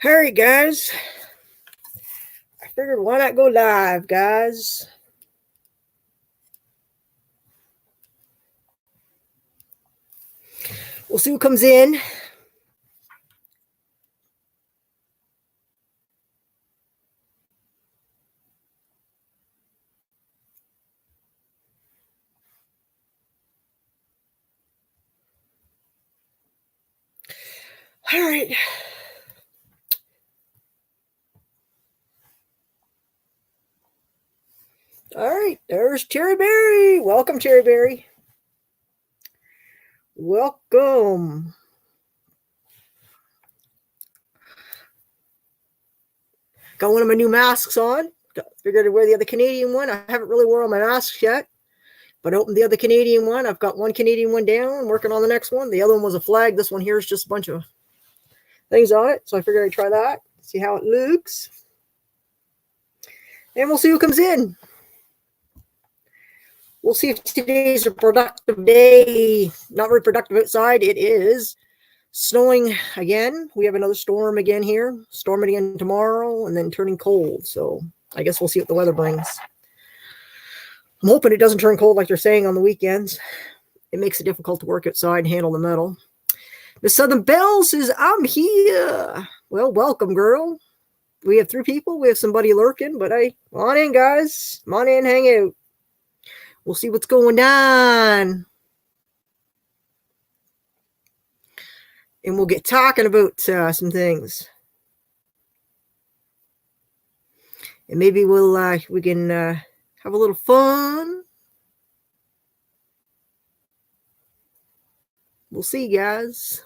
All right, guys. I figured why not go live, guys? We'll see who comes in. All right. All right. There's Cherry Berry. Welcome, Cherry Berry. Welcome. Got one of my new masks on. Figured to wear the other Canadian one. I haven't really worn my masks yet, but I opened the other Canadian one. I've got one Canadian one down, working on the next one. The other one was a flag. This one here is just a bunch of things on it. So I figured I'd try that, see how it looks. And we'll see who comes in. We'll see if today's a productive day. Not very productive outside. It is snowing again. We have another storm again here. Storming again tomorrow and then turning cold. So I guess we'll see what the weather brings. I'm hoping it doesn't turn cold like they're saying on the weekends. It makes it difficult to work outside and handle the metal. Miss Southern Belle says, I'm here. Well, welcome, girl. We have 3 people. We have somebody lurking, but hey, come on in, guys. Come on in, hang out. We'll see what's going on. And we'll get talking about some things. And maybe we can have a little fun. We'll see, guys.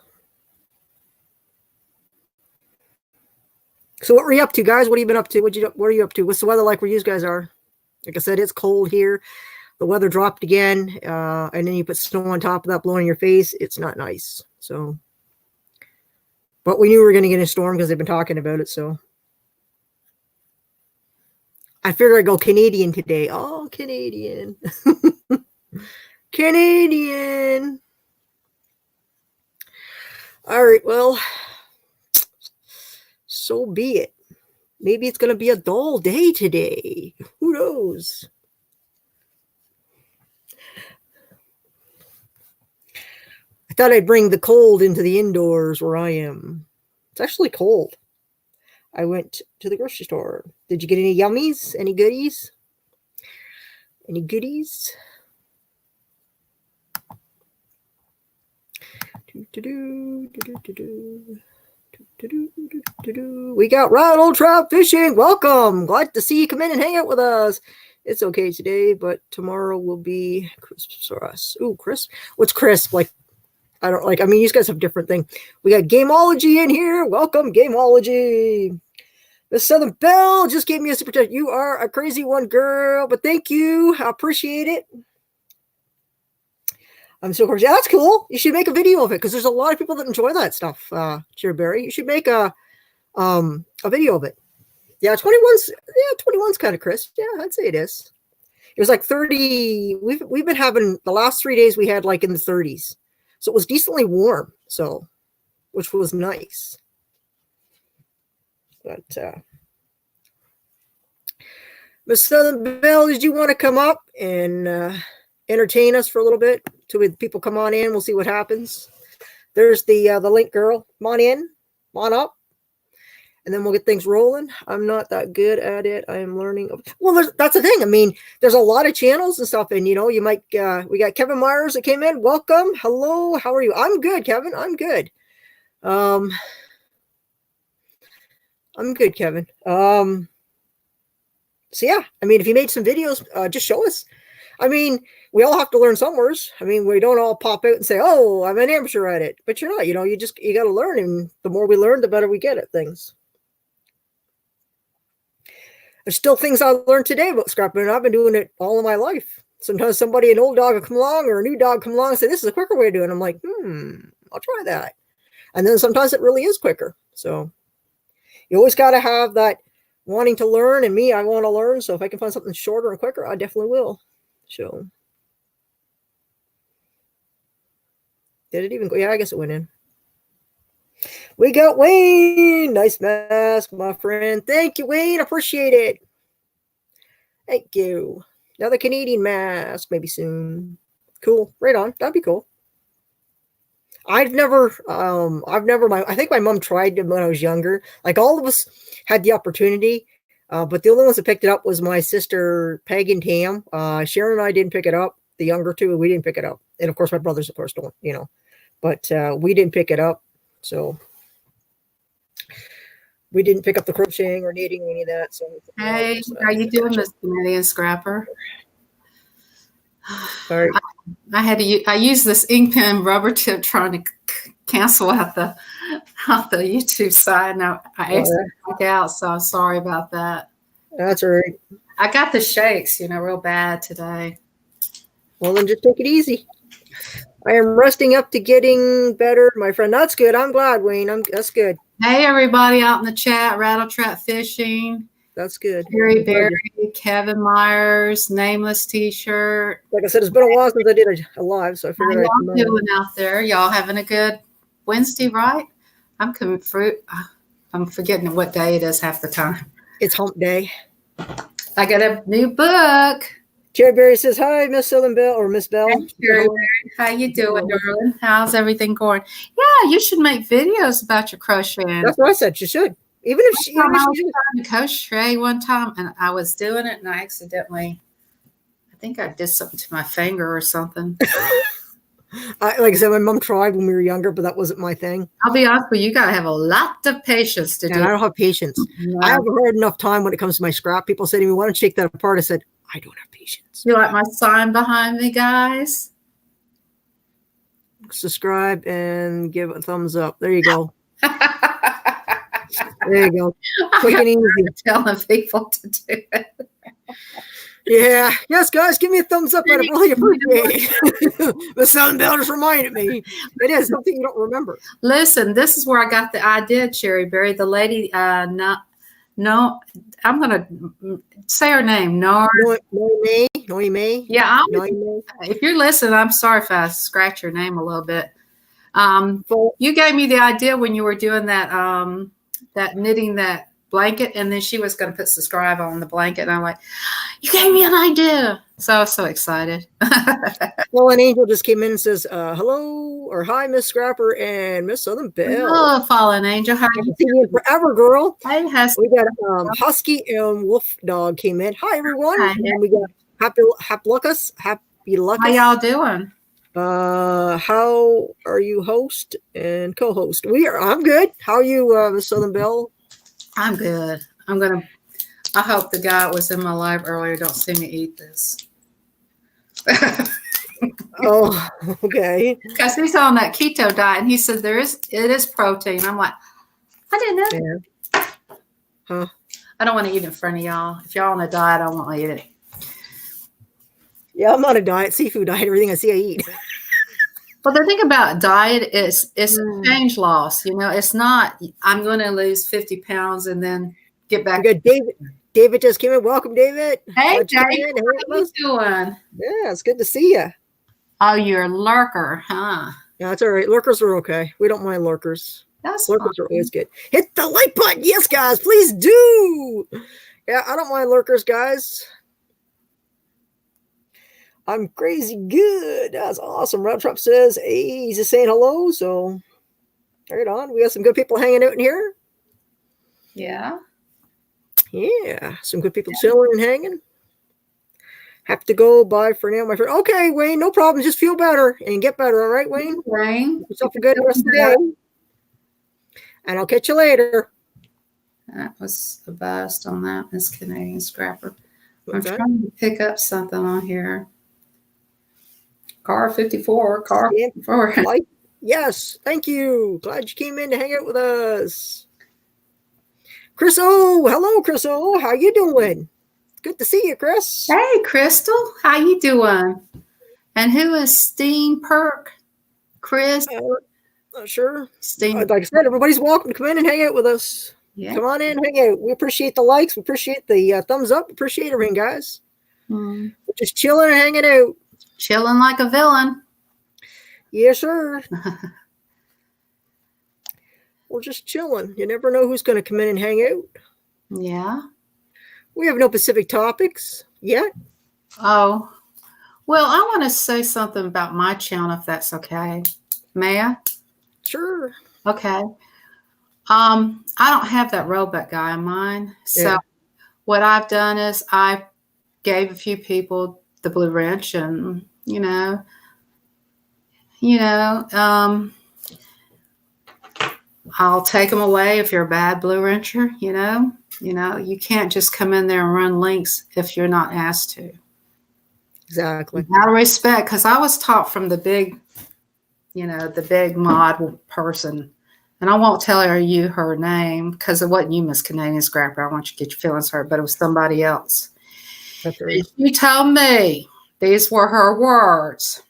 So what were you up to, guys? What have you been up to? What are you up to? What's the weather like where you guys are? Like I said, it's cold here. The weather dropped again, and then you put snow on top of that, blowing in your face. It's not nice. So, but we knew we were going to get a storm because they've been talking about it. So, I figured I'd go Canadian today. Oh, Canadian, Canadian. All right, well, so be it. Maybe it's going to be a dull day today. Who knows? I thought I'd bring the cold into the indoors where I am. It's actually cold. I went to the grocery store. Did you get any yummies? Any goodies? Any goodies? We got Ronald Trout Fishing. Welcome. Glad to see you come in and hang out with us. It's okay today, but tomorrow will be crisp for us. Ooh, crisp. What's crisp? Like, I don't like, I mean, you guys have different thing. We got Gameology in here. Welcome, Gameology. The Southern Belle just gave me a super chat. You are a crazy one, girl, but thank you. I appreciate it. I'm so crazy. Yeah, that's cool. You should make a video of it because there's a lot of people that enjoy that stuff. Cherryberry, you should make a video of it. Yeah, 21's kind of crisp. Yeah, I'd say it is. It was like 30. We've been having the last 3 days we had like in the 30s. So it was decently warm. So, which was nice. But Miss Southern Belle, did you want to come up and entertain us for a little bit till people come on in? We'll see what happens. There's the link, girl. Come on in. Come on up. And then we'll get things rolling. I'm not that good at it. I am learning. Well, that's the thing. I mean, there's a lot of channels and stuff. And, you know, you might, we got Kevin Myers that came in. Welcome. Hello. How are you? I'm good, Kevin. I'm good. I'm good, Kevin. So, yeah, I mean, if you made some videos, just show us. I mean, we all have to learn somewheres. I mean, we don't all pop out and say, oh, I'm an amateur at it. But you're not, you know, you got to learn. And the more we learn, the better we get at things. There's still things I learned today about scrapping. I've been doing it all of my life. Sometimes an old dog will come along or a new dog come along and say, this is a quicker way of doing it. I'm like, I'll try that. And then sometimes it really is quicker. So you always got to have that wanting to learn. And me, I want to learn. So if I can find something shorter and quicker, I definitely will. So did it even go? Yeah, I guess it went in. We got Wayne. Nice mask, my friend. Thank you, Wayne. Appreciate it. Thank you. Another Canadian mask, maybe soon. Cool. Right on. That'd be cool. I think my mom tried it when I was younger. Like all of us had the opportunity, but the only ones that picked it up was my sister Peg and Tam. Sharon and I didn't pick it up. The younger two, we didn't pick it up, and of course my brothers, of course, don't. But we didn't pick it up, so we didn't pick up the crocheting or knitting or any of that. So hey, how you doing, Miss Canadian Scrapper? All right. I used this ink pen rubber tip trying to cancel out the YouTube side. Now I accidentally took out, so I'm sorry about that. That's all right. I got the shakes, real bad today. Well, then just take it easy. I am resting up to getting better, my friend. That's good. I'm glad, Wayne. That's good. Hey, everybody out in the chat, Rattle Trap Fishing. That's good. Jerry Berry, Kevin Myers, Nameless T-shirt. Like I said, it's been a while since I did a live, so I figured How y'all doing out there? Y'all having a good Wednesday, right? I'm forgetting what day it is half the time. It's hump day. I got a new book. Jerry Berry says, hi, Miss Southern Bell or Miss Bell. Hey, Jerry Berry. How you doing, darling? How's everything going? Yeah, you should make videos about your crocheting. That's what I said. You should. Even if she I was trying to crochet one time, and I was doing it, and I accidentally, I think I did something to my finger or something. Like I said, my mom tried when we were younger, but that wasn't my thing. I'll be honest with you, you got to have a lot of patience to do it. I don't have patience. No. I haven't heard enough time when it comes to my scrap. People say to me, why don't you take that apart? I said, I don't have patience. You like my sign behind me, guys? Subscribe and give a thumbs up. There you go. There you go. Quick and easy. Telling people to do it. Yeah. Yes, guys, give me a thumbs up. I'd really appreciate it. The Southern Bell just reminded me. It is something you don't remember. Listen, this is where I got the idea, Cherry Berry. The lady, I'm going to say her name. Noemi. Yeah. If you're listening, I'm sorry if I scratch your name a little bit. You gave me the idea when you were doing that, that knitting that blanket, and then she was going to put subscribe on the blanket, and I'm like, you gave me an idea. So I was so excited. Well, an angel just came in and says, hello or hi, Miss Scrapper and Miss Southern Bell. Hello, Fallen Angel. How are you doing? Forever, girl. Hey, Husky. We got Husky and Wolf Dog came in. Hi, everyone. Hi. And we got Happy Lucas. How y'all doing? How are you, host and co-host? I'm good. How are you, Miss Southern Bell? I'm good. I hope the guy that was in my live earlier don't see me eat this. Oh, okay. Because he's on that keto diet, and he said it is protein. I'm like, I didn't know. Yeah. Huh? I don't want to eat it in front of y'all. If y'all on a diet, I won't eat it. Yeah, I'm on a diet, seafood diet. Everything I see, I eat. Well, the thing about diet is it's change loss. It's not, I'm going to lose 50 pounds and then get back. We got David. David just came in. Welcome, David. Hey, David. How you doing? Yeah, it's good to see you. Oh, you're a lurker, huh? Yeah, that's all right. Lurkers are okay. We don't mind lurkers. Lurkers are always good. Hit the like button. Yes, guys, please do. Yeah, I don't mind lurkers, guys. I'm crazy good. That's awesome. Rob Trump says, hey, he's just saying hello. So, right on. We got some good people hanging out in here. Yeah. Yeah. Some good people chilling and hanging. Have to go. Bye for now, my friend. Okay, Wayne. No problem. Just feel better and get better. All right, Wayne? Wayne. Yourself a good rest of the day. And I'll catch you later. That was the best on that, Miss Canadian Scrapper. I'm trying to pick up something on here. Car 54. Yes, thank you. Glad you came in to hang out with us. Chris O, hello, Chris O. How you doing? Good to see you, Chris. Hey, Crystal. How you doing? And who is Steen Perk? Chris? Not sure. Steen. Like I said, everybody's welcome to come in and hang out with us. Yeah. Come on in, hang out. We appreciate the likes. We appreciate the thumbs up. We appreciate everything, guys. We're just chilling and hanging out. Chilling like a villain. Yes, sir. We're just chilling. You never know who's going to come in and hang out. Yeah. We have no specific topics yet. Oh, well, I want to say something about my channel, if that's okay. May I? Sure. Okay. I don't have that robot guy in mine. So what I've done is I gave a few people the blue wrench, and I'll take them away if you're a bad blue wrencher. You can't just come in there and run links if you're not asked to. Exactly. Out of respect, because I was taught from the big mod person, and I won't tell her name because it wasn't you, Miss Canadian Scrapper. I want you to get your feelings hurt, but it was somebody else. That's right. She told me these were her words.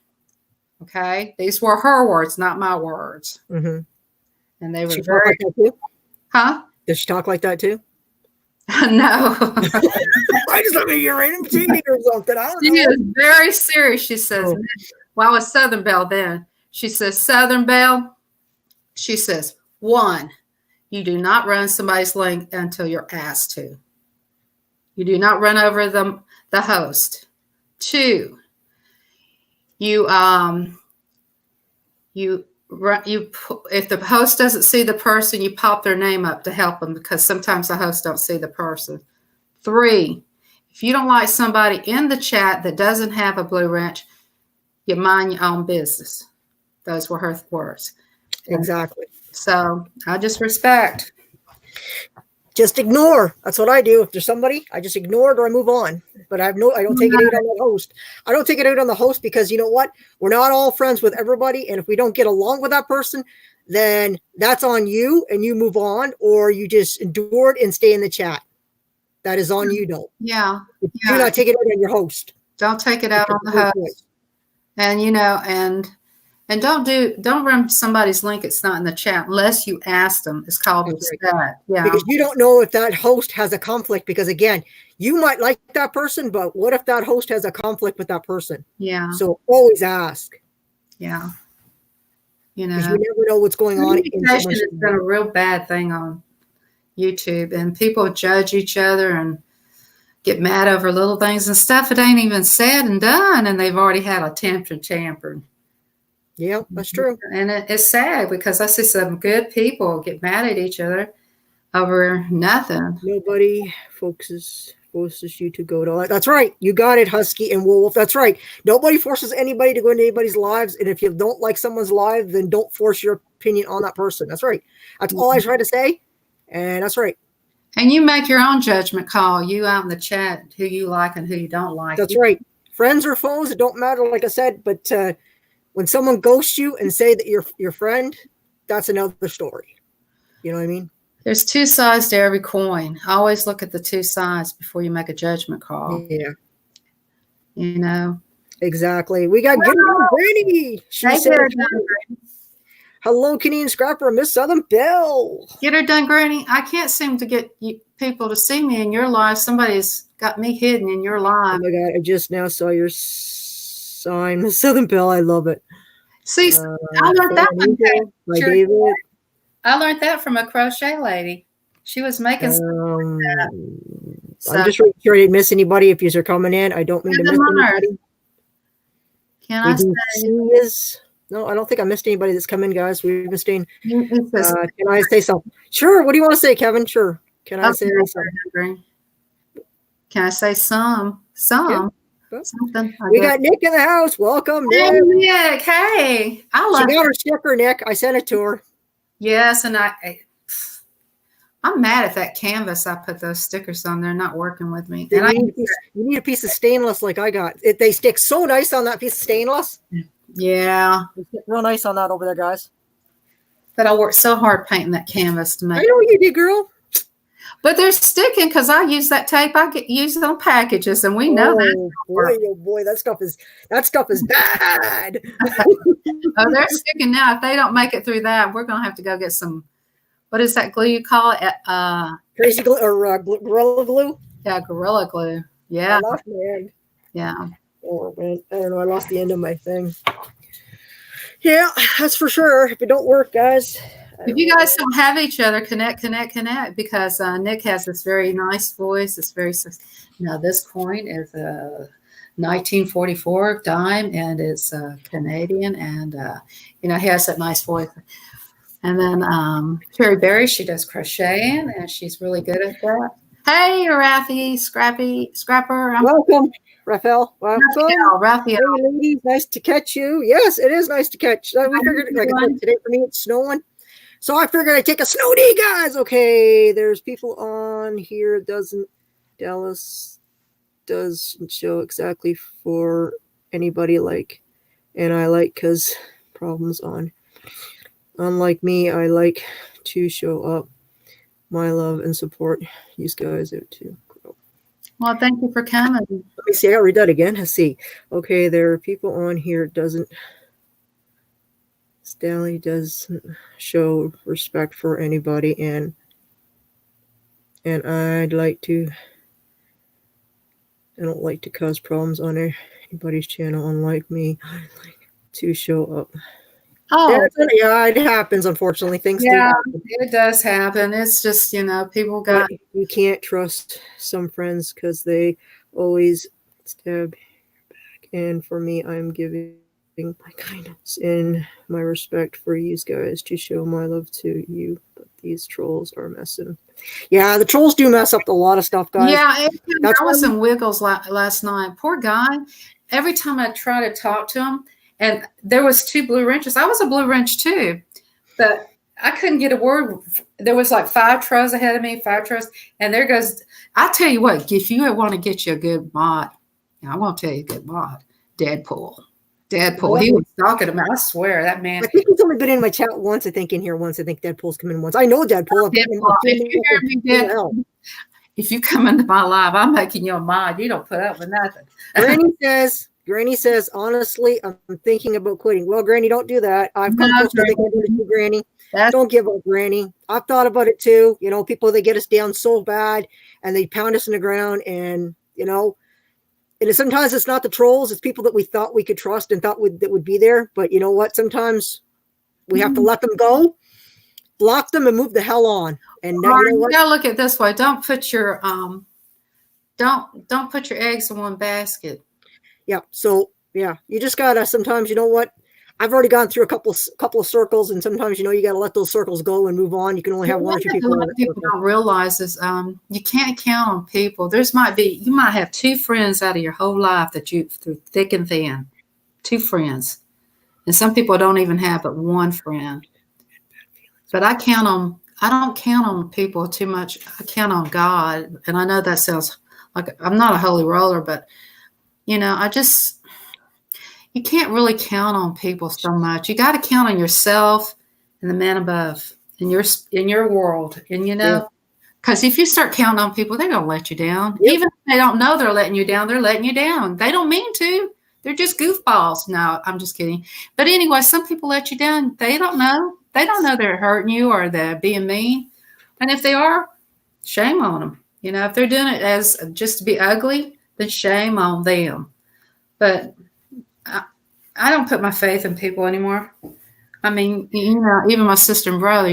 Okay, these were her words, not my words. Mm-hmm. And they were She talk like that too? Huh? Does she talk like that too? No. I just thought maybe you're imitating or something. I don't know. She is very serious. She says, well, I was Southern Belle then. She says, Southern Belle, she says, 1, you do not run somebody's link until you're asked to. You do not run over the host. 2, if the host doesn't see the person, you pop their name up to help them, because sometimes the host don't see the person. 3, if you don't like somebody in the chat that doesn't have a blue wrench, you mind your own business. Those were her words. Exactly. So I just respect. Just ignore. That's what I do. If there's somebody, I just ignore it or I move on. But I don't take it out on the host. I don't take it out on the host because you know what? We're not all friends with everybody. And if we don't get along with that person, then that's on you and you move on, or you just endure it and stay in the chat. That is on you, though. Yeah. Do not take it out on your host. Don't take it out on the host. And and don't run somebody's link. It's not in the chat unless you ask them. It's called respect. Yeah. Because you don't know if that host has a conflict. Because again, you might like that person, but what if that host has a conflict with that person? Yeah. So always ask. Yeah. You never know what's going on. Communication has been a real bad thing on YouTube, and people judge each other and get mad over little things and stuff. It ain't even said and done, and they've already had a temper tampered. Yeah, that's true. And it's sad because I see some good people get mad at each other over nothing. Nobody forces you to go to. That's right. You got it, Husky and Wolf. That's right. Nobody forces anybody to go into anybody's lives. And if you don't like someone's life, then don't force your opinion on that person. That's right. That's all I try to say. And that's right. And you make your own judgment call. You out in the chat, who you like and who you don't like. That's right. Friends or foes, it don't matter, like I said. But when someone ghosts you and say that you're your friend, that's another story. You know what I mean? There's 2 sides to every coin. Always look at the 2 sides before you make a judgment call. Yeah. Exactly. We got Granny. She said, hello, Canadian Scrapper, Miss Southern Belle. Get her done, Granny. I can't seem to get people to see me in your live. Somebody's got me hidden in your live. Oh my God, I just now saw your sign, Miss Southern Belle. I love it. See, I learned that one. David. I learned that from a crochet lady. She was making something like that. I'm just really sure I didn't miss anybody. If you're coming in, I don't mean to miss anybody. Can I say? No, I don't think I missed anybody that's come in, guys. We've been staying. Can I say something? Sure. What do you want to say, Kevin? Sure. Can I say something? Can I say some? Yeah. Something. We got Nick in the house. Welcome, Nick. Hey, Nick. Hey. She got her sticker, Nick. I sent it to her. Yes, and I'm mad at that canvas. I put those stickers on. They're not working with me. And you need a piece of stainless like I got. They stick so nice on that piece of stainless. Yeah. They stick real nice on that over there, guys. But I worked so hard painting that canvas to make I know you did, girl. But they're sticking because I use that tape. I get used on packages, and we know that. Oh boy, that stuff is bad. Oh, they're sticking now. If they don't make it through that, we're gonna have to go get some. What is that glue you call it? Crazy glue or Gorilla Glue? Yeah, Gorilla Glue. Yeah. I lost my end. Yeah. Oh man, I don't know. I lost the end of my thing. Yeah, that's for sure. If it don't work, guys, If you guys don't have each other, connect, because Nick has this very nice voice. It's very, now this coin is a 1944 dime, and it's Canadian, and he has that nice voice. And then Cherry Berry, she does crocheting, and she's really good at that. Hey, Rafi, Scrapper. Welcome, Raphael. Raphael. Hey, ladies, nice to catch you. Yes, it is nice to catch. We figured, like I said, today for me it's snowing, so I figured I'd take a snow day, guys. Okay, there's people on here. Dallas doesn't show exactly for anybody and I like because problems on. Unlike me, I like to show up my love and support you guys out too. Well, thank you for coming. Let me see. I gotta read that again. Let's see. Okay, there are people on here. Stanley doesn't show respect for anybody, and I don't like to cause problems on anybody's channel. Unlike me, I like to show up. Oh, yeah, it happens. Unfortunately, things do happen. It does happen. It's just people got. But you can't trust some friends because they always stab your back. And for me, I'm giving my kindness and my respect for you guys to show my love to you. But these trolls are messing. Yeah, the trolls do mess up a lot of stuff, guys. Yeah, there was some wiggles last night. Poor guy. Every time I try to talk to him. And there was 2 blue wrenches. I was a blue wrench too, but I couldn't get a word. There was like 5 trucks ahead of me, 5 trucks. And there goes, I tell you what, if you want to get you a good mod, I won't tell you a good mod, Deadpool. He was talking to me. I swear, that man. I think he's only been in my chat once, I think Deadpool's come in once. I know Deadpool. If you come into my live, I'm making you a mod. You don't put up with nothing. Granny says, honestly, I'm thinking about quitting. Well, Granny, don't do that. I've come close to thinking about it, Granny. Don't give up, Granny. I've thought about it too. People, they get us down so bad and they pound us in the ground, and and sometimes it's not the trolls, it's people that we thought we could trust and thought that would be there. But you know what? Sometimes we have to let them go, block them, and move the hell on. And now, you know what? You gotta look at it this way. Don't put your don't put your eggs in one basket. Yeah. So yeah, you just gotta sometimes, you know what? I've already gone through a couple of circles, and sometimes you gotta let those circles go and move on. You can only have 1 or 2 people. A lot of people don't realize is you can't count on people. You might have 2 friends out of your whole life that you through thick and thin, 2 friends, and some people don't even have but 1 friend. But I don't count on people too much. I count on God, and I know that sounds like I'm not a holy roller, but you can't really count on people so much. You got to count on yourself and the man above in your world. And because if you start counting on people, they're going to let you down. Yep. Even if they don't know they're letting you down, they're letting you down. They don't mean to. They're just goofballs. No, I'm just kidding. But anyway, some people let you down. They don't know. They don't know they're hurting you or they're being mean. And if they are, shame on them. If they're doing it as just to be ugly, then shame on them. But I don't put my faith in people anymore. I mean, even my sister and brother,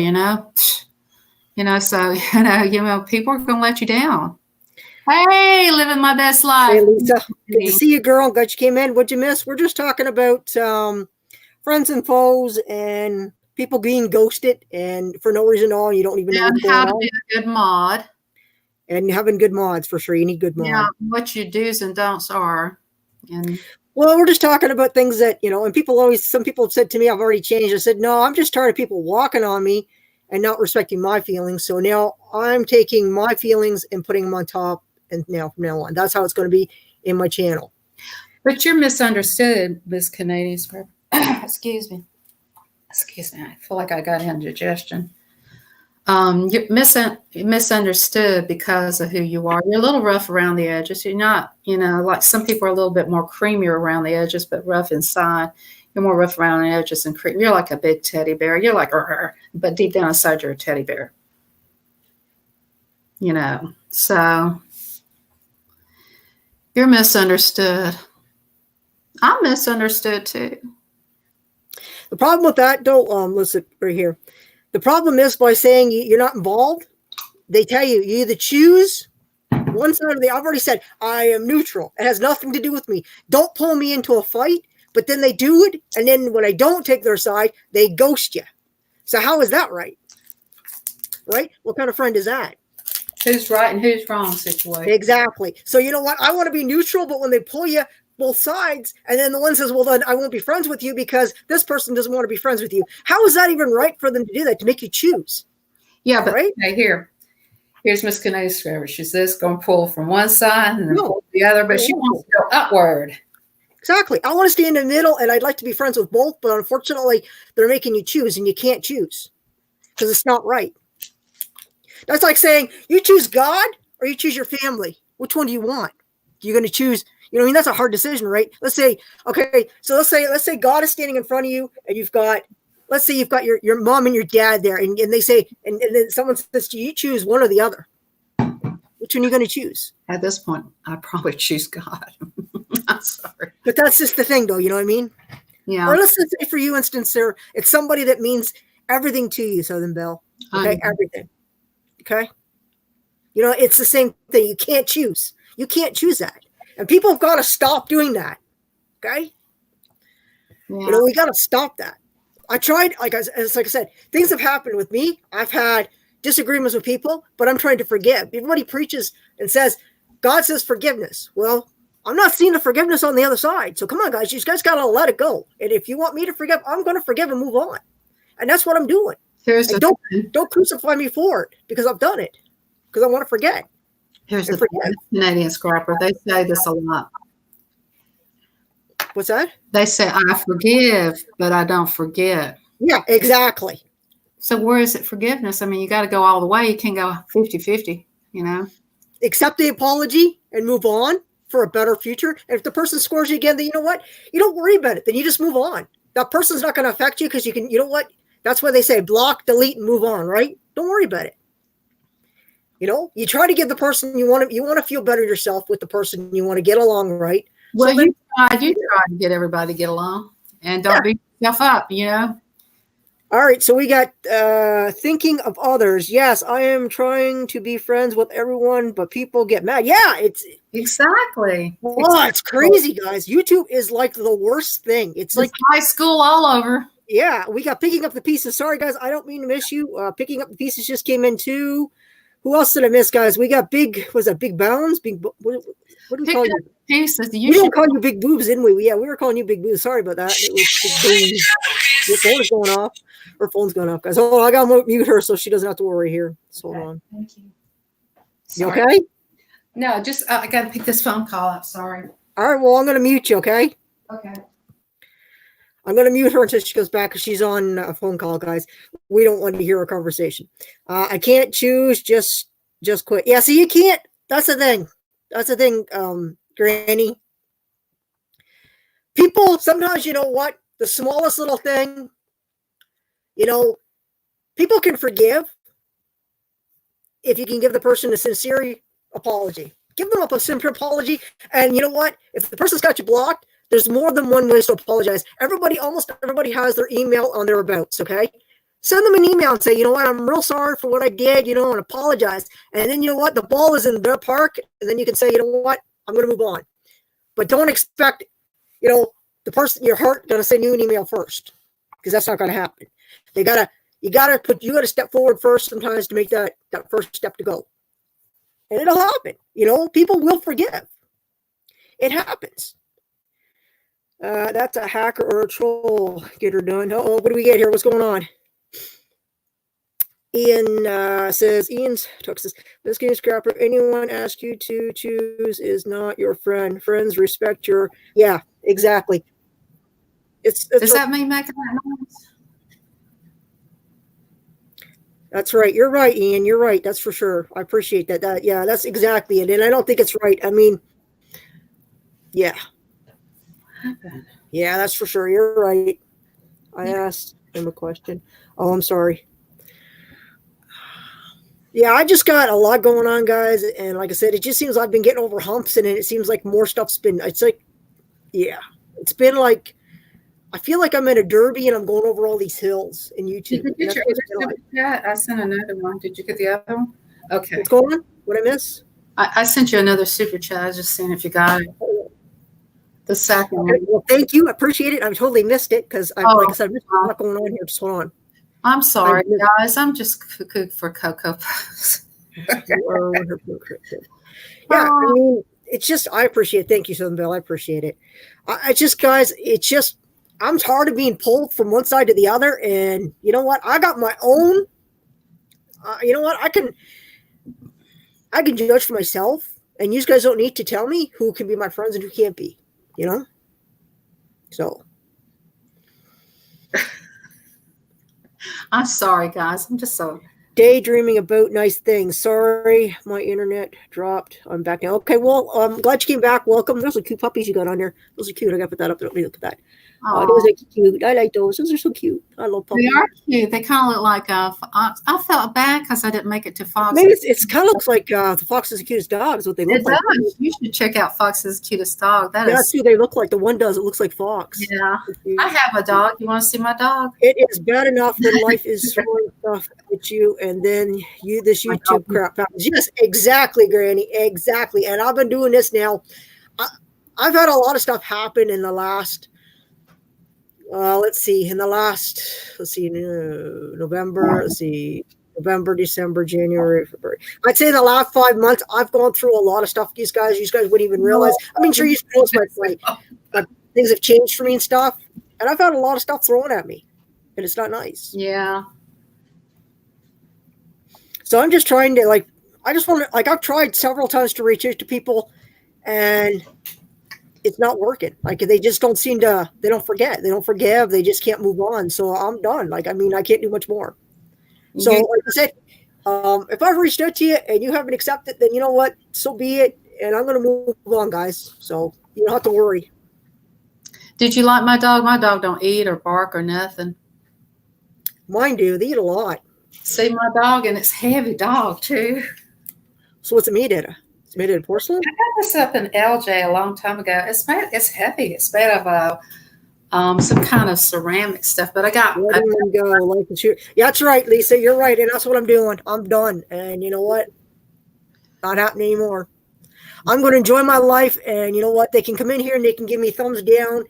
so, people are going to let you down. Hey, living my best life. Hey, Lisa. Good to see you, girl. Glad you came in. What'd you miss? We're just talking about friends and foes and people being ghosted and for no reason at all. You don't even know what's going on. How to be a good mod. And having good mods, for sure. You need good mods. Yeah, what your do's and don'ts are. Well, we're just talking about things that, and some people have said to me, I've already changed. I said, no, I'm just tired of people walking on me and not respecting my feelings. So now I'm taking my feelings and putting them on top. And now from now on, that's how it's going to be in my channel. But you're misunderstood, Miss Canadian Scrapper. Excuse me. I feel like I got indigestion. You're misunderstood because of who you are. You're a little rough around the edges. You're not, like some people are a little bit more creamier around the edges, but rough inside. You're more rough around the edges and cream. You're like a big teddy bear. You're like, but deep down inside, you're a teddy bear. So you're misunderstood. I'm misunderstood too. The problem with that, don't listen right here. The problem is by saying you're not involved, they tell you either choose one side or the. I've already said I am neutral. It has nothing to do with me. Don't pull me into a fight. But then they do it, and then when I don't take their side, they ghost you. So how is that right? Right? What kind of friend is that? Who's right and who's wrong situation. Exactly. So you know what? I want to be neutral, but when they pull you both sides, and then the one says, well, then I won't be friends with you because this person doesn't want to be friends with you. How is that even right for them to do that, to make you choose? Yeah, but right? Okay, here's Miss Canoe Scrubber. She says going to pull from one side and then pull the other, but she wants to go upward. Exactly. I want to stay in the middle, and I'd like to be friends with both, but unfortunately, they're making you choose, and you can't choose because it's not right. That's like saying you choose God or you choose your family. Which one do you want? You're going to choose. You know, I mean, that's a hard decision, right? Let's say, okay, so let's say God is standing in front of you, and let's say you've got your mom and your dad there, and they say, and then someone says to you, you choose one or the other. Which one are you going to choose? At this point, I'd probably choose God. I'm sorry. But that's just the thing, though. You know what I mean? Yeah. Or let's say, for you instance, sir, it's somebody that means everything to you, Southern Belle. Okay, everything. Okay? You know, it's the same thing. You can't choose. You can't choose that. And people have got to stop doing that. Okay? Yeah. You know, we got to stop that. I tried, like I said, things have happened with me. I've had disagreements with people, but I'm trying to forgive. Everybody preaches and says, God says forgiveness. Well, I'm not seeing the forgiveness on the other side. So come on, guys. You guys got to let it go. And if you want me to forgive, I'm going to forgive and move on. And that's what I'm doing. Don't crucify me for it because I've done it. Because I want to forget. Here's the thing, Canadian Scrapper. They say this a lot. What's that? They say, I forgive, but I don't forget. Yeah, exactly. So where is it forgiveness? I mean, you got to go all the way. You can't go 50-50, you know? Accept the apology and move on for a better future. And if the person scores you again, then you know what? You don't worry about it. Then you just move on. That person's not going to affect you because you know what? That's why they say block, delete, and move on, right? Don't worry about it. You know, you try to give the person you want to feel better yourself with the person you want to get along, right? Well, so you try to get everybody to get along and don't beat yourself up, you know? All right, so we got thinking of others. Yes, I am trying to be friends with everyone, but people get mad. Yeah, it's exactly. Oh, it's crazy, guys. YouTube is like the worst thing. It's like high school all over. Yeah, we got picking up the pieces. Sorry, guys, I don't mean to miss you. Picking up the pieces just came in too. Who else did I miss, guys? We got Big Bounds? What do we call you? Pieces. We don't call you Big Boobs, didn't we? Yeah, we were calling you Big Boobs. Sorry about that. It was Big Boobs. Your phone is going off. Her phone's going off, guys. Hold on, I gotta mute her so she doesn't have to worry here. So hold on. Thank you. Sorry. You okay? No, just I gotta pick this phone call up. Sorry. All right, well, I'm gonna mute you, okay? Okay. I'm going to mute her until she goes back because she's on a phone call, guys. We don't want to hear a conversation. I can't choose. Just quit. Yeah, see, you can't. That's the thing. That's the thing, Granny. People, sometimes, you know what? The smallest little thing, you know, people can forgive if you can give the person a sincere apology. Give them a sincere apology. And you know what? If the person's got you blocked, there's more than one way to apologize. Almost everybody has their email on their abouts, okay? Send them an email and say, you know what, I'm real sorry for what I did, you know, and apologize. And then, you know what, the ball is in their park. And then you can say, you know what, I'm going to move on. But don't expect, you know, the person, your heart, going to send you an email first. Because that's not going to happen. You got to step forward first sometimes to make that first step to go. And it'll happen. You know, people will forgive. It happens. That's a hacker or a troll. Get her done. Oh, what do we get here? What's going on? Ian says, Ian's text says, this game scrapper, anyone ask you to choose is not your friend. Friends respect your, yeah, exactly. Does that mean making that noise? That's right. You're right, Ian. You're right. That's for sure. I appreciate that. Yeah, that's exactly it. And I don't think it's right. I mean, yeah. Yeah, that's for sure. You're right. I asked him a question. Oh, I'm sorry. Yeah, I just got a lot going on, guys. And like I said, it just seems I've been getting over humps, and it seems like more stuff's been, it's like, yeah, it's been like I feel like I'm in a derby and I'm going over all these hills in YouTube. Did you get your other super chat? I sent another one. Did you get the other one? Okay. What's going on? What I miss? I sent you another super chat. I was just seeing if you got it. The second one. Well, thank you. I appreciate it. I totally missed it because, like I said, there's a lot going on here. Just hold on. I'm sorry, guys. I'm just cooked for Cocoa Puffs. Yeah, I mean, it's just, I appreciate it. Thank you, Southern Belle. I appreciate it. I just, guys, it's just, I'm tired of being pulled from one side to the other. And you know what? I got my own, you know what? I can judge for myself. And you guys don't need to tell me who can be my friends and who can't be, you know? So. I'm sorry, guys. I'm just so daydreaming about nice things. Sorry, my internet dropped. I'm back now. Okay, well, I'm glad you came back. Welcome. Those are cute puppies you got on there. Those are cute. I got to put that up. Let me look at that. Those are cute. I like those. Those are so cute. I love puppies. They are cute. They kind of look like fox. I felt bad because I didn't make it to Fox. Maybe it's kind of looks like the Fox's the cutest dog is what they look like. Does. You should check out Fox's cutest dog. That's who they look like. The one does. It looks like Fox. Yeah. I have a dog. You want to see my dog? It is bad enough when life is throwing stuff at you, and then this YouTube crap happens. Yes, exactly, Granny. Exactly. And I've been doing this now. I've had a lot of stuff happen in the last. November, December, January, February. I'd say in the last 5 months, I've gone through a lot of stuff. You guys wouldn't even realize. I mean, sure, you know but things have changed for me and stuff. And I've had a lot of stuff thrown at me. And it's not nice. Yeah. So I'm just trying to, I've tried several times to reach out to people. And it's not working. They just don't seem to, they don't forget. They don't forgive. They just can't move on. So I'm done. I can't do much more. So like I said, if I've reached out to you and you haven't accepted, then you know what? So be it. And I'm going to move on, guys. So you don't have to worry. Did you like my dog? My dog don't eat or bark or nothing. Mine do. They eat a lot. See my dog, and it's a heavy dog too. So what's it made out of? It's made out of porcelain? I got this up in LJ a long time ago. It's heavy. It's made of some kind of ceramic stuff. But I got yeah, that's right, Lisa. You're right, and that's what I'm doing. I'm done. And you know what? Not happening anymore. I'm going to enjoy my life, and you know what? They can come in here and they can give me thumbs down.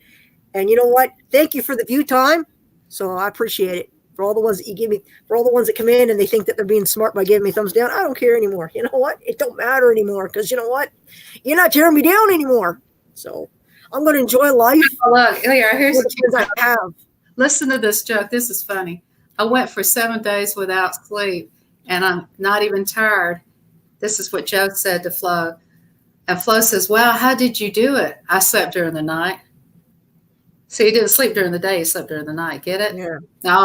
And you know what? Thank you for the view time. So I appreciate it. For all the ones that you give me, for all the ones that come in and they think that they're being smart by giving me thumbs down, I don't care anymore. You know what? It don't matter anymore because you know what? You're not tearing me down anymore. So I'm going to enjoy life. Look, here's the things I have. Listen to this joke. This is funny. I went for 7 days without sleep, and I'm not even tired. This is what Joe said to Flo. And Flo says, "Well, how did you do it?" I slept during the night. So he didn't sleep during the day. He slept during the night. Get it? Yeah.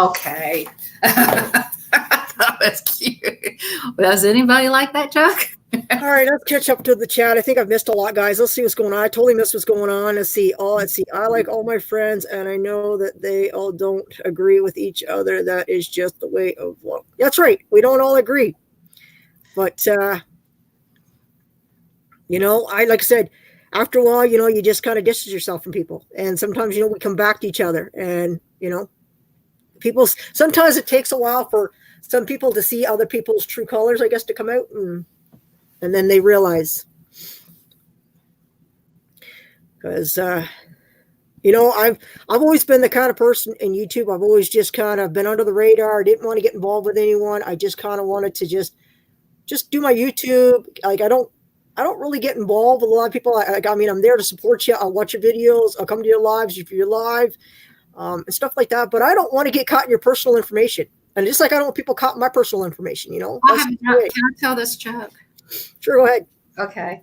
Okay. I thought that's cute. Does anybody like that joke? All right, let's catch up to the chat. I think I've missed a lot, guys. Let's see what's going on. I totally missed what's going on. Let's see. I like all my friends, and I know that they all don't agree with each other. That is just the way of life. That's right. We don't all agree. But, like I said, after a while, you just kind of distance yourself from people. And sometimes, we come back to each other. And, people, sometimes it takes a while for some people to see other people's true colors, I guess, to come out. And then they realize. Because, I've always been the kind of person in YouTube. I've always just kind of been under the radar. I didn't want to get involved with anyone. I just kind of wanted to just do my YouTube. I don't really get involved with a lot of people. I'm there to support you. I'll watch your videos. I'll come to your lives if you're live, and stuff like that. But I don't want to get caught in your personal information. And just like I don't want people caught in my personal information, Can I tell this joke? Sure, go ahead. Okay.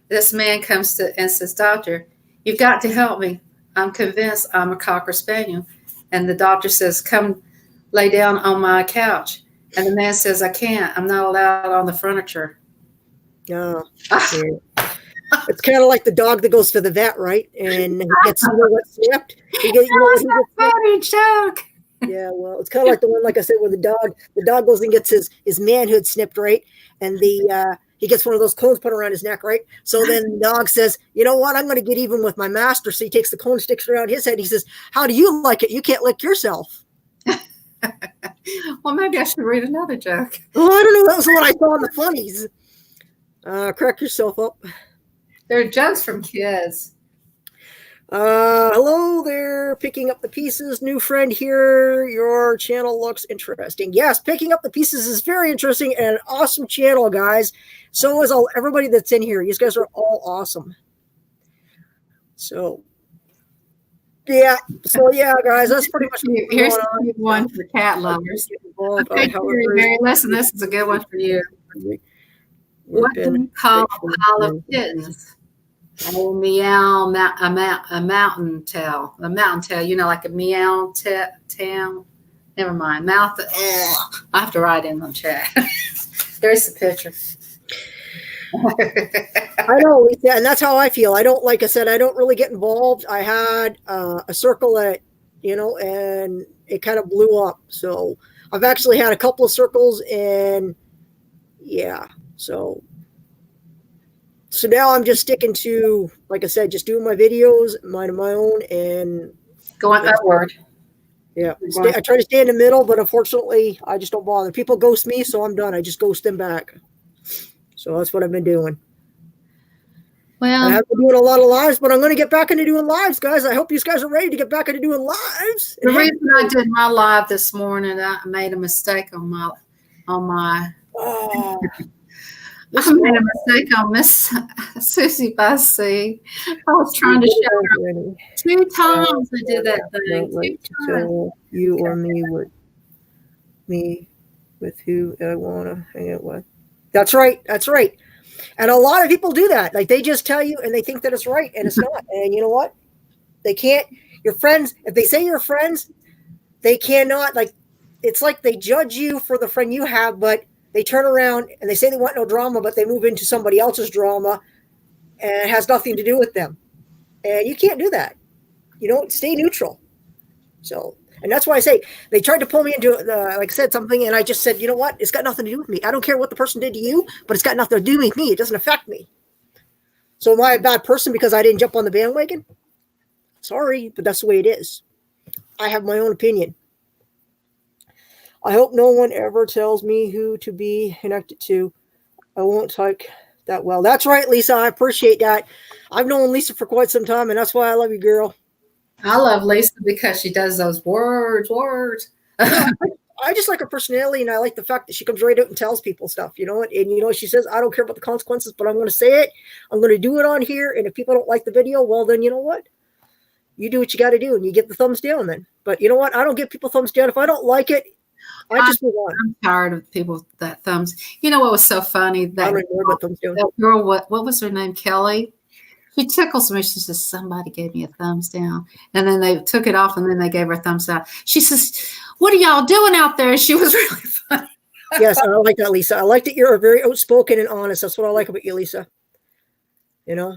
This man comes to and says, "Doctor, you've got to help me. I'm convinced I'm a Cocker Spaniel." And the doctor says, "Come lay down on my couch." And the man says, "I can't. I'm not allowed on the furniture." Oh, it's kind of like the dog that goes to the vet, right? And he gets what snipped. That's a funny joke. Yeah, well, it's kind of like the one, like I said, where the dog goes and gets his manhood snipped, right? And the he gets one of those cones put around his neck, right? So then the dog says, you know what? I'm going to get even with my master. So he takes the cone, sticks around his head. He says, how do you like it? You can't lick yourself. Well, maybe I should read another joke. Oh, I don't know. That was what I saw in the funnies. Crack yourself up. They're jokes from kids. Hello there. Picking up the pieces. New friend here. Your channel looks interesting. Yes, Picking Up the Pieces is very interesting and an awesome channel, guys. So is everybody that's in here. You guys are all awesome. So, yeah. So, yeah, guys, that's pretty much what's Here's going on. one for cat lovers. Okay, Mary, listen, this is a good one for you. What do you call a pile of kittens? A meow, a mountain tail. A mountain tail, you know, like a meow tail. Never mind. Mouth. I have to write in the chat. There's the picture. I know, Lisa, and that's how I feel. I don't, like I said, I don't really get involved. I had a circle that, you know, and it kind of blew up. So I've actually had a couple of circles, and yeah, so now I'm just sticking to, like I said, just doing my videos, minding my own, and going upward. Yeah, I try to stay in the middle, but unfortunately, I just don't bother. People ghost me, so I'm done. I just ghost them back. So that's what I've been doing. Well, I have been doing a lot of lives, but I'm going to get back into doing lives, guys. I hope you guys are ready to get back into doing lives. The reason I did my live this morning, I made a mistake on my. Oh, I made a mistake on Miss Susie Bussey. I was trying to show her 2 times I did that thing. 2 times. You or me with who I want to hang out with. That's right. That's right. And a lot of people do that. Like, they just tell you and they think that it's right, and it's not. And you know what? They can't. Your friends, if they say you're friends, they cannot, like, it's like they judge you for the friend you have, but they turn around and they say they want no drama, but they move into somebody else's drama, and it has nothing to do with them. And you can't do that. You know, stay neutral. So, and that's why I say they tried to pull me into, like I said, something, and I just said, you know what? It's got nothing to do with me. I don't care what the person did to you, but it's got nothing to do with me. It doesn't affect me. So am I a bad person because I didn't jump on the bandwagon? Sorry, but that's the way it is. I have my own opinion. I hope no one ever tells me who to be connected to. I won't take that well. That's right, Lisa. I appreciate that. I've known Lisa for quite some time, and that's why I love you, girl. I love Lisa because she does those words. I just like her personality, and I like the fact that she comes right out and tells people stuff, you know. And you know, she says, I don't care about the consequences, but I'm going to say it. I'm going to do it on here. And if people don't like the video, well, then you know what? You do what you got to do, and you get the thumbs down then. But you know what? I don't give people thumbs down. If I don't like it, I just move on. I'm tired of people that thumbs. You know what was so funny? That girl, what was her name? Kelly. She tickles me. She says, somebody gave me a thumbs down. And then they took it off, and then they gave her a thumbs up. She says, what are y'all doing out there? And she was really funny. Yes, I like that, Lisa. I like that you're very outspoken and honest. That's what I like about you, Lisa. You know?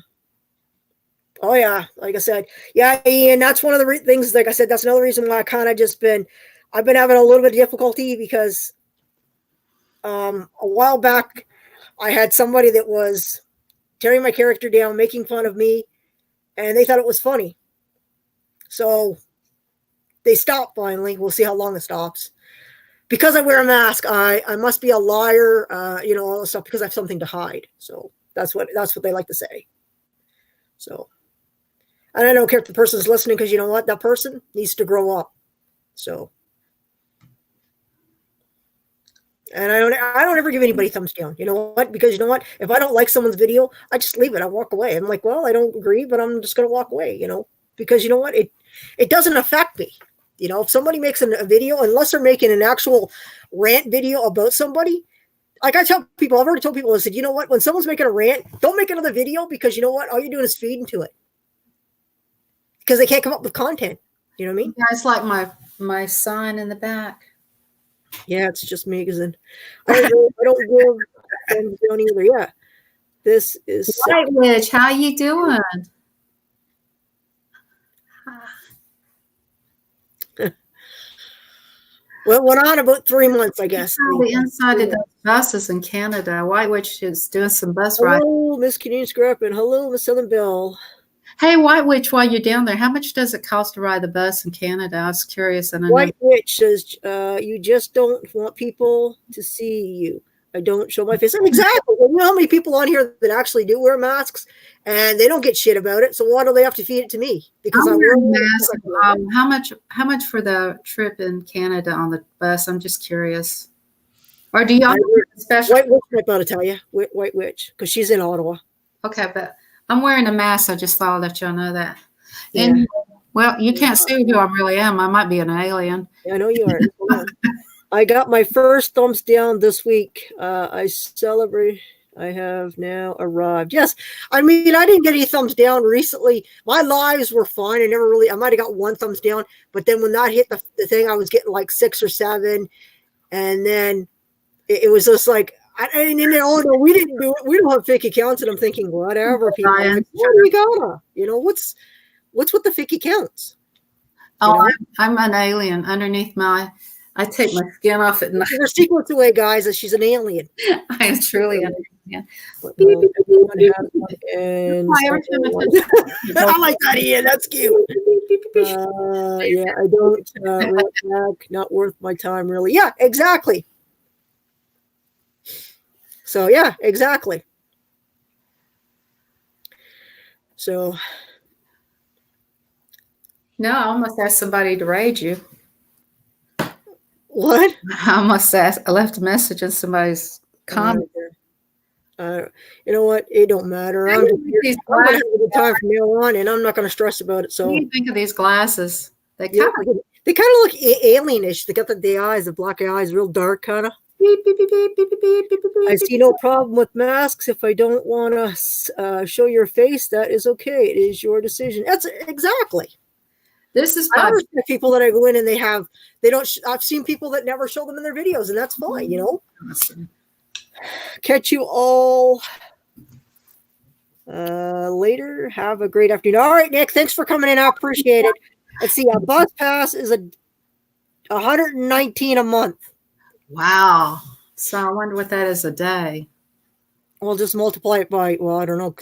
Oh, yeah. Like I said. Yeah, and that's one of the things, like I said, that's another reason why I kind of just been, I've been having a little bit of difficulty because a while back, I had somebody that was tearing my character down, making fun of me, and they thought it was funny. So they stopped finally. We'll see how long it stops. Because I wear a mask, I must be a liar, you know, all this stuff, because I have something to hide. So that's what they like to say. So, and I don't care if the person's listening, because you know what? That person needs to grow up. So, and I don't ever give anybody thumbs down. You know what? Because you know what? If I don't like someone's video, I just leave it. I walk away. I'm like, well, I don't agree, but I'm just going to walk away, you know, because you know what? It doesn't affect me. You know, if somebody makes a video, unless they're making an actual rant video about somebody, like I tell people, I've already told people, I said, you know what? When someone's making a rant, don't make another video, because you know what? All you're doing is feeding to it. Because they can't come up with content. You know what I mean? Yeah, it's like my sign in the back. Yeah, it's just me, because I don't give thumbs down either. Yeah, this is White Witch. How you doing? Well, it went on about 3 months, I guess. The inside of the buses in Canada. White Witch is doing some bus rides. Hello, Miss Canadian Scrap, and hello, Miss Southern Belle. Hey, White Witch, while you're down there, how much does it cost to ride the bus in Canada? I was curious. And White Witch says, you just don't want people to see you. I don't show my face. And exactly. You know how many people on here that actually do wear masks and they don't get shit about it. So why do they have to feed it to me? Because I wear a mask. How much for the trip in Canada on the bus? I'm just curious. Or do y'all special? White Witch might be able to tell you. White Witch, because she's in Ottawa. Okay, but I'm wearing a mask. I just thought I'd let y'all know that. Yeah. And well, you can't see who I really am. I might be an alien. Yeah, I know you are. I got my first thumbs down this week. I celebrate. I have now arrived. Yes. I mean, I didn't get any thumbs down recently. My lives were fine. I might have got one thumbs down, but then when that hit the thing, I was getting like 6 or 7. And then it was just like, and then, oh no, we didn't do it. We don't have fake accounts. And I'm thinking, whatever. People, like, what do we gotta? You know, what's with the fake accounts? Oh, you know? I'm an alien underneath I take my skin off at night. Her secret's away, guys, as she's an alien. I am truly an alien. I like that, Ian. That's cute. Yeah, I don't back, not worth my time, really. Yeah, exactly. So, yeah, exactly. So. No, I almost asked somebody to raid you. What? I left a message in somebody's comment. You know what? It don't matter. I'm going to have a good time from now on, and I'm not going to stress about it. So, what do you think of these glasses? They kind of look alienish. They got the eyes, the black eyes, real dark kind of. I see no problem with masks. If I don't want to show your face, that is okay. It is your decision. That's exactly. This is I understand people that I go in and they don't. I've seen people that never show them in their videos, and that's fine, you know. Awesome. Catch you all later. Have a great afternoon. All right, Nick. Thanks for coming in. I appreciate it. Let's see. A bus pass is $119 a month. Wow. So I wonder what that is a day. Well, just multiply it by. Well, I don't know.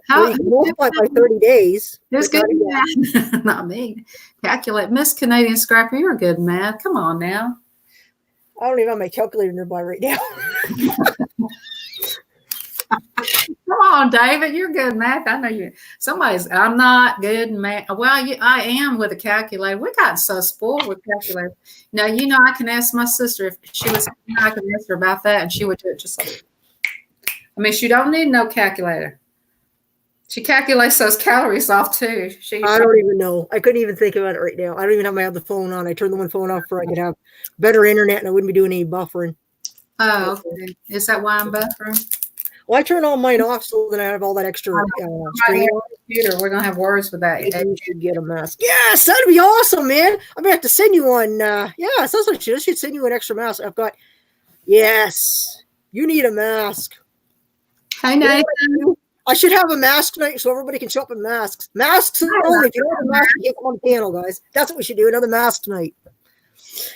How you multiply it by 30 days? Who's good math? Not me. Calculate. Miss Canadian Scrapper, you're good math. Come on now. I don't even have my calculator nearby right now. Come on, David. You're good math. I know you. I'm not good math. Well, I am with a calculator. We got so spoiled with calculators. Now, I can ask my sister if she was. I can ask her about that, and she would do it just like. I mean, she don't need no calculator. She calculates those calories off too. I don't even know. I couldn't even think about it right now. I don't even have my other phone on. I turned the one phone off so I could have better internet and I wouldn't be doing any buffering. Oh, okay. Is that why I'm buffering? Well, I turn all mine off so that I have all that extra screen on the computer. We're gonna have words with that. You should get a mask. Yes, that'd be awesome, man. I'm gonna have to send you one. Yeah, sounds like I should send you an extra mask. I've got. Yes, you need a mask. Hi, Nathan. I should have a mask night so everybody can show up in masks. Masks only. If you don't have a mask, you can't come on the panel, guys. That's what we should do. Another mask night.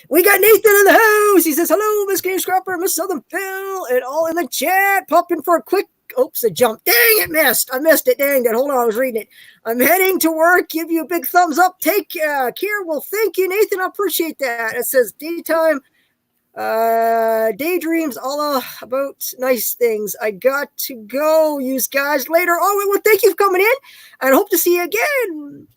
We got Nathan in the house. He says, hello, Miss Canadian Scrapper, Miss Southern Phil, and all in the chat. Pop in for a quick. Oops, I jumped. Dang, it missed. I missed it. Dang it. Hold on. I was reading it. I'm heading to work. Give you a big thumbs up. Take care. Well, thank you, Nathan. I appreciate that. It says daytime. Daydreams all about nice things. I got to go, you guys, later. Oh, well, thank you for coming in and hope to see you again.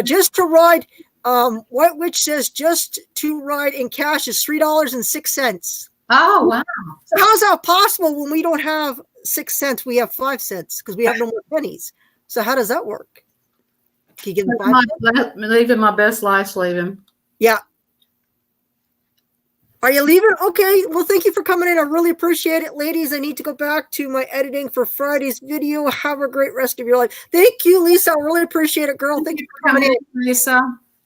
Just to ride. White Witch says just to ride in cash is $3.06. Oh, wow. So how's that possible when we don't have 6 cents? We have 5 cents because we have no more pennies. So how does that work? Can you give them 5 cents? Leaving my best life, leaving. Yeah. Are you leaving? Okay. Well, thank you for coming in. I really appreciate it. Ladies, I need to go back to my editing for Friday's video. Have a great rest of your life. Thank you, Lisa. I really appreciate it, girl. Thank you for coming in. Lisa.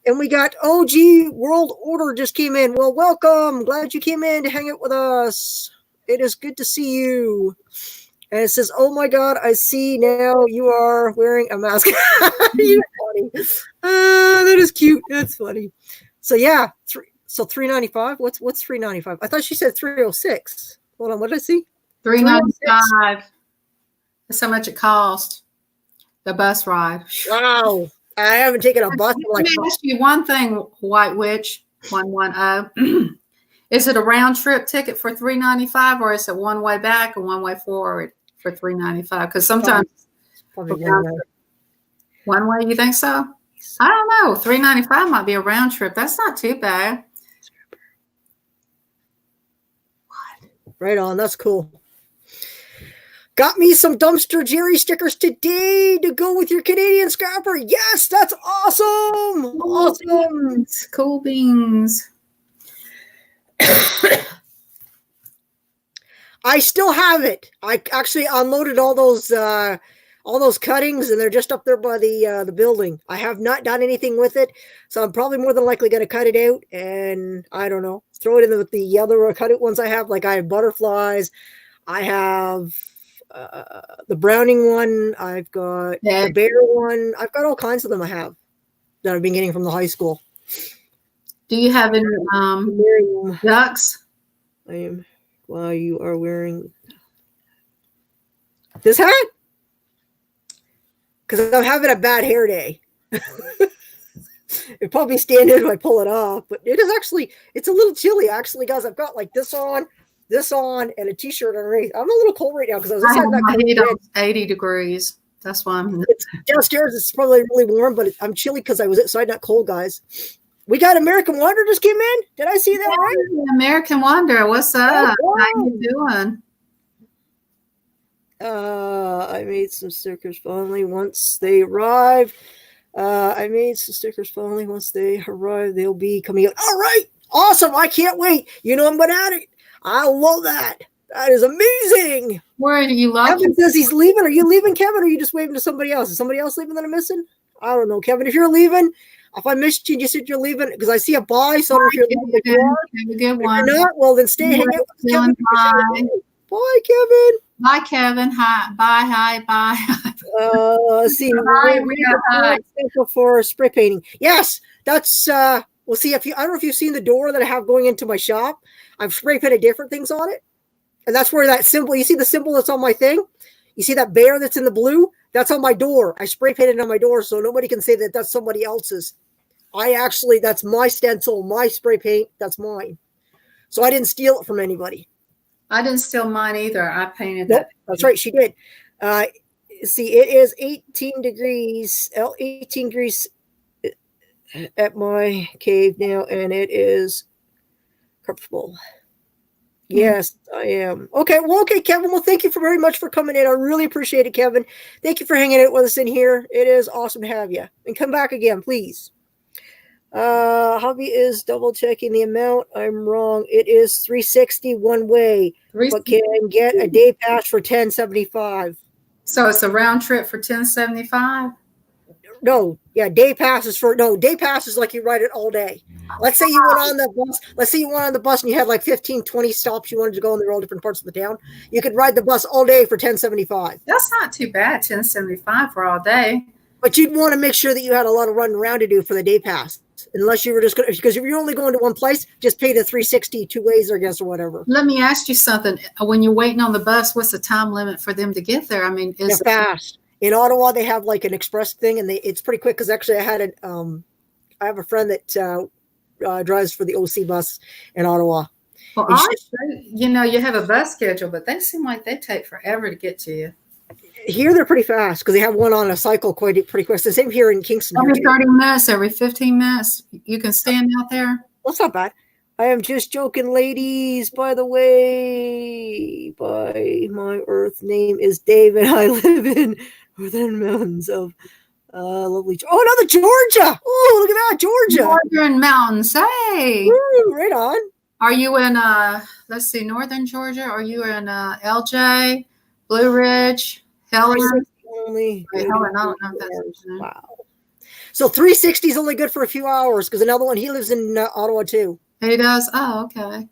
And we got OG World Order just came in. Well, welcome. Glad you came in to hang out with us. It is good to see you. And it says, oh my God, I see now you are wearing a mask. You're funny. That is cute. That's funny. So yeah, So 395. What's 395? I thought she said 306. Hold on, what did I see? 395. That's how much it cost. The bus ride. Wow. I haven't taken a bus. Let me ask you one thing, White Witch 110. Is it a round trip ticket for $395, or is it one way back and one way forward for $395? Because sometimes Probably one way, you think so? I don't know. $395 might be a round trip. That's not too bad. Right on. That's cool. Got me some Dumpster Jerry stickers today to go with your Canadian scrapper. Yes, that's awesome. Awesome. Cool beans. I still have it. I actually unloaded all those cuttings, and they're just up there by the building. I have not done anything with it, so I'm probably more than likely going to cut it out, and I don't know, throw it in with the other cut out ones I have. Like I have butterflies, I have the Browning one, I've got the bear one. I've got all kinds of them I have that I've been getting from the high school. Do you have any ducks? I am. While you are wearing this hat, because I'm having a bad hair day. It probably stand out if I pull it off, but it is actually, it's a little chilly actually, guys. I've got like this on, and a t-shirt underneath. I'm a little cold right now because I was inside that heat on 80 degrees. That's why I'm downstairs. It's probably really warm, but I'm chilly because I was outside not cold, guys. We got American Wonder just came in. Did I see that right? American Wonder, what's up? Oh, wow. How you doing? I made some stickers finally once they arrive. I made some stickers finally once they arrive. They'll be coming out. All right. Awesome. I can't wait. You know I'm good at it. I love that. That is amazing. Where are you Kevin says he's leaving. Are you leaving, Kevin, or are you just waving to somebody else? Is somebody else leaving that I'm missing? I don't know, Kevin. If you're leaving, if I missed you and you said you're leaving, because I see a bye, so if you're leaving, if you're not, well, then stay hang out with Kevin. Bye, Kevin. Bye, Kevin. Hi. Bye. Hi. Bye. Let's see. Hi. For spray painting. Yes, that's. We'll see if you. I don't know if you've seen the door that I have going into my shop. I've spray painted different things on it, and that's where that symbol. You see the symbol that's on my thing. You see that bear that's in the blue? That's on my door. I spray painted on my door, so nobody can say that that's somebody else's. That's my stencil, my spray paint. That's mine. So I didn't steal it from anybody. I didn't steal mine either. I painted that. That's right. She did. See, it is 18 degrees at my cave now, and it is comfortable. Yes, I am. Okay, Kevin. Well, thank you very much for coming in. I really appreciate it, Kevin. Thank you for hanging out with us in here. It is awesome to have you. And come back again, please. Hobby is double checking the amount. I'm wrong. It is $360 one way, but can get a day pass for $10.75. So it's a round trip for $10.75. No, yeah, day passes like you ride it all day. Let's say you went on the bus. Let's say you went on the bus and you had like 15, 20 stops you wanted to go, and they're all different parts of the town. You could ride the bus all day for $10.75. That's not too bad, $10.75 for all day. But you'd want to make sure that you had a lot of running around to do for the day pass. Unless you were just going to, because if you're only going to one place, just pay the $360 two ways, I guess, or whatever. Let me ask you something. When you're waiting on the bus, what's the time limit for them to get there? I mean, is it fast? In Ottawa, they have like an express thing, and it's pretty quick. Because actually, I have a friend that drives for the OC bus in Ottawa. Well, you have a bus schedule, but they seem like they take forever to get to you. Here they're pretty fast because they have one on a cycle pretty quick. It's the same here in Kingston. Every 30 minutes, every 15 minutes, you can stand out there. That's not bad. I am just joking, ladies. By the way, my Earth name is David. I live in Northern Mountains of lovely. Oh, another Georgia. Oh, look at that, Georgia. Northern Mountains. Hey. Woo, right on. Are you in let's see, Northern Georgia? Are you in LJ, Blue Ridge? Helen? Only. Helen, I don't know if that's wow. So 360 is only good for a few hours because another one, he lives in Ottawa too. He does? Oh, okay.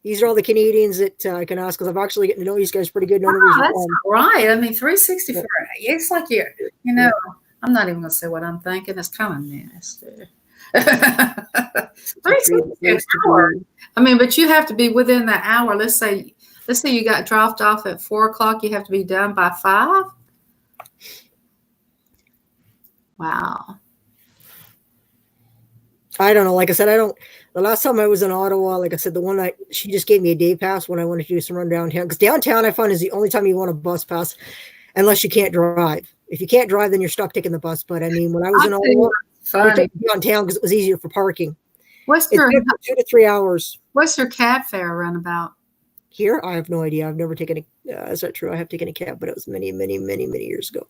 These are all the Canadians that I can ask because I'm actually getting to know these guys pretty good. That's not right. I mean, 360 for it's like I'm not even going to say what I'm thinking. It's kind of nasty. An hour. I mean, but you have to be within the hour. Let's say you got dropped off at 4 o'clock. You have to be done by 5. Wow. I don't know. Like I said, the last time I was in Ottawa, like I said, she just gave me a day pass when I wanted to do some run downtown. Because downtown, I find, is the only time you want a bus pass, unless you can't drive. If you can't drive, then you're stuck taking the bus. But I mean, when I was in Ottawa, I took downtown because it was easier for parking. What's your 2 to 3 hours? What's your cab fare run about? Here, I have no idea. I've never taken is that true? I have taken a cab, but it was many, many, many, many years ago.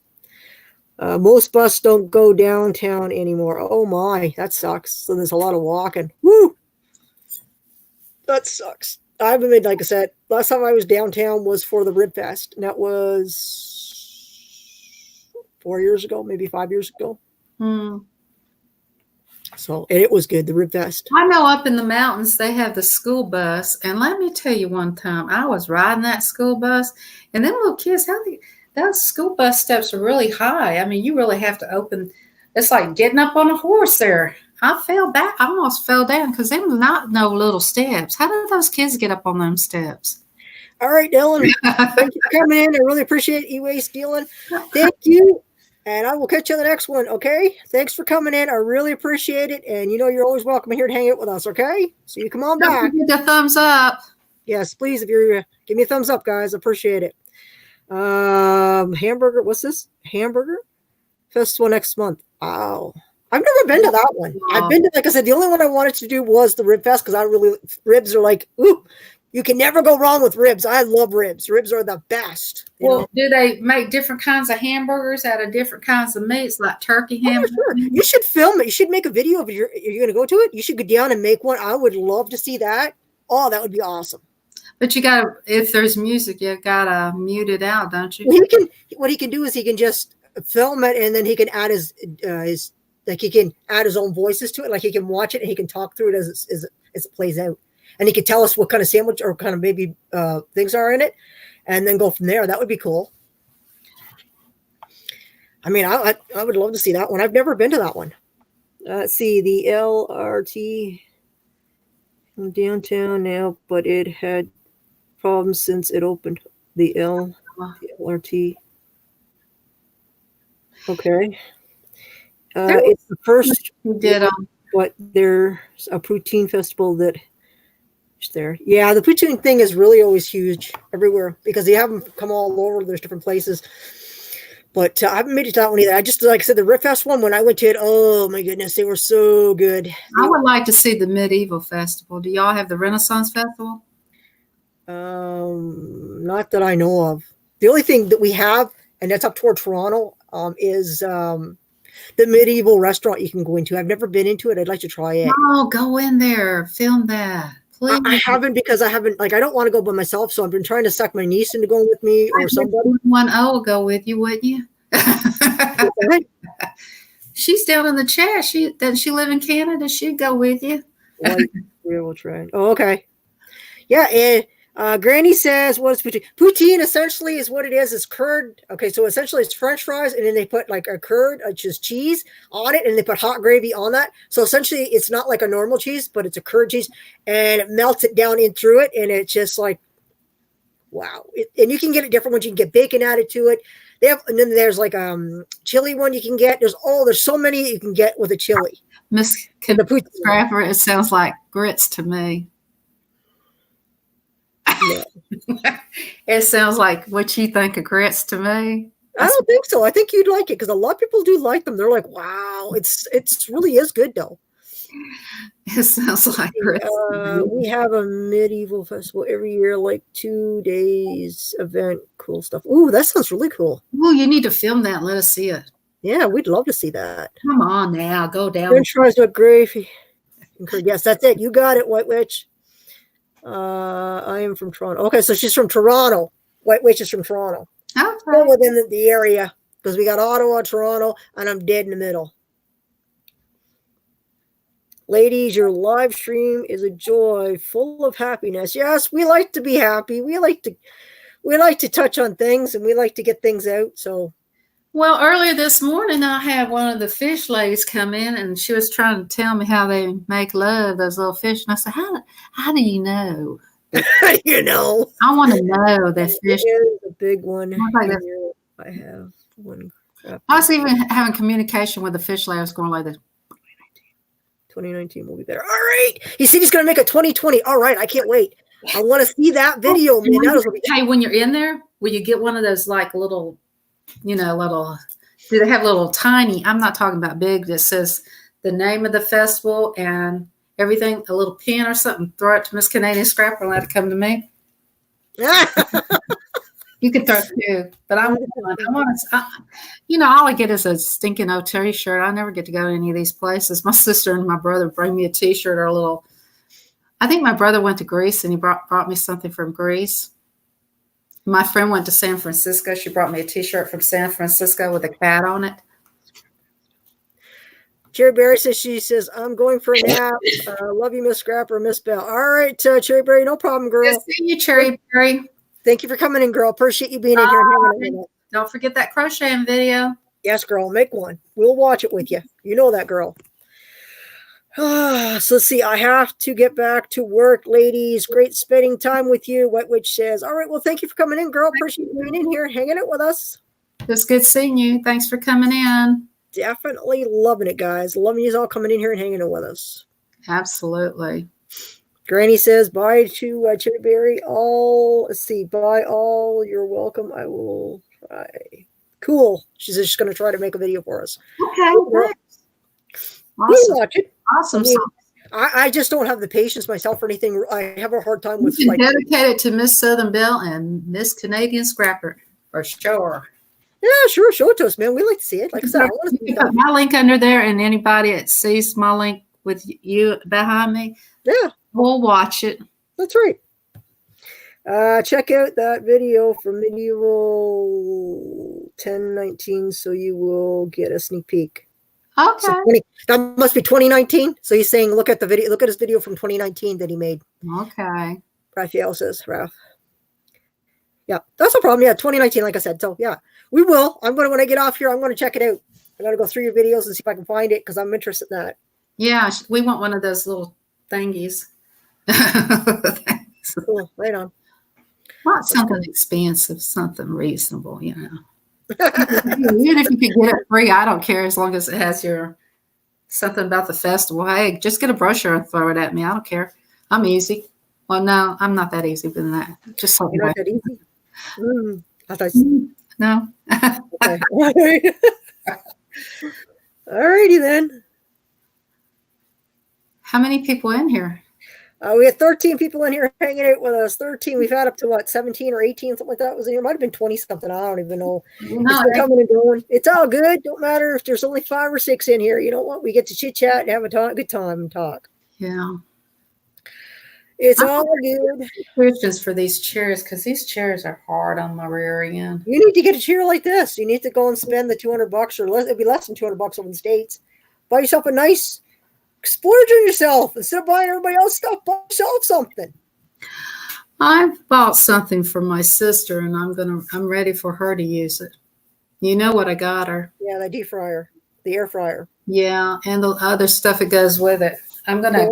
Most buses don't go downtown anymore. Oh my, that sucks. So there's a lot of walking. Woo! That sucks. I haven't been, like I said, last time I was downtown was for the Rib Fest, and that was 4 years ago, maybe 5 years ago. So, and it was good, the Rib Fest. I know up in the mountains they have the school bus, and let me tell you, one time I was riding that school bus, and them little kids, those school bus steps are really high. I mean, you really have to open. It's like getting up on a horse there. I fell back. I almost fell down because they were not no little steps. How did those kids get up on them steps? All right, Dylan. Thank you for coming in. I really appreciate e-waste dealing. Thank you. And I will catch you on the next one, okay? Thanks for coming in. I really appreciate it. And you know you're always welcome here to hang out with us, okay? So you come on back. Give the thumbs up. Yes, please. If you're give me a thumbs up, guys. I appreciate it. Hamburger. What's this? Hamburger Festival next month. Wow. I've never been to that one. Wow. I've been to, like I said, the only one I wanted to do was the Rib Fest because ribs are like, ooh, you can never go wrong with ribs. I love ribs. Ribs are the best. Well, do they make different kinds of hamburgers out of different kinds of meats, like turkey hamburgers? Sure. You should film it. You should make a video of it. You're going to go to it. You should go down and make one. I would love to see that. Oh, that would be awesome. But you got to, if there's music, you got to mute it out, don't you? Well, what he can do is he can just film it, and then he can add he can add his own voices to it. Like he can watch it and he can talk through it as it plays out. And he could tell us what kind of sandwich or kind of maybe things are in it, and then go from there. That would be cool. I mean, I would love to see that one. I've never been to that one. Let's see, the LRT in downtown now, but it had problems since it opened. The LRT. Okay. It's the first. But there's a poutine festival that. There. Yeah, the poutine thing is really always huge everywhere because they have them come all over. There's different places. But I haven't made it to that one either. I just, like I said, the Rib Fest one, when I went to it, oh my goodness, they were so good. I would like to see the Medieval Festival. Do y'all have the Renaissance Festival? Not that I know of. The only thing that we have, and that's up toward Toronto, is the Medieval restaurant you can go into. I've never been into it. I'd like to try it. Oh, go in there. Film that. I haven't because I don't want to go by myself, so I've been trying to suck my niece into going with me or somebody. 1-0 will go with you, wouldn't you? She's down in the chat. Doesn't she live in Canada? She'd go with you. We'll try. Oh, okay. Yeah, and Granny says, what is poutine? Poutine essentially is what it is. It's curd. Okay, so essentially it's French fries, and then they put like a curd, which is cheese, on it, and they put hot gravy on that. So essentially it's not like a normal cheese, but it's a curd cheese, and it melts it down in through it, and it's just like, wow. And you can get it different ones. You can get bacon added to it. And then there's like chili one you can get. There's so many you can get with a chili. Miss Scrapper, it sounds like grits to me. Yeah. It sounds like what you think of grits to me. I don't think so. I think you'd like it because a lot of people do like them. They're like, wow, it's really is good though. It sounds like grits. We have a medieval festival every year, like 2 days event, cool stuff. Ooh, that sounds really cool. Well, you need to film that and let us see it. Yeah, we'd love to see that. Come on now, go down. French fries with gravy. Yes, that's it. You got it, White Witch. I am from Toronto. Okay, so she's from Toronto. White Witch is from Toronto. Okay. Still within the area because we got Ottawa, Toronto, and I'm dead in the middle. Ladies, your live stream is a joy, full of happiness. Yes, we like to be happy. We like to touch on things, and we like to get things out. So Well, earlier this morning, I had one of the fish ladies come in, and she was trying to tell me how they make love, those little fish. And I said, how do you know? You know, I want to know that fish. Here's a big one. Like Here I have one. I was even having communication with the fish lady. I was going like this. 2019 will be better. All right. He said he's going to make a 2020. All right. I can't wait. I want to see that video, man. Hey, when you're in there, will you get one of those like little, do they have little tiny, I'm not talking about big, that says the name of the festival and everything, a little pin or something, throw it to Miss Canadian Scrapper and let it come to me? You can throw it too, but I want to, all I get is a stinking old t-shirt. I never get to go to any of these places. My sister and my brother bring me a t-shirt or a little, I think my brother went to Greece and he brought me something from Greece. My friend went to San Francisco. She brought me a t-shirt from San Francisco with a cat on it. Cherry Berry she says, I'm going for a nap. Love you, Miss Scrapper, Miss Bell. All right, Cherry Berry, no problem, girl. Good seeing you, Cherry Berry. Thank you for coming in, girl. Appreciate you being in here. Don't forget that crocheting video. Yes, girl. Make one. We'll watch it with you. You know that, girl. So let's see. I have to get back to work, ladies. Great spending time with you. White Witch says, all right, well, thank you for coming in, girl. Appreciate you being in here, hanging out with us. It's good seeing you. Thanks for coming in. Definitely loving it, guys. Loving you all coming in here and hanging out with us. Absolutely. Granny says, bye to Cherry Berry. Let's see. Bye all. You're welcome. I will try. Cool. She's just going to try to make a video for us. Okay. We'll watch it. Awesome. I just don't have the patience myself or anything. I have a hard time with dedicated to Miss Southern Belle and Miss Canadian Scrapper for sure. Yeah, sure. Show it to us, man. We like to see it. Like I said, I want to see put my link under there, and anybody that sees my link with you behind me, yeah, we'll watch it. That's right. Check out that video from Medieval 1019 so you will get a sneak peek. Okay. So that must be 2019. So he's saying, look at the video. Look at his video from 2019 that he made. Okay. Raphael says, Ralph. Yeah, that's no problem. Yeah, 2019, like I said. So yeah, we will. When I get off here, I'm going to check it out. I'm going to go through your videos and see if I can find it because I'm interested in that. Yeah, we want one of those little thingies. Cool. Right on. Not something expensive, something reasonable, Even if you could get it free, I don't care as long as it has something about the festival. Hey, just get a brochure and throw it at me. I don't care. I'm easy. Well, no, I'm not that easy, but that just something. You're not that easy. I thought no. Okay. All righty then. How many people in here? We had 13 people in here hanging out with us. 13. We've had up to 17 or 18, something like that was in here. Might have been 20 something. I don't even know. It's coming and going. It's all good. Don't matter if there's only 5 or 6 in here. You know what? We get to chit chat and have a good time and talk. Yeah. It's all good. Questions for these chairs because these chairs are hard on my rear end. You need to get a chair like this. You need to go and spend the $200 or less. It'd be less than $200 over in the States. Buy yourself a nice. Splurge on yourself instead of buying everybody else stuff. Buy yourself something. I've bought something for my sister, and I'm ready for her to use it. You know what I got her? Yeah, the deep fryer, the air fryer. Yeah, and the other stuff that goes with it. I'm gonna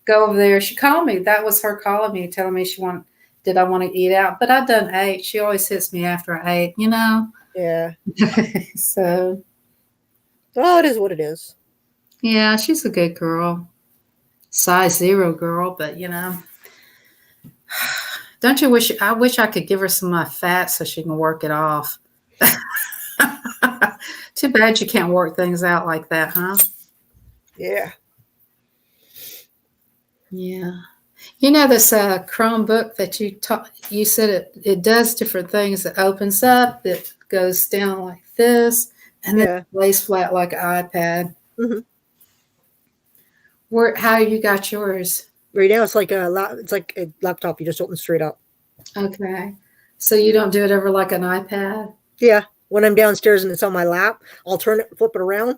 go over there. She called me. That was her calling me, telling me did I want to eat out? But I done ate. She always hits me after I ate. Yeah. So. Oh, it is what it is. Yeah, she's a good girl. Size 0 girl, but don't you wish I could give her some of my fat so she can work it off. Too bad you can't work things out like that, huh? Yeah. Yeah. This Chromebook that you said it does different things. It opens up, it goes down like this, and then it lays flat like an iPad. Mm-hmm. How you got yours? Right now, it's like a laptop. You just open straight up. Okay, so you don't do it over like an iPad? Yeah, when I'm downstairs and it's on my lap, I'll flip it around,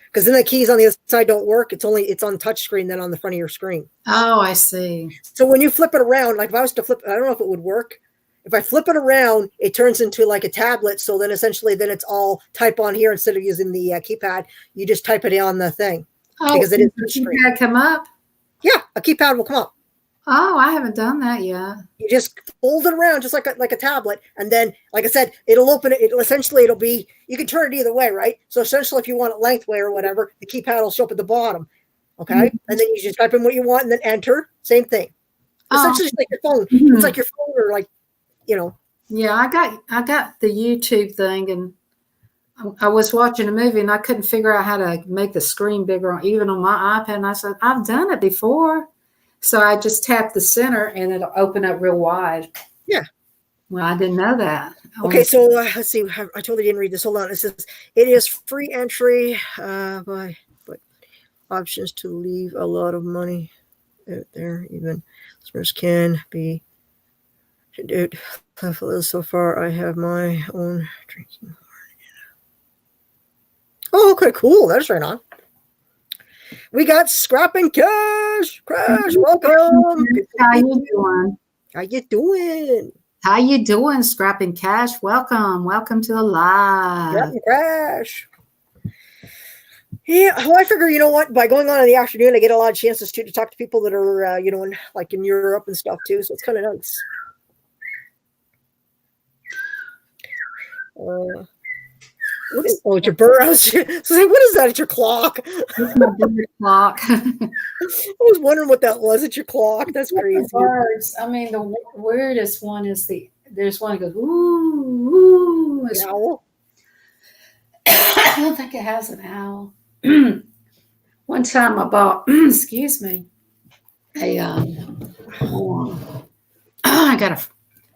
because then the keys on the other side don't work. It's on touch screen, then on the front of your screen. Oh, I see. So when you flip it around, like if I was to flip, I don't know if it would work. if I flip it around, it turns into like a tablet. So then essentially, then it's all type on here instead of using the keypad. You just type it on the thing because it is the touchscreen. keypad come up. Yeah, a keypad will come up. Oh, I haven't done that yet. You just fold it around just like a tablet, and then, like I said, it'll open it. It'll be. You can turn it either way, right? So essentially, if you want it lengthway or whatever, the keypad will show up at the bottom. Okay, and then you just type in what you want and then enter. Same thing. Essentially, it's like your phone. It's like your phone, or like, Yeah, I got the YouTube thing, and I was watching a movie, and I couldn't figure out how to make the screen bigger, even on my iPad. And I said, I've done it before. So I just tap the center, and it'll open up real wide. Yeah. Well, I didn't know that. Okay, so let's see. I totally didn't read this. Hold on. It says it is free entry, but options to leave a lot of money out there. Even listeners can be. So far, I have my own drinking. Oh, okay, cool. That's right on. We got Scrapping Cash. Crash, welcome. How you doing? How you doing? How you doing, Scrapping Cash? Welcome to the live. Scrapping Crash. Yeah, well, I figure, you know what? By going on in the afternoon, I get a lot of chances to talk to people that are, in Europe and stuff too. So it's kind of nice. It's your bird. I was saying, what is that? It's your clock. It's my bird clock. I was wondering what that was. It's your clock. That's crazy. Birds. I mean, the weirdest one is there's one that goes, ooh, ooh. An owl? I don't think it has an owl. One time I bought, excuse me, I got a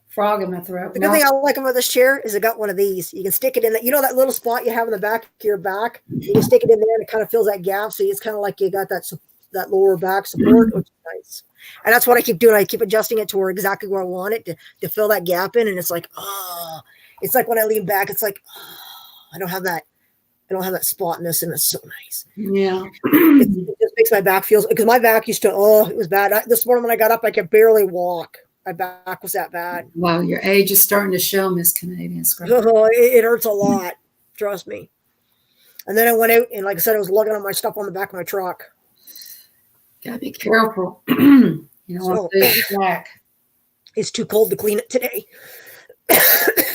frog in my throat. The good thing I like about this chair is it got one of these. You can stick it in that, that little spot you have in the back of your back. You can stick it in there and it kind of fills that gap. So it's kind of like you got that lower back support, which is nice. And that's what I keep doing. I keep adjusting it to where exactly where I want it to fill that gap in. And it's like, it's like when I lean back, it's like, I don't have that spot in this, and it's so nice. Yeah. It just makes my back feel, because my back used to, it was bad. This morning when I got up, I could barely walk. My back was that bad. Wow, your age is starting to show, Miss Canadian Scrap. Oh, it hurts a lot. Trust me. And then I went out, and like I said, I was lugging on my stuff on the back of my truck. Gotta be careful. You know what? Back. It's too cold to clean it today.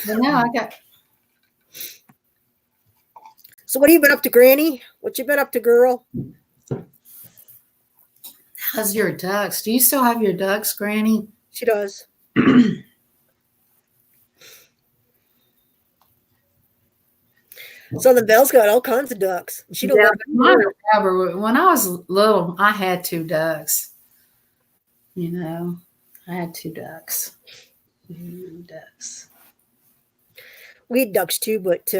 Well, now I got. So what have you been up to, Granny? What you been up to, girl? How's your ducks? Do you still have your ducks, Granny? She does. So the Belle's got all kinds of ducks. She don't when I was little, I had 2 ducks. I had 2 ducks. 2 ducks. We had ducks too, but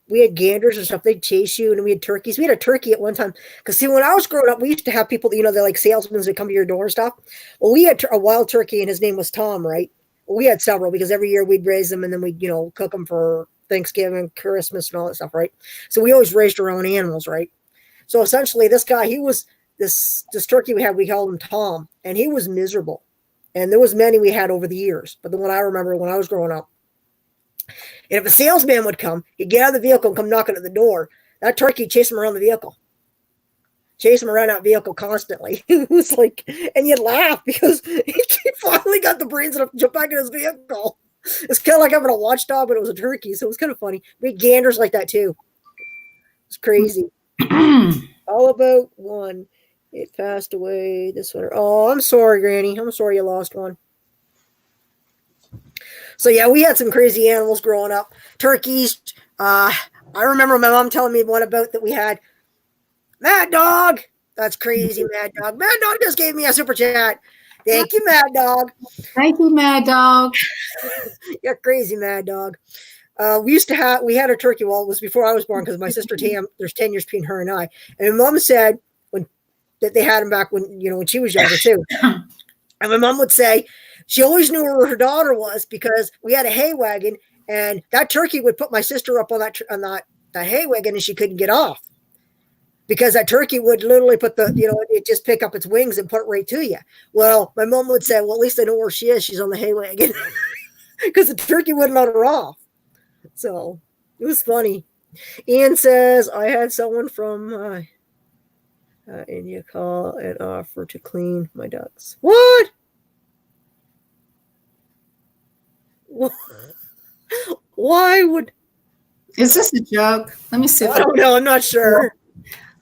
we had ganders and stuff. They'd chase you, and we had turkeys. We had a turkey at one time. Because see, when I was growing up, we used to have people, they're like salesmen that come to your door and stuff. Well, we had a wild turkey, and his name was Tom, right? Well, we had several because every year we'd raise them, and then we'd, cook them for Thanksgiving, Christmas, and all that stuff, right? So we always raised our own animals, right? So essentially, this guy, he was this turkey we called him Tom, and he was miserable. And there was many we had over the years, but the one I remember when I was growing up. And if a salesman would come, he'd get out of the vehicle and come knocking at the door. That turkey chased him around the vehicle. Chased him around that vehicle constantly. It was like, and you'd laugh because he finally got the brains enough to jump back in his vehicle. It's kind of like having a watchdog, but it was a turkey, so it was kind of funny. We had ganders like that too. It's crazy. All about one. It passed away this winter. Oh, I'm sorry, Granny. I'm sorry you lost one. So yeah, we had some crazy animals growing up. Turkeys. I remember my mom telling me one about that we had. Mad Dog. That's crazy, Mad Dog. Mad Dog just gave me a super chat. Thank you, Mad Dog. Thank you, Mad Dog. You're crazy, Mad Dog. We had a turkey. Well, it was before I was born because my sister Tam, there's 10 years between her and I. And my mom said that they had him back when she was younger too. And my mom would say she always knew where her daughter was because we had a hay wagon, and that turkey would put my sister up on that hay wagon, and she couldn't get off because that turkey would literally put it just pick up its wings and put it right to you. Well, my mom would say, well, at least I know where she is. She's on the hay wagon. because the turkey wouldn't let her off. So it was funny. Ian says, I had someone from India call and offer to clean my ducks. What? Why would... Is this a joke? Let me see. I don't know. I'm not sure.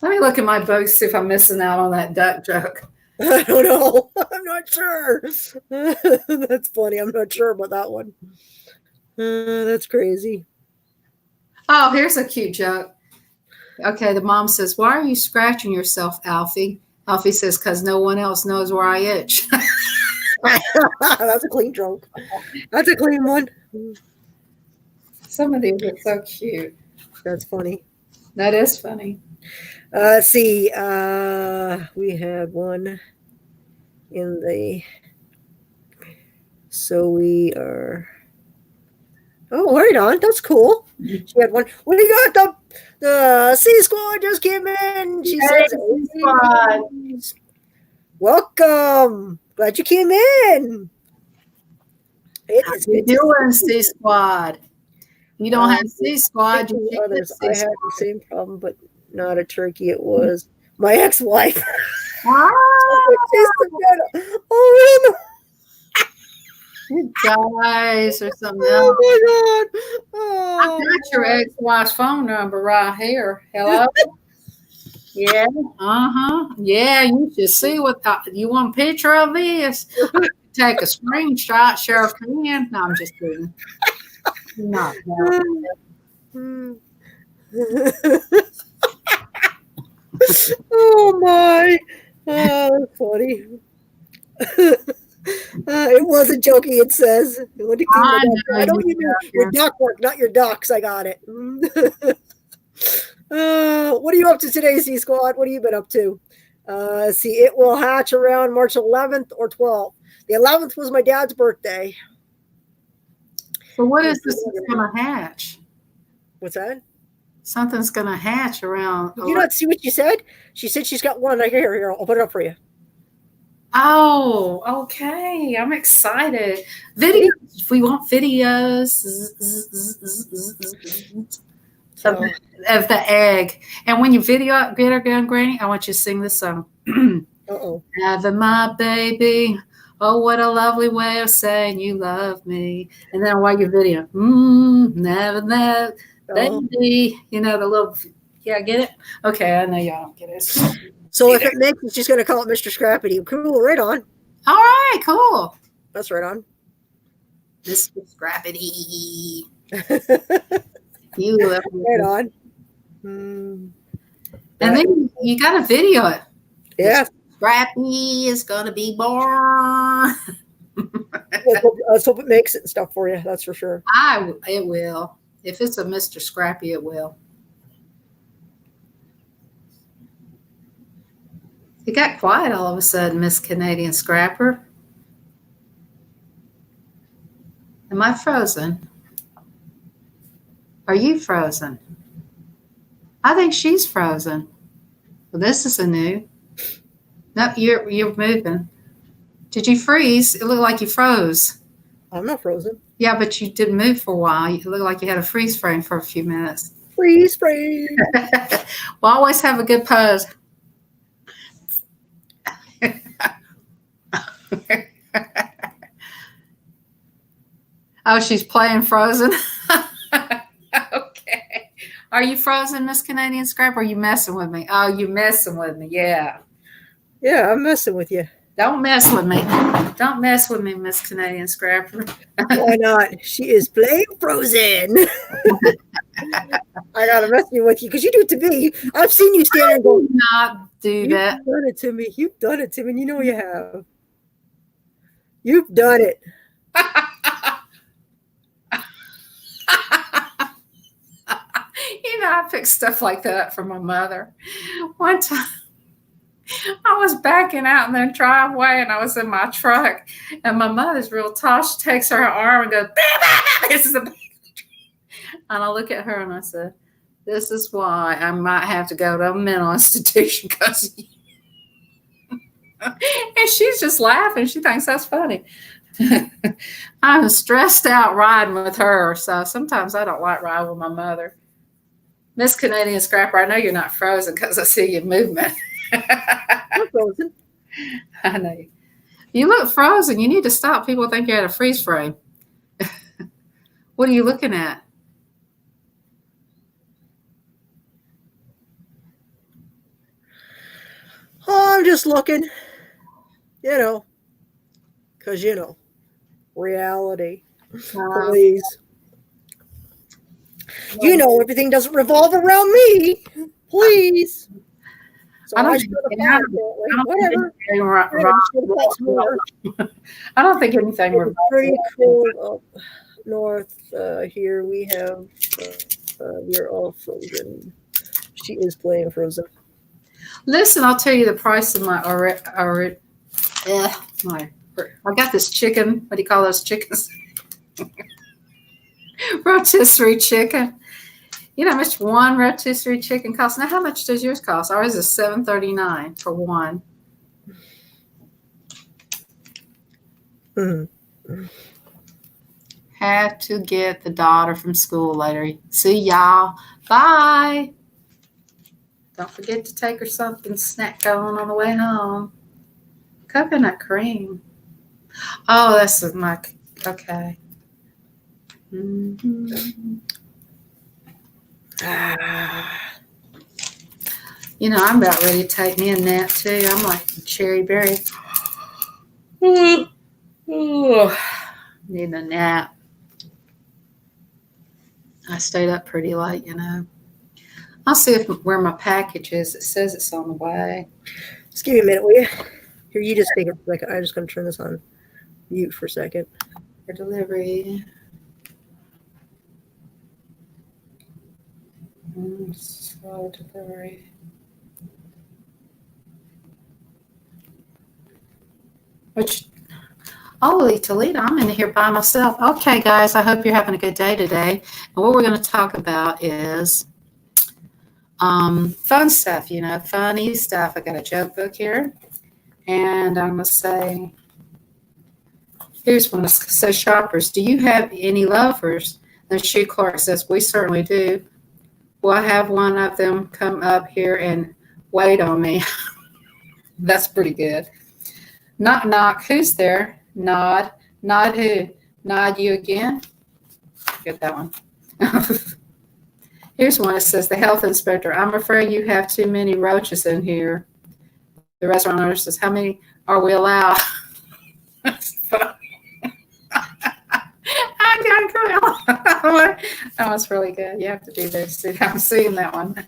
Let me look at my book, see if I'm missing out on that duck joke. I don't know. I'm not sure. That's funny. I'm not sure about that one. That's crazy. Oh, here's a cute joke. Okay, the mom says, why are you scratching yourself, Alfie? Alfie says, because no one else knows where I itch. That's a clean joke. That's a clean one. Some of these are so cute. That's funny. That is funny. Let's see. We had one in the... So we are... Oh, right on. That's cool. She had one. We got the C Squad just came in. She says, Squad. welcome. Glad you came in. It is You're doing C Squad. You don't have C Squad. You others. I had the same problem, but not a turkey. It was my ex-wife. Oh, no. You guys or something else. Oh my God. Oh. I got your ex-wife's phone number right here. Hello? Yeah. Uh-huh. Yeah, you should see what you want a picture of this. Take a screenshot, Sheriff can. No, I'm just kidding. Not Oh my. That's funny. It wasn't joking, it says. I don't even your duck work, not your ducks. I got it. What are you up to today, C Squad? What have you been up to? See, it will hatch around March 11th or 12th. The 11th was my dad's birthday. So what is this going to hatch? What's that? Something's going to hatch around. Did you not see what she said? She said she's got one. Here, I'll put it up for you. Oh, okay. I'm excited. Videos. We want videos of the egg. And when you video get her down, Granny, I want you to sing this song. Uh-oh. Having my baby. Oh, what a lovely way of saying you love me. And then while you video, never that baby. You know, the little, yeah, get it? Okay, I know y'all don't get it. So if it makes it, she's going to call it Mr. Scrappity. Cool, right on. All right, cool. That's right on. Mr. Scrappity. You love me. Right on. And then you got to video it. Yeah. Scrappy is going to be born. Let's hope it makes it and stuff for you. That's for sure. It will. If it's a Mr. Scrappy, it will. You got quiet all of a sudden, Miss Canadian Scrapper. Am I frozen? Are you frozen? I think she's frozen. Well, this is a new. No, you're moving. Did you freeze? It looked like you froze. I'm not frozen. Yeah, but you didn't move for a while. You looked like you had a freeze frame for a few minutes. Freeze frame. Well, always have a good pose. Oh, she's playing Frozen. Okay. Are you frozen, Miss Canadian Scrap? Or are you messing with me? Oh, you messing with me. Yeah. Yeah, I'm messing with you. Don't mess with me. Don't mess with me, Miss Canadian Scrapper. Why not? She is playing Frozen. I gotta mess with you because you do it to me. I've seen you stand there and go, not do that. You've done it to me. You've done it to me. And you know you have. You've done it. You know, I picked stuff like that from my mother. One time, I was backing out in the driveway and I was in my truck, and my mother's real tall. She takes her arm and goes, this is a big. And I look at her and I said, this is why I might have to go to a mental institution because and she's just laughing. She thinks that's funny. I'm stressed out riding with her, so sometimes I don't like riding with my mother. Miss Canadian Scrapper, I know you're not frozen because I see your movement. I'm frozen. I know. You look frozen. You need to stop. People think you're at a freeze frame. What are you looking at? Oh, I'm just looking, because, reality. Please. Everything doesn't revolve around me. Please. So I don't I should have whatever. I don't think anything It's pretty cool up north. Here we have, we're all frozen. She is playing Frozen. Listen, I'll tell you the price of my I got this chicken. What do you call those chickens? Rotisserie chicken. You know how much one rotisserie chicken costs? Now, how much does yours cost? Ours is $7.39 for one. Mm-hmm. Have to get the daughter from school later. See y'all. Bye. Don't forget to take her something snack going on the way home. Coconut cream. Oh, that's my, okay. Mm-hmm. I'm about ready to take me a nap too. I'm like Cherry Berry. Need a nap. I stayed up pretty late, I'll see where my package is. It says it's on the way. Just give me a minute, will you? Here, you just take it for a second. I'm just going to turn this on mute for a second. For delivery. Slow delivery. Holy Toledo, I'm in here by myself. Okay, guys, I hope you're having a good day today. And what we're going to talk about is fun stuff, funny stuff. I got a joke book here. And I'm going to say, here's one. It says, shoppers, do you have any lovers? The shoe clerk says, we certainly do. We'll have one of them come up here and wait on me. That's pretty good. Knock, knock. Who's there? Nod. Nod who? Nod you again? Get that one. Here's one. It says, the health inspector, I'm afraid you have too many roaches in here. The restaurant owner says, how many are we allowed? That's funny. That was really good. You have to be there to see that. I'm seeing that one.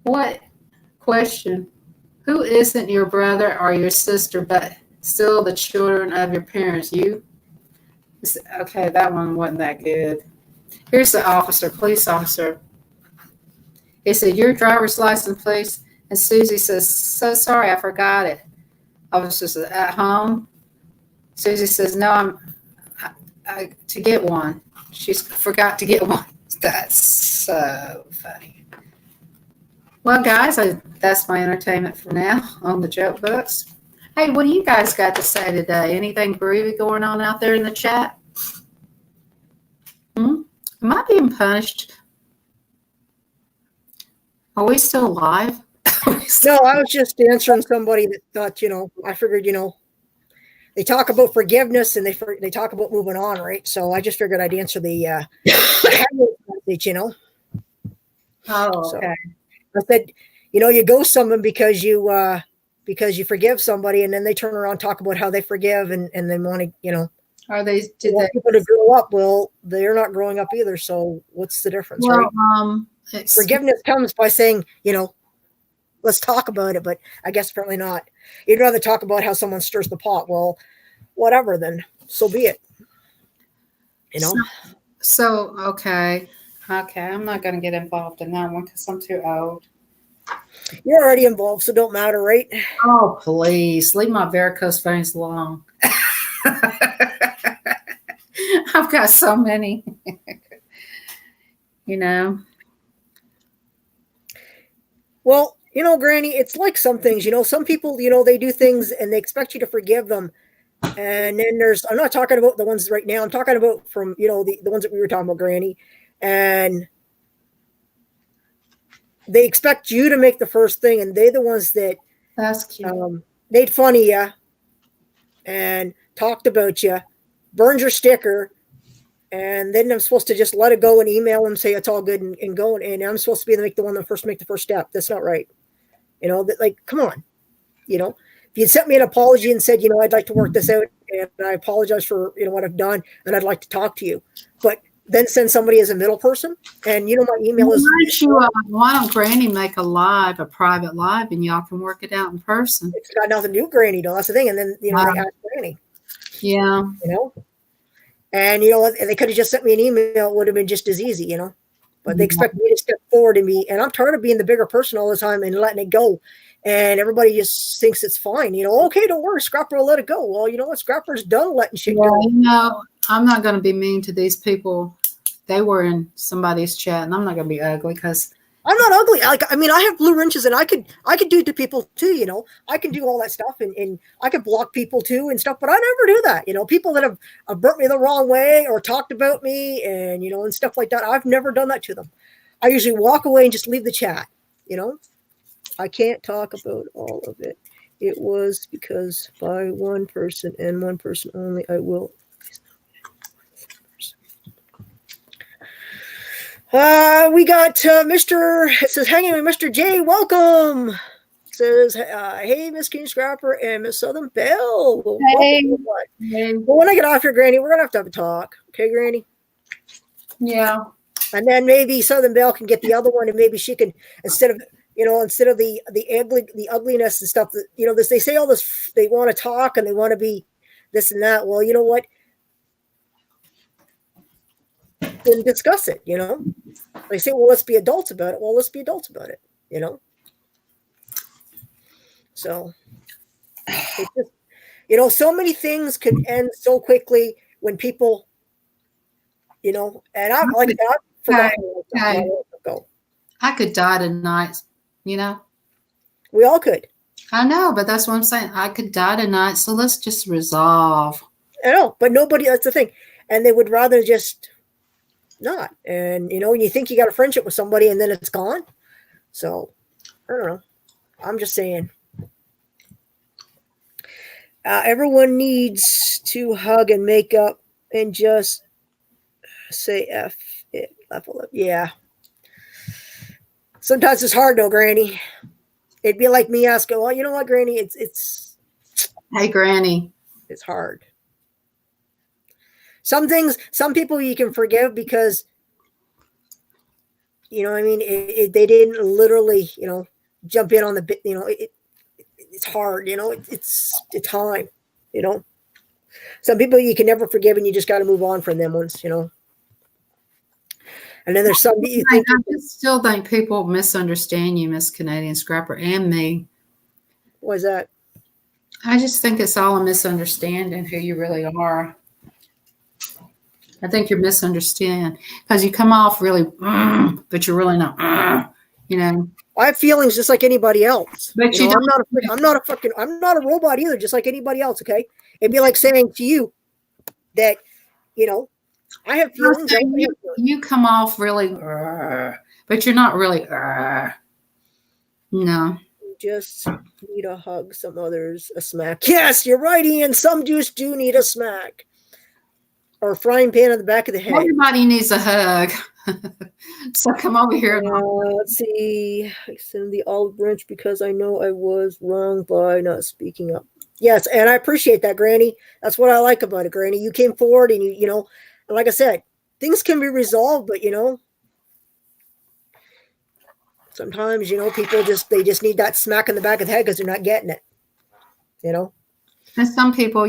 What question? Who isn't your brother or your sister, but still the children of your parents? You? Okay, that one wasn't that good. Here's the officer, police officer. He said, your driver's license, please. And Susie says, so sorry, I forgot it. Officer says, at home? Susie says, no, I to get one. She forgot to get one. That's so funny. Well, guys, that's my entertainment for now on the joke books. Hey, what do you guys got to say today? Anything groovy going on out there in the chat? Am I being punished? Are we still alive? No, I was just answering somebody that thought, I figured, they talk about forgiveness and they talk about moving on, right? So I just figured I'd answer the message, Oh, okay. So I said, you ghost someone because you forgive somebody, and then they turn around and talk about how they forgive and they want to, Are they? People to grow up? Well, they're not growing up either. So what's the difference, right? Forgiveness comes by saying, let's talk about it, but I guess apparently not. You'd rather talk about how someone stirs the pot. Well, whatever, then so be it. So okay. I'm not going to get involved in that one because I'm too old. You're already involved, so don't matter, right? Oh, please leave my varicose veins alone. I've got so many. Well, Granny, it's like some things, some people, they do things and they expect you to forgive them And then I'm not talking about the ones right now. I'm talking about from, the ones that we were talking about, Granny. And they expect you to make the first thing, and they're the ones that That's cute. made fun of you and talked about you, burned your sticker, and then I'm supposed to just let it go and email them, say it's all good and go. And I'm supposed to be the one that make the first step. That's not right. Come on. If you'd sent me an apology and said, I'd like to work this out and I apologize for, what I've done and I'd like to talk to you. But then send somebody as a middle person. And, my email is. Why don't Granny make a private live, and y'all can work it out in person? It's got nothing to do with Granny, though. That's the thing. And then, they ask Granny. Yeah. And, they could have just sent me an email. It would have been just as easy, But they expect me to step forward and be, and I'm tired of being the bigger person all the time and letting it go. And everybody just thinks it's fine. Okay, don't worry, Scrapper will let it go. Well, you know what? Scrapper's done letting shit go. I'm not going to be mean to these people. They were in somebody's chat, and I'm not going to be ugly because I'm not ugly. I have blue wrenches, and I could do it to people too. I can do all that stuff, and I can block people too and stuff. But I never do that. People that have burnt me the wrong way or talked about me, and and stuff like that. I've never done that to them. I usually walk away and just leave the chat. I can't talk about all of it. It was because by one person and one person only, I will. We got Mr. It says, hanging with Mr. J. Welcome. It says, hey, Miss King Scrapper and Miss Southern Belle. Hey. Well, when I get off here, Granny, we're going to have a talk. Okay, Granny? Yeah. And then maybe Southern Belle can get the other one, and maybe she can, instead of the ugliness and stuff that, they say all this, they want to talk and they want to be this and that. Well, you know what? Then discuss it, They say, well, let's be adults about it. Well, let's be adults about it, So it's just, so many things can end so quickly when people, and I forgot go. I could die tonight, We all could. I know, but that's what I'm saying. I could die tonight, so let's just resolve. I know, but nobody, that's the thing. And they would rather just not. And, you think you got a friendship with somebody and then it's gone. So, I don't know. I'm just saying. Everyone needs to hug and make up and just say F it. Yeah. Sometimes it's hard though, Granny. It'd be like me asking, well, you know what, Granny? It's Hey, Granny. It's hard. Some things, some people you can forgive because, they didn't literally, jump in on the, it's hard, it's time, Some people you can never forgive and you just got to move on from them once, And then there's some you think. I just still think people misunderstand you, Miss Canadian Scrapper, and me. What is that? I just think it's all a misunderstanding who you really are. I think you're misunderstanding because you come off really, but you're really not, I have feelings just like anybody else. But I'm not a robot either, just like anybody else. Okay. It'd be like saying to you that, I have feelings. You come off really, but you're not really, no. You just need a hug. Some others a smack. Yes, you're right, Ian. Some just do need a smack. Or a frying pan on the back of the head. Everybody needs a hug. So come over here. Let's see. I send the olive branch because I know I was wrong by not speaking up. Yes, and I appreciate that, Granny. That's what I like about it, Granny. You came forward and and like I said, things can be resolved, but sometimes, people they just need that smack in the back of the head because they're not getting it. And some people,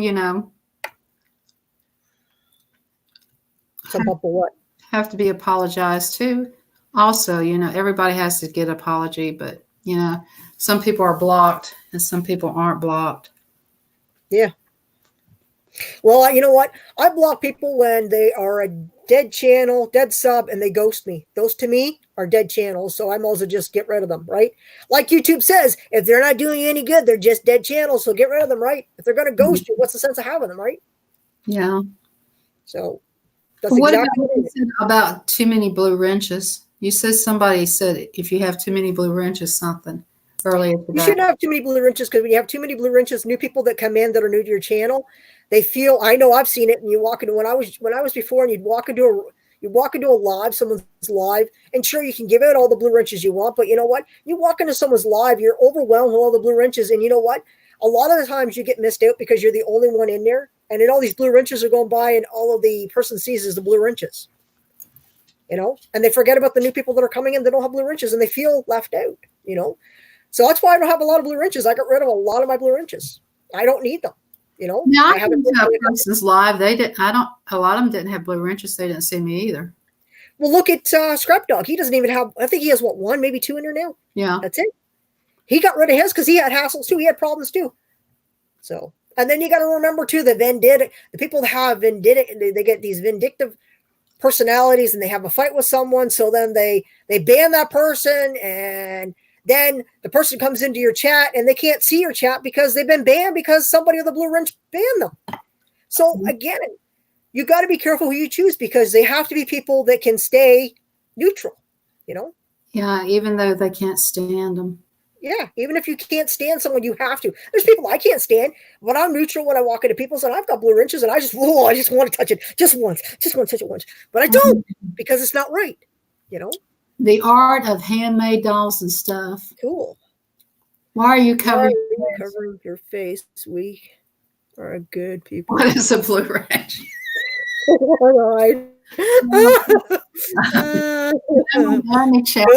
some people what? Have to be apologized to. Also, everybody has to get apology, but some people are blocked and some people aren't blocked. Yeah. Well, you know what? I block people when they are a dead channel, dead sub, and they ghost me. Those to me are dead channels. So I'm also just get rid of them, right? Like YouTube says, if they're not doing you any good, they're just dead channels. So get rid of them, right? If they're going to ghost you, what's the sense of having them, right? Yeah. So that's What exactly about, what you said about too many blue wrenches? You said somebody said if you have too many blue wrenches, something earlier today. You shouldn't have too many blue wrenches, because when you have too many blue wrenches, new people that come in that are new to your channel, they feel, I know I've seen it, and you walk into, when I was before, and you'd walk into a live, someone's live, and sure, you can give out all the blue wrenches you want, but you know what? You walk into someone's live, you're overwhelmed with all the blue wrenches, and you know what? A lot of the times you get missed out because you're the only one in there, and then all these blue wrenches are going by, and all of the person sees is the blue wrenches. You know, and they forget about the new people that are coming in that don't have blue wrenches, and they feel left out, you know. So that's why I don't have a lot of blue wrenches. I got rid of a lot of my blue wrenches. I don't need them, you know. Yeah, I haven't been to a person's live. They didn't. A lot of them didn't have blue wrenches. They didn't see me either. Well, look at Scrap Dog. He doesn't even have. I think he has one, maybe two in there now. Yeah, that's it. He got rid of his because he had hassles too. He had problems too. So, and then you got to remember too, the people that have they get these vindictive personalities, and they have a fight with someone. So then they ban that person, and then the person comes into your chat and they can't see your chat because they've been banned because somebody with a blue wrench banned them. So again, you got to be careful who you choose, because they have to be people that can stay neutral, you know? Yeah, even though they can't stand them. Yeah, even if you can't stand someone, you have to. There's people I can't stand, but I'm neutral when I walk into people's, and I've got blue wrenches, and I just want to touch it just once. Just want to touch it once. But I don't, because it's not right, you know? The art of handmade dolls and stuff. Cool. Why are you covering your face? We are good people. What is a blue wrench? Let me check.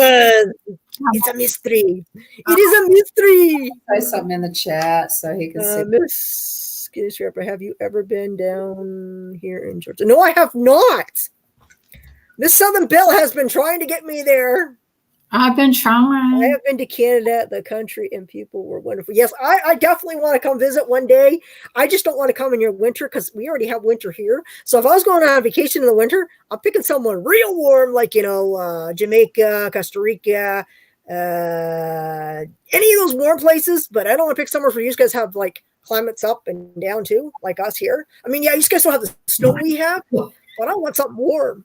It's a mystery. It is a mystery. Say something in the chat so he can see. Miss Skinny Strapper, have you ever been down here in Georgia? No, I have not. Miss Southern Belle has been trying to get me there. I've been trying. I have been to Canada, the country, and people were wonderful. Yes, I definitely want to come visit one day. I just don't want to come in your winter, because we already have winter here. So if I was going on vacation in the winter, I'm picking someone real warm, like, you know, Jamaica, Costa Rica, any of those warm places. But I don't want to pick somewhere for you guys have like climates up and down too, like us here. I mean, yeah, you guys don't have the snow we have, but I want something warm.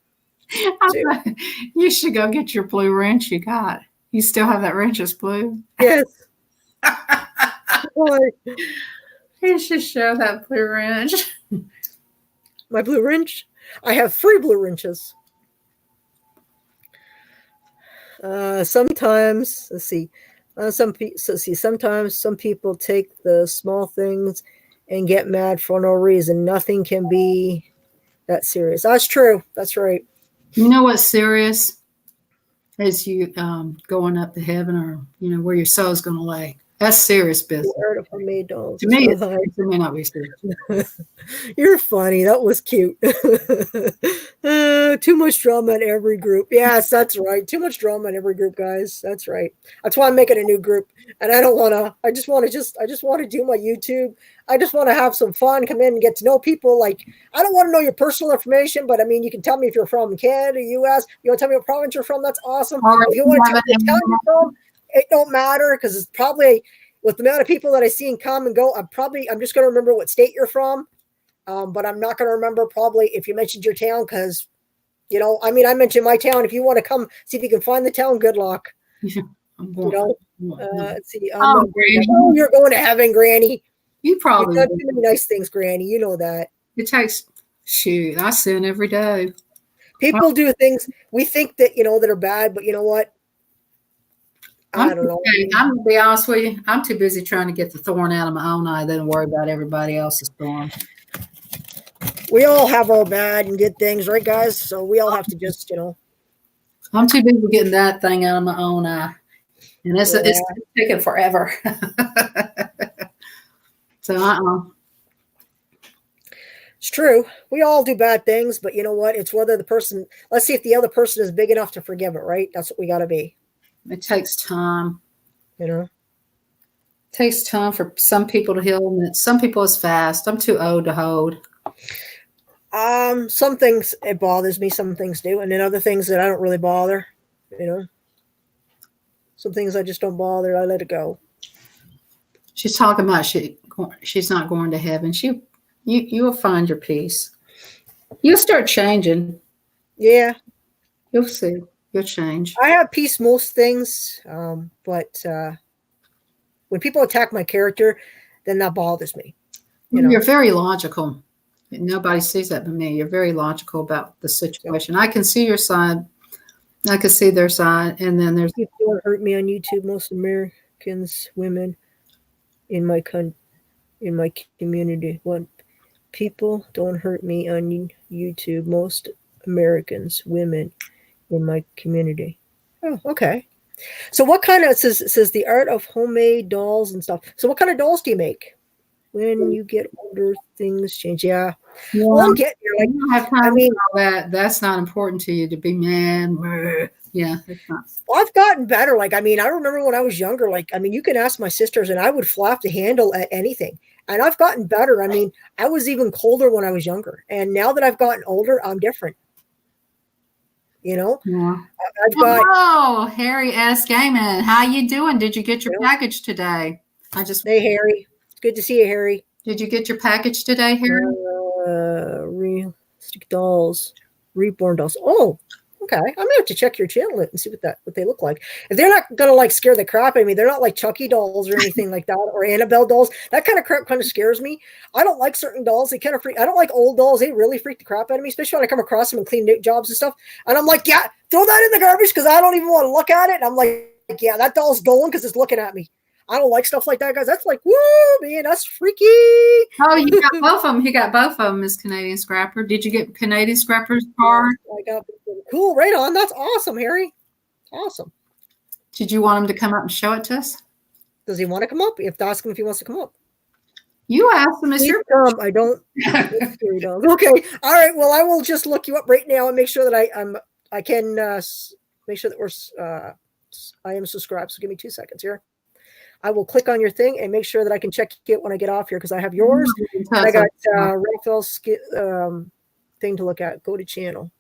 You should go get your blue wrench you got. You still have that wrench that's blue? Yes. You should show that blue wrench. My blue wrench? I have 3 blue wrenches. Sometimes, let's see. Sometimes some people take the small things and get mad for no reason. Nothing can be that serious. That's true. That's right. You know what's serious? Is you going up to heaven, or you know where your soul's going to lay. That's serious business. To me, it may not be serious. You're funny. That was cute. Too much drama in every group. Yes, that's right. Too much drama in every group, guys. That's right. That's why I'm making a new group. And I don't want to. I just want to do my YouTube. I just want to have some fun, come in and get to know people. Like, I don't want to know your personal information, but I mean, you can tell me if you're from Canada, US. You want to tell me what province you're from? That's awesome. If you want to tell me what town you're from, it don't matter, because it's probably, with the amount of people that I see in come and go, I'm just going to remember what state you're from. But I'm not going to remember probably if you mentioned your town, because, you know, I mean, I mentioned my town. If you want to come see if you can find the town, good luck. You know, let's see. You're going to heaven, Granny. You probably You've done too many nice things, Granny. You know that. It takes, shoot, I sin every day. People do things we think that, you know, that are bad, but you know what? I don't know. I'm going to be honest with you. I'm too busy trying to get the thorn out of my own eye than worry about everybody else's thorn. We all have our bad and good things, right, guys? So we all have to just, you know. I'm too busy getting that thing out of my own eye. And it's taking forever. So, It's true. We all do bad things, but you know what? It's whether the person, let's see if the other person is big enough to forgive it, right? That's what we got to be. It takes time. You know? It takes time for some people to heal, and some people it's fast. I'm too old to hold. Some things it bothers me, some things do, and then other things that I don't really bother. You know, some things I just don't bother. I let it go. She's talking about she's not going to heaven. You will find your peace. You'll start changing. Yeah. You'll see. You'll change. I have peace most things, but when people attack my character, then that bothers me. You're very logical. Nobody sees that but me. You're very logical about the situation. I can see your side. I can see their side, and then there's people don't hurt me on YouTube. Most Americans, women in my community. What people don't hurt me on YouTube. Most Americans, women in my community. Oh, okay. So what kind of it says the art of homemade dolls and stuff. So what kind of dolls do you make? When you get older, things change. Yeah. Well, I'm getting there. Like, I mean, that's not important to you to be man. Yeah, it's not. Well, I've gotten better. Like, I mean, I remember when I was younger, like, I mean, you can ask my sisters and I would flap the handle at anything. And I've gotten better. I mean, I was even colder when I was younger. And now that I've gotten older, I'm different. You know? Yeah. I've got. Oh, Harry S. Gaiman. How you doing? Did you get your package today? Hey, Harry. It's good to see you, Harry. Did you get your package today, Harry? Realistic dolls. Reborn dolls. Oh, okay. I'm gonna have to check your channel and see what they look like. If they're not gonna like scare the crap out of me, they're not like Chucky dolls or anything like that, or Annabelle dolls. That kind of crap kind of scares me. I don't like certain dolls. They kind of freak. I don't like old dolls. They really freak the crap out of me, especially when I come across them and clean jobs and stuff. And I'm like, yeah, throw that in the garbage because I don't even want to look at it. And I'm like, yeah, that doll's going because it's looking at me. I don't like stuff like that, guys. That's like, woo, man, that's freaky. Oh, you got both of them. He got both of them, Miss Canadian Scrapper. Did you get Canadian Scrapper's card? I got cool. Right on. That's awesome, Harry. Awesome. Did you want him to come up and show it to us? Does he want to come up? You have to ask him if he wants to come up. You asked him. Is your I don't. Okay. All right. Well, I will just look you up right now and make sure that I can make sure that I am subscribed. So give me 2 seconds here. I will click on your thing and make sure that I can check it when I get off here because I have yours. And I got Raphael's thing to look at. Go to channel.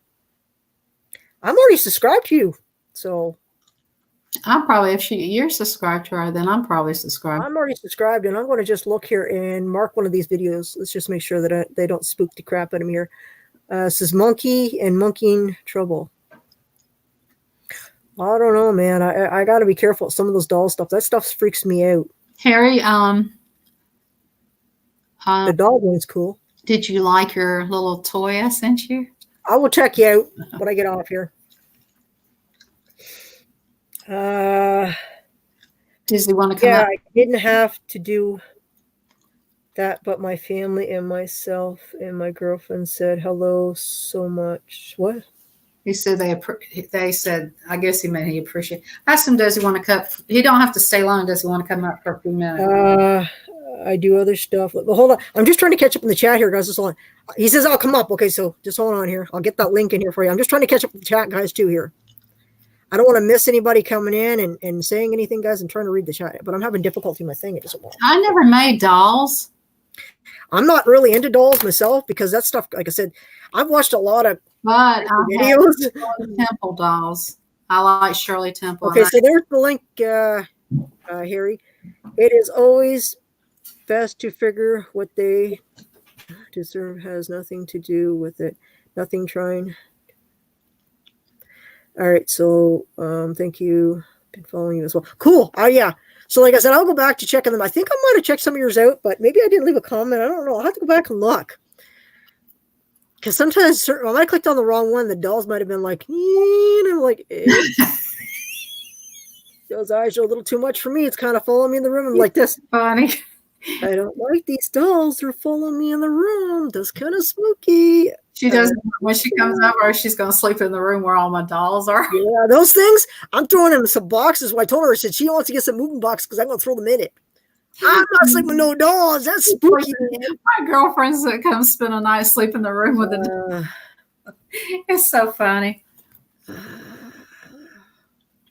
I'm already subscribed to you, so I'm probably if you're subscribed to her, then I'm probably subscribed. I'm already subscribed, and I'm going to just look here and mark one of these videos. Let's just make sure that they don't spook the crap out of me here. This is Monkey and Monkeying Trouble. I don't know, man. I got to be careful with some of those doll stuff. That stuff freaks me out. Harry, the doll one's cool. Did you like your little toy I sent you? I will check you out when I get off here. Does he want to come up? I didn't have to do that, but my family and myself and my girlfriend said hello so much. What? He said they said, I guess he meant he appreciate. I asked him, does he want to cut? He don't have to stay long. Does he want to come up for a few minutes? I do other stuff. But hold on. I'm just trying to catch up in the chat here, guys. Just hold on. He says I'll come up. Okay, so just hold on here. I'll get that link in here for you. I'm just trying to catch up with the chat, guys, too here. I don't want to miss anybody coming in and saying anything, guys. I'm trying to read the chat, but I'm having difficulty with my thing. It doesn't work. I never made dolls. I'm not really into dolls myself because that stuff, like I said, I've watched a lot of videos. Temple dolls. I like Shirley Temple. Okay, so there's the link, Harry. It is always best to figure what they deserve has nothing to do with it. Nothing trying. All right, so thank you. Been following you as well. Cool. Yeah. So like I said, I'll go back to checking them. I think I might have checked some of yours out, but maybe I didn't leave a comment. I don't know. I'll have to go back and look. Because sometimes when I clicked on the wrong one, the dolls might have been like, and I'm like, those eyes are a little too much for me. It's kind of following me in the room. I'm like this. Funny. I don't like these dolls. They're following me in the room. That's kind of spooky. She doesn't. When she comes over, she's going to sleep in the room where all my dolls are. Yeah, those things. I'm throwing them in some boxes. Well, I told her, I said she wants to get some moving boxes because I'm going to throw them in it. I'm not sleeping with no dolls. That's spooky. My girlfriends that come spend a night sleep in the room with the it's so funny.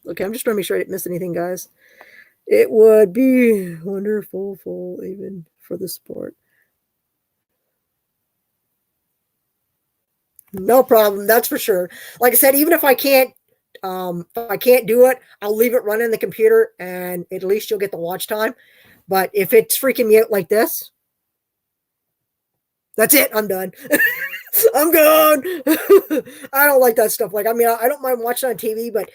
Okay, I'm just trying to make sure I didn't miss anything, guys. It would be wonderful even for the sport. No problem. That's for sure. Like I said, even if I can't If I can't do it, I'll leave it running the computer, and at least you'll get the watch time. But if it's freaking me out like this, that's it. I'm done. I'm gone. I don't like that stuff. Like, I mean, I don't mind watching on TV, but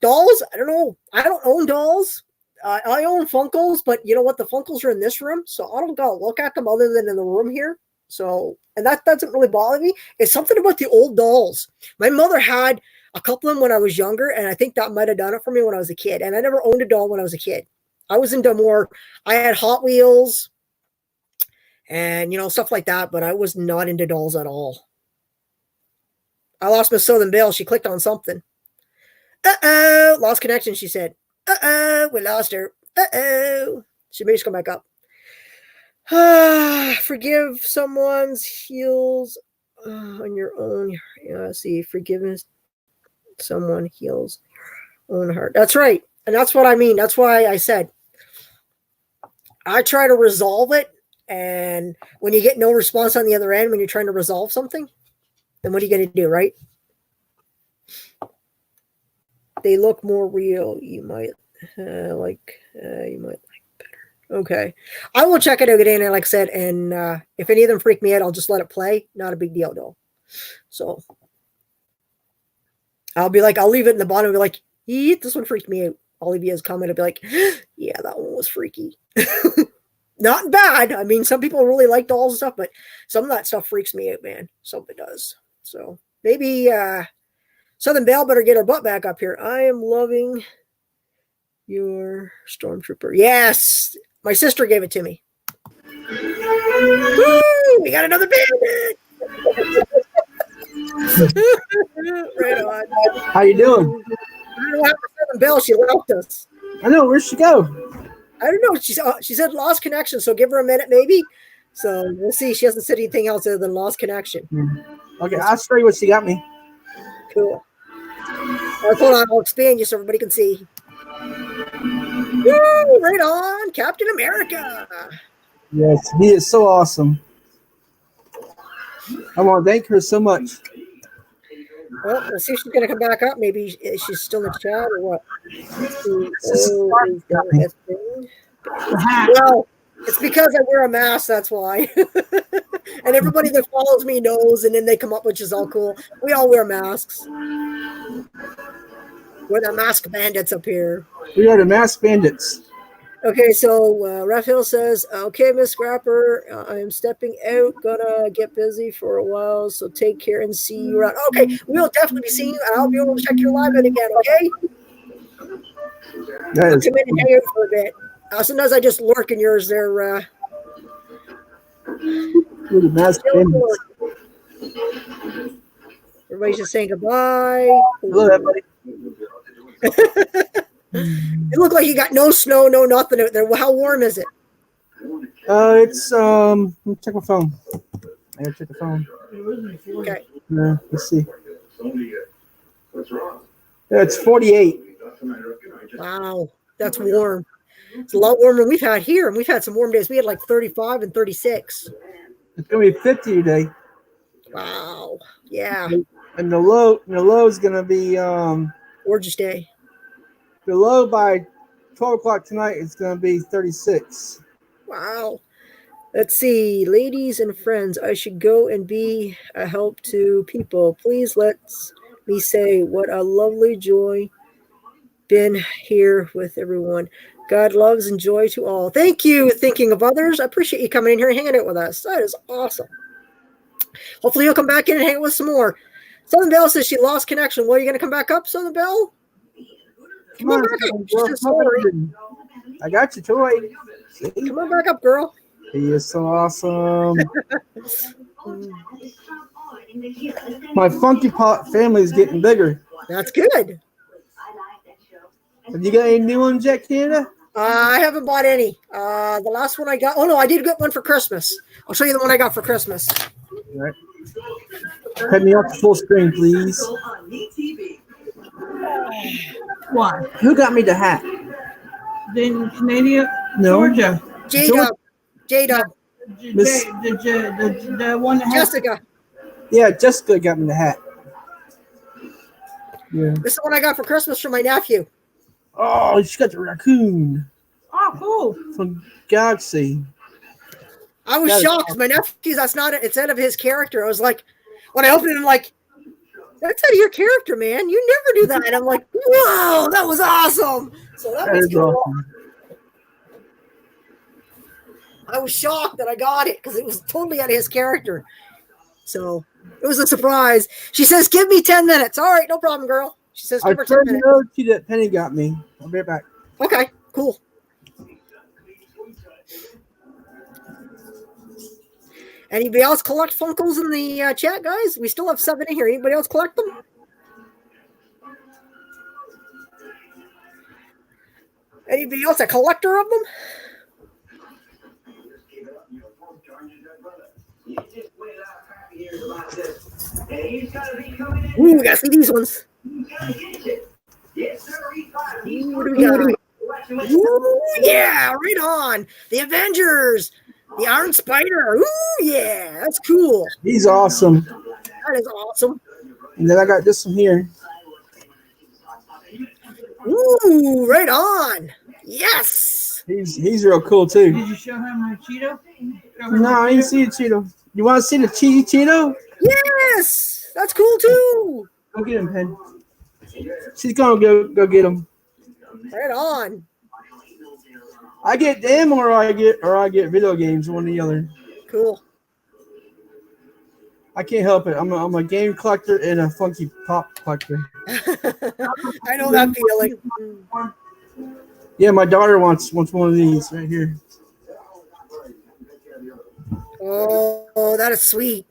dolls, I don't know. I don't own dolls. I own Funkos, but you know what? The Funkos are in this room, so I don't go look at them other than in the room here. So, and that doesn't really bother me. It's something about the old dolls. My mother had a couple of them when I was younger, and I think that might have done it for me when I was a kid. And I never owned a doll when I was a kid. I was into more, I had Hot Wheels and, stuff like that, but I was not into dolls at all. I lost Miss Southern Belle. She clicked on something. Uh-oh, lost connection, she said. Uh-oh, we lost her. Uh-oh. She may just come back up. Forgive someone's heals on your own. See, forgiveness someone heals your own heart. That's right. And that's what I mean. That's why I said I try to resolve it. And when you get no response on the other end, when you're trying to resolve something, then what are you going to do, right? They look more real. You might like better. Okay. I will check it out again, like I said, and if any of them freak me out, I'll just let it play. Not a big deal, though. So I'll be like, I'll leave it in the bottom and be like, this one freaked me out. I'll leave you as a comment. I'll be like, yeah, that one was freaky. Not bad. I mean, some people really like dolls and stuff, but some of that stuff freaks me out, man. Some of it does. So maybe Southern Belle better get her butt back up here. I am loving your Stormtrooper. Yes. My sister gave it to me. Woo! We got another bandit. Right on. How you doing? I don't know what happened to Southern Belle. She left us. I know. Where'd she go? I don't know. She said lost connection, so give her a minute maybe. So we'll see. She hasn't said anything else other than lost connection. Okay, I'll show you what she got me. Cool. Hold on. I'll expand you so everybody can see. Woo! Right on. Captain America. Yes, he is so awesome. I want to thank her so much. Well, we'll see if she's going to come back up. Maybe she's still in the chat or what. Well, it's because I wear a mask, that's why. And everybody that follows me knows, and then they come up, which is all cool. We all wear masks. We're the mask bandits up here. We are the mask bandits. Okay, so Raphael says, okay, Miss Scrapper, I am stepping out. Gonna get busy for a while, so take care and see you around. Okay, we'll definitely be seeing you, and I'll be able to check your live in again, okay? That is I'll come in and hang out for a bit. Sometimes I just lurk in yours there. we're the mask bandits. Everybody's just saying goodbye. Hello, everybody. It looked like you got no snow, no nothing out there. Well, how warm is it? It's let me check my phone. I gotta check the phone. Okay. Let's see. Yeah, it's 48. Wow, that's warm. It's a lot warmer than we've had here, and we've had some warm days. We had like 35 and 36. It's gonna be 50 today. Wow. Yeah. And the low is gonna be Gorgeous day. the low by 12 o'clock tonight is gonna be 36. Wow. Let's see, ladies and friends, I should go and be a help to people. Please let me say what a lovely joy been here with everyone. God loves and joy to all. Thank you, thinking of others. I appreciate you coming in here and hanging out with us. That is awesome. Hopefully you'll come back in and hang out with some more. Southern Belle says she lost connection. Well, are you going to come back up, Southern Belle? Come on back up. She says sorry. I got you, Troy. See? Come on back up, girl. He is so awesome. My Funky Pot family is getting bigger. That's good. Have you got any new ones yet, Canada? I haven't bought any. The last one I got. Oh no, I did get one for Christmas. I'll show you the one I got for Christmas. All right. Cut me off full screen, please. Why? Who got me the hat? Then Canada, No. Georgia. J-Dub. J-Dub. Miss- The one that has Jessica. Yeah, Jessica got me the hat. Yeah. This is what I got for Christmas from my nephew. Oh, she got the raccoon Oh, cool. from Galaxy. I was That is shocked. My nephew, that's not it. It's out of his character. I was like, when I opened it, I'm like, that's out of your character, man. You never do that. And I'm like, whoa, that was awesome. So that That was is cool. awesome. I was shocked that I got it because it was totally out of his character. So it was a surprise. She says, give me 10 minutes. All right, no problem, girl. She says, I give her 10 turned minutes. the note that Penny got me. I'll be right back. Okay, cool. Anybody else collect Funkles in the chat, guys? We still have 7 in here. Anybody else collect them? Anybody else a collector of them? Ooh, we gotta see these ones. Ooh, what do we got? Ooh, yeah, right on. The Avengers. The Iron Spider. Ooh, yeah, that's cool. He's awesome. That is awesome. And then I got this one here. Ooh, right on. Yes. He's real cool too. Did you show her my Cheeto? Show her No, my I ain't Cheeto? see the Cheeto. You want to see the Cheeto? Yes. That's cool too. Go get him, Pen. She's gonna go get him. Right on. I get them, or I get video games, one or the other. Cool. I can't help it. I'm a game collector and a funky pop collector. I know that feeling. Yeah, my daughter wants one of these right here. Oh, that is sweet.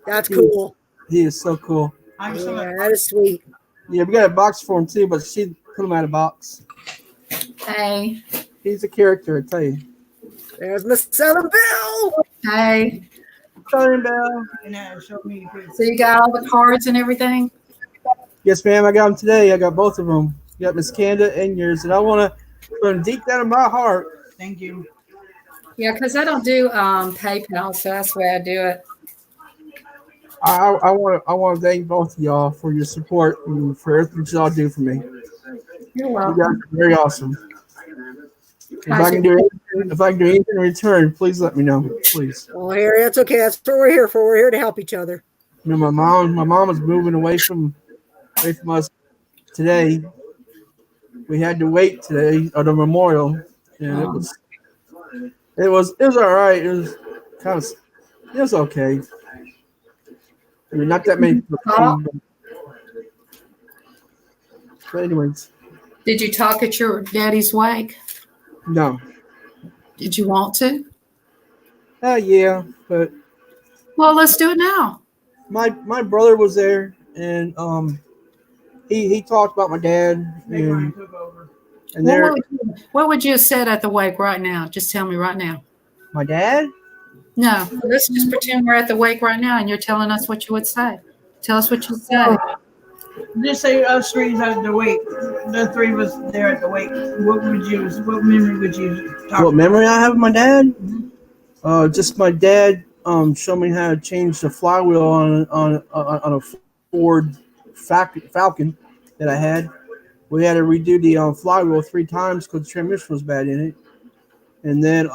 That's cool. He is so cool. I'm so Yeah, that is sweet. Yeah, we got a box for him too, but she put him out of box. Hey, He's a character, I tell you. There's Miss Southern Belle. hey. Southern Belle. and showed me the picture. So you got all the cards and everything? Yes, ma'am. I got them today. I got both of them. You got Miss Canada and yours, and I want to, from deep down in my heart, Thank you. Yeah, because I don't do PayPal, so that's the way I do it. I want to thank both of y'all for your support and for everything y'all do for me. You're You welcome. guys are very awesome. If I can do anything in return, please let me know, please. Oh, Harry, that's okay. That's what we're here for. We're here to help each other. You know, my mom is moving away from us today. We had to wait today at the memorial, and it was all right. It was okay. I mean, not that many people came, but anyways, Did you talk at your daddy's wake? no. Did you want to? Yeah, but Well, let's do it now. my brother was there, and he talked about my dad, They Ryan and took over. there What would you have said at the wake right now? Just tell me right now. my dad. No, let's just pretend we're at the wake right now and you're telling us what you would say. Tell us what you say. Just say us three's at the wake. The three of us there at the wake. What memory would you talk What memory I have of my dad? Just my dad showed me how to change the flywheel on a Ford Falcon that I had. We had to redo the flywheel 3 times because the transmission was bad in it. And then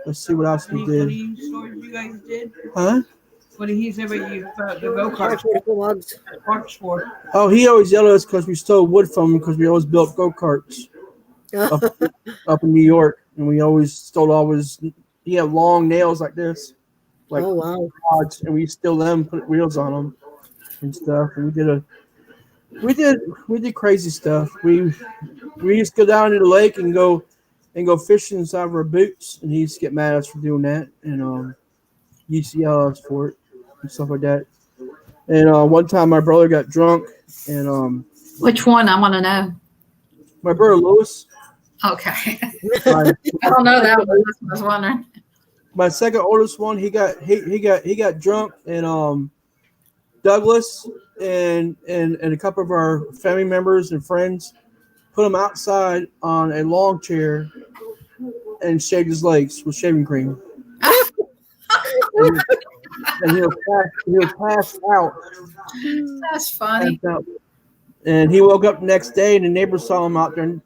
let's see what else we What did. do you stories you guys did? Huh? What did he say about you? The go-kart Mugs. parks for? Oh, he always yelled at us because we stole wood from him because we always built go-karts up in New York, and we always stole he had long nails like this, like Oh, wow. rods, and we steal them, put wheels on them and stuff. And we did crazy stuff. We used to go down to the lake and go fishing inside of our boots, and he used to get mad at us for doing that, and he used to yell at us for it and stuff like that. And one time my brother got drunk, and Which one? I want to know. my brother Lewis, Okay. my, I don't know that one. That's what I was wondering. my second oldest one, he got drunk, and Douglas and a couple of our family members and friends put him outside on a long chair and shaved his legs with shaving cream. and he was passed out. That's funny. Passed out. And he woke up the next day, and the neighbors saw him out there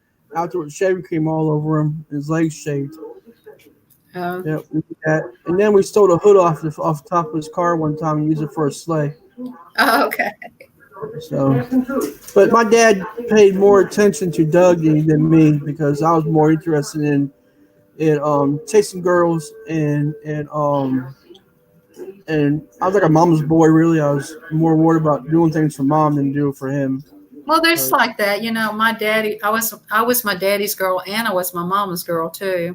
with shaving cream all over him, his legs shaved. Oh, Yeah, we did that. And then we stole the hood off the top of his car one time and used it for a sleigh. okay. So, but my dad paid more attention to Dougie than me because I was more interested in chasing girls and I was like a mama's boy. Really, I was more worried about doing things for mom than do for him. Well, there's like that, you know. My daddy, I was my daddy's girl, and I was my mama's girl too.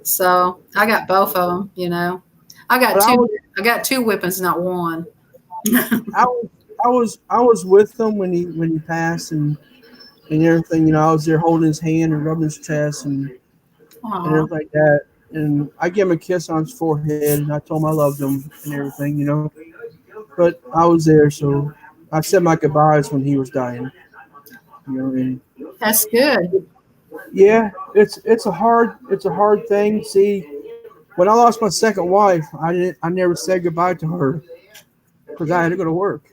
So I got both of them, you know. I got two whippings, not one. I was with him when he passed and everything. You know, I was there holding his hand and rubbing his chest and everything like that. And I gave him a kiss on his forehead, and I told him I loved him and everything, you know. But I was there, so I said my goodbyes when he was dying. You know, and That's good. yeah, it's a hard thing. See, when I lost my second wife, I never said goodbye to her because I had to go to work.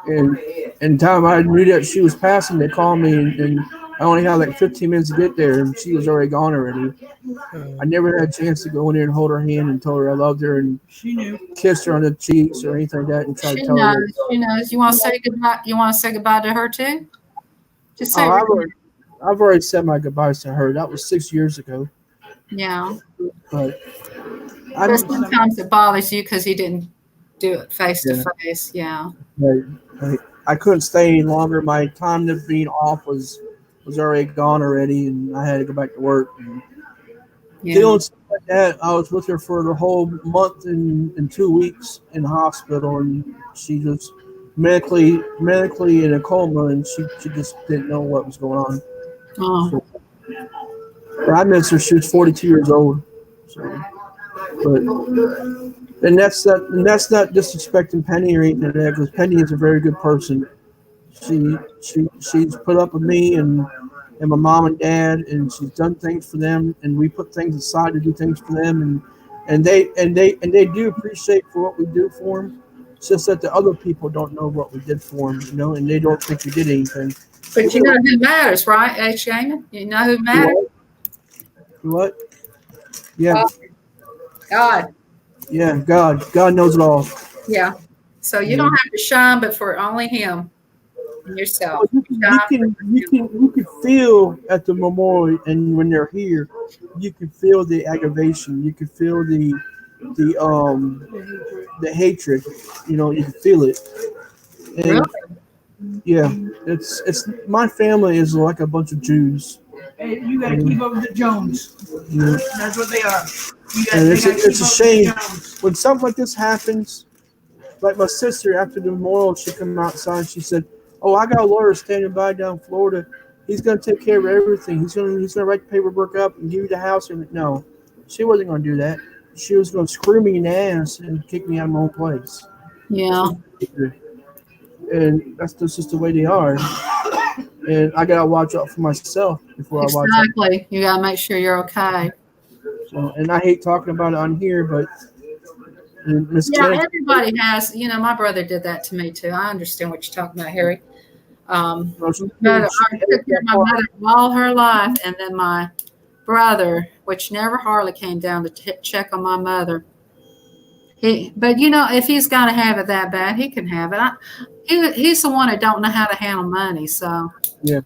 And time I knew that she was passing, they called me, and I only had like 15 minutes to get there, and she was already gone already. I never had a chance to go in there and hold her hand and tell her I loved her and She knew. kiss her on the cheeks or anything like that and try She to tell her. knows. She knows. You want to say goodbye? You want to say goodbye to her too? Just say. I've already said my goodbyes to her. That was 6 years ago. Yeah. But But sometimes it bothers you because he didn't do it face to face. Yeah. I couldn't stay any longer. My time of being off was already gone already, and I had to go back to work. And dealing with stuff like that, I was with her for the whole month and 2 weeks in the hospital, and she just medically in a coma, and she just didn't know what was going on. Oh. But I miss her. She was 42 years old. So, but and that's not disrespecting Penny or anything like that, because Penny is a very good person. She's put up with me and my mom and dad, and she's done things for them, and we put things aside to do things for them, and they do appreciate for what we do for them. It's just that the other people don't know what we did for them, you know, and they don't think we did anything. But you know who matters, right, H. Gaiman? You know who matters? What? Yeah. God. Yeah, God knows it all. Yeah. So you don't have to shine, but for only Him and yourself. You can feel at the memorial, and when they're here, you can feel the aggravation. You can feel the hatred. You know, you can feel it. And Really? yeah, it's my family is like a bunch of Jews. Hey, you got to keep up with the Jones. Yeah. That's what they are. And it's a shame when something like this happens. Like my sister, after the memorial, she come outside and she said, "Oh, I got a lawyer standing by down in Florida. He's going to take care of everything. He's going to write the paperwork up and give you the house." And no, she wasn't going to do that. She was going to screw me in the ass and kick me out of my own place. Yeah. And that's just the way they are. And I gotta watch out for myself before I watch out. Exactly. You gotta make sure you're okay. So, and I hate talking about it on here, but Miss Yeah, everybody has. You know, my brother did that to me too. I understand what you're talking about, Harry. I took care of my mother all her life, and then my brother, which never hardly came down to check on my mother. But you know, if he's got to have it that bad, he can have it. He's the one who don't know how to handle money, so yeah.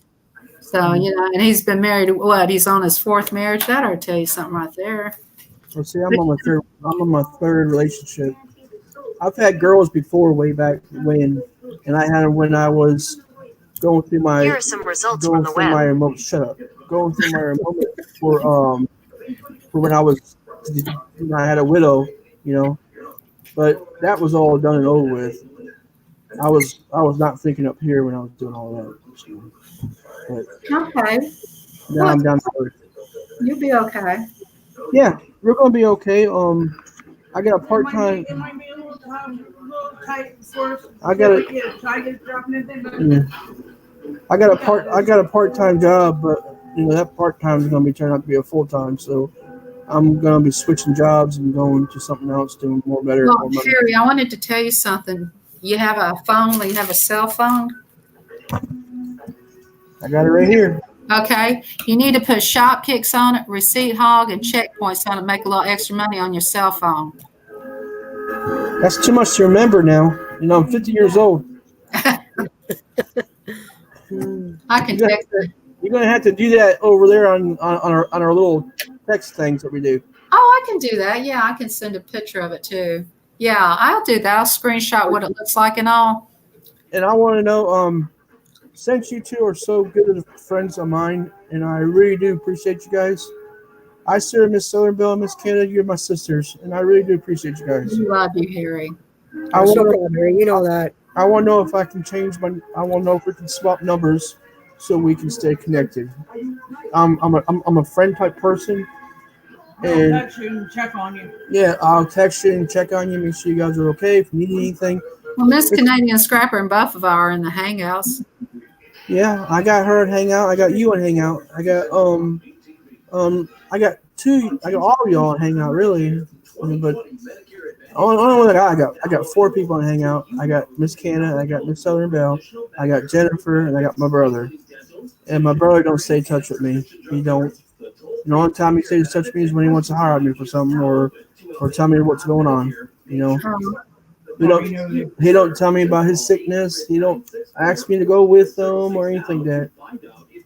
So you know, and he's been married. What? He's on his fourth marriage. That ought to tell you something right there. Well, see, I'm on my third relationship. I've had girls before, way back when, and I had them when I was going through my. Here are some results from the web. Going through my remote for when I had a widow, you know. But that was all done and over with. I was not thinking up here when I was doing all that. So, but Okay, now I'm down to earth. you'll be okay. Yeah, we're gonna be okay. I got a part time. It might be a little tight for us. I got a part time job, but you know that part time is gonna be turned out to be a full time. So I'm gonna be switching jobs and going to something else, doing more better, Well, more money. Harry, I wanted to tell you something. You have a phone, you have a cell phone. I got it right here. Okay. You need to put shop kicks on it, receipt hog, and checkpoints on it, make a little extra money on your cell phone. That's too much to remember now. You know, I'm 50 years old. I can text it. You're gonna have to do that over there on our little text things that we do. Oh, I can do that. Yeah, I can send a picture of it too. Yeah, I'll do that. I'll screenshot what it looks like and all. And I want to know, since you two are so good of friends of mine, and I really do appreciate you guys. I serve Miss Southern Belle and Miss Canada. You're my sisters, and I really do appreciate you guys. Love you, Harry. I There's no want problem, Harry. You know that. to know if I can change my. I want to know if we can swap numbers so we can stay connected. I'm a friend type person, I'll and text you and check on you. yeah, I'll text you and check on you, make sure you guys are okay. If you need anything, Well, Miss Canadian Scrapper and Buff of are in the Hangouts. yeah, I got her at Hangout. I got you on Hangout. I got I got all of y'all on Hangout really, but only one that I got 4 people on Hangout. I got Miss Canna, I got Miss Southern Belle, I got Jennifer, and I got my brother. And my brother don't stay in touch with me. He don't. The only time he stays in touch with me is when he wants to hire me for something or tell me what's going on. You know. He don't tell me about his sickness. He don't ask me to go with him or anything like that.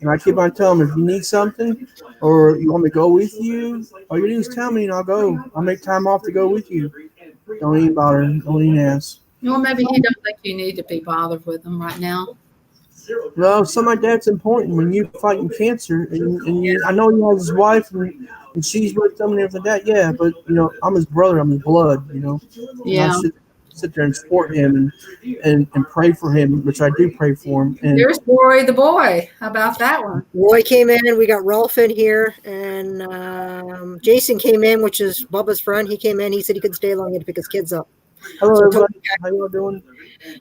And I keep on telling him, if you need something or you want me to go with you, all you do is tell me and I'll go. I'll make time off to go with you. Don't even bother. Don't even ask. Well, maybe he don't think you need to be bothered with them right now. Well, something like that's important when you're fighting cancer. And I know he has his wife and she's with him and everything like that. Yeah, but, you know, I'm his brother. I'm his blood, you know. Yeah. And I sit there and support him and pray for him, which I do pray for him. And There's Rory the boy. How about that one? Roy came in. We got Rolf in here, and Jason came in, which is Bubba's friend. He came in. He said he couldn't stay long. He had to pick his kids up. hello, everybody. How you all doing?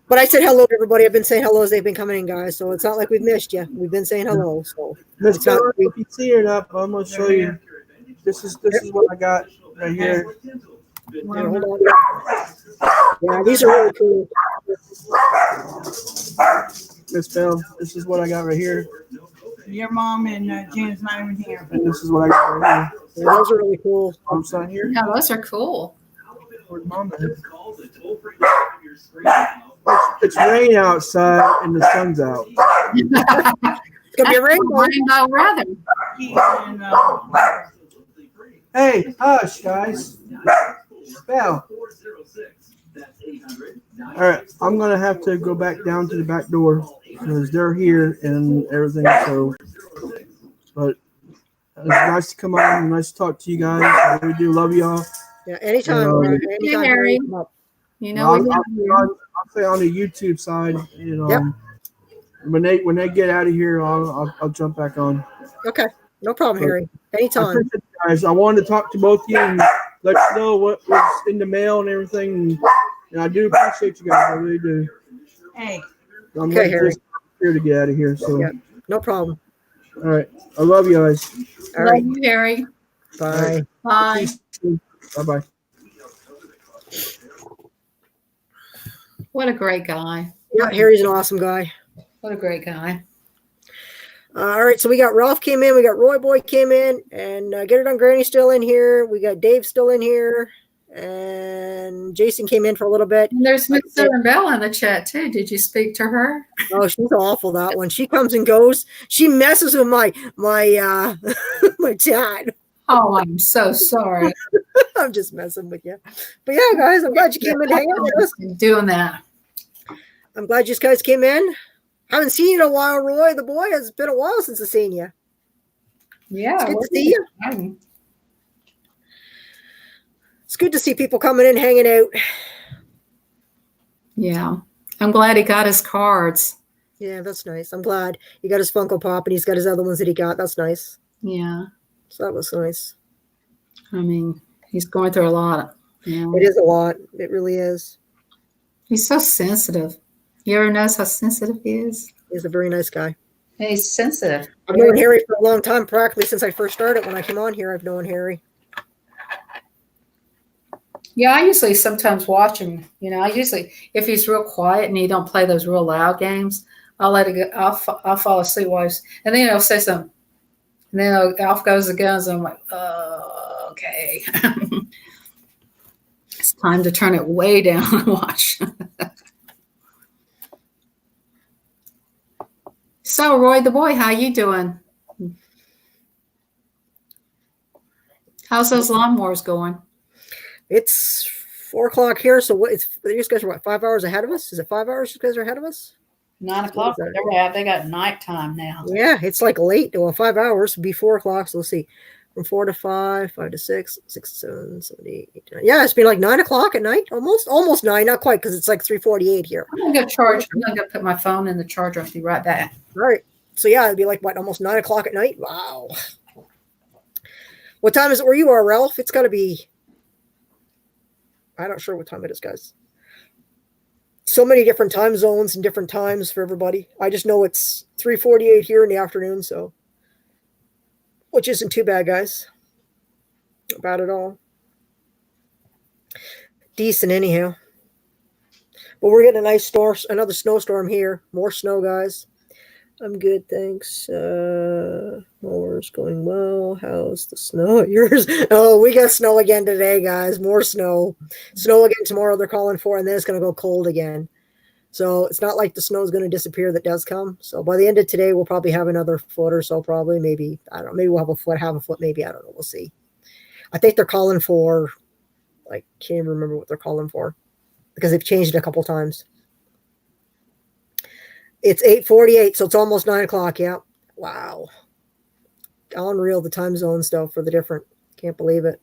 But I said hello to everybody. I've been saying hello as they've been coming in, guys. So it's not like we've missed you. We've been saying hello. So Miss it's not- Bella, if you see it up, I'm gonna show you. This is what I got right here. yeah, hold on. Yeah, these are really cool. Miss Bell, this is what I got right here, Your mom and Jan's not even here. and this is what I got right here. Yeah, those are really cool. Mom's not here. Yeah, those are cool. Where's Mom at? It's rain outside and the sun's out. It's gonna be a rainbow. Rainbow weather. And, Hey, hush, guys. Bell. All right, I'm gonna have to go back down to the back door because they're here and everything. So, but it was nice to come on and nice to talk to you guys. I really do love y'all. Yeah, anytime. Yeah. Roy, Hey, anytime. Harry. Come up. You know, we love you. I'll say on the YouTube side, you know, Yep. when they get out of here, I'll jump back on. Okay, no problem, Harry. I Anytime. appreciate you guys. I wanted to talk to both of you and let you know what was in the mail and everything. And I do appreciate you guys. I really do. hey, I'm Okay, Harry. just here to get out of here. So, Yeah. No problem. all right. I love you guys. All Love right. you, Harry. Bye. Bye. Bye bye. What a great guy. Yeah, Harry's an awesome guy. What a great guy. All right, so we got Ralph came in, we got Roy Boy came in, and Get It On Granny still in here. We got Dave still in here, and Jason came in for a little bit. And there's Miss Southern Belle in the chat too. Did you speak to her? Oh, she's awful, that one. She comes and goes. She messes with my my chat. Oh, I'm so sorry. I'm just messing with you. But yeah, guys, I'm glad you came in to hang out with us. Doing that. I'm glad you guys came in. Haven't seen you in a while, Roy, the boy. It's been a while since I've seen you. Yeah. It's good we're to see you. fine. It's good to see people coming in, hanging out. Yeah. I'm glad he got his cards. Yeah, that's nice. I'm glad he got his Funko Pop and he's got his other ones that he got. That's nice. Yeah. So that was nice. I mean, he's going through a lot. You know. It is a lot. It really is. He's so sensitive. You ever notice how sensitive he is? He's a very nice guy. He's sensitive. I've known Harry for a long time, practically since I first started. When I came on here, I've known Harry. Yeah, I usually sometimes watch him. You know, I usually, if he's real quiet and he don't play those real loud games, I'll let it go. I'll fall asleep while he's, and then he'll say something. And then off goes the guns. And I'm like, oh, okay. It's time to turn it way down and watch. So, Roy the boy, how you doing? How's those lawnmowers going? It's 4 o'clock here. So what? It's you guys are what, 5 hours ahead of us? Is it 5 hours you guys are ahead of us? 9 o'clock. They got nighttime now. Yeah, it's like late. Well, 5 hours would be 4 o'clock. So let's see. From 4 to 5, 5 to 6, 6 to 7, 7 to 8, 8 to 9. Yeah, it's been like 9 o'clock at night. Almost 9. Not quite, because it's like 3:48 here. I'm gonna go charge. I'm gonna go put my phone in the charger. I'll be right back. All right. So yeah, it'd be like what, almost 9 o'clock at night. Wow. What time is it where you are, Ralph? It's got to be. I'm not sure what time it is, guys. So many different time zones and different times for everybody. I just know it's 3:48 here in the afternoon, so which isn't too bad, guys. Not bad at all. Decent anyhow. But we're getting a nice storm, another snowstorm here. More snow, guys. I'm good, thanks. Mower's going well. How's the snow at yours? Oh, we got snow again today, guys. More snow. Snow again tomorrow they're calling for, and then it's going to go cold again. So it's not like the snow is going to disappear that does come. So by the end of today, we'll probably have another foot or so, probably. Maybe, I don't know. Maybe we'll have a foot, maybe. I don't know. We'll see. I think they're calling for, I can't even remember what they're calling for because they've changed it a couple times. It's 8:48, so it's almost 9 o'clock. Yeah. Wow. Unreal, the time zone stuff for the different. Can't believe it.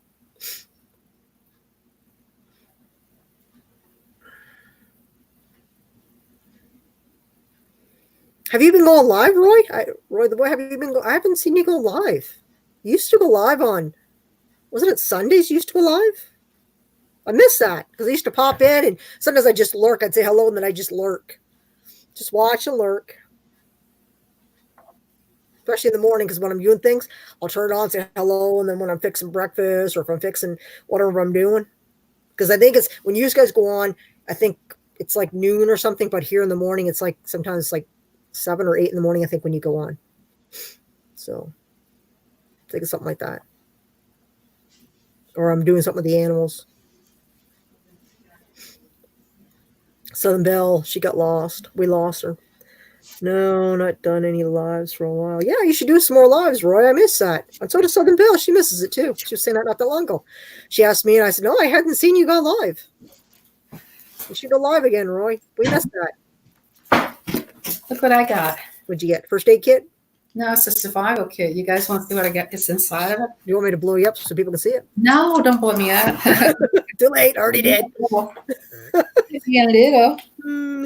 Have you been going live, Roy? Roy the boy, have you been I haven't seen you go live. You used to go live on, wasn't it Sundays you used to go live? I miss that because I used to pop in and sometimes I just lurk. I'd say hello and then I just lurk. Just watch and lurk. Especially in the morning, because when I'm doing things, I'll turn it on, say hello, and then when I'm fixing breakfast or if I'm fixing whatever I'm doing. Because I think it's when you guys go on, I think it's like noon or something, but here in the morning, it's like sometimes it's like 7 or 8 in the morning, I think, when you go on. So I think it's something like that. Or I'm doing something with the animals. Southern Belle, she got lost. We lost her. No, not done any lives for a while. Yeah, you should do some more lives, Roy. I miss that. And so does Southern Belle. She misses it too. She was saying that not that long ago. She asked me, and I said, no, I hadn't seen you go live. You should go live again, Roy. We missed that. Look what I got. What'd you get? First aid kit? No, it's a survival kit. You guys want to see what I got? It's inside of it. Do you want me to blow you up so people can see it? No, don't blow me up. Too late. Already did. Yeah, little.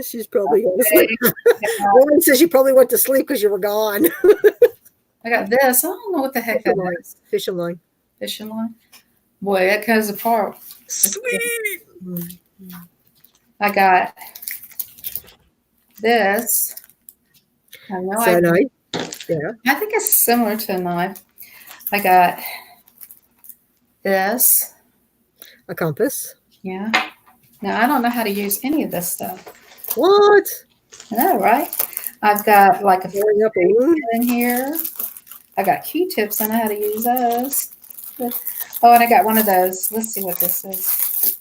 She's probably going to sleep. Woman says she probably went to sleep because you were gone. I got this. I don't know what the heck that is. Fishing line. Fishing line. Boy, that comes apart. Sweet. I got this. I know. Is that a knife? Yeah. I think it's similar to a knife. I got this. A compass. Yeah. Now I don't know how to use any of this stuff. What? I know, right? I've got like a Tearing up a wound? in here. I got Q-tips. I know how to use those. Oh, and I got one of those. Let's see what this is.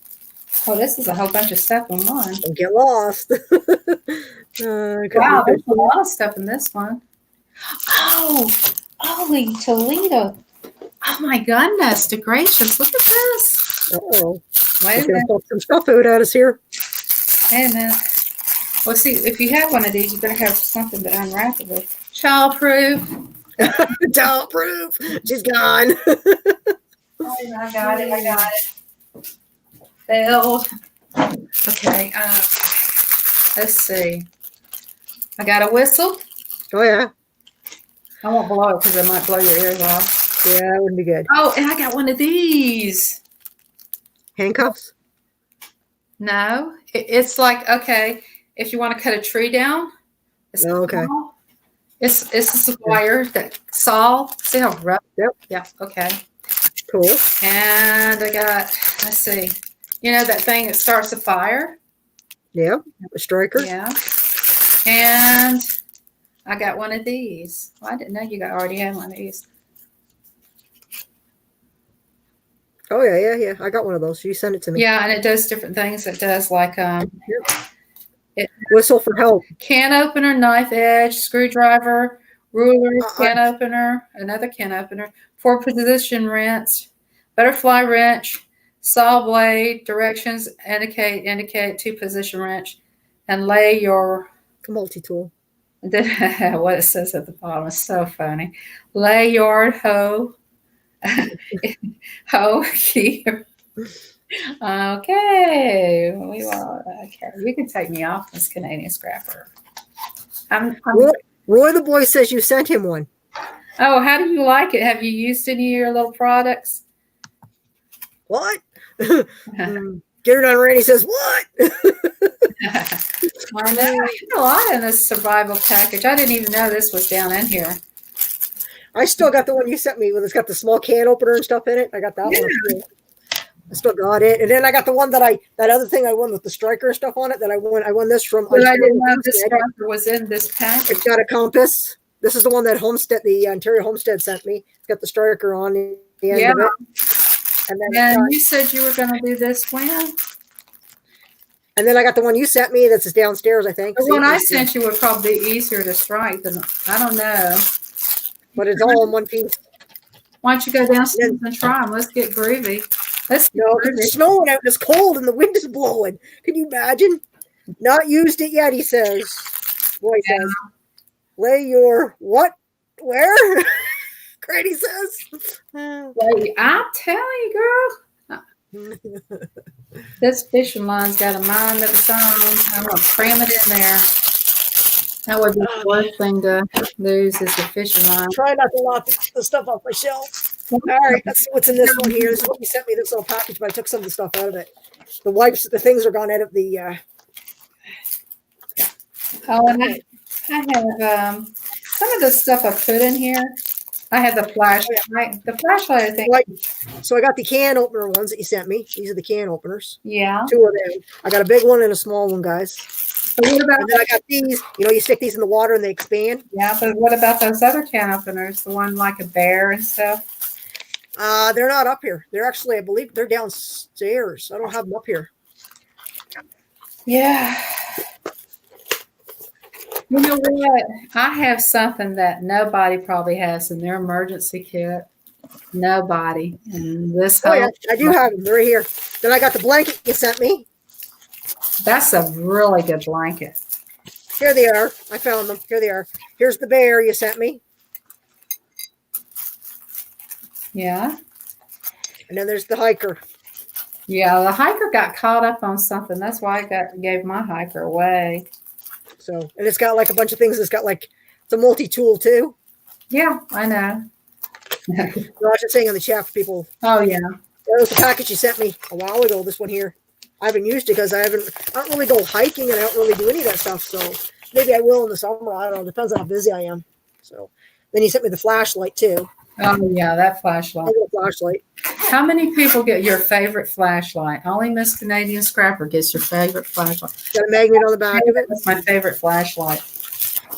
Oh, this is a whole bunch of stuff in one. Don't get lost. Wow, there's a lot of stuff in this one. Oh, Ollie Toledo. Oh my goodness, gracious. Look at this. Uh-oh. Wait a Gonna minute. pull some stuff out at us here. Wait a minute. Well, see, if you have one of these, you better have something to unwrap it with. Childproof. Don't proof. She's gone. I got it. Failed. Okay. Let's see. I got a whistle. Oh, yeah. I won't blow it because it might blow your ears off. Yeah, that wouldn't be good. Oh, and I got one of these. Handcuffs? No, it's like, okay, if you want to cut a tree down. It's Okay. small. It's this wire that saw. See how rough? Yep. Yeah. Okay. Cool. And I got, let's see, You know that thing that starts a fire? Yeah, a striker. Yeah. And I got one of these. Well, I didn't know you already had one of these. Oh yeah. I got one of those. You sent it to me. Yeah, and it does different things. It does like Whistle for help. can opener, knife edge, screwdriver, ruler, can opener, another can opener, 4-position wrench, butterfly wrench, saw blade, directions, indicate 2-position wrench, and lay your Multi-tool. what it says at the bottom is so funny. Lay yard hoe. hoe key. Okay. Okay. You can take me off this Canadian scrapper. Roy the boy says you sent him one. Oh, how do you like it? Have you used any of your little products? What? Get it on Randy says what? I know. I had a lot in this survival package. I didn't even know this was down in here. I still got the one you sent me with it's got the small can opener and stuff in it. I got that one. Too. I still got it, and then I got the one that other thing I won with the striker stuff on it that I won this from. But I didn't know this striker was in this package. It's got a compass. This is the one that the Ontario Homestead sent me. It's got the striker on the end of it. And then you said you were going to do this when? And then I got the one you sent me that's downstairs, I think. The one I sent you would probably be easier to strike than, I don't know. But it's all in one piece. Why don't you go downstairs and try them? Let's get groovy. It's snowing out and it's cold and the wind is blowing. Can you imagine? Not used it yet, he says. Boy says. Lay your what? Where? Grady says. I'm telling you, girl. This fishing line's got a mind of its own. I'm going to cram it in there. That would be the worst thing to lose is the fishing line. Try not to lock the stuff off my shelf. All right, let's see what's in this one here. This is what you sent me, this little package, but I took some of the stuff out of it. The wipes, the things are gone out of the... Oh, and I have some of the stuff I put in here. I have the flashlight. The flashlight, I think. So I got the can opener ones that you sent me. These are the can openers. Yeah. 2 of them. I got a big one and a small one, guys. But what about, and then I got these. You stick these in the water and they expand. Yeah, but what about those other can openers? The one like a bear and stuff? They're not up here. They're actually, I believe, they're downstairs. I don't have them up here. Yeah. You know what? I have something that nobody probably has in their emergency kit. Nobody. And this Oh, yeah, I do have them. They're right here. Then I got the blanket you sent me. That's a really good blanket. Here they are. I found them. Here they are. Here's the bear you sent me. Yeah. And then there's the hiker. Yeah, the hiker got caught up on something. That's why I gave my hiker away. So, and it's got like a bunch of things. It's got like, it's a multi-tool too. Yeah, I know. I was just saying in the chat for people. Oh, yeah. That was the package you sent me a while ago, this one here. I haven't used it because I don't really go hiking and I don't really do any of that stuff. So maybe I will in the summer. I don't know. Depends on how busy I am. So then you sent me the flashlight too. Oh, yeah, that flashlight. I got a flashlight. How many people get your favorite flashlight? Only Miss Canadian Scrapper gets your favorite flashlight. Got a magnet on the back of it. That's my favorite flashlight.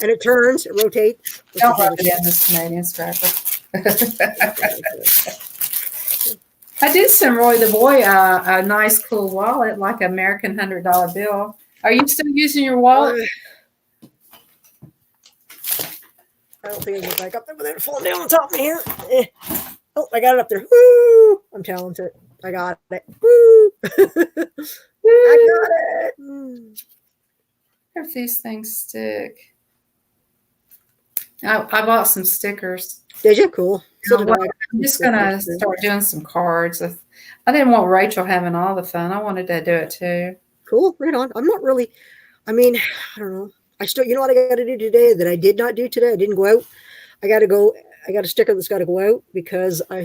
And it turns, it rotates. Don't rub it in, Miss Canadian Scrapper. I did send Roy the boy a nice, cool wallet, like an American $100 bill. Are you still using your wallet? I don't think I can get back up there without it falling down on top of me here. Oh, I got it up there. Woo! I'm talented. I got it. Woo! I got it. If these things stick. I bought some stickers. Did you? Cool. So did I. I'm just going to start doing some cards. I didn't want Rachel having all the fun. I wanted to do it too. Cool. Right on. I'm not really, I don't know. You know what I got to do today that I did not do today? I didn't go out. I got a sticker that's got to go out because I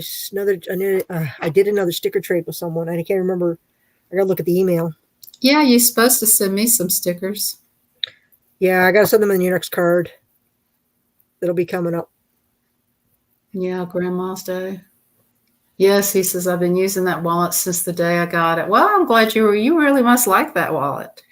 did another sticker trade with someone and I can't remember. I got to look at the email. Yeah, you're supposed to send me some stickers. Yeah, I got to send them in your next card. That'll be coming up. Yeah, Grandma's Day. Yes, he says, I've been using that wallet since the day I got it. Well, I'm glad you really must like that wallet.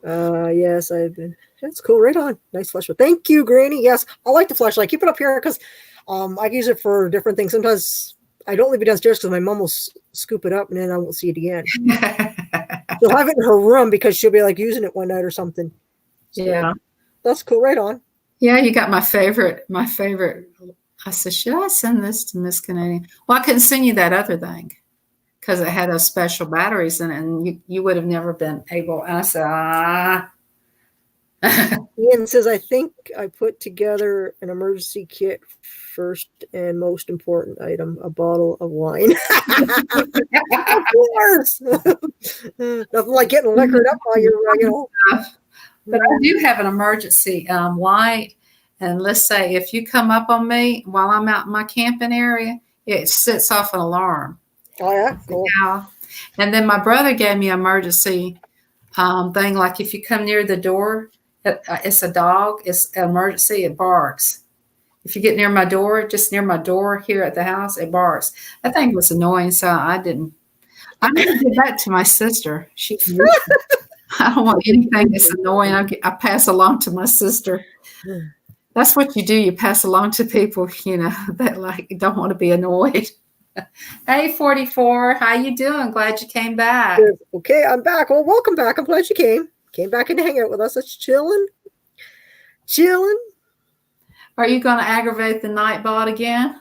Yes, I've been. That's cool. Right on. Nice flashlight. Thank you, Granny. Yes, I like the flashlight. Keep it up here because I use it for different things. Sometimes I don't leave it downstairs because my mom will scoop it up and then I won't see it again. She'll have it in her room because she'll be like using it one night or something. So, Yeah. that's cool. Right on. Yeah, you got my favorite. I said, should I send this to Miss Canadian? Well, I couldn't send you that other thing because it had those special batteries in it, and you would have never been able. And I said, Ian says, I think I put together an emergency kit. First and most important item, a bottle of wine. Of course. Nothing like getting liquored up while you're, But I do have an emergency light. And let's say if you come up on me while I'm out in my camping area, it sets off an alarm. Oh, yeah. Cool. Yeah. And then my brother gave me an emergency thing. Like if you come near the door, it's a dog. It's an emergency. It barks. If you get near my door, just near my door here at the house, it barks. That thing was annoying. So I didn't give that to my sister. I don't want anything that's annoying. I pass along to my sister. That's what you do. You pass along to people, that like don't want to be annoyed. Hey, 44, how you doing? Glad you came back. Okay, I'm back. Well, welcome back. I'm glad you came. Came back and hang out with us. That's chilling. Are you going to aggravate the Nightbot again?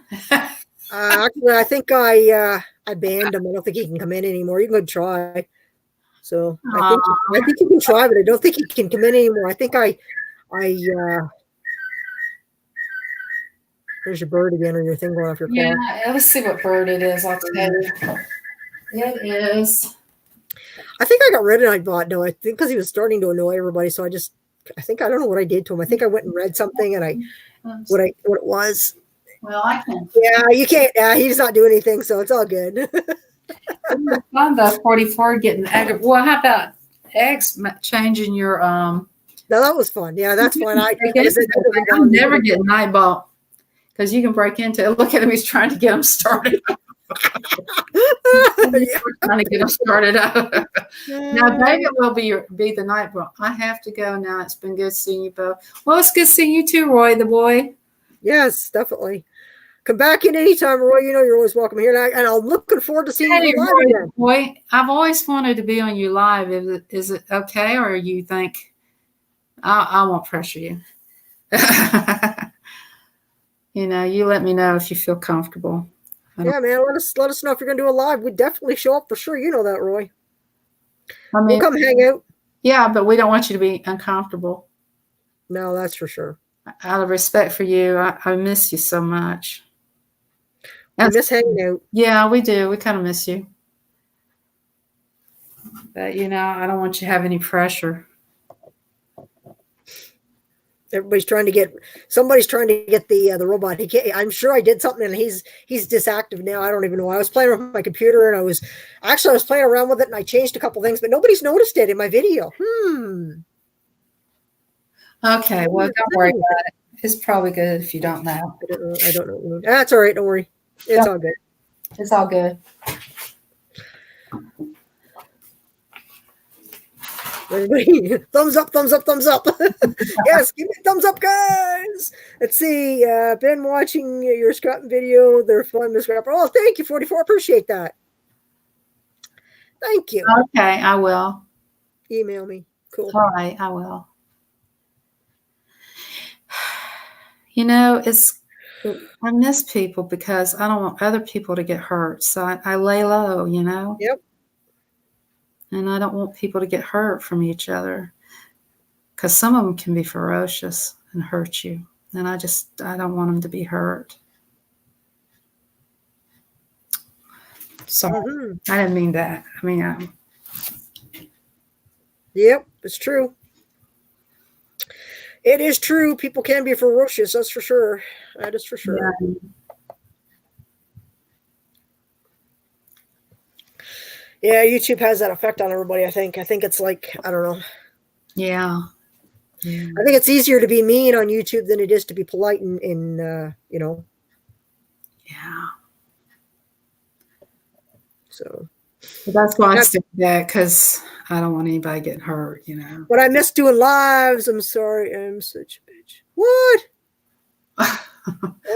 Actually, I think I banned him. I don't think he can come in anymore. You can go try. So I think you can try, but I don't think he can come in anymore. I think there's your bird again, or your thing going off your car. Yeah, let's see what bird it is. I'll tell you. It is. I think I got rid of Nightbot. No, I think because he was starting to annoy everybody. So I don't know what I did to him. I think I went and read something and what it was. Well, I can. Yeah, you can't. He's not doing anything, so it's all good. Fun though, 44 getting aggravated. Well, how about X changing your No, that was fun. Yeah, that's fun. I'm never getting Nightbot because you can break into it. Look at him; he's trying to get him started. Trying to get him started up. Now, David will be the Nightbot. I have to go now. It's been good seeing you both. Well, it's good seeing you too, Roy the boy. Yes, definitely. Come back in anytime, Roy. You know you're always welcome here, and I'm looking forward to seeing you live again. Boy, I've always wanted to be on you live. Is it okay, or you think I won't pressure you? You let me know if you feel comfortable. Yeah, man. Let us know if you're gonna do a live. We'd definitely show up for sure. You know that, Roy. We'll come hang out. Yeah, but we don't want you to be uncomfortable. No, that's for sure. Out of respect for you, I miss you so much. I miss hanging out. Yeah, we do. We kind of miss you. But, I don't want you to have any pressure. Somebody's trying to get the robot. He can't. I'm sure I did something and he's disactive now. I don't even know. I was playing with my computer and I was playing around with it and I changed a couple things, but nobody's noticed it in my video. Okay, well, don't worry about it. It's probably good if you don't know. I don't know. That's all right. Don't worry. It's all good. It's all good. Everybody, thumbs up. Yes, give me a thumbs up, guys. Let's see. Been watching your scrapping video. They're fun, Miss Scrapper. Oh, thank you, 44. Appreciate that. Thank you. Okay, I will. Email me. Cool. All right, I will. I miss people because I don't want other people to get hurt. So I lay low, Yep. And I don't want people to get hurt from each other because some of them can be ferocious and hurt you. And I don't want them to be hurt. Sorry, I didn't mean that. Yep, it's true. It is true. People can be ferocious. That's for sure. That is for sure. Yeah. Yeah, YouTube has that effect on everybody, I think. I think it's like, I don't know. Yeah. I think it's easier to be mean on YouTube than it is to be polite in. Yeah. So, That's why I Yep. stick with that because I don't want anybody getting hurt, you know. but I miss doing lives. I'm sorry. I'm such a bitch. What?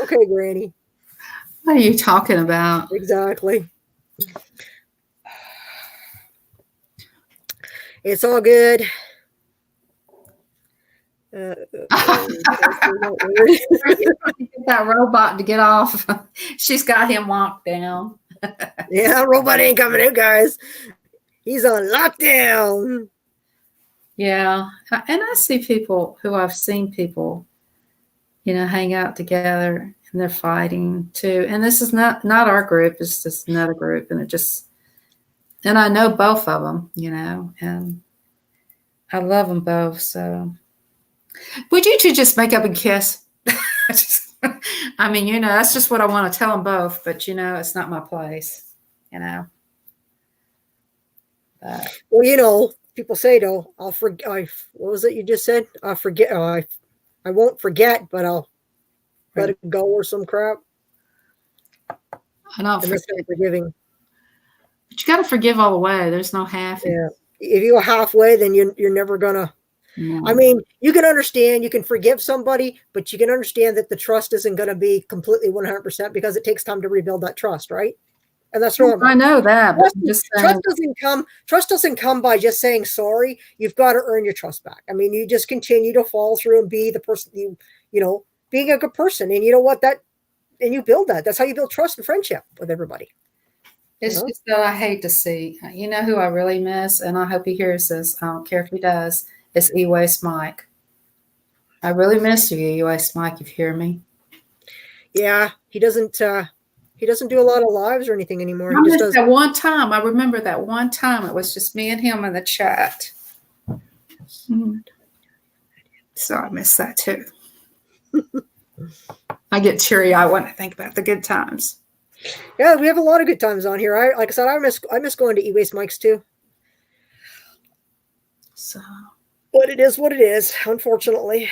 Okay, Granny. What are you talking about? Exactly. It's all good. Get that robot to get off. She's got him locked down. Yeah, robot ain't coming in, guys. He's on lockdown. Yeah. And I see people who I've seen people, you know, hang out together and they're fighting too. And this is not our group, it's just another group. And I know both of them, you know, and I love them both. So would you two just make up and kiss? I mean, you know, that's just what I want to tell them both, but you know, it's not my place, you know. But Well, you know, people say though, I'll forget. What was it you just said? I'll forget. I won't forget, but I'll let it go or some crap. I don't And that's forget. not forgiving. But you got to forgive all the way. There's no half. Yeah. If you go halfway, then you're never gonna. No. I mean, you can understand, you can forgive somebody, but you can understand that the trust isn't going to be completely 100% because it takes time to rebuild that trust, right? And that's normal. I know that, but I'm just saying, Trust doesn't come by just saying sorry. You've got to earn your trust back. I mean, you just continue to follow through and be the person you know, being a good person. And you know what, and you build that. That's how you build trust and friendship with everybody. it's you know? just that I hate to see. You know who I really miss, and I hope he hears this. I don't care if he does. It's E-Waste Mike. I really miss you, E-Waste Mike. If you hear me, Yeah, he doesn't do a lot of lives or anything anymore. I He just missed does. that one time. I remember that one time. It was just me and him in the chat. So I miss that too. I get teary-eyed when I think about the good times. Yeah, we have a lot of good times on here. Like I said, I miss going to E-Waste Mike's too. So But it is what it is, unfortunately.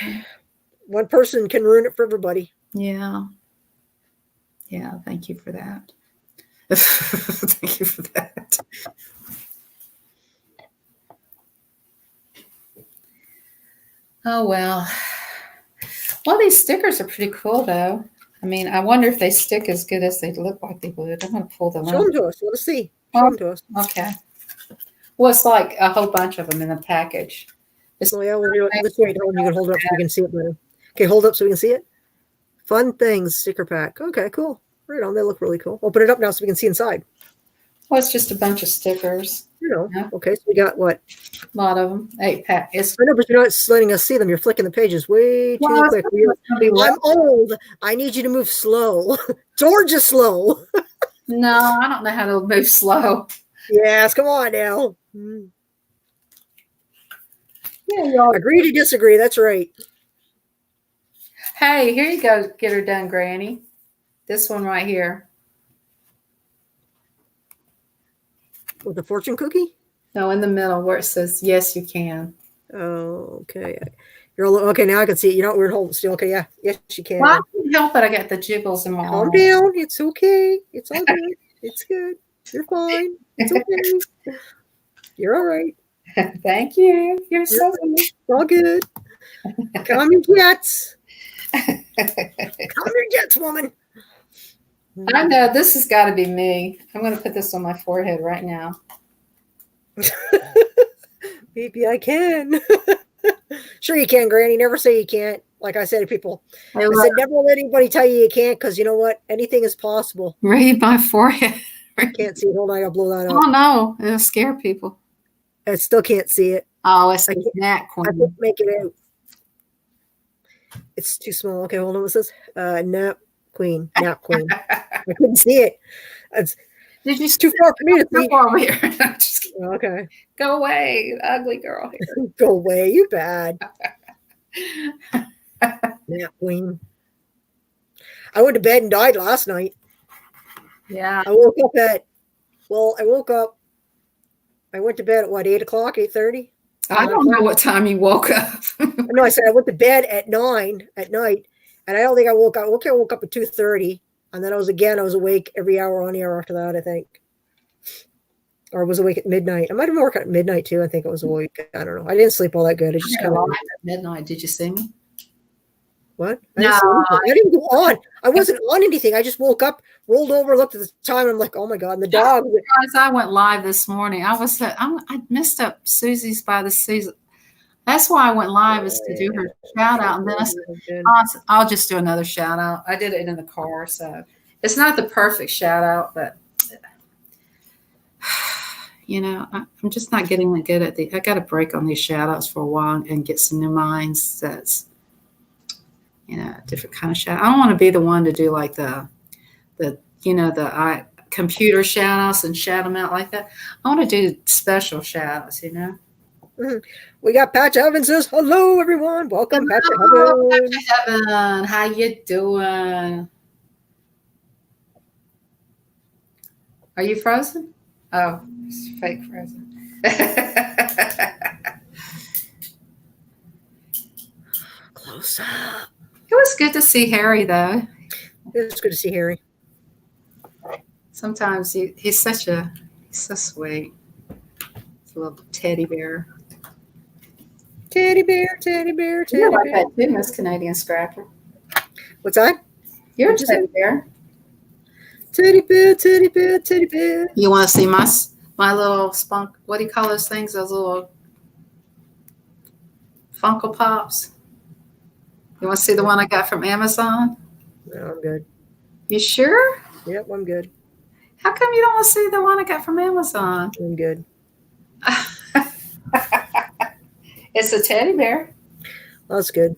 One person can ruin it for everybody. yeah. Yeah, thank you for that. Thank you for that. Oh, well. Well, these stickers are pretty cool, though. I mean, I wonder if they stick as good as they look like they would. I'm going to pull them Show out. them to us. Let us see. Show them to us. Okay. Well, it's like a whole bunch of them in a package. Oh, yeah, let's wait. Hold on, you can hold it up so we can see it better. Okay, hold up so we can see it. Fun things sticker pack. Okay, cool. Right on. They look really cool. Open it up now so we can see inside. Well, it's just a bunch of stickers. You know. Yeah. Okay, so we got what? A lot of them. 8-pack. It's I know, but you're not letting us see them. You're flicking the pages way too quick. I'm old. I need you to move slow. George is slow. No, I don't know how to move slow. Yes, come on now. Yeah, y'all. Agree to disagree. That's right. Hey, here you go. Get her done, Granny. This one right here. With the fortune cookie? No, in the middle where it says, yes, you can. Oh, okay. You're a little, okay, now I can see it. You're not weird holding still. Okay, yeah. Yes, you can. Well, I can't help it. I got the jiggles in my Calm arm. down. It's okay. It's all good. It's good. You're fine. It's okay. You're all right. Thank you. You're so It's all good. Calm your jets. Calm your jets, woman. I know this has got to be me. I'm going to put this on my forehead right now. Maybe I can. Sure you can, Granny. Never say you can't. Like I said to people, I said never let anybody tell you you can't, because you know what? Anything is possible. Read my forehead. Can't see it. Hold on, I gotta blow that Oh up. no, it'll scare people. I still can't see it. Oh, it's I the Nat I Queen. can't make it out. It's too small. Okay, hold on. What's this? Nap Queen. Nap Queen. I couldn't see it. It's Did you too far for me to see. over here? Just Okay. go away, ugly girl here. Go away. You bad. Nap Queen. I went to bed and died last night. Yeah. I woke up. I went to bed at what, 8 o'clock, 8:30? I don't know what time you woke up. No, I said I went to bed at 9 at night, and I don't think I woke up. Okay, I woke up at 2:30, and then I was awake every hour on the hour after that, I think. Or was awake at midnight. I might have been working at midnight too. I think I was awake. I don't know. I didn't sleep all that good. I just I kind of live at midnight. Did you see me? what? No, I didn't go on. I wasn't on anything. I just woke up, rolled over, looked at the time, and I'm like, oh my god! And the dog. As I went live this morning, I messed up Susie's by the season. That's why I went live is to do her shout out, and then I said, I'll just do another shout out. I did it in the car, so it's not the perfect shout out, but I'm just not getting good at I got to break on these shout outs for a while and get some new minds. That's a different kind of shout. I don't want to be the one to do like the computer shout outs and shout them out like that. I want to do special shout outs, Mm-hmm. We got Patch Evans says, hello, everyone. Welcome, Patch Hello, Evans. Patch Evans. How you doing? Are you frozen? Oh, it's fake frozen. Close up. It was good to see Harry, though. It's good to see Harry. Sometimes he's so sweet. He's a little teddy bear. Teddy bear, teddy bear, teddy You're like bear. that too, Miss Canadian Scrapper. What's that? You're a What'd you teddy bear. Teddy bear, teddy bear, teddy bear. You want to see my little spunk? What do you call those things? Those little Funko Pops. You want to see the one I got from Amazon? No, I'm good. You sure? Yep, I'm good. How come you don't want to see the one I got from Amazon? I'm good. It's a teddy bear. That's good.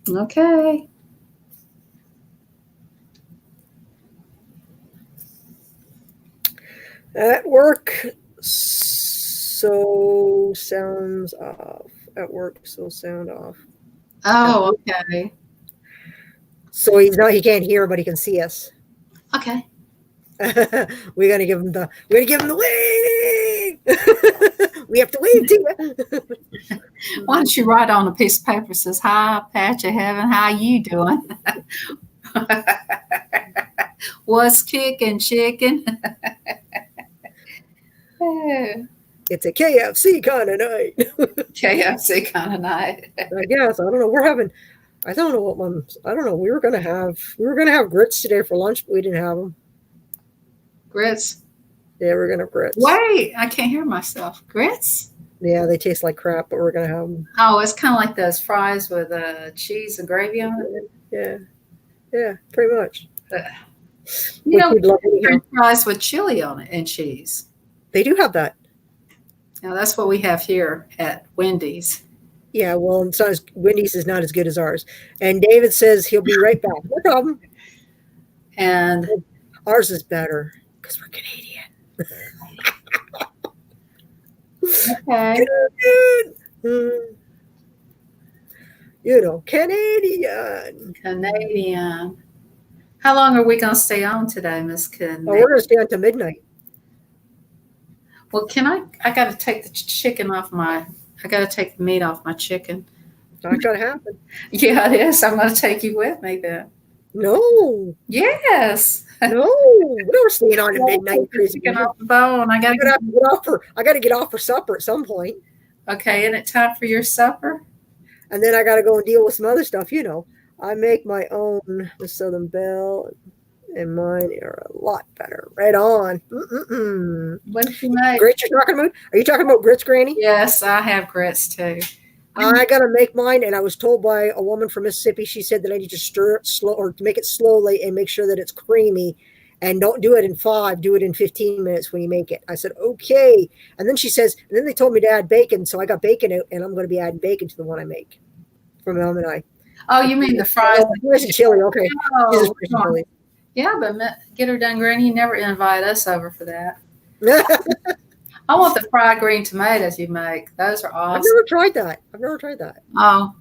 Okay. At work, so sounds off. At work, so sound off. Oh, okay. So he can't hear, but he can see us. Okay. We're gonna give him the wave. We have to wave to you. Why don't you write on a piece of paper that says, "Hi, Patch of Heaven, how you doing?" What's kicking, chicken? It's a KFC kind of night. KFC kind of night. I guess. I don't know. I don't know what I don't know. We were gonna have grits today for lunch, but we didn't have them. Grits. Yeah, we're gonna have grits. Wait, I can't hear myself. Grits? Yeah, they taste like crap, but we're gonna have them. Oh, it's kind of like those fries with cheese and gravy on it. Yeah, pretty much. You know, We'd love anyhow. French fries with chili on it and cheese. They do have that. Now that's what we have here at Wendy's. Yeah, well, it's not Wendy's is not as good as ours. And David says he'll be right back. No problem. And Ours is better because we're Canadian. okay, Canadian. Canadian. How long are we going to stay on today, Miss Canadian? Oh, we're going to stay until midnight. Well, I got to take I got to take the meat off my chicken. Not going to happen. Yeah, it is. I'm going to take you with me then. No. Yes. No. We're staying on at midnight. Crazy. Chicken off the bone. I got to get off for supper at some point. Okay, isn't it time for your supper? And then I got to go and deal with some other stuff. I make my own the Southern Belle, and mine are a lot better. Right on. What did you make? Grits you're talking about? Are you talking about grits, Granny? Yes, I have grits too. I got to make mine, and I was told by a woman from Mississippi, she said that I need to stir it slow or to make it slowly and make sure that it's creamy. And don't do it in 5, do it in 15 minutes when you make it. I said, okay. And then she says, and then they told me to add bacon. So I got bacon out, and I'm going to be adding bacon to the one I make from Mom and I. Oh, you mean the fries? Where's the chili? Okay. Oh, Chili. yeah, but get her done, Granny. You never invite us over for that. I want the fried green tomatoes you make. Those are I've awesome. never tried that. Oh,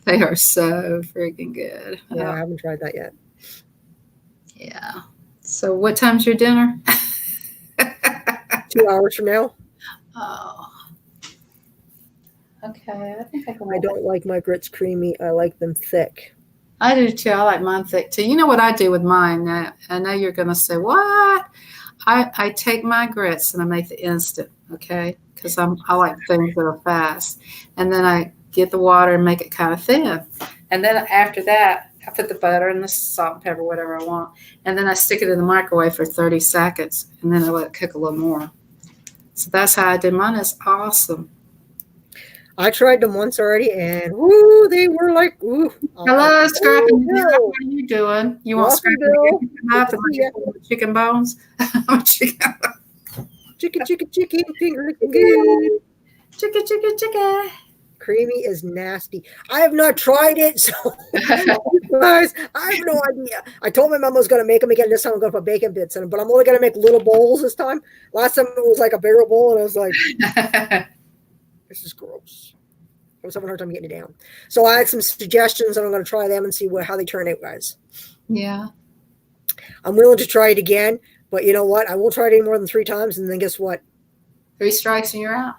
they are so freaking good. Yeah, I haven't tried that yet. Yeah. So what time's your dinner? 2 hours from now. Oh. Okay. I think I can I don't like my grits creamy. I like them thick. I do too. I like mine thick too. You know what I do with mine? Now, I know you're going to say, what? I take my grits and I make the instant, okay? Because I like things that are fast. And then I get the water and make it kind of thin. And then after that, I put the butter and the salt and pepper, whatever I want. And then I stick it in the microwave for 30 seconds. And then I let it cook a little more. So that's how I did mine. It's awesome. I tried them once already, and woo, they were like, ooh. Hello, Scrappy. no. What are you doing? You want Welcome, Scrappy Bill. to come up and let you pull the chicken bones? Chicken, Chicken, finger looking good. chicken. Creamy is nasty. I have not tried it, so guys, I have no idea. I told my mom I was going to make them again. This time I'm going to put bacon bits in them, but I'm only going to make little bowls this time. Last time it was like a bigger bowl, and I was like, this is gross. I was having a hard time getting it down. So I had some suggestions, and I'm going to try them and see how they turn out, guys. Yeah. I'm willing to try it again, but you know what? I won't try it any more than 3 times, and then guess what? 3 strikes and you're out.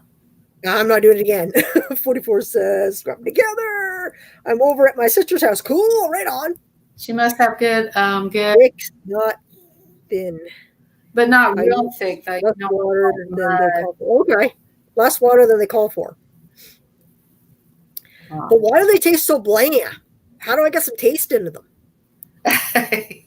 I'm not doing it again. 44 says, scrub together. I'm over at my sister's house. Cool, right on. She must have good, Thick, not thin. but not real thick. Like, Less no, water than they call for. Okay, less water than they call for. But why do they taste so bland? How do I get some taste into them?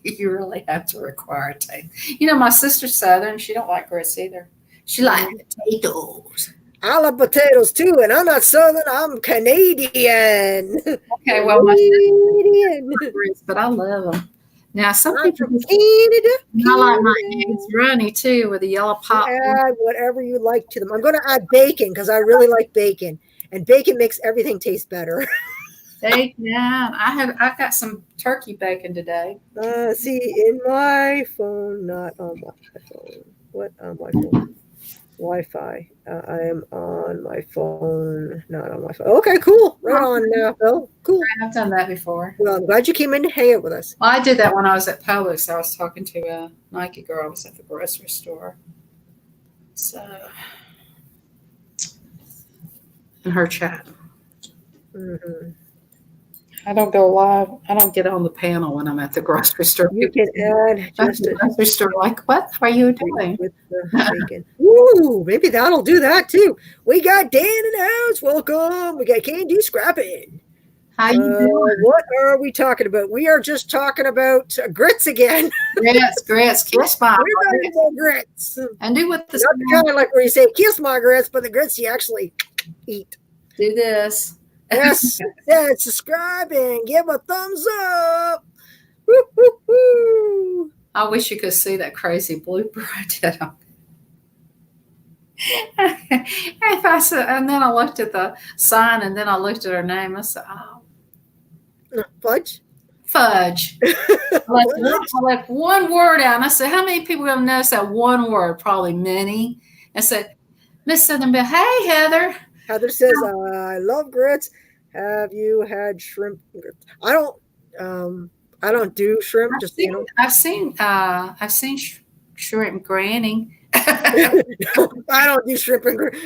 You really have to require a taste. You know, my sister's Southern. She don't like grits either. She likes potatoes. I love potatoes too, and I'm not Southern. I'm Canadian. Okay, well, my Canadian. grits, but I love them. Now, some I'm people from Canada. I like my eggs runny too with a yellow pop. Add whatever you like to them. I'm going to add bacon because I really like bacon, and bacon makes everything taste better. Bacon. I got some turkey bacon today. See, in my phone, not on my phone. What on my phone? Wi-Fi. I am on my phone, not on my phone. Okay, cool. Right on, Phil. Cool. I've done that before. Well, I'm glad you came in to hang out with us. Well, I did that when I was at Publix. I was talking to a Nike girl. I was at the grocery store. So, in her chat. Mm-hmm. I don't go live. I don't get on the panel when I'm at the grocery store. You can add just a grocery store. Like, what are you doing? with the bacon. Ooh, maybe that'll do that too. We got Dan in the house. Welcome. We got Candy Scrapping. How you doing? What are we talking about? We are just talking about grits again. Grits, kiss my We're talking about grits. and do what the Not kind of like where you say kiss my grits, but the grits you actually eat. do this. Yes, subscribe and give a thumbs up. Woo, woo, woo. I wish you could see that crazy blooper I did. If I said, and then I looked at the sign, and then I looked at her name. I said, "Oh, Fudge. fudge!" I left one word out, and I said, "How many people are going to notice that one word? Probably many." I said, "Miss Southern Belle, hey Heather." Heather says, "I love grits. Have you had shrimp grits?" I don't do shrimp. I've seen shrimp granny. I don't do shrimp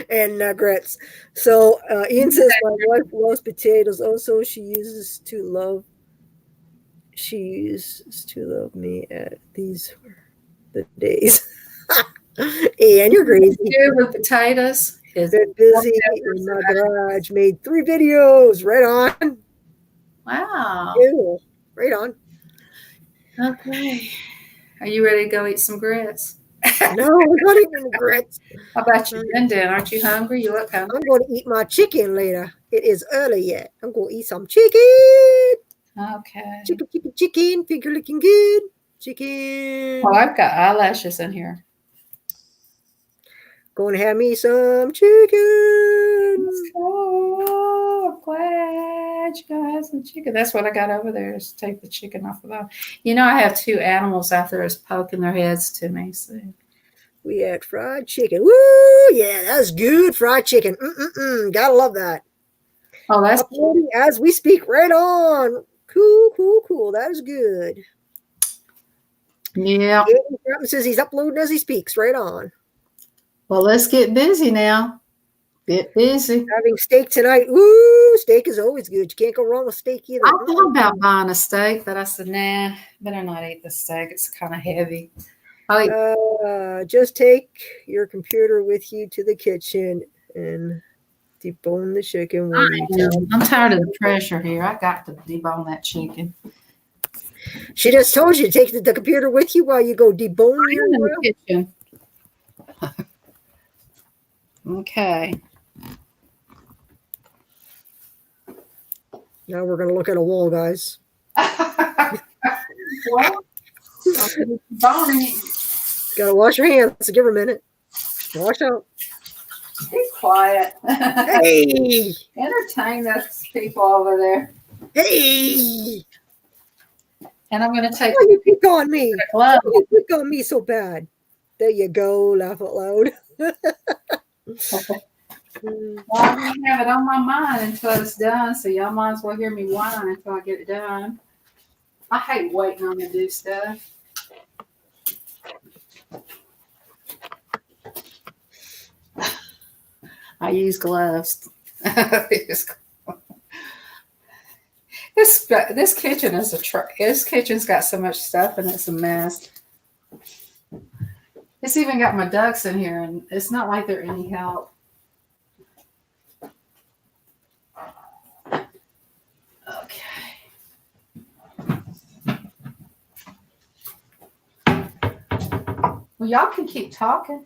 and grits. So Ian says, my wife loves potatoes. Also, she uses to love me at these the days. And you're crazy. With potatoes. Been busy in my garage. Made 3 videos. Right on. Wow. Ew. Right on. Okay. Are you ready to go eat some grits? No, we're not eating grits. How about you, Brendan? Aren't you hungry? You look hungry. I'm going to eat my chicken later. It is early yet. I'm going to eat some chicken. Okay. Chicken. Finger looking good. Chicken. Oh, I've got eyelashes in here. Going to have me some chicken. Oh, I'm glad you gonna have some chicken. That's what I got over there is take the chicken off the bone. You know, I have 2 animals out there is poking their heads to me. So. We had fried chicken. Woo! Yeah, that's good fried chicken. Gotta love that. Oh, that's uploading as we speak. Right on. Cool. That is good. Yeah. Says he's uploading as he speaks. Right on. Well, let's get busy now. Bit busy. Having steak tonight. Ooh, steak is always good. You can't go wrong with steak either. I thought about buying a steak, but I said, nah, better not eat the steak. It's kind of heavy. Just take your computer with you to the kitchen and debone the chicken. I'm tired of the pressure here. I got to debone that chicken. She just told you to take the computer with you while you go debone your in the kitchen. Okay. Now we're going to look at a wall, guys. Well, Gotta wash your hands. Give her a minute. Wash out. Be quiet. Hey! Entertain those people over there. Hey! And I'm going to take. Why you pick on me? Why you pick on me so bad? There you go. Laugh out loud. Well, I'm going to have it on my mind until it's done, so y'all might as well hear me whine until I get it done. I hate waiting on to do stuff. I use gloves. This kitchen is this kitchen's got so much stuff and it's a mess. It's even got my ducks in here, and it's not like they're any help. Okay. Well, y'all can keep talking.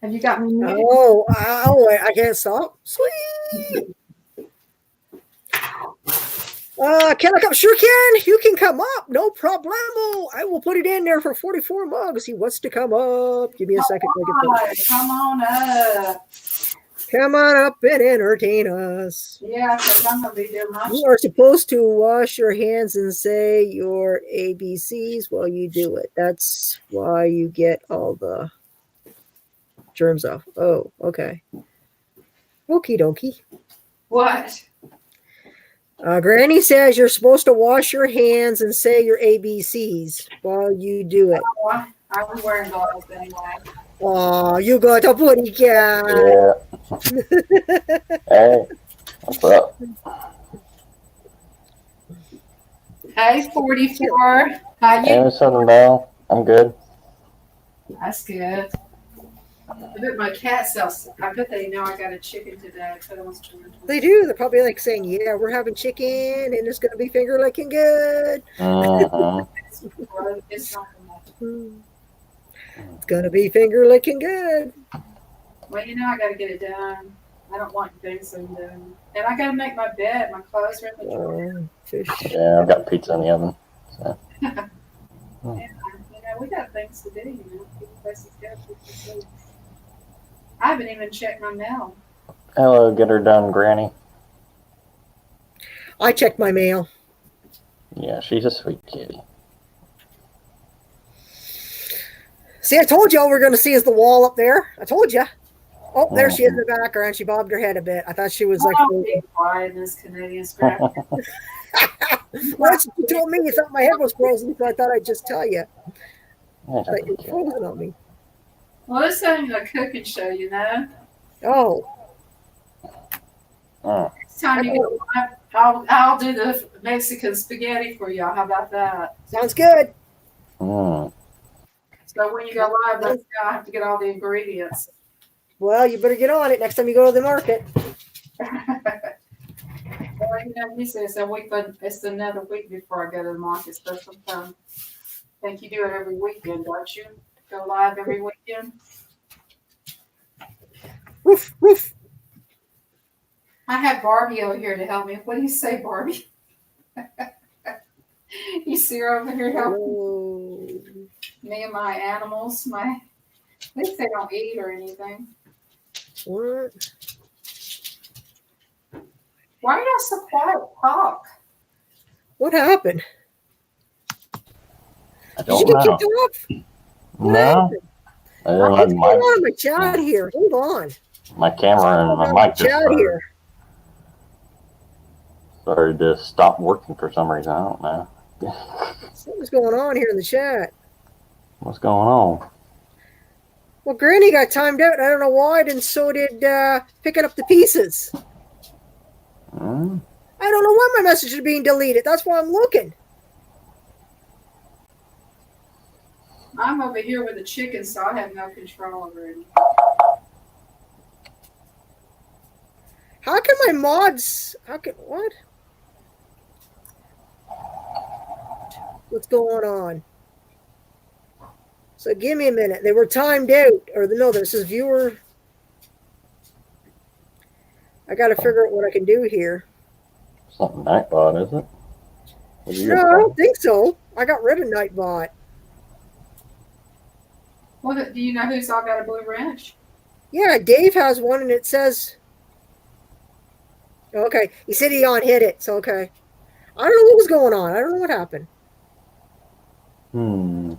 Have you got me muted? Oh, I can't stop. Sweet. Can I come? Sure can. You can come up. No problemo. I will put it in there for 44 mugs. He wants to come up. Give me a second. Come on up. Come on up and entertain us. Yeah, because I'm going to be doing my You are supposed to wash your hands and say your ABCs while you do it. That's why you get all the germs off. Oh, okay. Okie dokie. What? Granny says you're supposed to wash your hands and say your ABCs while you do it. Oh, I was wearing gloves anyway. Oh, you got a buddy cat. Yeah. Hey, what's up? Hey, 44. How Hey, you? Miss Southern Belle. I'm good. That's good. I bet my cat sells. I bet they know I got a chicken today. They do. They're probably like saying, yeah, we're having chicken and it's going to be finger licking good. Mm-hmm. It's going to be finger licking good. well, you know, I got to get it done. I don't want things undone. And I got to make my bed. My clothes are in the drawer. Fish. Yeah, I've got pizza in the oven. So. And, you know, we got things to do, you know. People places to go, people to see. I haven't even checked my mail. Hello, get her done, Granny. I checked my mail. Yeah, she's a sweet kitty. See, I told y'all we're going to see is the wall up there. I told you. Oh, there she is in the background. She bobbed her head a bit. I thought she was like. Oh, be quiet in this Canadian scrap. Well, you told me you thought my head was frozen, so I thought I'd just tell you. Yeah, But you're frozen on me. Well, this ain't a cooking show, you know. Oh. Next time you go live, I'll do the Mexican spaghetti for y'all. How about that? Sounds good. Mm. So when you go live, let's go. I have to get all the ingredients. Well, you better get on it next time you go to the market. Well, you know, he says a week, but it's another week before I go to the market. So sometimes I think you do it every weekend, don't you? Go live every weekend. Roof, roof. I have Barbie over here to help me. What do you say, Barbie? You see her over here helping me and my animals. At least they don't eat or anything. What? Why are y'all so quiet? Talk. What happened? I Did you don't get know. kicked off? No. I didn't What's have going on in my chat here? Hold on. my camera and my mic just Chat here. started to stop working for some reason. I don't know. Something's going on here in the chat. What's going on? Well, Granny got timed out. I don't know why, and so did picking up the pieces. Hmm. I don't know why my message is being deleted. That's why I'm looking. I'm over here with the chicken, so I have no control over it. How can my mods? What? What's going on? So give me a minute. They were timed out, or no, this is viewer. I got to figure out what I can do here. Something Nightbot, is it? What do you No, I got? don't think so. I got rid of Nightbot. What do you know who's all got a blue wrench? Yeah, Dave has one, and it says. Okay, he said he hit it. So okay, I don't know what was going on. I don't know what happened. Hmm.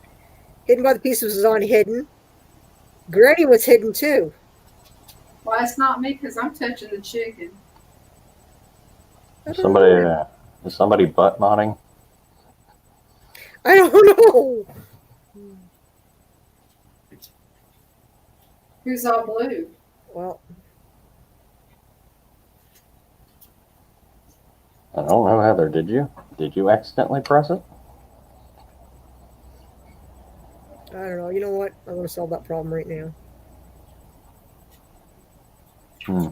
Hidden by the Pieces was on hidden. Granny was hidden too. Well, it's not me because I'm touching the chicken. I don't Somebody, know. is somebody butt modding? I don't know. Who's all blue? Well, I don't know, Heather. Did you? Did you accidentally press it? I don't know. You know what? I'm going to solve that problem right now. Hmm.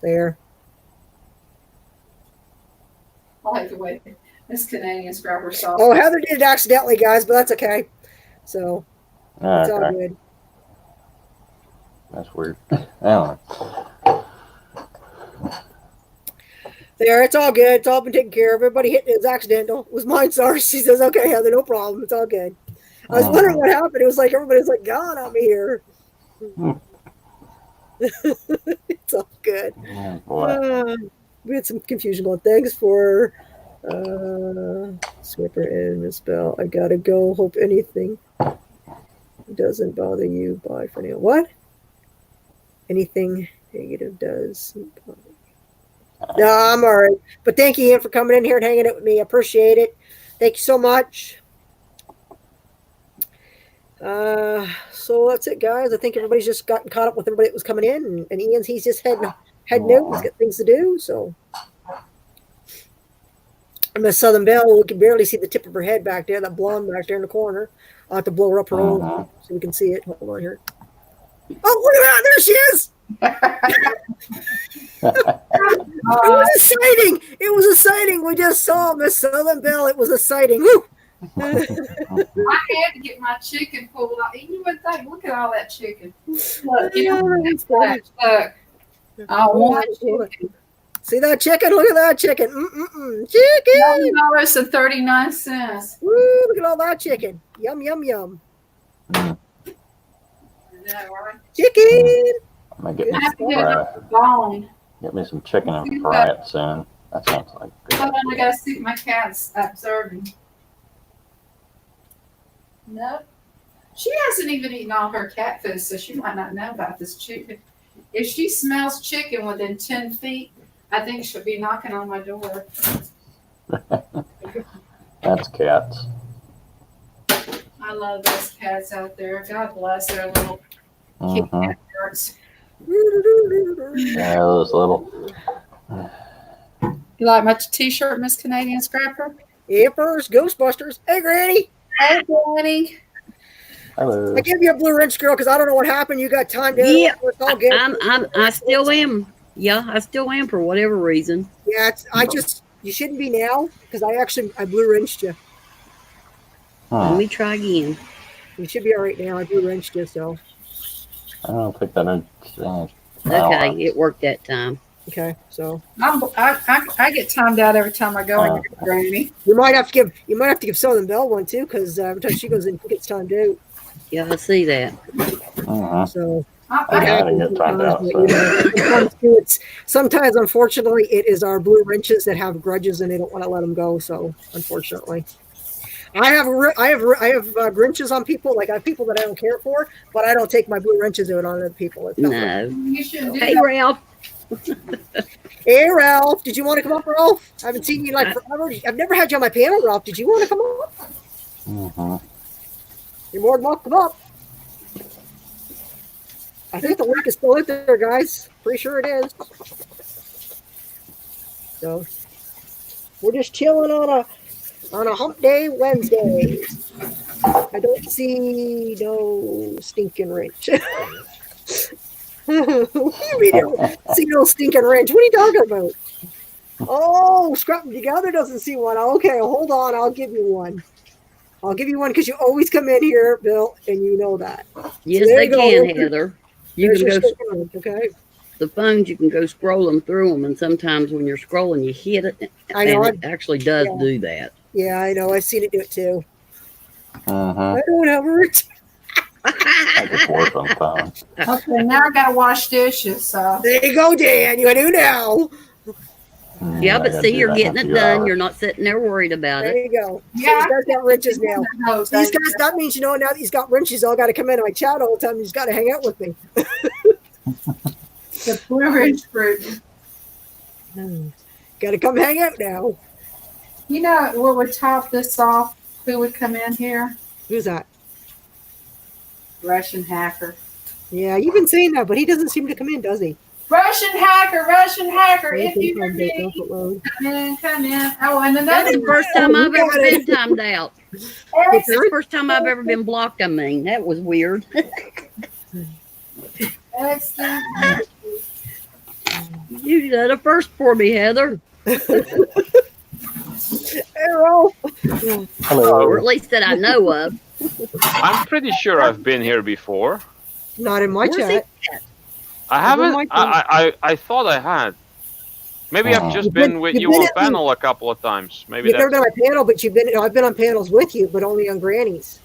There. I like the way this Canadian scrapper sauce. Oh, Heather did it accidentally, guys, but that's okay. So it's all Okay. good. That's weird. I don't know. There, it's all good. It's all been taken care of. Everybody hit it was accidental. It was mine, sorry. She says, okay, Heather, no problem. It's all good. I was wondering what happened. It was like everybody's like, God, I'm here. It's all good. Oh, boy. We had some confusion about thanks for Swipper and Miss Bell. I gotta go. Hope anything doesn't bother you. Bye for now. What? Anything negative does bother you. No, I'm all right. But thank you, Ian, for coming in here and hanging out with me. I appreciate it. Thank you so much. So that's it, guys. I think everybody's just gotten caught up with everybody that was coming in, and he's just heading out. He's got things to do. So Miss Southern Belle, we can barely see the tip of her head back there, that blonde back there in the corner. I'll have to blow her up her own so we can see it. Hold on here. Oh, look at that! There she is. It was a sighting. It was a sighting. We just saw Miss Southern Belle. It was a sighting. Woo! I had to get my chicken pulled out. You would think, look at all that chicken. Look, you know, look. I want chicken. See that chicken? Look at that chicken. Chicken. $11.39. Woo, look at all that chicken. Yum, yum, yum. Chicken. I'm gonna get I me have to some get fry. another bone. Get me some chicken and fry it soon. That sounds like good. Hold on, I gotta see if my cat's observing. Nope. She hasn't even eaten all her cat food, so she might not know about this chicken. If she smells chicken within 10 feet, I think she'll be knocking on my door. That's cats. I love those cats out there. God bless their little kitty Mm-hmm. cat hearts. Yeah, those little. You like my t-shirt, Miss Canadian Scrapper? Yippers, Ghostbusters. Hey, Granny. Hey, Granny. Hello. I gave you a blue wrench, girl, because I don't know what happened. You got timed out. Yeah, It's all good. I still am. Yeah, I still am for whatever reason. Yeah, you shouldn't be now because I blue wrenched you. Let Huh. me try again. You should be all right now. I blue wrenched you, so I don't think that. Okay, it worked that time. okay. So I get timed out every time I go in here, Granny. you might have to give Southern Belle one too, because every time she goes in, it gets timed out. Yeah, I see that. Mm-hmm. So I didn't get timed out. but, So. you know, sometimes, unfortunately, it is our blue wrenches that have grudges and they don't want to let them go. So unfortunately, I have Grinches on people. Like I have people that I don't care for, but I don't take my blue wrenches out on other people. It's not right. No. You shouldn't do Hey, that. Ralph. Hey, Ralph, did you want to come up, Ralph? I haven't seen you like forever. I've never had you on my panel, Ralph. Did you want to come up? Mm-hmm. You're more than welcome up. I think the link is still out there, guys. Pretty sure it is. So we're just chilling on a hump day Wednesday. I don't see no stinking wrench. What do you mean you don't see no stinking wrench? What are you talking about? Oh, scrapping together doesn't see one. Okay, hold on. I'll give you one. I'll give you one because you always come in here, Bill, and you know that. Yes, there they you go. can, Heather. You There's can your go stinking wrench, okay? the phones. You can go scrolling through them, and sometimes when you're scrolling, you hit it, I know. and it actually does Yeah. do that. Yeah, I know. I've seen it do it too. Mm-hmm. I don't have a wrench. I just work on phone. Okay, now I gotta wash dishes. So There you go, Dan. You do now. Yeah, I but gotta see, do you're that in a getting it few done. hours. You're not sitting there worried about There it. you go. Yeah. So he's got wrenches now. No, These guys, that means, now that he's got wrenches, all got to come in my chat all the time. He's got to hang out with me. the Blue Ridge fruit. Got to come hang out now. You know what would top this off? Who would come in here? Who's that? Russian hacker. Yeah, you've been saying that, but he doesn't seem to come in, does he? Russian hacker, Russian hacker. If Anything you from hear the me, Delta load. come in. Oh, and That's another the first Oh, time you I've ever got been it. timed out. That's the first time I've ever been blocked. I mean, that was weird. excellent. You did a first for me, Heather, Arrow. Hello. or at least that I know of. I'm pretty sure I've been here before. Not in my Where's he chat. at? I Never haven't. mind. I thought I had. Maybe I've just You've been been- with you've you been on at- panel a couple of times. Maybe You've never that's been on a panel, but I've been on panels with you, but only on Granny's.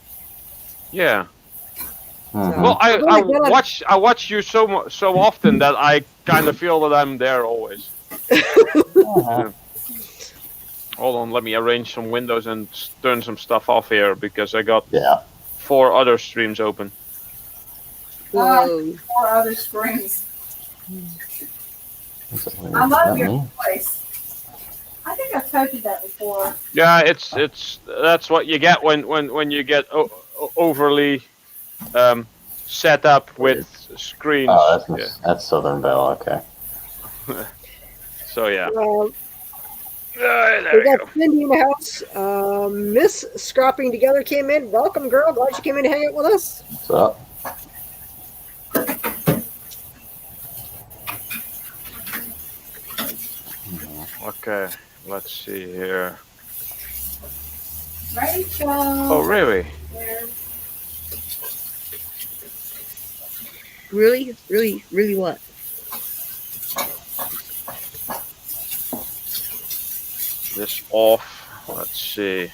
yeah. Mhm. Well, I've only been on- I watch you so often that I kind of feel that I'm there always. Uh-huh. Hold on, let me arrange some windows and turn some stuff off here because I got Yeah. 4 other streams open. Whoa. 4 other screens. Is that I love your me? voice. I think I've told you that before. Yeah, it's that's what you get when you get overly set up with screens. Oh, Yeah. that's Southern Belle. Okay. So yeah. There There we you got go. Cindy in the house. Miss Scrapping Together came in. Welcome, girl. Glad you came in to hang out with us. What's up? Okay, let's see here. Rachel. Oh, really? Really, really, really what? This off. Let's see.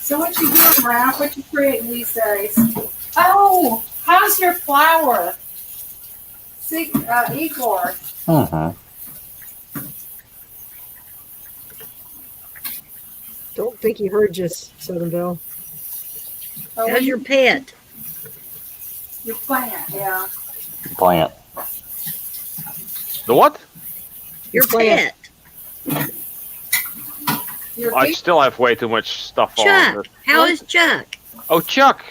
So what you doing, Ralph? What you creating these days? Oh, how's your flower? See, Igor. Mm-hmm. Don't think he heard you, Southern Belle. Oh, How's your pet? your plant? Yeah. Plant. The what? Your Plant. pet. Your I still have way too much stuff on. Chuck. How is Chuck? Oh, Chuck.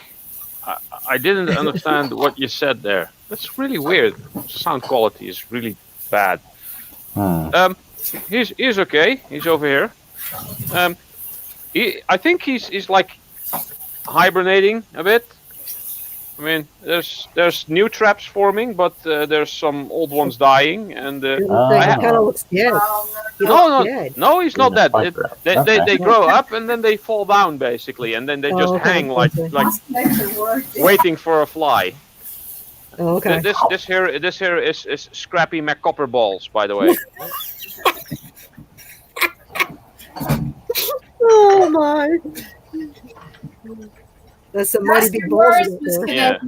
I didn't understand what you said there. That's really weird. Sound quality is really bad. Hmm. He's okay. He's over here. I think he's like hibernating a bit. I mean, there's new traps forming, but there's some old ones dying, and He Oh. kind of looks dead. He no, looks no, dead. no, he's not dead. Like that. They Okay. grow up and then they fall down basically, and then they just okay, hang like okay. waiting for a fly. Oh, okay. This here is Scrappy McCopper balls, by the way. Oh my. That's some mighty big balls. Yeah.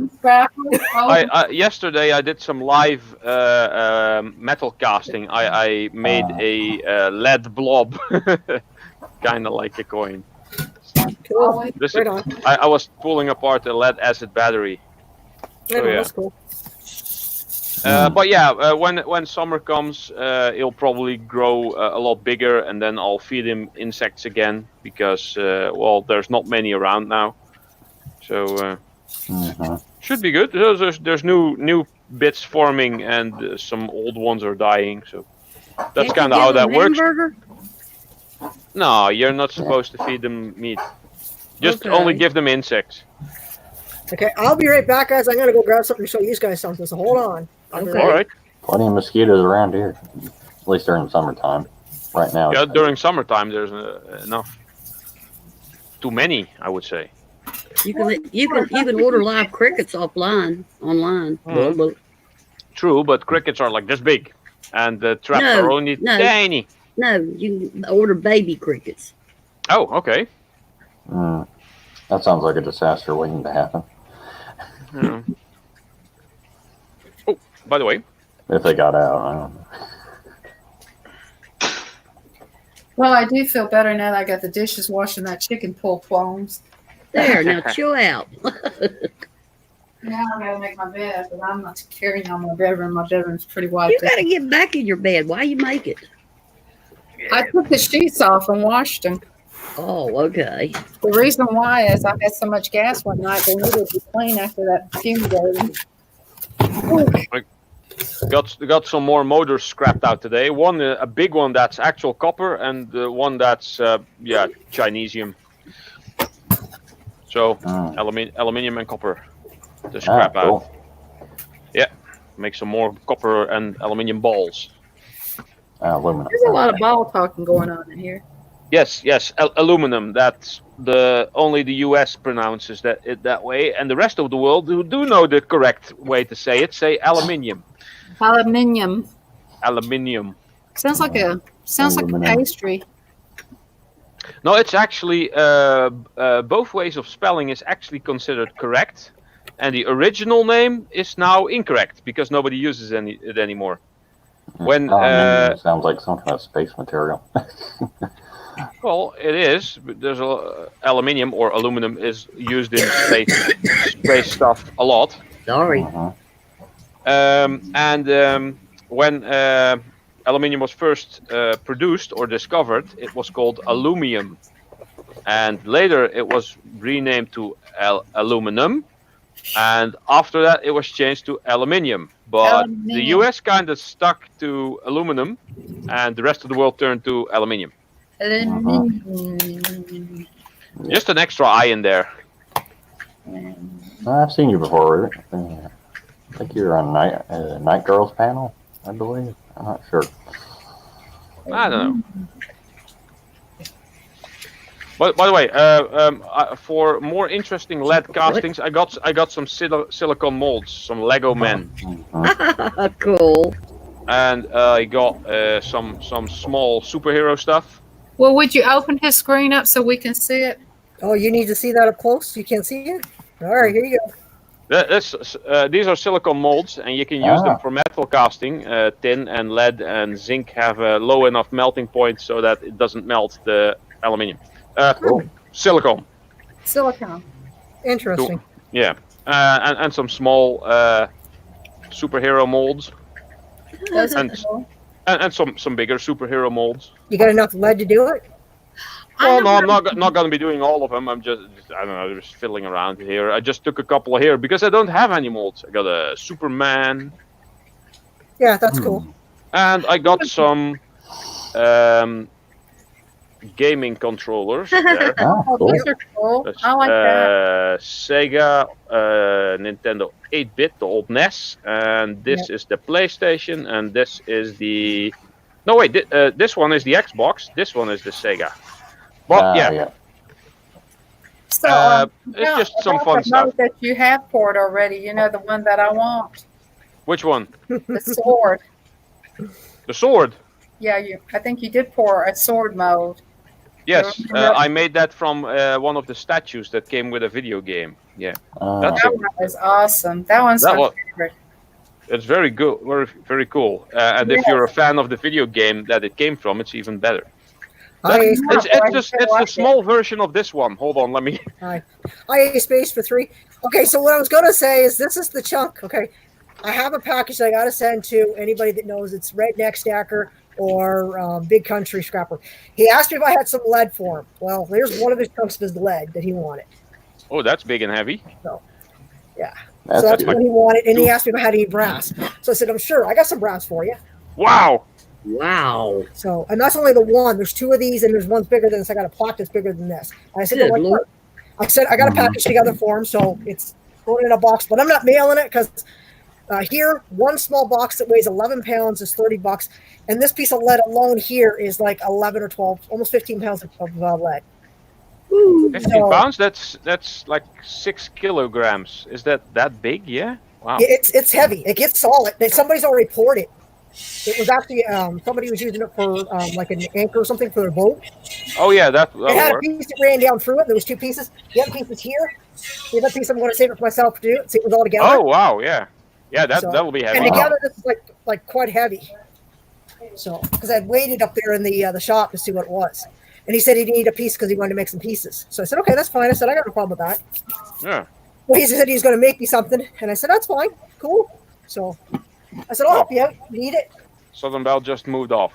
Yesterday I did some live metal casting. I made a lead blob, kind of like a coin. Cool. This Right is, on. I was pulling apart a lead acid battery. Right on, yeah. That's cool. But yeah, when summer comes, he'll probably grow a lot bigger, and then I'll feed him insects again because well, there's not many around now, so should be good. There's new bits forming, and some old ones are dying. So that's Can't you kind of give how them that works. hamburger? No, you're not supposed to feed them meat. Just Okay. only give them insects. Okay, I'll be right back, guys. I'm gonna go grab something to show you guys something. So hold on. I'll be Okay. All right. Plenty of mosquitoes around here. At least during the summertime. Right now. Yeah, during summertime there's enough. Too many, I would say. You can order live crickets online. Mhm. True, but crickets are like this big, and the traps No, are only no. tiny. No, you can order baby crickets. Oh, okay. That sounds like a disaster waiting to happen. Yeah. Oh, by the way, If they got out, I don't know. Well, I do feel better now that I got the dishes washed and that chicken pulled clones. There, now chill out. Now I gotta make my bed, but I'm not carrying on my bedroom. My bedroom's pretty You wide. gotta get back in your bed. Why you make it? I took the sheets off and washed them. Oh, okay. The reason why is I had so much gas one night, they needed to be clean after that fumigating. got some more motors scrapped out today. One, a big one that's actual copper, and one that's yeah, Chinesium. So aluminium and copper to scrap out. Cool. Make some more copper and aluminium balls. Aluminum. There's a lot of ball talking going on in here. Yes, aluminum. That's only the U.S. pronounces it that way, and the rest of the world who do know the correct way to say it say aluminium. Aluminium. Aluminium. Sounds like a Aluminum. pastry. No, it's actually both ways of spelling is actually considered correct, and the original name is now incorrect because nobody uses it anymore. When Aluminum sounds like some kind of space material. well, it is. But there's aluminium or aluminum is used in space stuff a lot. Sorry. When aluminium was first produced or discovered, it was called aluminum, and later it was renamed to aluminum, and after that it was changed to aluminium. But the Aluminium. US kind of stuck to aluminum, and the rest of the world turned to aluminium. Aluminium. Just an extra I in there. I've seen you before. I think you're on Night Girls panel, I believe. I'm not sure. I don't know. But by the way, for more interesting lead castings, I got some silicone molds, some Lego men, Cool. and I got some small superhero stuff. Well, would you open his screen up so we can see it? Oh, you need to see that up close? You can't see it? All right, here you go. These are silicone molds, and you can use them for metal casting. Tin and lead and zinc have a low enough melting point so that it doesn't melt the aluminium. Silicone. Silicone. Interesting. Yeah, and some small superhero molds, Those are And- cool. and some bigger superhero molds. You got enough lead to do it? Well, no, I'm not going to be doing all of them. I'm just I don't know, just fiddling around here. I just took a couple here because I don't have any molds. I got a Superman, Yeah, that's cool. and I got some gaming controllers there. Oh, Oh, cool. these are cool. That's, I like that. Sega, Nintendo 8-bit, the old NES, and this is the PlayStation, and this is the. No wait, this one is the Xbox. This one is the Sega. But yeah, So, it's just some about fun the stuff. note that you have for it already. You know, the one that I want, Which one? the sword. The sword. Yeah, I think you did pour a sword mold. Yes, Yeah. I made that from one of the statues that came with a video game. Yeah, That's That one is awesome. That one's That my one- favorite. it's very good, very cool. And if you're a fan of the video game that it came from, it's even better. I It's the small version of this one. Hold on, let me. IA space for 3. Okay, so what I was gonna say is this is the chunk. Okay, I have a package that I got to send to anybody that knows it's Redneck Stacker or Big Country Scrapper. He asked me if I had some lead for him. Well, there's one of his chunks of his lead that he wanted. Oh, that's big and heavy. Yeah. That's So that's good. what he wanted. And he asked me if I had any brass. So I said, I'm sure. I got some brass for you. Wow. Wow. So, and that's only the one. There's two of these, and there's one's bigger than this. I got a plaque that's bigger than this. And I said, Good "Don't worry." Lord. I said, I got a package together for him, so it's going in a box, but I'm not mailing it because here, one small box that weighs 11 pounds is $30, and this piece of lead alone here is like 11 or 12, almost 15 pounds of lead. 15 So- pounds? That's like 6 kilograms. Is that big? Yeah. Wow. It's heavy. It gets solid. Somebody's already poured it. It was actually somebody was using it for like an anchor or something for their boat. Oh yeah, that It had a works. piece that ran down through it. There was two pieces. The other piece was here. The other piece I'm going to save it for myself to do it. See, it was all together. Oh wow, yeah, yeah. So- That'll be heavy. And together, this is like quite heavy. So, because I waited up there in the shop to see what it was, and he said he needed a piece because he wanted to make some pieces. So I said, okay, that's fine. I said I got no problem with that. Yeah. Well, he said he's going to make me something, and I said that's fine, cool. So I said I'll help you out. You need it? Southern Belle just moved off.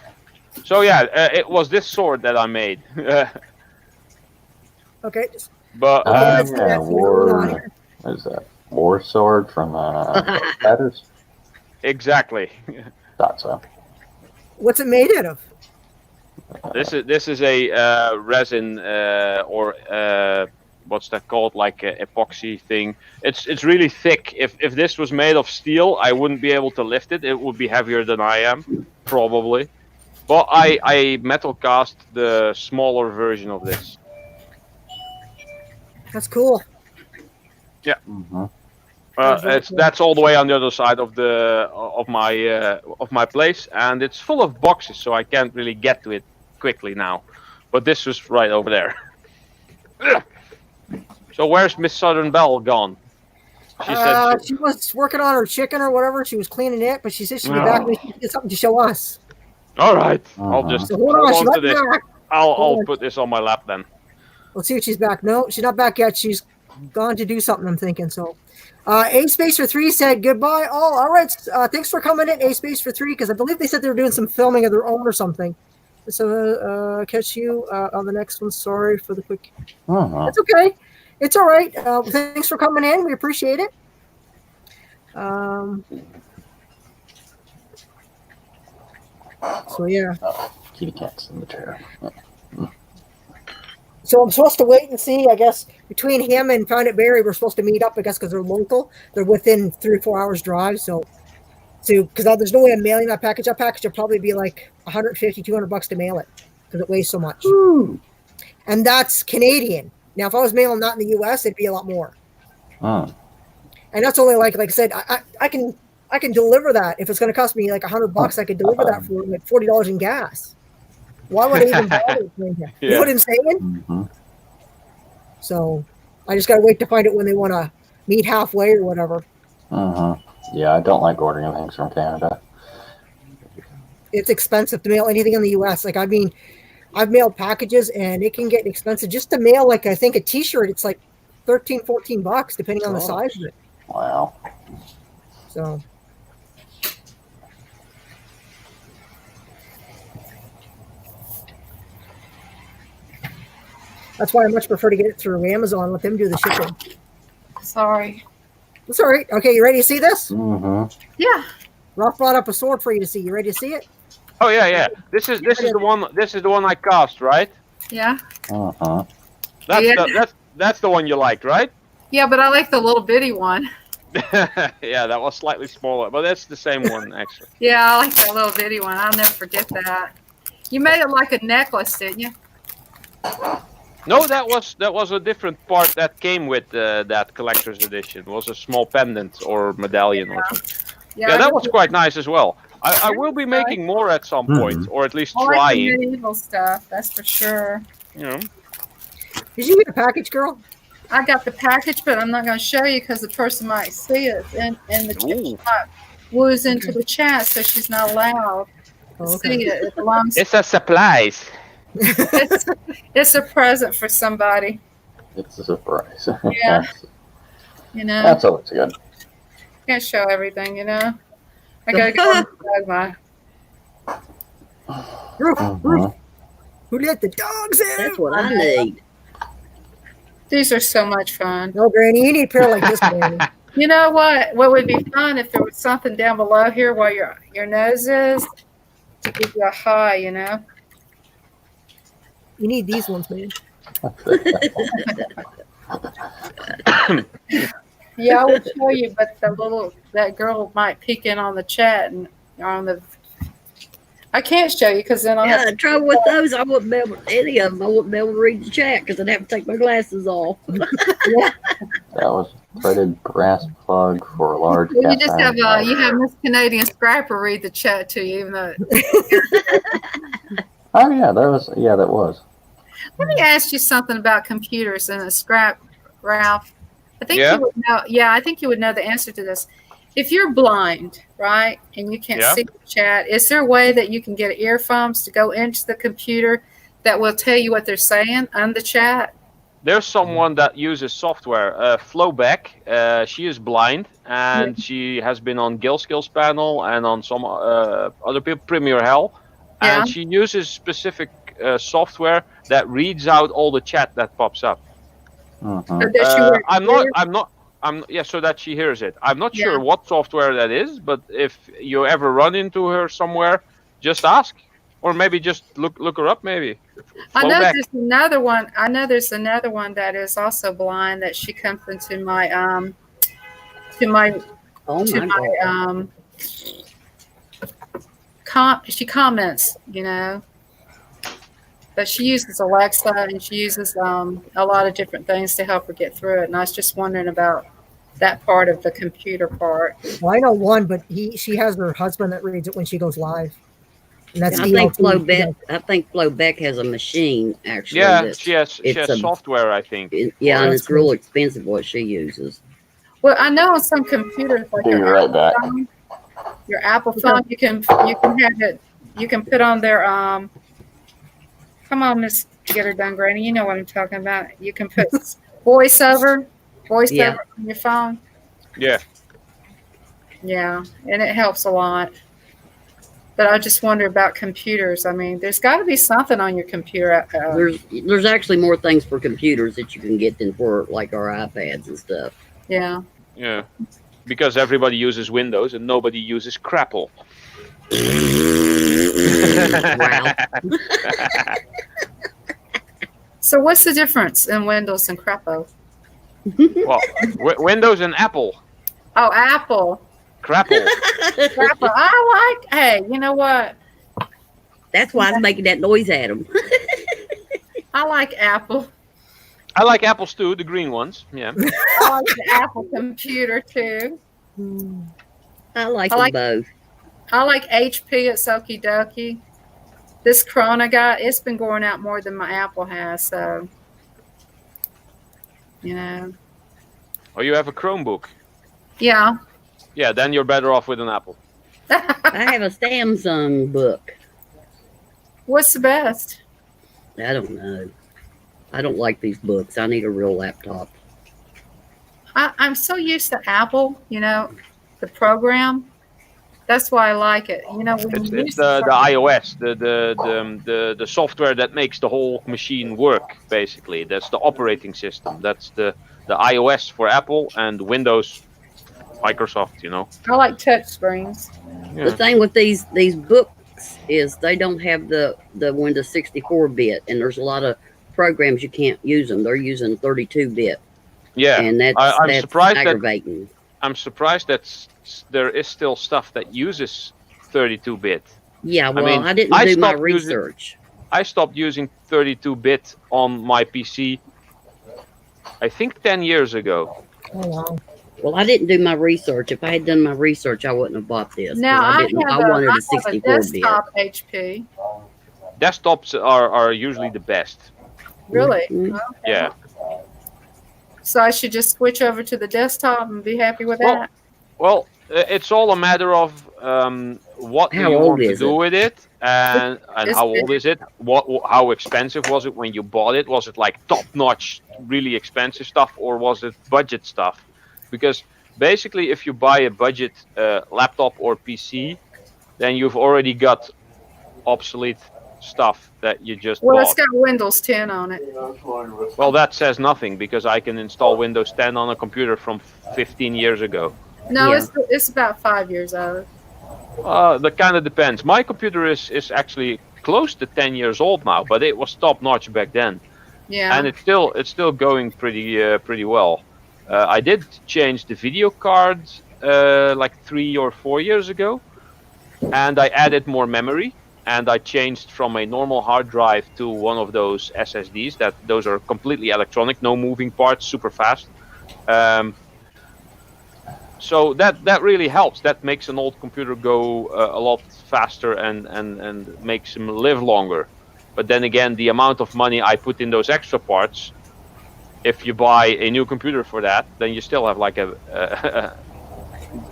So yeah, it was this sword that I made. Okay. Just, But let's do Yeah, that. Hold on war. here. What is that? War sword from Fetters? exactly. Thought so. What's it made out of? This is a resin or what's that called? Like a epoxy thing. It's really thick. If this was made of steel, I wouldn't be able to lift it. It would be heavier than I am, probably. But I metal cast the smaller version of this. That's cool. Mm-hmm. That's all the way on the other side of my place, and it's full of boxes, so I can't really get to it quickly now. But this was right over there. So where's Miss Southern Belle gone? She said She was working on her chicken or whatever. She was cleaning it, but she said she'd be back when she did something to show us. all right. I'll Uh-huh. just So hold on, she's hold on not to this. back. I'll Hold on. put this on my lap then. Let's see if she's back. No, she's not back yet. She's gone to do something, I'm thinking. So, A Space for 3 said goodbye. All right. Thanks for coming in, A Space for 3, because I believe they said they were doing some filming of their own or something. So, catch you on the next one. Sorry for the quick. Uh-huh. It's okay. It's all right. Thanks for coming in. We appreciate it. So, yeah. Kitty cat's in the chair. So I'm supposed to wait and see. I guess between him and Found It Berry, we're supposed to meet up. I guess because they're local, they're within 3 or 4 hours drive. So, because there's no way I'm mailing that package. That package will probably be like $150, $200 to mail it because it weighs so much. And that's Canadian. Now, if I was mailing that in the U.S., it'd be a lot more. Mm. And that's only like I said, I can deliver that. If it's going to cost me like $100, I could deliver that for like $40 in gas. Why would I even bother doing that? You know what I'm saying? Mm-hmm. So I just got to wait to find it when they want to meet halfway or whatever. Mm-hmm. Yeah, I don't like ordering things from Canada. It's expensive to mail anything in the U.S. Like, I mean, I've mailed packages and it can get expensive just to mail. Like, I think a T-shirt, it's like $13, $14 depending on the size of it. Wow. So that's why I much prefer to get it through Amazon. Let them do the shipping. Sorry. That's all right. Okay, you ready to see this? Mm-hmm. Yeah. Ralph brought up a sword for you to see. You ready to see it? Oh yeah. This is the one. This is the one I cast, right? Yeah. Uh-huh. That's the one you liked, right? Yeah, but I like the little bitty one. Yeah, that was slightly smaller, but that's the same one actually. Yeah, I like that little bitty one. I'll never forget that. You made it like a necklace, didn't you? No, that was a different part that came with that collector's edition. It was a small pendant or medallion or something. Yeah, that was quite nice as well. I will be making more at some point, or at least I like the trying. medieval stuff, that's for sure. You know. Did you get a package, girl? I got the package, but I'm not going to show you because the person might see it, and the chat Ooh. might woos into the chat, so she's not allowed to Oh, okay. see it. It belongs. It's a surprise. It's a present for somebody. It's a surprise. Yeah. You know. That's always good. Can't show everything, you know. I gotta go my. Roof, roof. Mhm. Who let the dogs in? That's what I need. These are so much fun. No, Granny, you need a pair like this, Granny. You know what? What would be fun if there was something down below here where your nose is to give you a high, you know? You need these ones, man. Yeah, I would show you, but that girl might peek in on the chat and on the. I can't show you because then I'll Yeah, have the trouble with those, I wouldn't be able any of them. I wouldn't be able to read the chat because I'd have to take my glasses off. That was threaded brass plug for a large Well, you cast just iron have you driver. have Miss Canadian Scrapper read the chat to you, even though. Oh yeah, that was. Let me ask you something about computers and a scrap, Ralph. I think Yeah? you would know. Yeah, I think you would know the answer to this. If you're blind, right, and you can't Yeah. see the chat, is there a way that you can get earphones to go into the computer that will tell you what they're saying on the chat? There's someone that uses software, Flowback. She is blind and she has been on Skills panel and on some other people, Premier Hell, Yeah. and she uses specific software that reads out all the chat that pops up. Mhm. Or does she wear So that she hears it. I'm not Yeah. sure what software that is, but if you ever run into her somewhere, just ask, or maybe just look her up. Maybe. I know Flowback. there's another one. I know there's another one that is also blind that she comes into my to my Oh to my my God. she comments, you know. But she uses Alexa and she uses a lot of different things to help her get through it. And I was just wondering about that part of the computer part. Well, I know one, but she has her husband that reads it when she goes live. And that's I think DLT. Flowback has a machine actually. Yeah, that's- she has it's software, I think. and That's it's real expensive what she uses. Well, I know on some computers like Be your right Apple back. phone, your Apple phone, you can have it. You can put on their Come on, Miss Get Her Done, Granny. You know what I'm talking about. You can put voiceover Yeah. on your phone. Yeah. Yeah, and it helps a lot. But I just wonder about computers. I mean, there's got to be something on your computer. There's actually more things for computers that you can get than for like our iPads and stuff. Yeah. Yeah. Because everybody uses Windows and nobody uses Crapple. Wow. So what's the difference in Windows and Crapple? Well, Windows and Apple. Oh, Apple. Crapple. Crapple. Hey, you know what? That's why it's making that noise at them. I like Apple. I like apples too, the green ones. Yeah. I like the Apple computer too. I like I like- them both. I like HP at Soki Doki. This Corona guy, it's been going out more than my Apple has, so you know. Or you have a Chromebook. Yeah. Yeah, then you're better off with an Apple. I have a Samsung book. What's the best? I don't know. I don't like these books. I need a real laptop. I'm so used to Apple, you know, the program. That's why I like it. You know, when It's, you it's use the iOS, the software that makes the whole machine work. Basically, that's the operating system. That's the iOS for Apple and Windows, Microsoft. You know. I like touch screens. The thing with these books is they don't have the Windows 64-bit, and there's a lot of programs you can't use them. They're using 32-bit, Yeah, and that's I'm surprised that aggravating. that there is still stuff that uses 32-bit. Yeah, well, mean, I didn't I do my stopped using- research. I stopped using 32-bit on my PC, I think 10 years ago. Oh, wow. Well, I didn't do my research. If I had done my research, I wouldn't have bought this. 'cause Now I wanted a have a 64-bit. desktop HP. Desktops are usually the best. Really? Mhm. Yeah. So I should just switch over to the desktop and be happy with that. Well, it's all a matter of what do How you old want to is do it? with it, and It's how old is it? How expensive was it when you bought it? Was it like top-notch, really expensive stuff, or was it budget stuff? Because basically, if you buy a budget laptop or PC, then you've already got obsolete stuff that you just Well, bought. it's got Windows 10 on it. Well, that says nothing because I can install Windows 10 on a computer from 15 years ago. No, Yeah. it's about 5 years old. That kind of depends. My computer is actually close to 10 years old now, but it was top notch back then, Yeah. and it's still going pretty well. I did change the video card like 3 or 4 years ago, and I added more memory, and I changed from a normal hard drive to one of those SSDs. Those are completely electronic, no moving parts, super fast. So that really helps. That makes an old computer go a lot faster and makes him live longer. But then again, the amount of money I put in those extra parts, if you buy a new computer for that, then you still have like a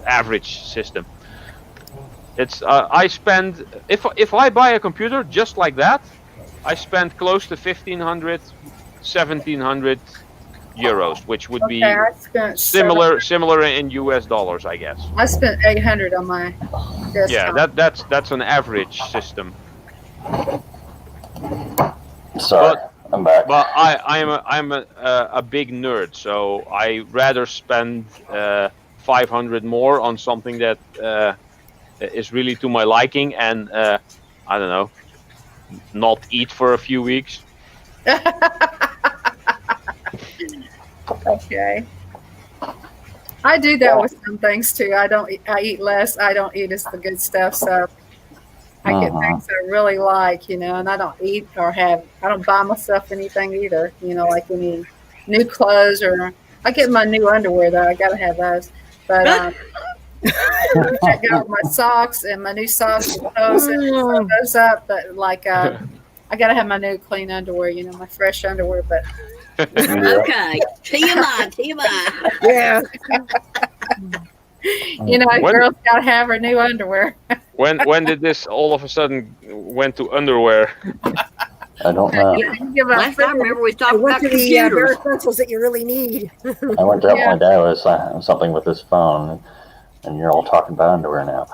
average system. It's I spend if I buy a computer just like that, I spend close to 1,500, 1,700 euros, which would be I spent similar in US dollars, I guess. I spent 800 on my desktop. Yeah, that's an average system. Sorry, I'm back. But I'm a big nerd, so I rather spend 500 more on something that is really to my liking, and I don't know, not eat for a few weeks. Okay. I do that with some things too. I eat less. I don't eat as the good stuff. So I get things I really like, and I don't eat I don't buy myself anything either, like any new clothes, or I get my new underwear though. I got to have those. But I got my socks and my new socks and hose and sew those up. But like, I got to have my new clean underwear, my fresh underwear. But Okay. TMI. Yeah. girls got to have her new underwear. When did this all of a sudden went to underwear? I don't know. Last I remember we I talked went about to the bare computers. essentials that you really need. I went to help my dad with something with his phone, and you're all talking about underwear now.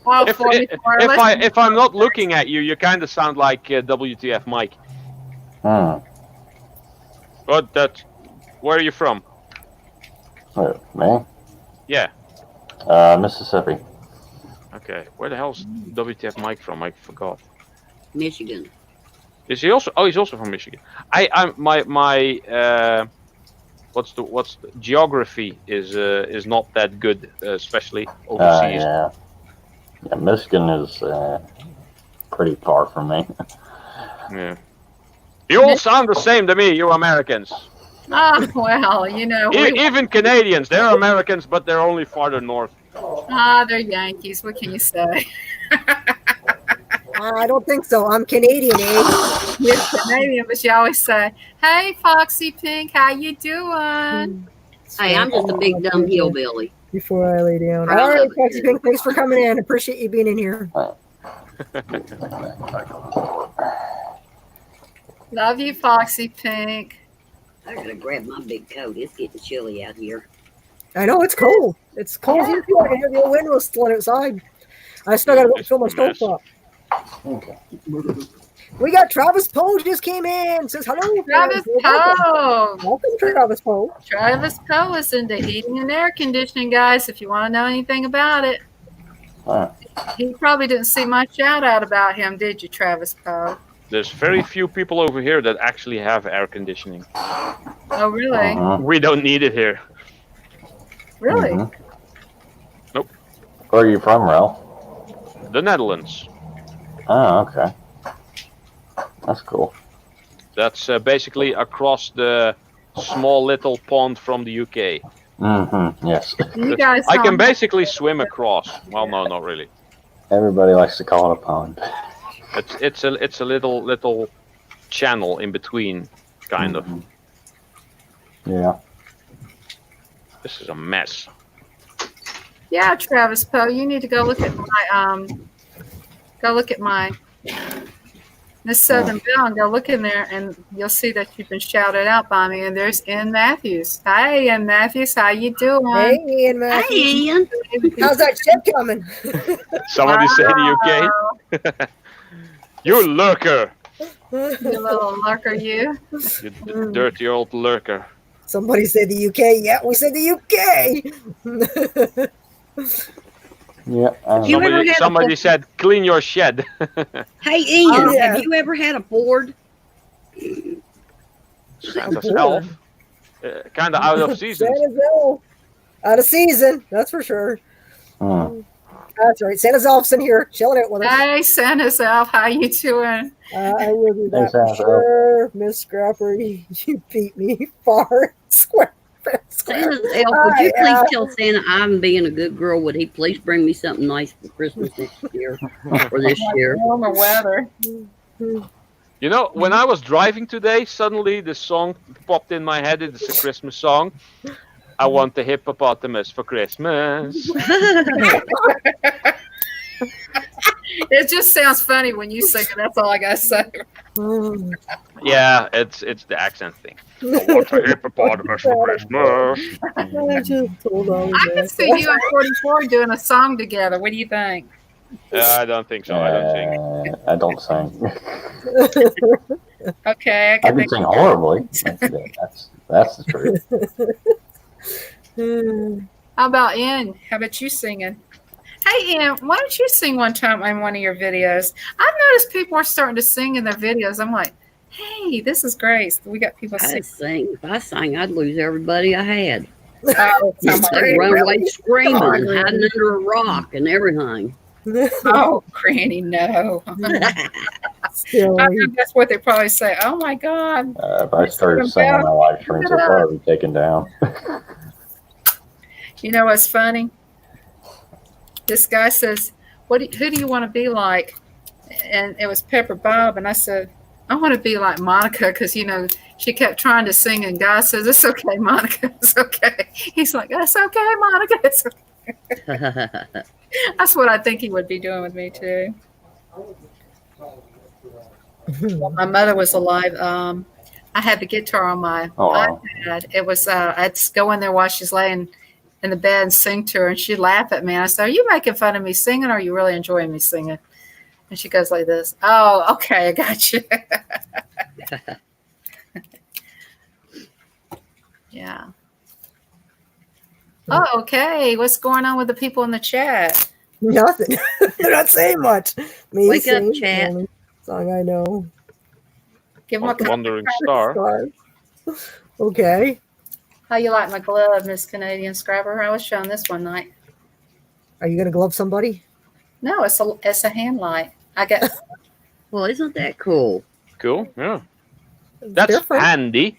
Oh, If I'm not looking at you, you kind of sound like WTF Mike. But where are you from? Me? Yeah. Mississippi. Okay. Where the hell's WTF Mike from? I forgot. Michigan. Is he also? Oh, he's also from Michigan. I'm my what's the geography is not that good, especially overseas. Yeah, Michigan is pretty far from me. Yeah. You all sound the same to me, you Americans. Oh, well, Even Canadians, they're Americans, but they're only farther north. They're Yankees. What can you say? I don't think so. I'm Canadian, eh? You're Canadian, but you always say, "Hey, Foxy Pink, how you doing?" Hey, I'm just a big dumb hillbilly. Before I lay down. Proud All right, of it. Foxy Pink, thanks for coming in. Appreciate you being in here. Love you, Foxy Pink. I gotta grab my big coat. It's getting chilly out here. I know it's cold. It's cold here too. I can have the windows still outside. I still got to fill my stove up. Okay. We got Travis Poe just came in. Says hello. Travis Poe. Welcome, Travis Poe. Travis Poe is into heating and air conditioning, guys. If you want to know anything about it, you probably didn't see my shout out about him, did you, Travis Poe? There's very few people over here that actually have air conditioning. Oh, really? We don't need it here. Really? Nope. Where are you from, Rel? The Netherlands. Oh, okay. That's cool. That's basically across the small little pond from the UK. Yes. You guys, I can basically swim across. Well, no, not really. Everybody likes to call it a pond. It's a little channel in between, kind of. Yeah. This is a mess. Yeah, Travis Poe, you need to go look at my Miss Southern Belle, and go look in there, and you'll see that you've been shouted out by me. And there's Ian Matthews. Hi, Ian Matthews. How you doing? Hey, Ian Hey, Matthews. Ian. How's that ship coming? Somebody say the UK. You lurker. You little lurker, you. You dirty old lurker. Somebody said the UK. Yeah, we said the UK. Yeah. You ever had Somebody a, said, clean your shed. Hey, Ian, Oh, yeah. have you ever had a Ford? Santa's bored. elf. Kind of out of season. Santa's elf. Out of season, that's for sure. Hmm. That's right. Santa's elf's in here, chilling out with us. Hey, Santa's elf. How you doing? I will do that Santa's for elf. sure. Miss Scrapper, you beat me far square. Santa's elf, would you yeah. please tell Santa I'm being a good girl? Would he please bring me something nice for Christmas next year or this year? Warmer weather. You know, when I was driving today, suddenly the song popped in my head. It's a Christmas song. I want the hippopotamus for Christmas. It just sounds funny when you sing it. That's all I gotta say. Yeah, it's the accent thing. I want the hippopotamus for Christmas. I just told all of I can this. see you and 44 doing a song together. What do you think? I don't think so. I don't sing. I don't sing. Okay, I I can can think. sing horribly. That's the truth. How about Ian? How about you singing? Hey, Ian, why don't you sing one time in one of your videos? I've noticed people are starting to sing in their videos. I'm like, hey, this is great. We got people I singing. sing. If I sang, I'd lose everybody I had. Oh, I'd run away screaming and hiding under a rock and everything. oh, Granny, no. I Silly. think that's what they probably say. Oh, my God. If I started singing, my live streams would probably be taken down. You know what's funny? This guy says, who do you want to be like? And it was Pepper Bob. And I said, I want to be like Monica because, you know, she kept trying to sing. And God says, it's okay, Monica. It's okay. He's like, it's okay, Monica. It's okay. That's what I think he would be doing with me, too. My mother was alive. I had the guitar on my Oh, wow. iPad. It was, I'd go in there while she's laying in the bed and sing to her, and she'd laugh at me. And I said, are you making fun of me singing, or are you really enjoying me singing? And she goes like this. Oh, okay, I got you. Yeah. Oh, okay. What's going on with the people in the chat? Nothing. They're not saying much. Me Wake up, sing, chat. only song I know. Give them a comment. Wandering Star. Stars. Okay. How you like my glove, Miss Canadian Scrapper? I was shown this one night. Are you gonna glove somebody? No, it's a hand light. I got Well, isn't that cool? Cool. Yeah. It's That's different. handy.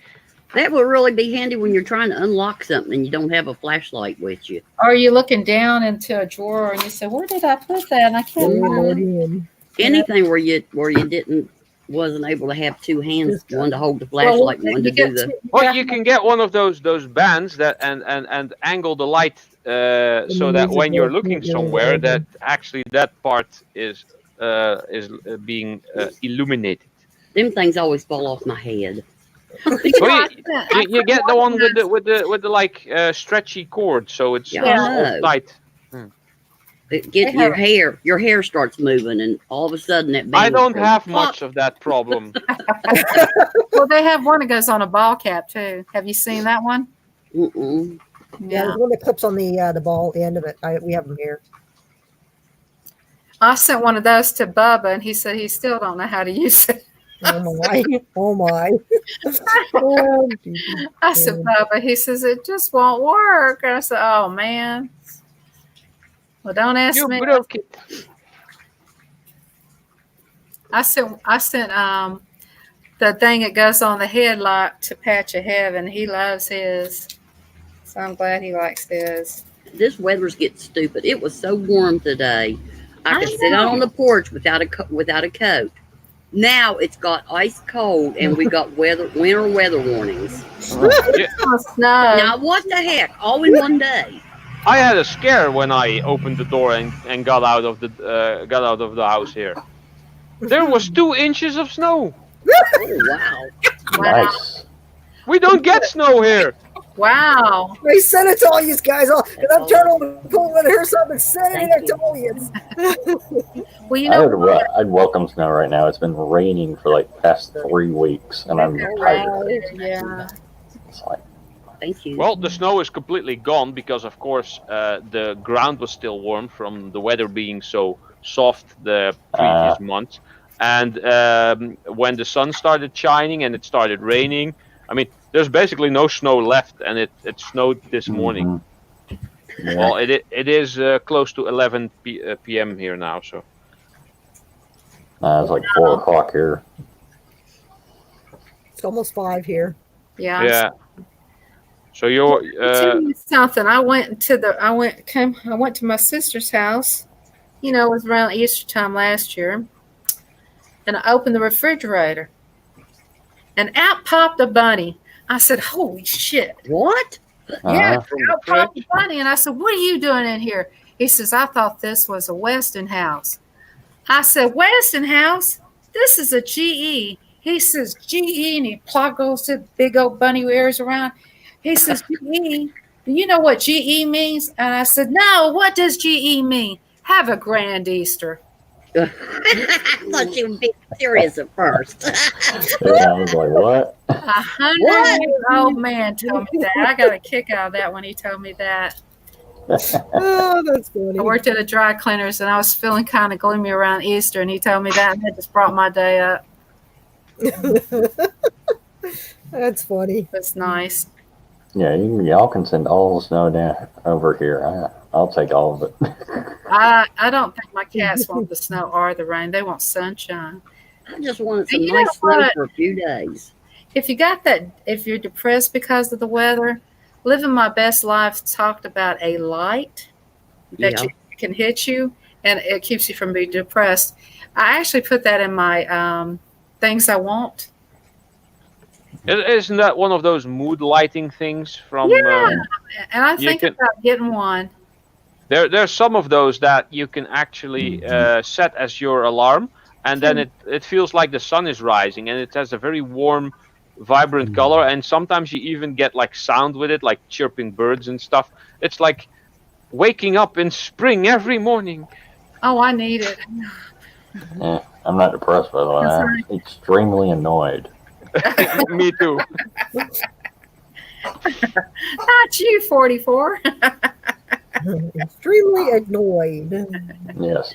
That would really be handy when you're trying to unlock something and you don't have a flashlight with you. Are you looking down into a drawer and you say, where did I put that? And I can't Only find it. Lordy and- Anything where you wasn't able to have two hands, Just- one to hold the flashlight, and one to do the. Well, you can get one of those bands that and angle the light so that when you're looking somewhere, that actually that part is being illuminated. Them things always fall off my head. Well, you get the one with the like stretchy cord, so it's Yeah, I know. all tight. Your hair starts moving, and all of a sudden that. I band don't goes, have "Fuck." much of that problem. Well, they have one that goes on a ball cap too. Have you seen that one? Mm-mm. Yeah, there's one that clips on the ball, the end of it. We have them here. I sent one of those to Bubba, and he said he still don't know how to use it. Oh my! Oh my! Oh, I said, Bubba, he says it just won't work. And I said, oh man. Well, don't ask You me. broke it. I sent the thing that goes on the headlight to Patch of Heaven. He loves his, so I'm glad he likes his. This weather's getting stupid. It was so warm today. I I could sit out on the porch without a coat. Now it's got ice cold, and we got winter weather warnings. Oh, snow. Now what the heck? All in one day. I had a scare when I opened the door and got out of the house here. There was 2 inches of snow. Oh, wow. Wow. Nice. We don't get snow here. Wow. I sent it to all you guys, and I'm turning over the pool and here's something sending it to all you. Well, you know what? I'd welcome snow right now. It's been raining for like the past 3 weeks, and I'm tired. Yeah. It's like, Thank you. Well, the snow is completely gone because, of course, the ground was still warm from the weather being so soft the previous month. And when the sun started shining and it started raining, I mean, there's basically no snow left, and it snowed this morning. yeah. Well, it is close to 11 p.m. here now, so. It's like 4 o'clock here. It's almost 5 here. Yeah. Yeah. So you're Tell you something. I went to my sister's house. You know, it was around Easter time last year, and I opened the refrigerator, and out popped a bunny. I said, "Holy shit!" What? Yeah, Uh-huh. out popped a bunny, and I said, "What are you doing in here?" He says, "I thought this was a Westinghouse." I said, "Westinghouse? This is a GE." He says, "GE," and he goes to big old bunny ears around. He says, "GE, do you know what GE means?" And I said, "No, what does GE mean?" Have a grand Easter. I thought you would be serious at first. Yeah, I was like, what? 100-year-old man told me that. I got a kick out of that when he told me that. Oh, that's funny. I worked at a dry cleaners, and I was feeling kind of gloomy around Easter, and he told me that, and that just brought my day up. That's funny. It's nice. Yeah, y'all can send all the snow down over here. I'll take all of it. I don't think my cats want the snow or the rain. They want sunshine. I just wanted some You know nice snow what? for a few days. If you're depressed because of the weather, Living My Best Life talked about a light that Yeah. you can hit you, and it keeps you from being depressed. I actually put that in my things I want. Isn't that one of those mood lighting things from? Yeah. And I You think can- about getting one. There's some of those that you can actually set as your alarm, and then it feels like the sun is rising, and it has a very warm, vibrant color, and sometimes you even get like sound with it, like chirping birds and stuff. It's like waking up in spring every morning. Oh, I need it. Yeah, I'm not depressed, by the way. That's I'm extremely annoyed. Me too. Not you, 44. Extremely annoyed. Yes.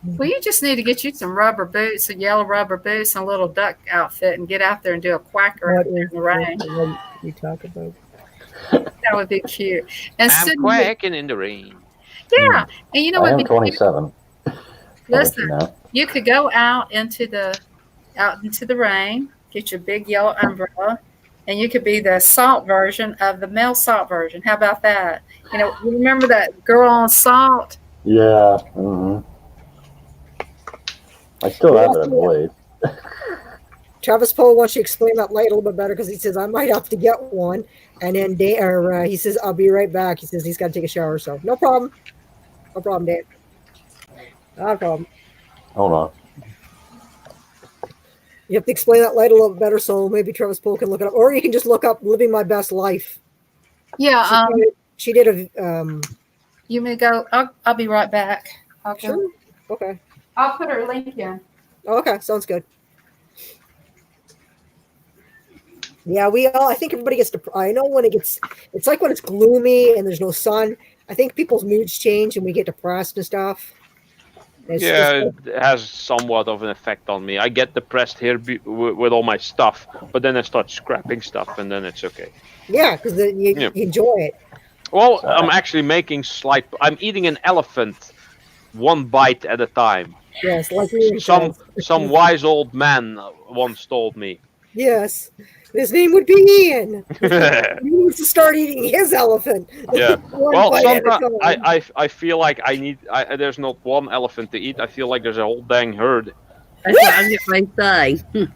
Well, you just need to get you some rubber boots, some yellow rubber boots, and a little duck outfit, and get out there and do a quacker What in is the rain. what you talk about? That would be cute. And I'm sitting- quacking in the rain. yeah, and you know I what? am 27. Listen, You know. you could go out into the rain, get your big yellow umbrella, and you could be the Salt version of the male Salt version. How about that? You know, you remember that girl on Salt? Yeah. hmm I still have it, I believe. Travis Poe wants you to explain that light a little bit better because he says I might have to get one, and then he says I'll be right back. He says he's got to take a shower, so no problem, Dan. Not a problem. Hold on. You have to explain that light a little bit better, so maybe Travis Poe can look it up, or you can just look up "Living My Best Life." Yeah. She did a You may go. I'll be right back. Okay. sure. Okay. I'll put her link in. Okay, sounds good. Yeah, I think everybody gets I know when it's like when it's gloomy and there's no sun. I think people's moods change and we get depressed and stuff. Yeah, it has somewhat of an effect on me. I get depressed here with all my stuff, but then I start scrapping stuff, and then it's okay. Yeah, because then you enjoy it. Well, I'm actually making I'm eating an elephant, one bite at a time. Yes, like Ian Some says. wise old man once told me. Yes, his name would be Ian. He needs to start eating his elephant. Yeah. One Well, bite at a sometimes time. I feel like there's not one elephant to eat. I feel like there's a whole dang herd. That's what I was going to say.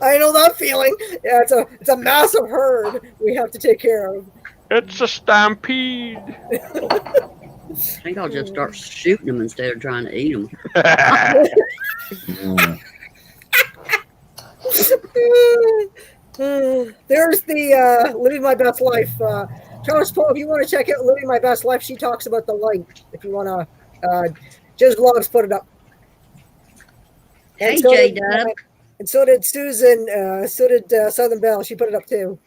I know that feeling. Yeah, it's a massive herd we have to take care of. It's a stampede. think I'll just start shooting them instead of trying to eat them. Mm. There's the Living My Best Life. Charles Poe, if you want to check out Living My Best Life, she talks about the light. If you want to, Jizz Vlogs put it up. Hey, so did, J-Dub. and so did Susan. So did Southern Belle. She put it up too.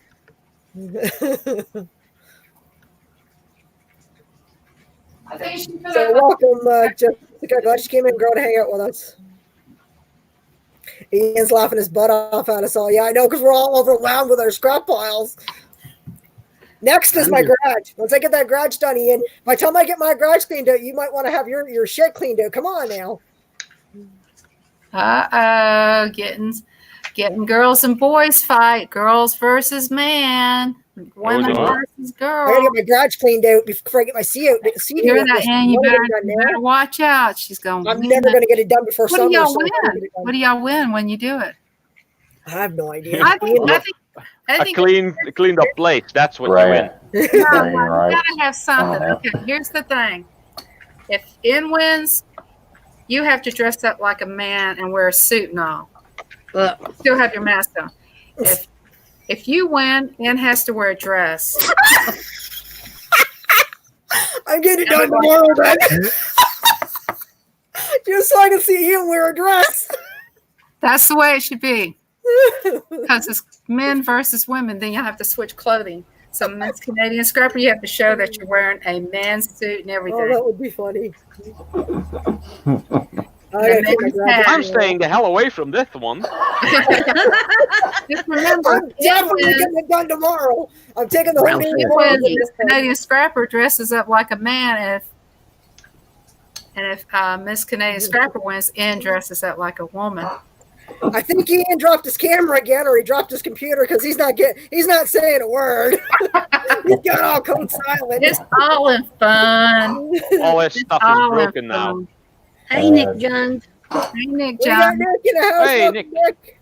I think she put So welcome, Jessica. Glad she came in and girl to hang out with us. Ian's laughing his butt off at us all. Yeah, I know, because we're all overwhelmed with our scrap piles. Next is my garage. Once I get that garage done, Ian, by the time I get my garage cleaned out, you might want to have your shed cleaned out. Come on now. Getting girls and boys fight. Girls versus man. Women versus I gotta girls. get my garage cleaned out before I get my seat out. Hear that, Ann? You better watch out. She's going. I'm never going to get it done before What summer. do y'all so I'm gonna win? get it done. What do y'all win when you do it? I have no idea. I A think cleaned up place. That's what Right. you win. no, Right, you right. gotta have something. Uh-huh. Okay, here's the thing. If N wins, you have to dress up like a man and wear a suit and all. But Still have your mask on. If you win, N has to wear a dress. I'm getting it done tomorrow, then. Just so I can see Ian wear a dress. That's the way it should be. Because it's men versus women, then you have to switch clothing. So Miss Canadian Scrapper, you have to show that you're wearing a man's suit and Oh, everything. that would be funny. I'm staying the hell away from this one. Just remember, I'm definitely getting it done tomorrow. I'm taking the whole day tomorrow. Miss Canadian Scrapper dresses up like a man, if Miss Canadian Scrapper wins, N dresses up like a woman. I think Ian dropped his camera again, or he dropped his computer because he's not saying a word. He's got all code silent. It's all in fun. All this stuff is All in broken now. fun. hey, Nick Jones. Hey, Nick We got John. Nick in the house. Hey, Welcome, Nick.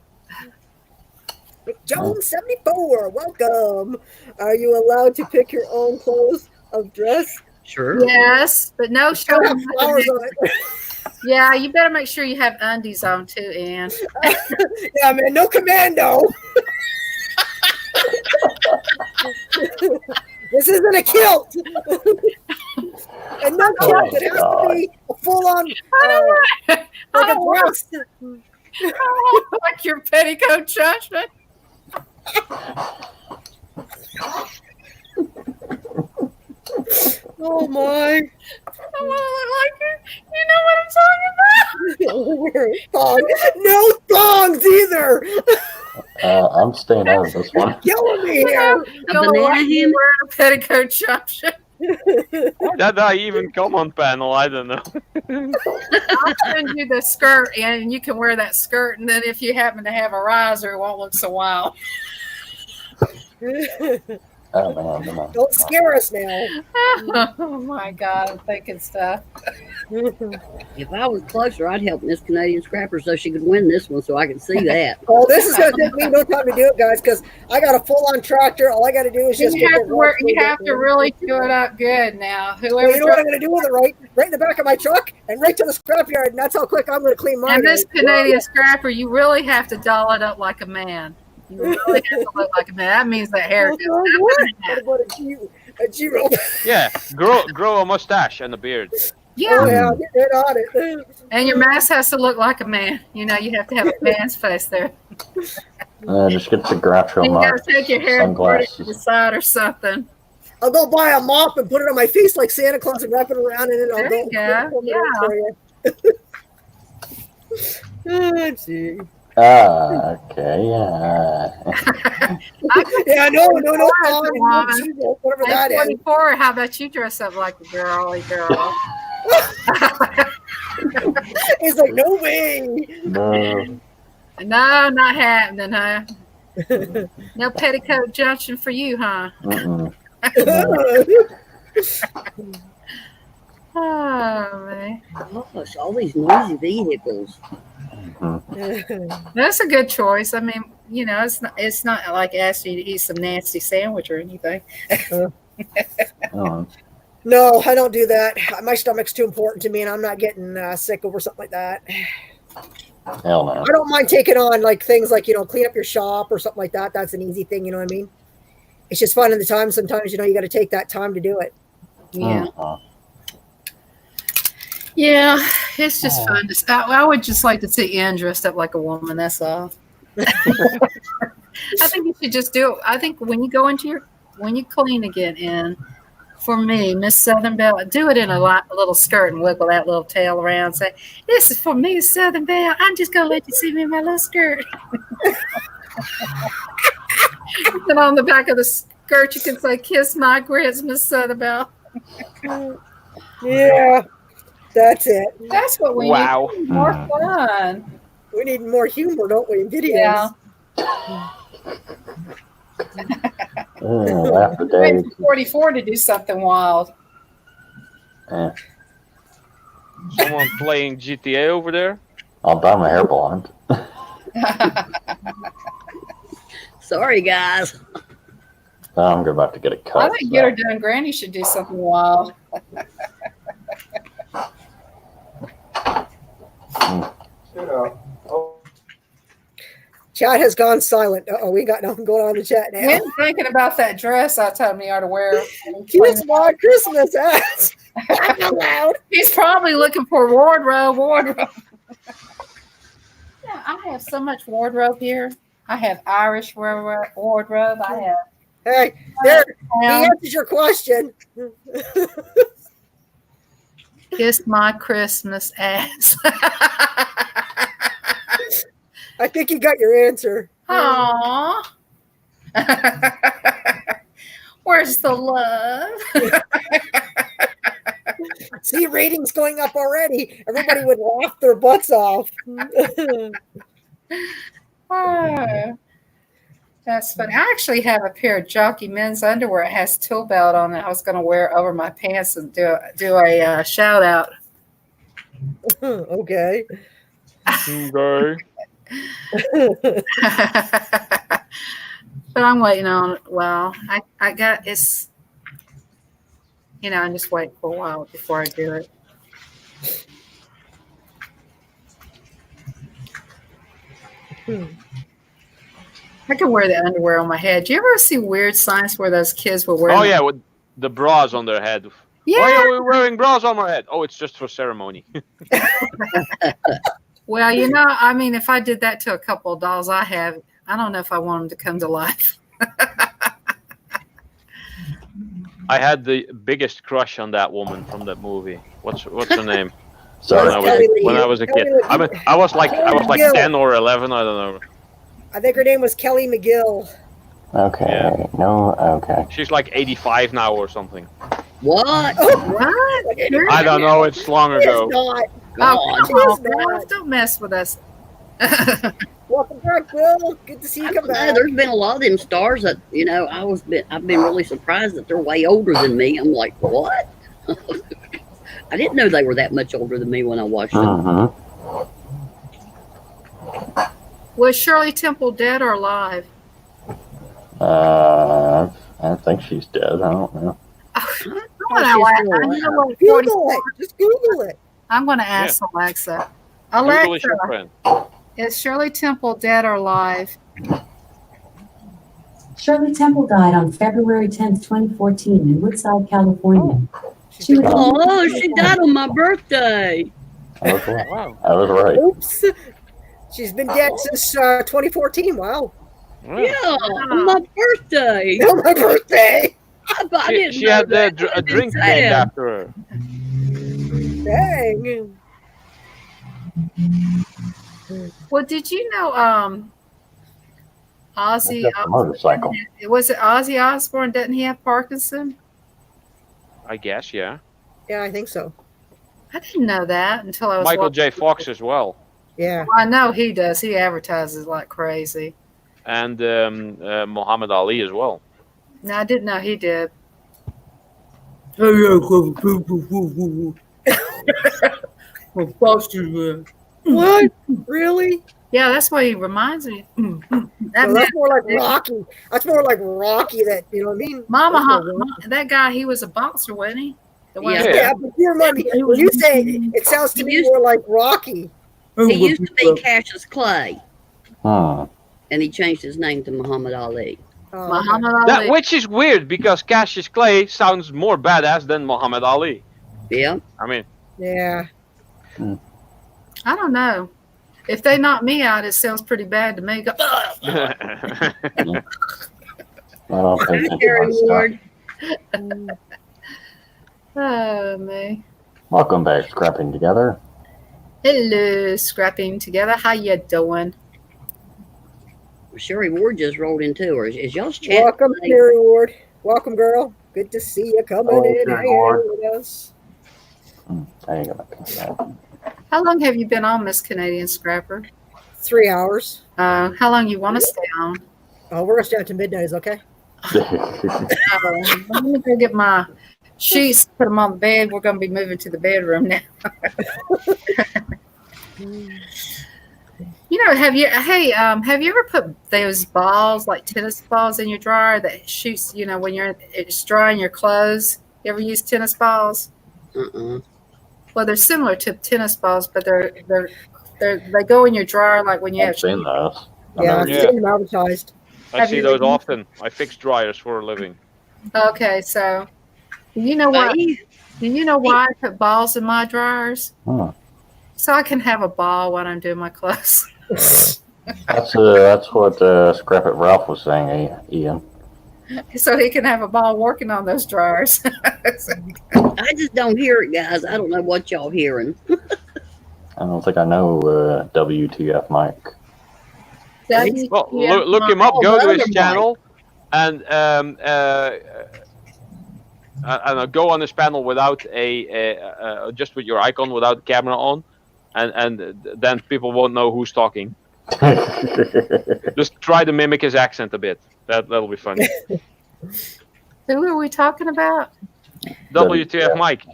Nick Jones 74. Welcome. Are you allowed to pick your own clothes of dress? Sure. Yes, but no Gotta have showing. flowers on it. Yeah, you better make sure you have undies on too, Ann. Yeah, man. No commando. This isn't a kilt. And no kilt. It has to be a full-on like a dress. Like your petticoat judgment. Oh my. I want to look like her. You know what I'm talking about? Thong. No thongs either. I'm staying out of this one. Killing me here. A banana Like you ham? wearing a petticoat judgment. That I even come on panel. I don't know. I'll send you the skirt, and you can wear that skirt, and then if you happen to have a riser, it won't look so wild. No. Don't scare us now. Oh my God, I'm thinking stuff. If I was closer, I'd help Miss Canadian Scrapper so she could win this one so I could see that. Oh, this is gonna take me no time to do it, guys, because I got a full-on tractor. All I got to do is just You have get to work. You have to really do it up good now. Well, Whoever you know what I'm going to do with it, right in the back of my truck and right to the scrapyard, and that's how quick I'm going to clean mine. and this out. Canadian Scrapper, you really have to doll it up like a man. You really have to look like a man. That means that hair. What about a G-rope? Yeah, grow a mustache and a beard. Oh, Yeah, yeah, get right on it. and your mask has to look like a man. You know, you have to have a man's face there. Just get the Groucho And you got Marx to take your hair and put it to the sunglasses. side or something. I'll go buy a mop and put it on my face like Santa Claus and wrap it around, and then I'll There go. you go. Oh, gee. Okay. Yeah, no, Woman. whatever that At is. 24, how about you dress up like a girly girl? He's like, no way. No. No, not happening, huh? No petticoat junction for you, huh? Mm-mm. Oh man, Gosh, all these noisy vehicles. that's a good choice. I mean, you know, it's not like asking you to eat some nasty sandwich or anything. Oh, No, I don't do that. My stomach's too important to me, and I'm not getting sick over something like that. Hell no. I don't mind taking on like things like, clean up your shop or something like that. That's an easy thing. You know what I mean? It's just fun in the time. Sometimes, you got to take that time to do it. Yeah. Mhm. Yeah, it's just fun. I would just like to see Ann dressed up like a woman. That's all. I think you should just do it. I think when you go when you clean again, Ann, for me, Miss Southern Belle, do it in a little skirt and wiggle that little tail around. Say, this is for me, Southern Belle. I'm just going to let you see me in my little skirt. And on the back of the skirt, you can say, kiss my grits, Miss Southern Belle. Yeah, that's it. That's what we Wow. need. More fun. We need more humor, don't we? In videos. Yeah. Laugh for Wait days. for 44 to do something wild. Eh, Someone playing GTA over there? I'll dye my hair blonde. Sorry, guys. I'm about to get a cut. I think Get Her Done Granny should do something wild. Chat has gone silent. Uh-oh, we got nothing going on in the chat now. When thinking about that dress I told me I ought to wear. Kiss my Christmas ass. I'm not loud. He's probably looking for wardrobe. Yeah, I have so much wardrobe here. I have Irish wardrobe. I have. Hey, there. He answers your question. Kiss my Christmas ass. I think you got your answer. Aww. Where's the love? See, ratings going up already. Everybody would laugh their butts off. Oh, that's funny. I actually have a pair of Jockey men's underwear. It has tool belt on it. I was going to wear over my pants and do a shout out. Okay. Okay. But I'm waiting on. Well, I got it's. I'm just waiting for a while before I do it. I can wear the underwear on my head. Do you ever see weird signs where those kids were wearing? Oh yeah, with the bras on their head. Yeah. Why are we wearing bras on our head? Oh, it's just for ceremony. Well, I mean, if I did that to a couple of dolls I have, I don't know if I want them to come to life. I had the biggest crush on that woman from that movie. What's her name? Sorry. When I was a kid. I mean, I was like 10 or 11. I don't know. I think her name was Kelly McGill. Okay. Yeah. No. Okay. She's like 85 now or something. What? What? I don't know. It's long It's ago. not. Oh, She's come on, not. Ralph, don't mess with us. Welcome back, Bill. Good to see you come back. There's been a lot of them stars that I've been really surprised that they're way older than me. I'm like, what? I didn't know they were that much older than me when I watched them. Mm-hmm. Was Shirley Temple dead or alive? I think she's dead. I don't know. Google it. Just Google it. I'm going to ask Alexa. Google is your Alexa, friend. is Shirley Temple dead or alive? Shirley Temple died on February 10th, 2014 in Woodside, California. She was Oh, she died on my birthday. I was right. Wow. I was right. Oops. She's been dead since 2014. Wow. Yeah, on my birthday. On my birthday. I didn't She know had that. a drink Sad. named after her. Dang. Well, did you know Ozzy That's a motorcycle. was it Ozzy Osbourne? Doesn't he have Parkinson? I guess, yeah. Yeah, I think so. I didn't know that until I was Michael watching. J. Fox as well. Yeah. I know he does. He advertises like crazy. And Muhammad Ali as well. No, I didn't know he did. What? Really? Yeah, that's what he reminds me. That No, man, that's more like Rocky. That's more like Rocky. That you know what I mean? Mama, That's more Rocky. that guy, he was a boxer, wasn't he? The one Yeah. Yeah, but you remind me when you say it sounds to me more like Rocky. He used to be Cassius Clay, Hmm. and he changed his name to Muhammad Ali. Oh, okay. Muhammad That Ali. which is weird because Cassius Clay sounds more badass than Muhammad Ali. Yeah. I mean, Yeah. I don't know. If they knock me out, it sounds pretty bad to me. Go, I don't think it's Terry my stuff. Ward. oh, me. Welcome back, Scrapping Together. Hello, scrapping together. How you doing? Sherry Ward just rolled in too. Or is y'all's chat? Welcome, today? Terry Ward. Welcome, girl. Good to see you coming Hello, in Terry hanging Ward. out with us. I ain't gonna come back. How long have you been on, Miss Canadian Scrapper? 3 hours. How long you want to stay on? Oh, we're gonna stay until midnight. Is okay? Let me go get my sheets, put them on the bed. We're going to be moving to the bedroom now. You know, have you ever put those balls, like tennis balls, in your dryer that shoots, you know, when it's drying your clothes? You ever use tennis balls? Uh-uh. Well, they're similar to tennis balls, but they go in your dryer like when you I've have seen those. Yeah, I've Yeah. seen them advertised. I Have see you- those often. I fix dryers for a living. Okay, so you know what? Hey, Do you know why I put balls in my dryers? Hmm. So I can have a ball when I'm doing my clothes. That's what Scrap It Ralph was saying, Ian. So he can have a ball working on those dryers. I just don't hear it, guys. I don't know what y'all hearing. I don't think I know WTF Mike. Well, look him up. Go to his Another channel, and go on his panel without just with your icon, without the camera on, and then people won't know who's talking. Just try to mimic his accent a bit. That'll be funny. Who are we talking about? WTF Mike.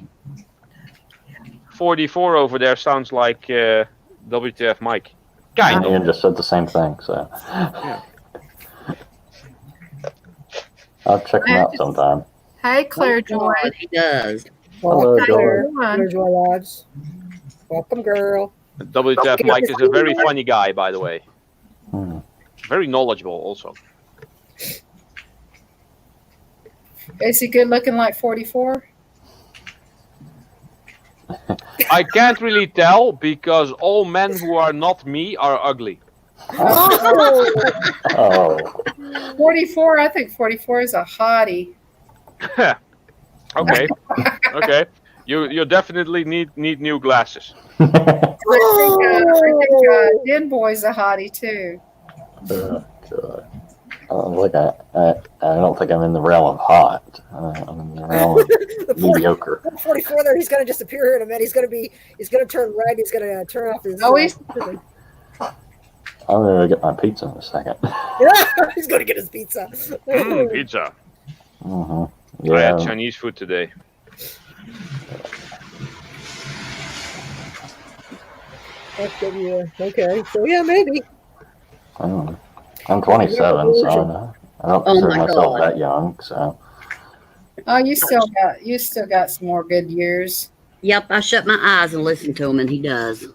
44 over there sounds like WTF Mike. Kind of. Ian just said the same thing, so I'll check him out sometime. Hey, Claire Joy. God, he does. Hello, Welcome, Joy. Claire Joy Lives. Welcome, girl. WTF Mike is a very funny guy, by the way. Hmm. Very knowledgeable, also. Is he good looking like 44? I can't really tell because all men who are not me are ugly. Oh, 44, I think 44 is a hottie. Okay. Okay. You definitely need new glasses. I think Den Boy's a hottie too. God. I don't think I'm in the realm of hot. I'm in the realm of The 40 mediocre. 44 there, he's gonna disappear here in a minute. He's gonna turn red. He's gonna turn off his. Oh, he's I'm gonna get my pizza in a second. Yeah, he's gonna get his pizza. Pizza. Hmm. I had Yeah. Chinese food today. Okay, so yeah, maybe. I'm 27, so I don't Oh consider my myself God. that young. So Oh, you still got some more good years. Yep, I shut my eyes and listen to him, and he does.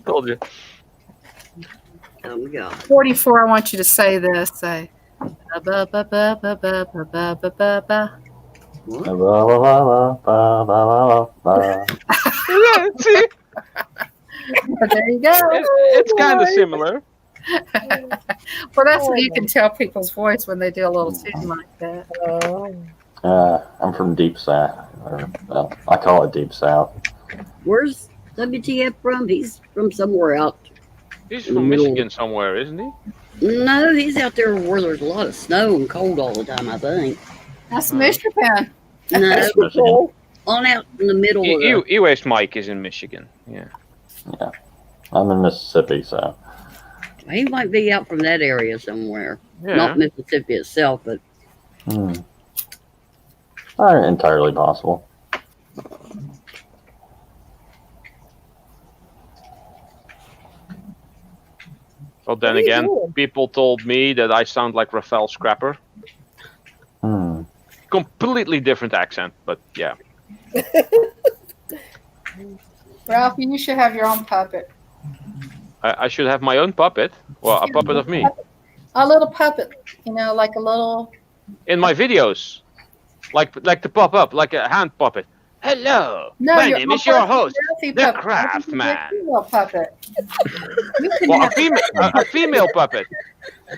Told you. Oh my God. 44, I want you to say this. Say. Ba, ba, ba, ba, ba, ba, ba, ba, ba, ba. Yeah, see, There you go. it's kind of similar. Well, that's what you can tell people's voice when they do a little tune like that. I'm from Deep South. Well, I call it Deep South. Where's WTF from? He's from somewhere out. He's from Michigan somewhere, isn't he? No, he's out there where there's a lot of snow and cold all the time, I think. That's Michigan. No, Michigan. on out in the middle of the... E-Waste Mike is in Michigan. Yeah. I'm in Mississippi, so He might be out from that area somewhere. Yeah. Not Mississippi itself, but entirely possible. But then What are you again, doing? people told me that I sound like Rafael Scrapper. completely different accent, but yeah. Ralphie, you should have your own puppet. I should have my own puppet. Well, a puppet of me. A little puppet, like a little. In my videos, like to pop up like a hand puppet. Hello, No, my your name is own your puppet, host, Ralphie the puppet. Craft You can Man. be a female puppet. You can Well, have a female puppet.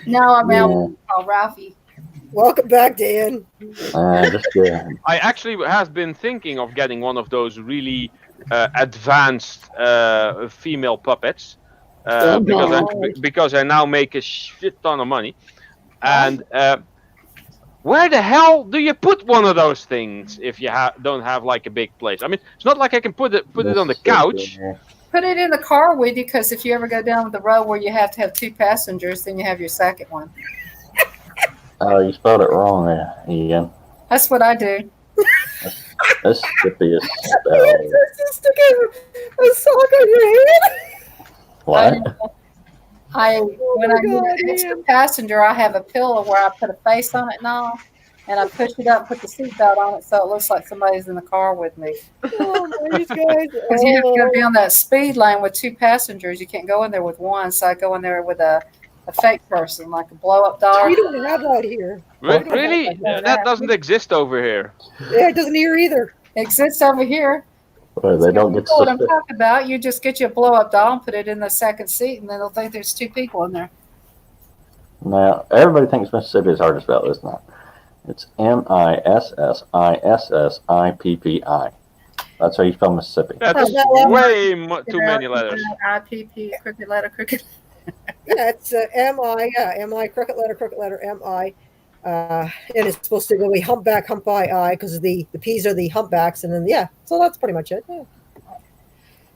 No, I'm Yeah. called Ralphie. Welcome back, Dan. Just I actually have been thinking of getting one of those really advanced female puppets Oh, because I now make a shit ton of money. And where the hell do you put one of those things if you don't have like a big place? I mean, it's not like I can put it on the couch. Put it in the car with you, because if you ever go down the road where you have to have 2 passengers, then you have your second one. Oh, you spelled it wrong there, Ian. That's what I do. Mississippi is spelled. Just stick a sock on your head. What? When I get an extra passenger, I have a pillow where I put a face on it now, and I push it up and put the seatbelt on it so it looks like somebody's in the car with me. Oh, these guys. Because you have to be on that speed lane with 2 passengers. You can't go in there with one, so I go in there with a fake person, like a blow-up doll. We don't have that here. Really? That doesn't exist over here. Yeah, it doesn't here either. It exists over here. Well, they don't get You know what I'm suspicious. talking about. You just get you a blow-up doll and put it in the second seat, and then they'll think there's 2 people in there. Now, everybody thinks Mississippi is hard to spell. It's not. It's Mississippi. That's how you spell Mississippi. That's way too many letters. IPP, crooked letter. Yeah, it's M-I, M-I, crooked letter, M-I. And it's supposed to go a humpback, hump I, because the P's are the humpbacks, and then, yeah, so that's pretty much it. Yeah.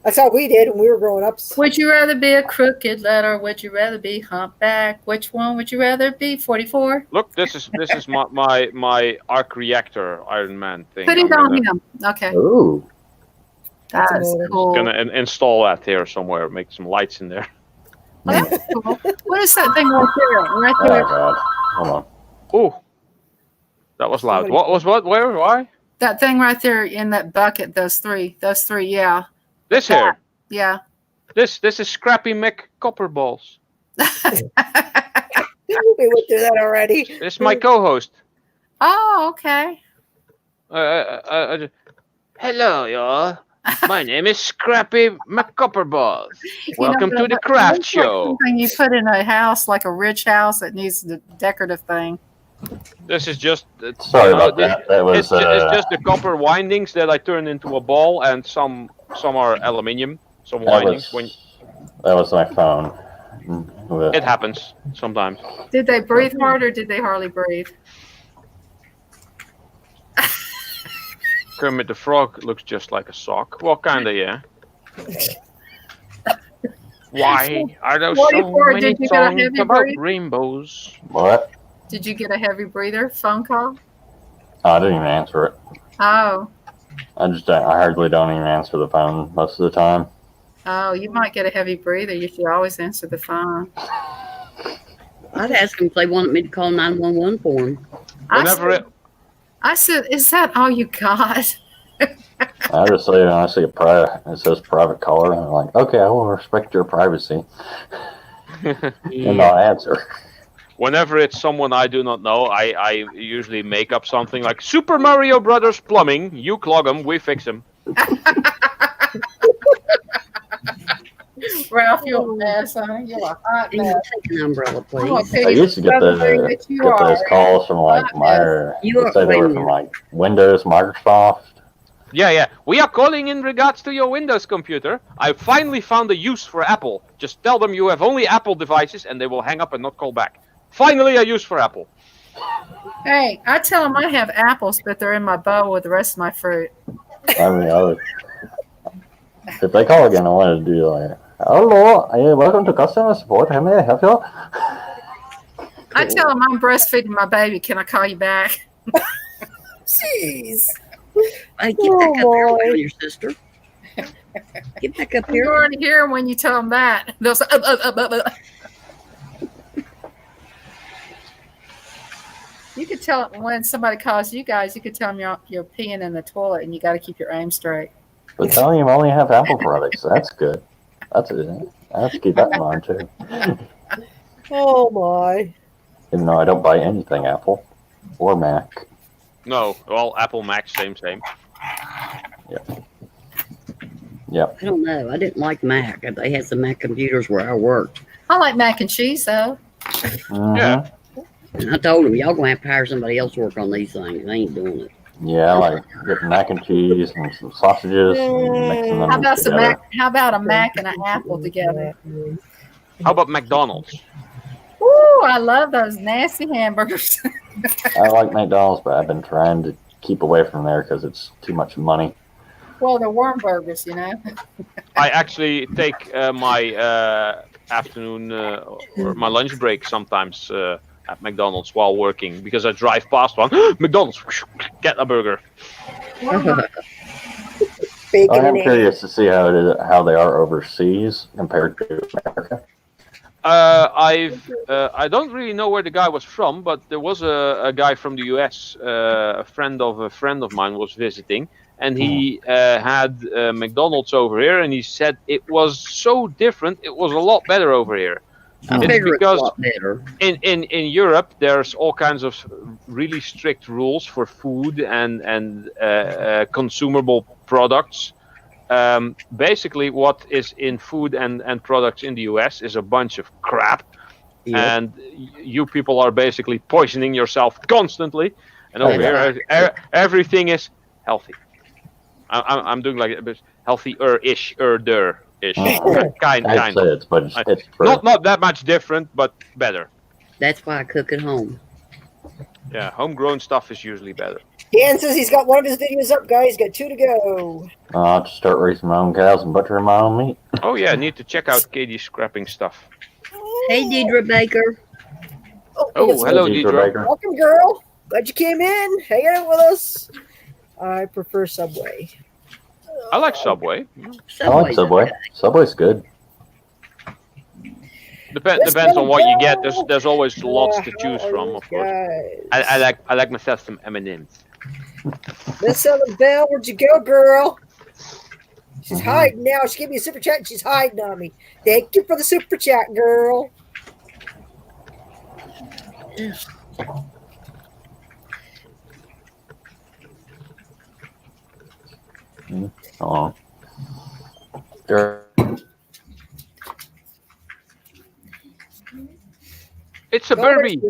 That's how we did when we were growing up. Would you rather be a crooked letter? Would you rather be humpback? Which one would you rather be? 44? Look, this is my arc reactor Iron Man thing. Put it on him. Okay. Ooh. That's amazing. cool. Gonna install that here somewhere. Make some lights in there. Oh, that's cool. What is that thing right there? Right Oh, there. God. Hold on. Oh, that was loud. What was what? Where? Why? That thing right there in that bucket. Those three. Yeah. This here. Yeah. This is Scrappy McCopperballs. We went through that already. This is my co-host. Oh, okay. Hello, y'all. My name is Scrappy McCopperballs. Welcome to the that craft looks like show. something you put in a house, like a rich house that needs the decorative thing. This is just. Sorry about that. That was. It's just the copper windings that I turn into a ball, and some are aluminium. Some that windings. was my phone. It happens sometimes. Did they breathe hard or did they hardly breathe? Kermit the Frog looks just like a sock. Well, kinda, yeah. Why are there so 44, many did you get a songs heavy about breathe? rainbows? What? Did you get a heavy breather phone call? Oh, I didn't even answer it. Oh. I hardly don't even answer the phone most of the time. Oh, you might get a heavy breather. You should always answer the phone. I'd ask them if they wanted me to call 911 for them. I said, is that all you got? I just say when I see a it says private caller, and I'm like, okay, I will respect your privacy, and I'll answer. Whenever it's someone I do not know, I usually make up something like Super Mario Brothers plumbing. You clog them, we fix them. Ralph, you're a mess, huh? You're a hot Can you mess. take an umbrella, I'm gonna please? tell I you used to get something that you those are. calls from like You are- let's say they wait a were from like Windows, Microsoft. Yeah. We are calling in regards to your Windows computer. I finally found a use for Apple. Just tell them you have only Apple devices and they will hang up and not call back. Finally a use for Apple. Hey, I tell them I have apples, but they're in my bowl with the rest of my fruit. I mean, if they call again, I want to do like, hello, welcome to customer support. How may I help you? I tell them I'm breastfeeding my baby. Can I call you back? Jeez. Hey, get back up here, boy. wait on your sister. Get back up You're here. already here when you tell them that. They'll say, You could tell when somebody calls you guys. You could tell them you're peeing in the toilet, and you got to keep your aim straight. But telling him only have Apple products. That's good. That's it. I have to keep that in mind too. Oh my. Even though I don't buy anything Apple or Mac. No, well, Apple, Mac, same. Yep. I don't know. I didn't like Mac. They had some Mac computers where I worked. I like mac and cheese though. Yeah. And I told them, y'all gonna have to hire somebody else to work on these things. I ain't doing it. Yeah, I like getting mac and cheese and some sausages and mixing them How about some together. mac? How about a mac and an apple together? How about McDonald's? Ooh, I love those nasty hamburgers. I like McDonald's, but I've been trying to keep away from there because it's too much money. Well, they're worm burgers, you know. I actually take my afternoon or my lunch break sometimes at McDonald's while working because I drive past one. McDonald's, get a burger. Bacon I am and curious to see how they are overseas compared to America. I don't really know where the guy was from, but there was a guy from the US, a friend of mine was visiting, and he had McDonald's over here, and he said it was so different. It was a lot better over here. I It's figure it's a because lot better. in Europe, there's all kinds of really strict rules for food and consumable products. Basically, what is in food and products in the US is a bunch of crap, Yeah. and you people are basically poisoning yourself constantly. And over here, everything is healthy. I'm doing like healthier-ish, ish, kind. I'd say it's Not that much different, but better. That's why I cook at home. Yeah, homegrown stuff is usually better. Dan says he's got one of his videos up, guys. Got 2 to go. I'll just start raising my own cows and butchering my own meat. Oh yeah, I need to check out Katie's scrapping stuff. Hey, Deidre Baker. Oh, yes, hello, Deidre Deidre. Baker. welcome, girl. Glad you came in. Hanging out with us. I prefer Subway. I like Subway. I like Subway. Subway's good. Depends on what you get. There's always lots to choose from, of course. Guys. I like myself some M&Ms. Miss Bell, where'd you go, girl? She's hiding now. She gave me a super chat and she's hiding on me. Thank you for the super chat, girl. Oh. There. It's a Barbie.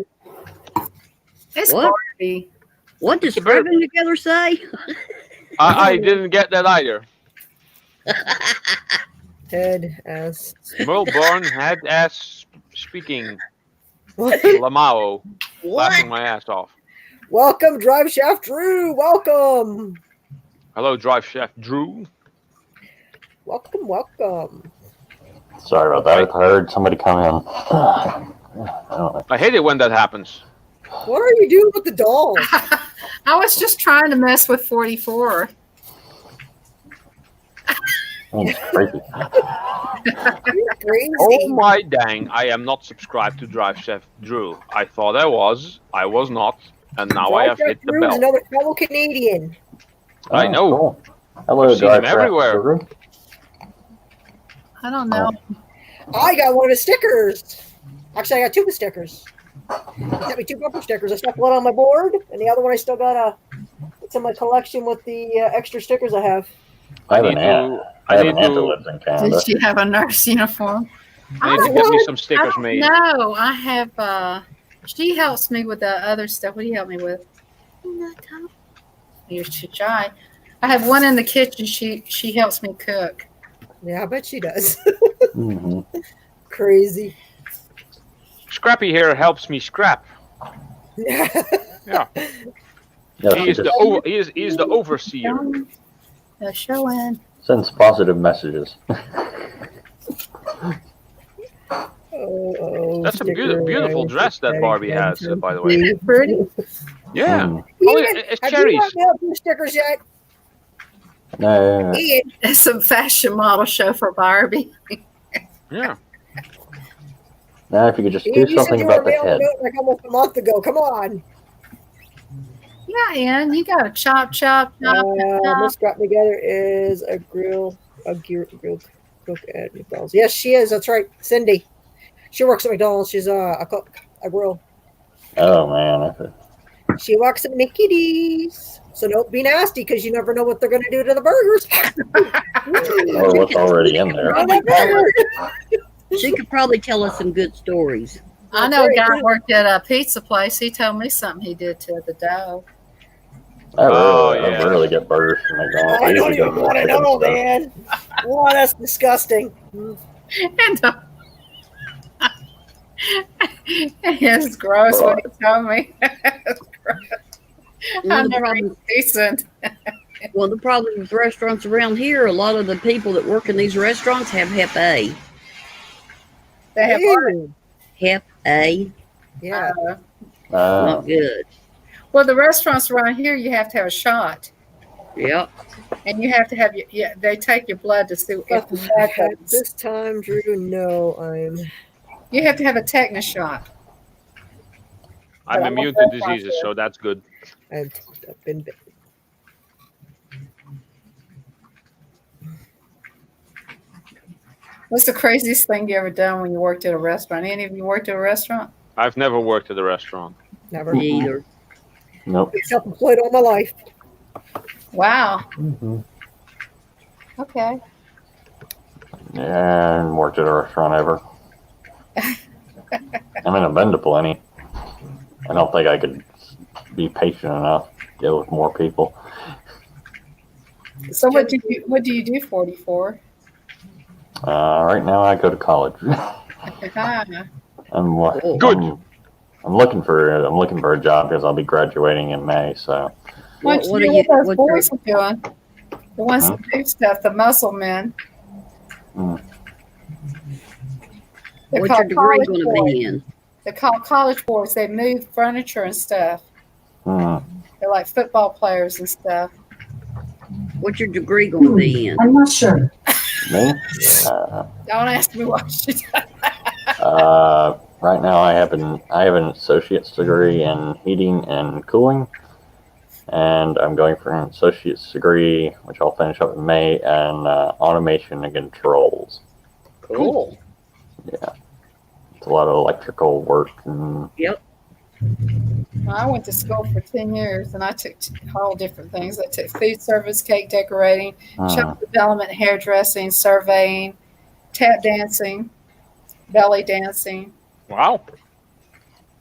It's What? Barbie. What does It's a bird. Scrubbing Together say? I didn't get that either. Ted as Melbourne had ass speaking what? Lamao, What? laughing my ass off. Welcome, Drive Shaft Drew. Welcome. Hello, Drive Chef Drew. Welcome. Sorry about that. I heard somebody come in. I don't know. I hate it when that happens. What are you doing with the doll? I was just trying to mess with 44. It's creepy. You're crazy. Oh my dang, I am not subscribed to Drive Chef Drew. I thought I was not, and now I have Drive hit Shaft the Drew is bell. another fellow Canadian. I know. Cool. Hello, I've seen Drive them Shaft everywhere. Drew. I don't know. I got one of his stickers. Actually, I got 2 of his stickers. He sent me 2 bumper stickers. I stuck one on my board, and the other one I still got it's in my collection with the extra stickers I have. I have I an need aunt. to- I have I an need aunt that to- lives in Canada. Did she have a nurse uniform? I need to get me some stickers made. No, I have. She helps me with the other stuff. What do you help me with? You're too shy. I have one in the kitchen. She helps me cook. Yeah, I bet she does. Mhm. Crazy. Scrappy here helps me scrap. Yeah. Yeah, He she is just he is the overseer. They're showing. sends positive messages. Oh, That's a sticker, beautiful dress that Barbie has, by the way. Isn't it pretty? Yeah. Mm. Oh, Ian, it's have cherries. you not mailed your stickers yet? No, Ian, It's a fashion model show for Barbie. Yeah. now if you could just Ian, do you said something you were about the mailing head. a note like almost a month ago. Come on. Yeah, Ian, you got to chop. Let's got together is a grill cook at McDonald's. Yes, she is. That's right, Cindy. She works at McDonald's. She's a cook, a grill. Oh man, She works at Mickey D's. So don't be nasty because you never know what they're going to do to the burgers. or what's already in there. She could probably tell us some good stories. I know a guy worked at a pizza place. He told me something he did to the dough. I really get burgers from McDonald's. I don't usually even go want to chicken know, stuff. man. Oh, that's disgusting. And it's gross when he told me. It's gross. I never eat decent. Well, the problem with restaurants around here, a lot of the people that work in these restaurants have Hep A. They have Ew. Hep A, Yeah. not good. well, the restaurants around here, you have to have a shot, Yep. and you have to have they take your blood to see if the bad At happens. this time, Drew, no, You have to have a tetanus shot. I'm immune to diseases, so that's good. I've been bitten. What's the craziest thing you ever done when you worked at a restaurant? Any of you worked at a restaurant? I've never worked at a restaurant. Never. Me either. Nope. Been self-employed all my life. Wow. Mm-hmm. Okay. Yeah, I haven't worked at a restaurant ever. I mean, I've been to plenty. I don't think I could be patient enough to deal with more people. So what do you do 44? Right now, I go to college. I'm Good. I'm looking for a job because I'll be graduating in May. So What What do are you you- those what boys are doing? The ones Huh? that do stuff, the muscle men. Mm. They're What's your called degree college going to boys. be in? They're called college boys. They move furniture and stuff. mm. They're like football players and stuff. What's your degree going to be in? I'm not sure. Me? Don't ask me what she does. Right now, I have an associate's degree in heating and cooling, and I'm going for an associate's degree, which I'll finish up in May, in automation and controls. Cool. Yeah, it's a lot of electrical work and I went to school for 10 years and I took all different things. I took food service, cake decorating, shop development, hairdressing, surveying, tap dancing, belly dancing, Wow.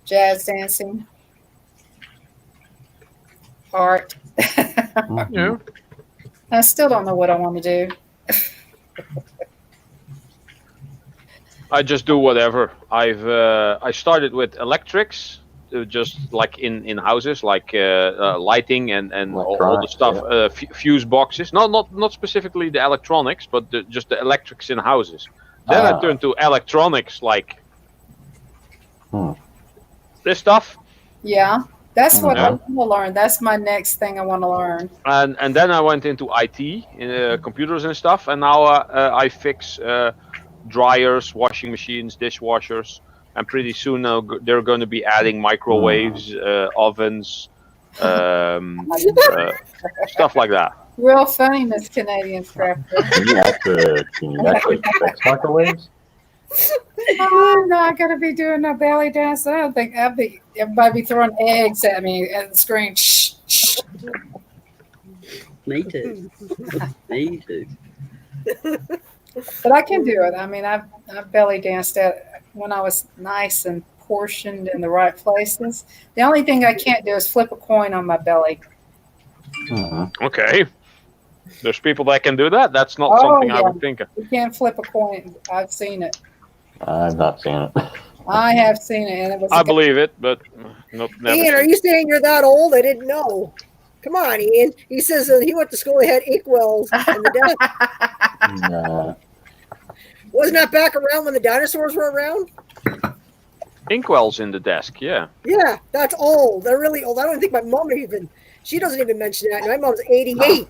jazz dancing, art. Yeah. I still don't know what I want to do. I just do whatever. I started with electrics, just like in houses, like lighting and all the Electronics, stuff, fuse boxes. Not specifically the electronics, but just the electrics in houses. Then I turned to electronics, like this stuff, Yeah, that's what I Yeah. want to learn. That's my next thing I want to learn. and then I went into IT, computers and stuff, and now I fix dryers, washing machines, dishwashers, and pretty soon they're going to be adding microwaves, ovens, stuff like that. Real funny, Miss Canadian Scrapper. Can you actually fix microwaves? Oh, no, I gotta be doing no belly dance. I don't think everybody be throwing eggs at me at the screen. Shh, shh. Me too. Me too. But I can do it. I mean, I've belly danced at when I was nice and portioned in the right places. The only thing I can't do is flip a coin on my belly. Okay. There's people that can do that. That's not something I would think of. You can't flip a coin. I've seen it. I've not seen it. I have seen it, and it was. I believe it, but nope, never. Ian, are you saying you're that old? I didn't know. Come on, Ian. He says he went to school. He had inkwells in the desk. Wasn't that back around when the dinosaurs were around? Inkwells in the desk, yeah. Yeah, that's old. They're really old. I don't think my mom even. She doesn't even mention that. My mom's 88.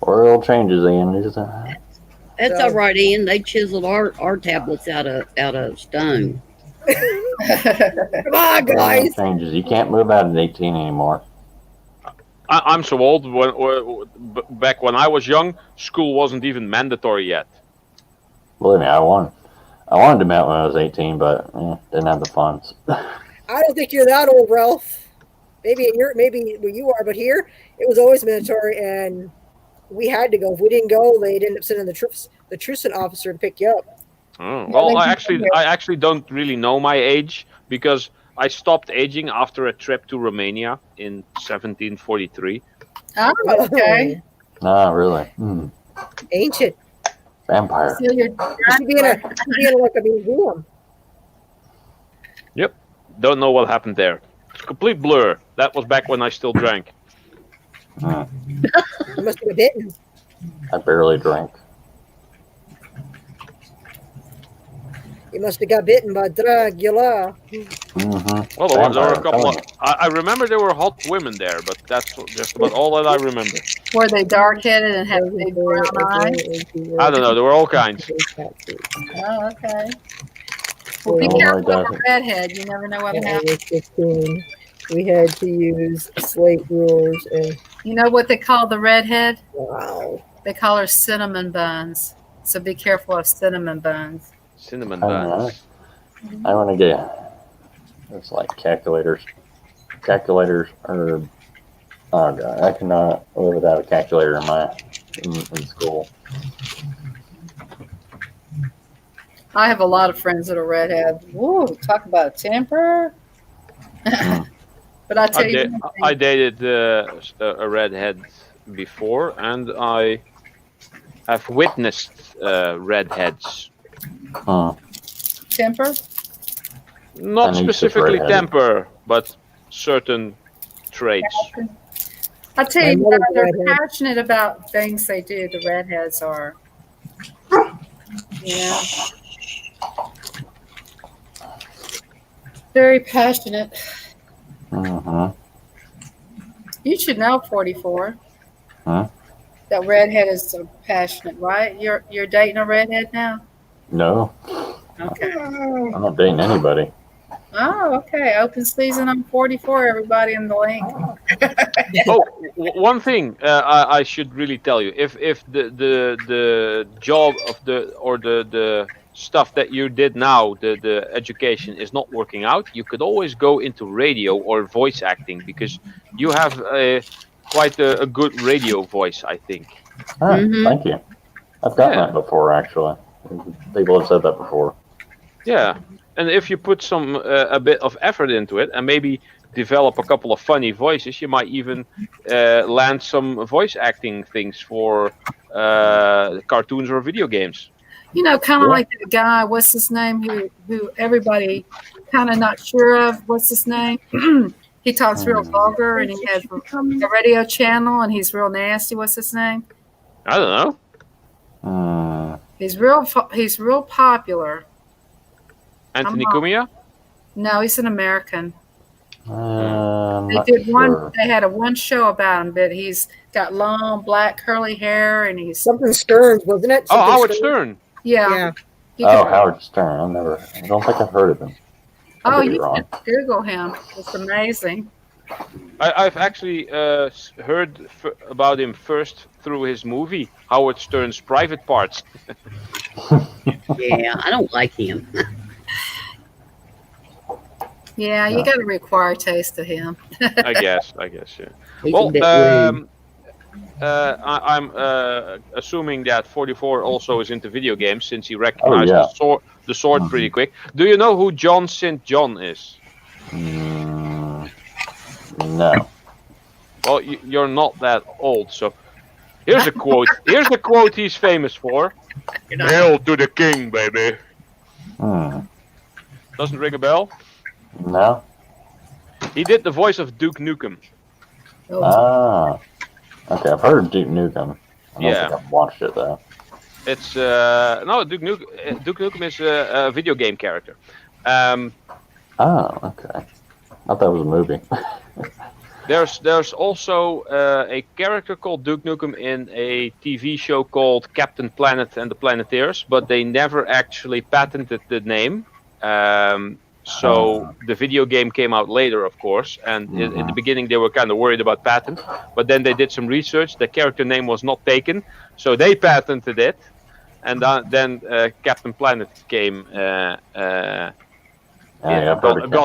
World changes, Ian. That's all right, Ian. They chiseled our tablets out of stone. Come on, guys. Changes. You can't move out at 18 anymore. I'm so old. Back when I was young, school wasn't even mandatory yet. Believe me, I wanted to mount when I was 18, but didn't have the funds. I don't think you're that old, Ralph. Maybe where you are, but here it was always mandatory, and we had to go. If we didn't go, they'd end up sending the trucent officer to pick you up. Oh, well, I actually don't really know my age because I stopped aging after a trip to Romania in 1743. Oh, okay. Nah, really. Ancient. Vampire. So you're You should be in like a museum. Yep. Don't know what happened there. It's a complete blur. That was back when I still drank. You must have been bitten. I barely drank. You must have got bitten by Dracula. Well, there were a couple of. I remember there were hot women there, but that's just about all that I remember. Were they dark-headed and had big brown eyes? I don't know. There were all kinds. Oh, okay. Well, be Oh, careful my with God. a redhead. You never know what When I happens. was 15, we had to use slate rulers and You know what they call the redhead? wow. They call her cinnamon buns. So be careful of cinnamon buns. Cinnamon I don't know. buns. I want to get. It's like calculators. Calculators are. Oh god, I cannot live without a calculator in school. I have a lot of friends that are redhead. Woo, talk about temper. But I tell you, one thing, I dated a redhead before, and I have witnessed redheads. temper. Not And he's just specifically redheaded. temper, but certain traits. I tell you, My mother's they're redhead. passionate about things they do. The redheads are. Yeah. Very passionate. You should know 44. Huh? That redhead is so passionate, right? You're dating a redhead now? No, Okay. I'm not dating anybody. Oh, okay. Open season on 44, everybody in the link. Oh, one thing I should really tell you: if the job of the stuff that you did now, the education is not working out, you could always go into radio or voice acting because you have quite a good radio voice, I think. Ah, Mhm. Thank you. I've gotten Yeah. that before, actually. People have said that before. Yeah, and if you put some a bit of effort into it and maybe develop a couple of funny voices, you might even land some voice acting things for cartoons or video games. You know, kind of Yeah. like that guy, what's his name, who everybody kind of not sure of. What's his name? He talks real vulgar and he has a radio channel and he's real nasty. What's his name? I don't know. He's real popular. Anthony I'm not- Cumia? No, he's an American. I'm They not did one. sure. They had one show about him, but he's got long black curly hair and he's Something Stearns, wasn't it? Oh, Something Howard Stearns? Stern. yeah. Yeah. He Oh, could- Howard Stern. I don't think I've heard of him. I oh, could be you wrong. can Google him. It's amazing. I've actually heard about him first through his movie, Howard Stern's Private Parts. Yeah, I don't like him. Yeah, you got to require taste of him. I guess, yeah. He's Well, a bit rude. I'm assuming that 44 also is into video games since he recognized yeah. the sword pretty quick. Do you know who John St. John is? No. Well, you're not that old, so here's a quote. Here's a quote he's famous for. Hail to the king, baby. Doesn't ring a bell? No? He did the voice of Duke Nukem. Ah. Okay, I've heard of Duke Nukem. I don't Yeah. think I've watched it, though. It's no Duke Nukem is a video game character. Oh, okay. I thought it was a movie. There's also a character called Duke Nukem in a TV show called Captain Planet and the Planeteers, but they never actually patented the name. So the video game came out later, of course, and in the beginning they were kind of worried about patent, but then they did some research. The character name was not taken, so they patented it, and then Captain Planet came. Got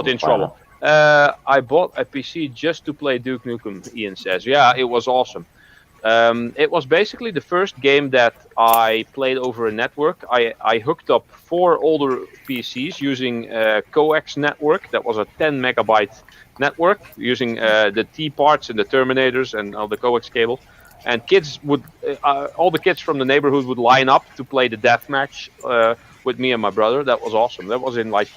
in trouble. I bought a PC just to play Duke Nukem, Ian says. Yeah, it was awesome. It was basically the first game that I played over a network. I hooked up 4 older PCs using coax network. That was a 10 megabyte network using the T parts and the terminators and all the coax cable. And kids would, all the kids from the neighborhood would line up to play the deathmatch with me and my brother. That was awesome. That was in like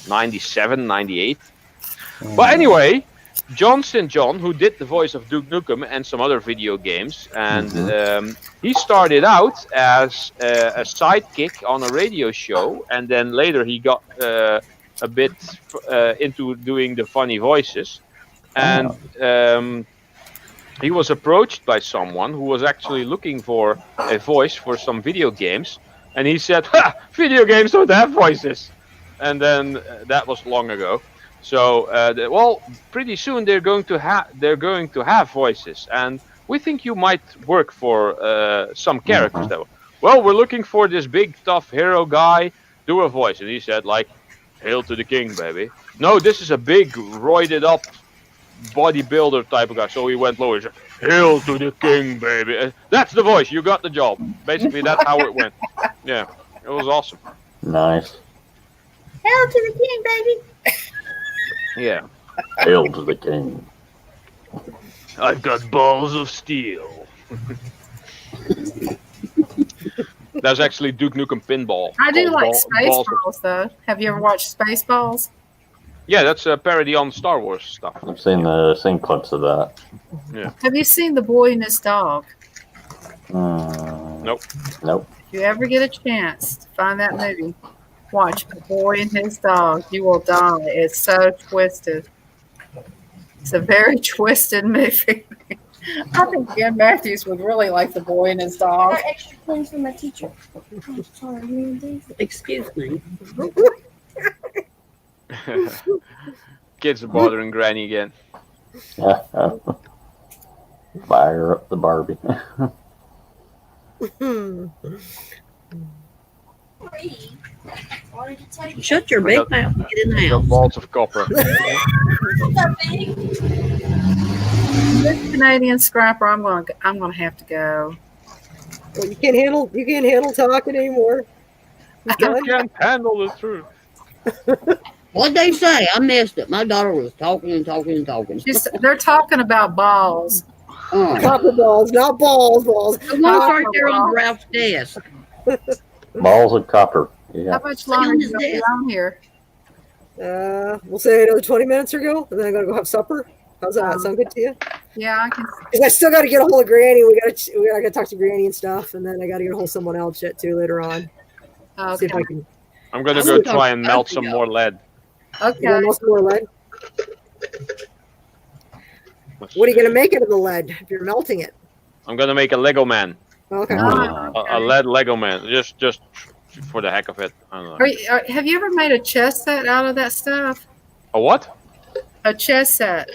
97, 98. But anyway, John St. John, who did the voice of Duke Nukem and some other video games, and he started out as a sidekick on a radio show, and then later he got a bit into doing the funny voices, and he was approached by someone who was actually looking for a voice for some video games, and he said, "Ha! Video games don't have voices," and then that was long ago. So, well, pretty soon they're going to have voices, and we think you might work for some characters. That well, we're looking for this big tough hero guy. Do a voice, and he said like, "Hail to the king, baby." No, this is a big roided up bodybuilder type of guy. So he went lower. He said, "Hail to the king, baby." That's the voice. You got the job. Basically, that's how it went. Yeah, it was awesome. Nice. Hail to the king, baby. Yeah. Hail to the king. I've got balls of steel. That's actually Duke Nukem Pinball. I do like balls Spaceballs, though. Have you ever watched Spaceballs? Yeah, that's a parody on Star Wars stuff. I've seen clips of that. Yeah. Have you seen The Boy and His Dog? Nope. Nope. If you ever get a chance to find that movie, watch The Boy and His Dog. You will die. It's so twisted. It's a very twisted movie. I think Ian Matthews would really like The Boy and His Dog. Extra clean for my teacher. I'm sorry. Excuse me. Kids are bothering Granny again. Fire up the Barbie. Shut your big mouth. Get in the Got house. balls of copper. This Canadian scrapper, I'm gonna have to go. Well, you can't handle talking anymore. You can't handle the truth. What'd they say? I missed it. My daughter was talking and talking and talking. They're talking about balls. Copper balls, not balls. The one's right there on Ralph's desk. Balls of copper. Yeah. How much longer do you be on here? We'll say another 20 minutes or go, and then I gotta go have supper. How's that? Sound good to you? Yeah, I can. Because I still gotta get a hold of Granny. I gotta talk to Granny and stuff, and then I gotta get a hold of someone else yet too later on. See if I can. I'm gonna go try and melt some more lead. Okay. You want some more lead? What are you gonna make out of the lead if you're melting it? I'm gonna make a Lego man. Okay. A lead Lego man. Just for the heck of it. I don't know. Have you ever made a chess set out of that stuff? A what? A chess set.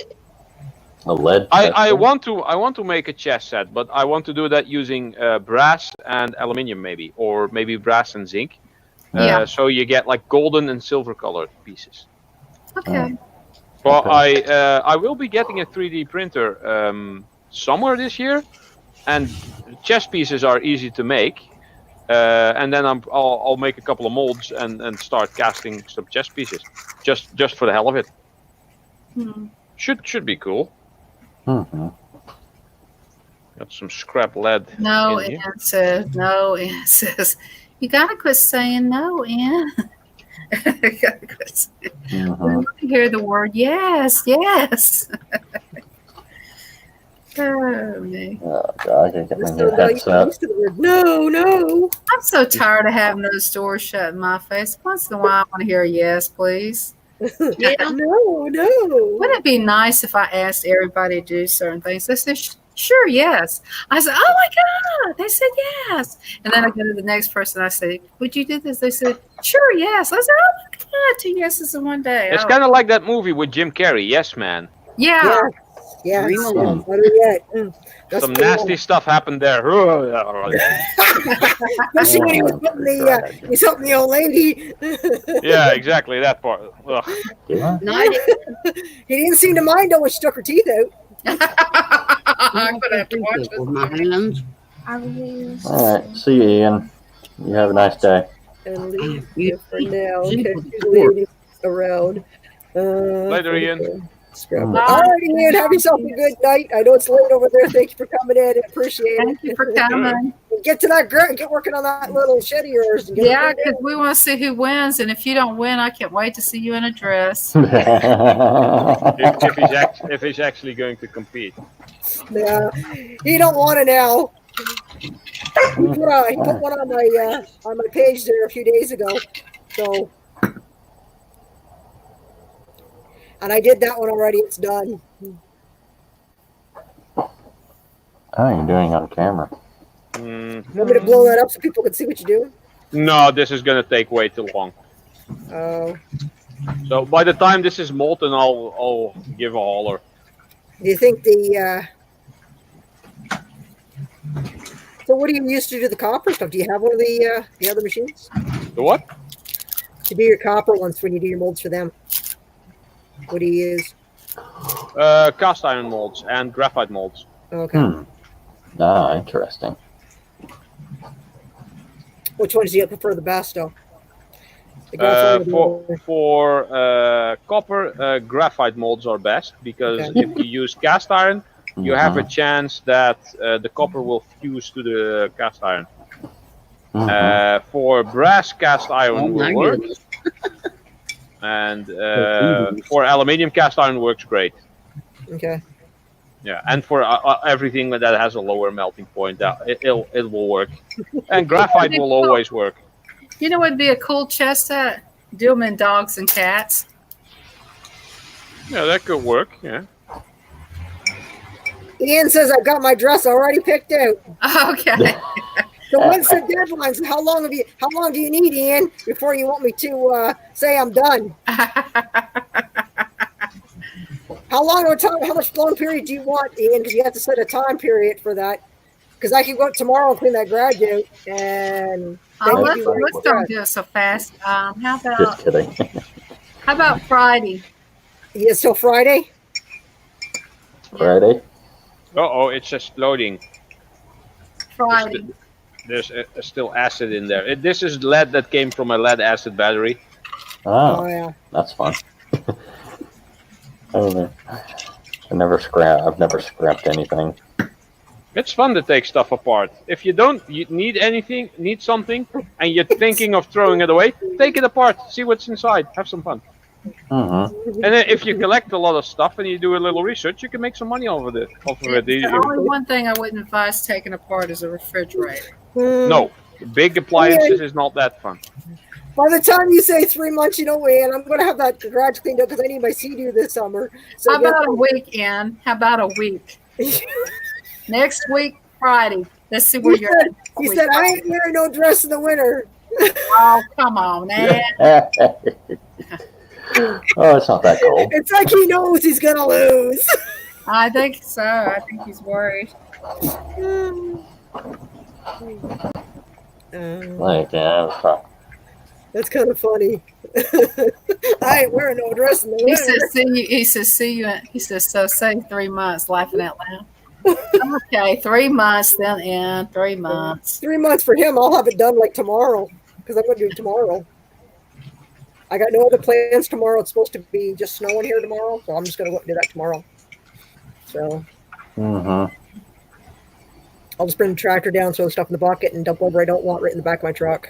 A lead. I want to make a chess set, but I want to do that using brass and aluminium maybe, or maybe brass and zinc. Yeah. So you get like golden and silver colored pieces. Okay. Well, I will be getting a 3D printer somewhere this year, and chess pieces are easy to make. And then I'll make a couple of molds and start casting some chess pieces, just for the hell of it. Should be cool. Mm-hmm. Got some scrap lead. No, in here. Ann says. No, Ann says. You gotta quit saying no, Ann. You gotta quit saying. Mm-hmm. We want to hear the word yes, yes. Oh, me. Oh, God, I can get my new Still not headset. used to the word no. I'm so tired of having those doors shut in my face. Once in a while, I want to hear a yes, please. Yeah. No. Wouldn't it be nice if I asked everybody to do certain things? Let's just sure, yes. I said, oh my God. They said yes. And then I go to the next person. I say, would you do this? They said, sure, yes. I said, oh my God, 2 yeses in one day. It's Oh. kind of like that movie with Jim Carrey, Yes Man. Yeah. Yeah. Dream on. Better yet. That's Some cool. nasty stuff happened there. Especially when he was putting he's helping the old lady. Yeah, exactly that part. Ugh. Yeah. No, I didn't He didn't seem to mind though when she stuck her teeth out. I'm going to have to watch think with my this. hands. I will. All right. See you, Ian. You have a nice day. And leave You- it for now. you- Okay, you- she's ladies around. Later, Ian. Scrap. Bye. All right, Ian. Have yourself a good night. I know it's late over there. Thank you for coming in. I appreciate it. Thank you for coming. Get to that get working on that little shed of yours. And get Yeah, it because we want to see who wins. And if you don't win, I can't wait to see you in a dress. If he's actually going to compete. Yeah, he don't want to now. He put one on my page there a few days ago. So, and I did that one already. It's done. How are you doing on camera? Mm, Want me to blow that up so people can see what you're doing? no, this is going to take way too long. Oh, So by the time this is molten, I'll give a holler. do you think the? So, what do you use to do the copper stuff? Do you have one of the other machines The what? to do your copper ones when you do your molds for them? What do you use? Cast iron molds and graphite molds. Okay. Interesting. Which ones do you prefer the best, though? The graphite or the- For copper, graphite molds are best because Okay. if you use cast iron, you have a Mhm. chance that the copper will fuse to the cast iron. Mhm. For brass, cast Oh iron my will work, goodness. and for aluminium, cast iron works great. Okay. Yeah, and for everything that has a lower melting point, it will work. And graphite will always work. You know what would be a cool chess set? Do them in dogs and cats. Yeah, that could work. Yeah. Ian says I've got my dress already picked out. Okay. So when's the deadline? So how long do you need, Ian, before you want me to say I'm done? How much long period do you want, Ian? Because you have to set a time period for that. Because I can go up tomorrow and clean that garage out, and Oh, then you do let's don't do it so fast. How Just about kidding. Friday? Yeah, so Friday. Friday? Oh, it's just loading. Friday. There's still acid in there. This is lead that came from a lead acid battery. Oh Oh, yeah. that's fun. I don't know. I've never scrapped anything. It's fun to take stuff apart. If you need something, and you're thinking of throwing it away, take it apart, see what's inside, have some fun. Mm-hmm. And then if you collect a lot of stuff and you do a little research, you can make some money off of it. The only one thing I wouldn't advise taking apart is a refrigerator. No, big appliances is not that fun. By the time you say 3 months, you know, Ian, I'm going to have that garage cleaned up because I need my Sea-Doo this summer. So How about a week, Ann? How about a week? Next week, Friday. Let's see where you're at. He said, I ain't wearing no dress in the winter. Oh, come on, Ann. Oh, it's not that cold. It's like he knows he's going to lose. I think so. I think he's worried. Like, yeah, That's kind of funny. I ain't wearing no dress in the He winter. says, see you. He says, see you. He says, so say 3 months, laughing out loud. Okay, 3 months then, Ann. 3 months. 3 months for him. I'll have it done like tomorrow because I'm going to do it tomorrow. I got no other plans tomorrow. It's supposed to be just snowing here tomorrow, so I'm just going to go and do that tomorrow. So Mm-hmm. I'll just bring the tractor down, throw the stuff in the bucket, and dump whatever I don't want right in the back of my truck.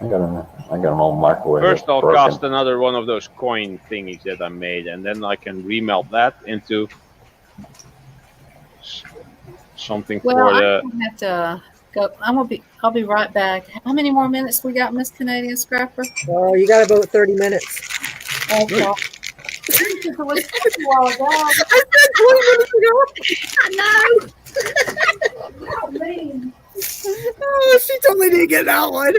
I got an old microwave. First, that's I'll broken. cast another one of those coin thingies that I made, and then I can remelt that into something Well, for I'm the. gonna have to go. I'll be right back. How many more minutes we got, Miss Canadian Scrapper? Oh, you got about 30 minutes. Okay. It was a while ago. I said 20 minutes ago. I know. Oh, she totally didn't get that one.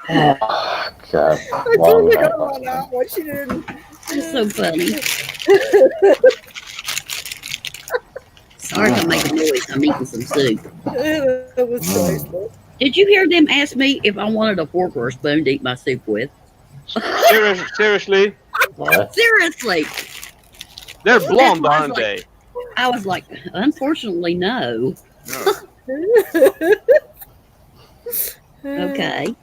Oh, God. I Long totally night got her last on night. that one. She didn't. It's so funny. Sorry if I make a noise. I'm eating some soup. That was nice. though. Did you hear them ask me if I wanted a fork or a spoon to eat my soup with? Seriously? What? Seriously. They're blonde, That's aren't what I they? I was like, unfortunately, no. Okay.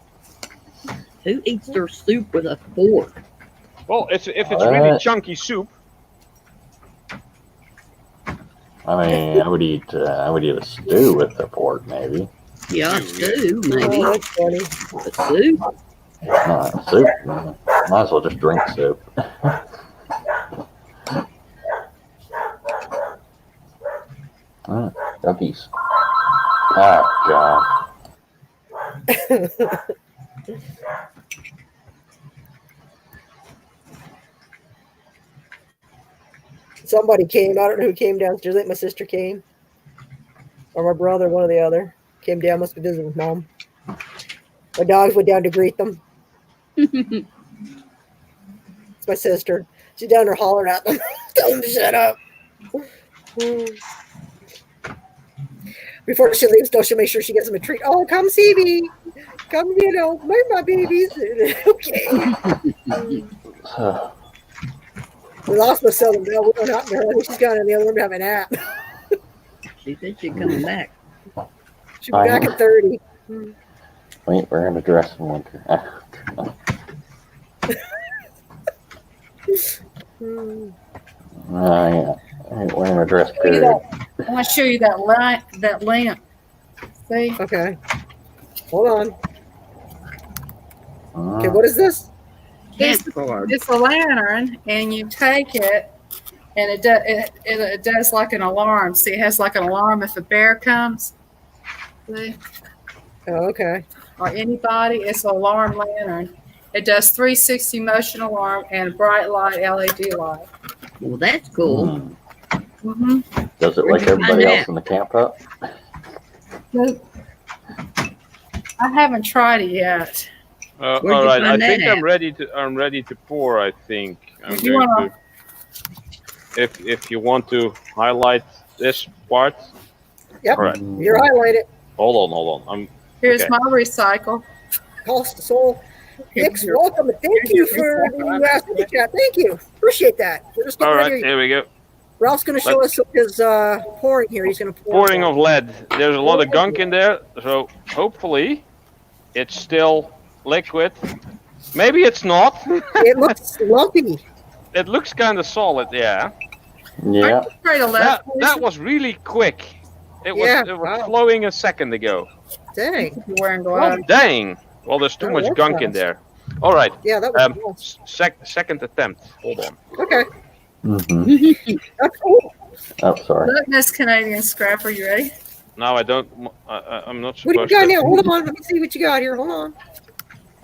Who eats their soup with a fork? Well, if it's really What? chunky soup, I mean, I would eat a stew with the pork, maybe. Yeah, stew, maybe. Oh, that's funny. But soup? Soup. Might as well just drink soup. Duckies. Oh, God. Somebody came. I don't know who came downstairs. I think my sister came. Or my brother, one or the other. Came down, must be visiting with mom. My dogs went down to greet them. It's my sister. She's down there hollering at them. Tell them to shut up. Before she leaves, though, she'll make sure she gets them a treat. Oh, come see me. Come, meet my babies. Okay. We lost most of them. No, we don't have her. I think she's gone in the other room to have a nap. She said she's coming back. She'll be back at 30. Wait, we're in a dress in winter. Yeah. We're in a dress period. I want to show you that lamp. See? Okay. Hold on. Okay, Uh, what is this? It's, Camp card. it's a lantern, and you take it, and it does like an alarm. See, it has like an alarm if a bear comes. See? Oh, okay. Or anybody, it's an alarm lantern. It does 360 motion alarm and bright light LED light. Well, that's cool. Mm-hmm. Does it Where'd like you find everybody that? else in the camp hut? I haven't tried it yet. Where'd you all right. I find that think at? I'm ready to pour. I think I'm If you going wanna- to. If you want to highlight this part. Yep. All right. You're highlighted. Hold on. Here's Okay. my recycle. Cost of soul. Hicks, Here. welcome. And thank you for the super chat. Thank you. Appreciate that. We're just All getting right. ready. Here we go. Ralph's going to show us his pouring here. He's going to pour. Pouring of lead. There's a lot of gunk in there, so hopefully it's still liquid. Maybe it's not. It looks lumpy. It looks kind of solid. Yeah. Yeah. Try to left. That was really quick. It was Yeah, it was wow. flowing a second ago. Dang. You're wearing Oh, gloves. dang. Well, there's too That much was gunk in fast. there. All right. Yeah, that was Um, close. second attempt. Hold on. Okay. Mm-hmm. That's cool. Oh, sorry. Look, Miss Canadian Scrapper, you ready? Now I don't. I'm not What do you supposed got to. now? Hold on. Let me see what you got here. Hold on.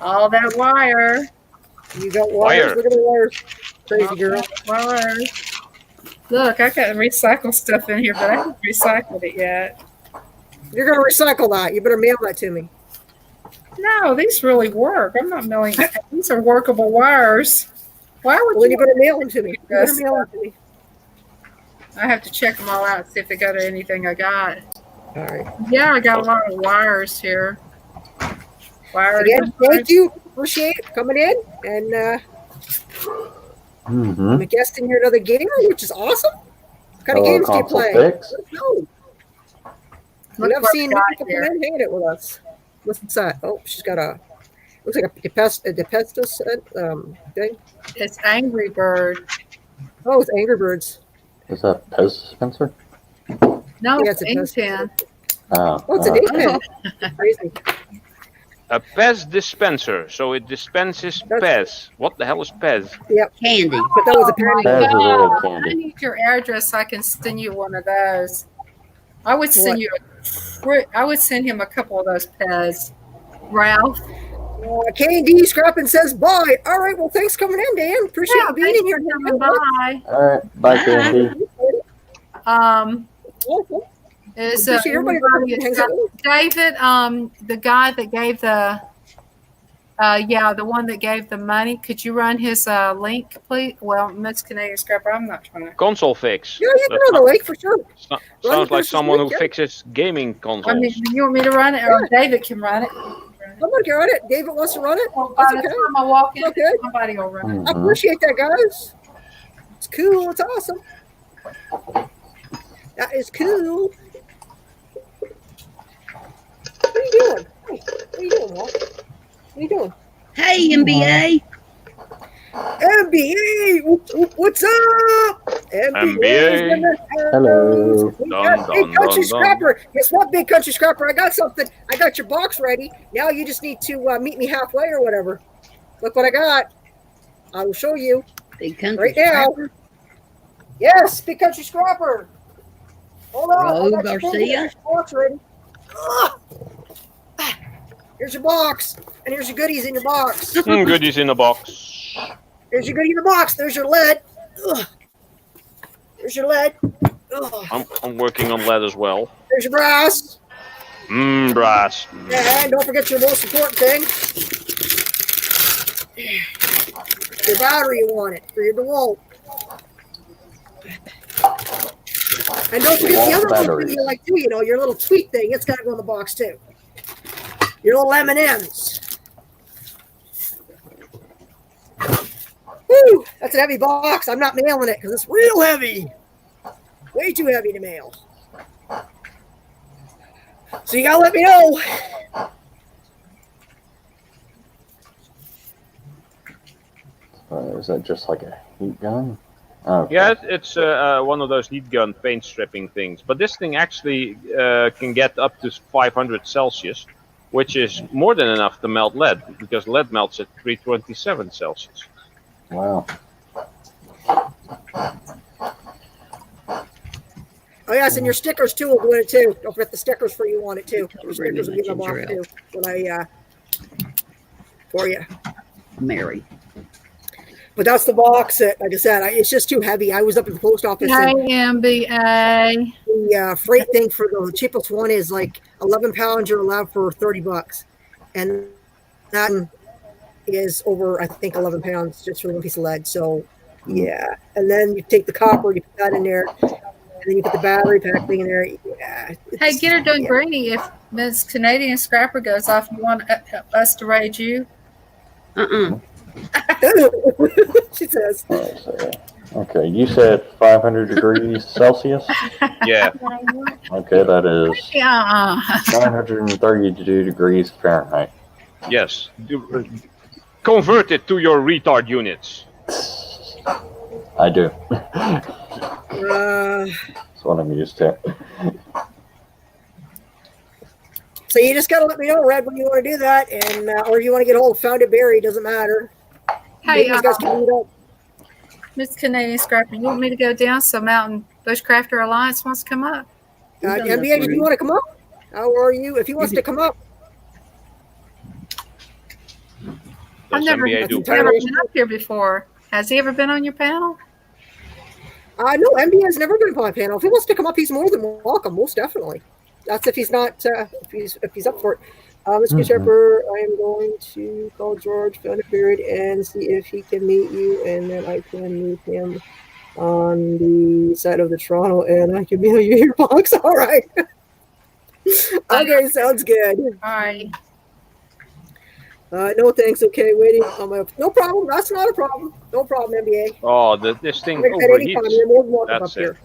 All that wire. You got wires. Wire. Look at the wires. Crazy girl. Wires. Look, I got recycled stuff in here, but I haven't recycled it yet. You're going to recycle that. You better mail that to me. No, these really work. I'm not milling. These are workable wires. Why would Well, then you? you better mail them to me. You better Yes. mail them to me. I have to check them all out, see if they got anything I got. All right. Yeah, I got a lot of wires here. Wires. Again, thank you. Appreciate it coming in. And Mm-hmm. I'm a guest in here, another gamer, which is awesome. What kind of Hello, games do you console play? fix. Let us know. Look We have what seen I got people here. come in and hang it with us. What's that? Oh, she's got a. Looks like a Depestos thing. It's Angry Bird. Oh, it's Angry Birds. Is that Pez dispenser? No, Yeah, it's it's a ink Pez pen. Oh, Oh, it's an ink pen. Crazy. A Pez dispenser, so it dispenses Pez. What the hell is Pez? Candy. But that was a penny. Pez is a little I candy. need your address so I can send you one of those. I would send What? you. I would send him a couple of those Pez. Ralph. K&D scrapping says bye. All right. Well, thanks for coming in, Dan. Appreciate you being in here. Bye. All right. Bye, Candy. Is Appreciate everybody that everybody hangs out with David, the guy that gave the the one that gave the money, could you run his link, please? Well, Miss Canadian Scrapper, I'm not trying to. Console fix. Yeah, you can run the link for sure. Sounds like someone who link, yeah. fixes gaming consoles. I mean, you want me to run it, or David can run it? I'm gonna get on it. David wants to run it. Well, by That's the okay. time I walk in, Okay. somebody will run it. I appreciate that, guys. It's cool. It's awesome. That is cool. What are you doing? Hey, what are you doing, Walt? What are you doing? Hey, NBA. NBA, what's up? NBA. In the house. Hello. We got Dun, Big dun, Country dun, dun. Scrapper. Guess what, Big Country Scrapper? I got something. I got your box ready. Now you just need to meet me halfway or whatever. Look what I got. I will show you Big country. right now. Scrapper. Yes, Big Country Scrapper. Hold on. Hello, I got your Garcia. box ready. Ugh. Here's your box, and here's your goodies in your box. Goodies in the box. Here's your goodie in the box. There's your lead. Ugh. There's your lead. Ugh. I'm working on lead as well. There's your brass. Brass. And don't forget your most important thing. Your battery, you want it for your DeWalt. And don't forget the other little thing you like too, you know, your little tweet thing. It's got to go in the box too. Your little M&Ms. Woo! That's a heavy box. I'm not mailing it because it's real heavy. Way too heavy to mail. So you gotta let me know. Is that just like a heat gun? Okay. Yeah, it's one of those heat gun paint stripping things. But this thing actually can get up to 500 Celsius, which is more than enough to melt lead, because lead melts at 327 Celsius. Wow. Oh yes, and your stickers too will go in it too. Don't forget the stickers for you on it too. Your stickers will be in the box too. When I for you. Mary. But that's the box that, like I said, it's just too heavy. I was up at the post office. And MBA. the freight thing for the cheapest one is like 11 pounds. You're allowed for $30, and that is over, I think, 11 pounds just for one piece of lead. So yeah, and then you take the copper, you put that in there, and then you put the battery pack thing in there. Yeah. Hey, get her done, Greeny. If Ms. Canadian Scrapper goes off, you want us to raid you? She says. Okay, you said 500 degrees Celsius? Yeah. Okay, that is Yeah. 932 degrees Fahrenheit. Yes. Convert it to your retard units. I do. Uh, That's what I'm used to. so you just gotta let me know, Red, when you want to do that, and or if you want to get a hold of Found It Barry, doesn't matter. Hey, Maybe you guys can meet up. Ms. Canadian Scrapper, you want me to go down so Mountain Bushcrafter Alliance wants to come up? NBA, do you want to come up? How are you? If he wants to come up, I've Does never NBA he's do never panels? been up here before. Has he ever been on your panel? no, NBA has never been on my panel. If he wants to come up, he's more than welcome, most definitely. That's if he's not, if he's up for it. Mr. Shepherd, I am going to call George Found It Buried and see if he can meet you, and then I can meet him on the side of the Toronto, and I can mail you your box. All right. Okay, sounds good. All right. No thanks. Okay, waiting on my. No problem. That's not a problem. No problem, NBA. Oh, this thing At any time, overheats. you're more than welcome up That's it. here.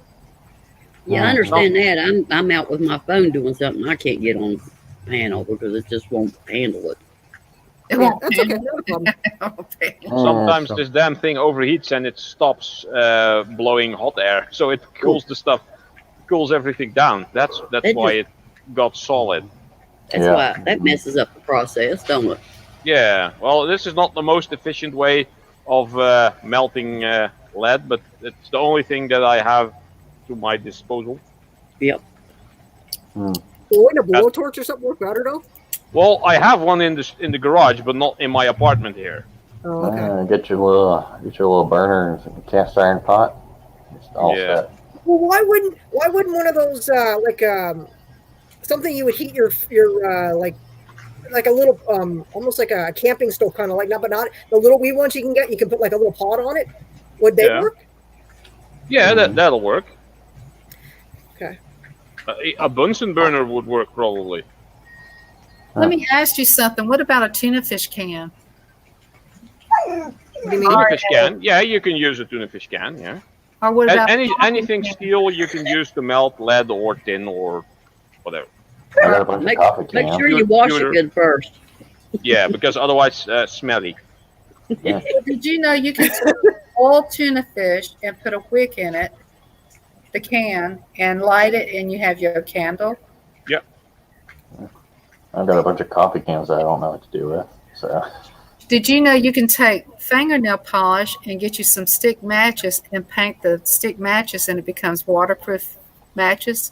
Yeah, I understand that. I'm out with my phone doing something. I can't get on panel because it just won't handle it. It Yeah, won't that's okay. Not a problem. Sometimes this damn thing overheats and it stops blowing hot air, so it cools the stuff, cools everything down. That's It why it got solid. That's Yeah. why that messes up the process, don't it? Yeah. Well, this is not the most efficient way of melting lead, but it's the only thing that I have to my disposal. Yep. Well, wouldn't a blowtorch or something work better though? Well, I have one in the garage, but not in my apartment here. Oh, okay. Get your little burner and cast iron pot. It's all Yeah. set. Well, why wouldn't one of those something you would heat your like a little almost like a camping stove kind of like, but not the little wee ones you can get. You can put like a little pot on it. Would they Yeah. work? Yeah, that'll work. Okay. A Bunsen burner would work probably. Let me ask you something. What about a tuna fish can? What do you mean? Tuna fish can. Yeah, you can use a tuna fish can. Yeah. Or what about Anything steel you can use to melt lead or tin or whatever. I got a bunch Make, of coffee make cans. sure you wash it Computer. good first. Yeah, because otherwise smelly. Did you know you can take all tuna fish and put a wick in it, the can, and light it, and you have your candle? I've got a bunch of coffee cans that I don't know what to do with. So Did you know you can take fingernail polish and get you some stick matches and paint the stick matches and it becomes waterproof matches?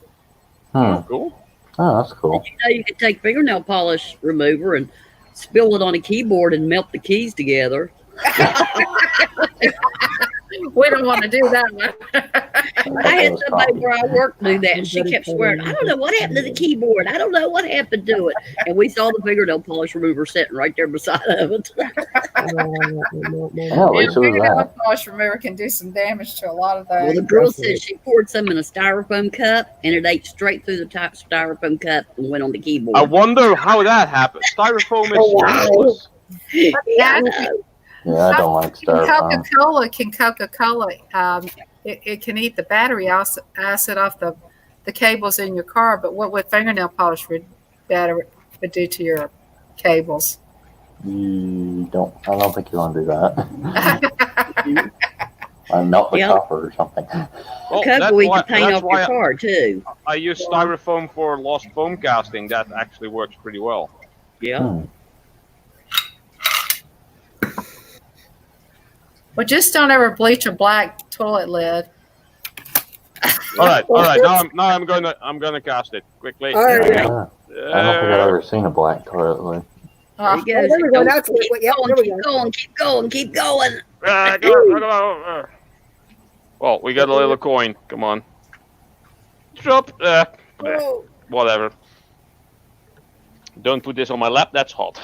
Cool. Oh, that's cool. You know, you can take fingernail polish remover and spill it on a keyboard and melt the keys together. We don't want to do that one. I had somebody where I worked do that, and she kept swearing, "I don't know what happened to the keyboard. I don't know what happened to it." And we saw the fingernail polish remover sitting right there beside of it. Yeah, at Yeah, least it was fingernail that. polish remover can do some damage to a lot of Well, the things. girl said she poured some in a styrofoam cup, and it ate straight through the top styrofoam cup and went on the keyboard. I wonder how that happened. Styrofoam is useless. Yeah, I know. Yeah, I don't like styrofoam. Coca-Cola, it can eat the battery acid off the cables in your car, but what would fingernail polish would do to your cables? I don't think you want to do that. I melt the Yeah. copper or something. Well, Cocoa we can paint that's off your why car too. I use styrofoam for lost foam casting. That actually works pretty well. Yeah. Well, just don't ever bleach a black toilet lid. All right. Now I'm gonna cast it quickly. All right. Yeah. I don't think I've ever seen a black toilet lid. There he goes. there we go. Keep That's it. Yeah, going, there we keep go. going, keep going, keep going. Go. Well, we got a little coin. Come on. Drop. Oh, Whatever. Don't put this on my lap. That's hot.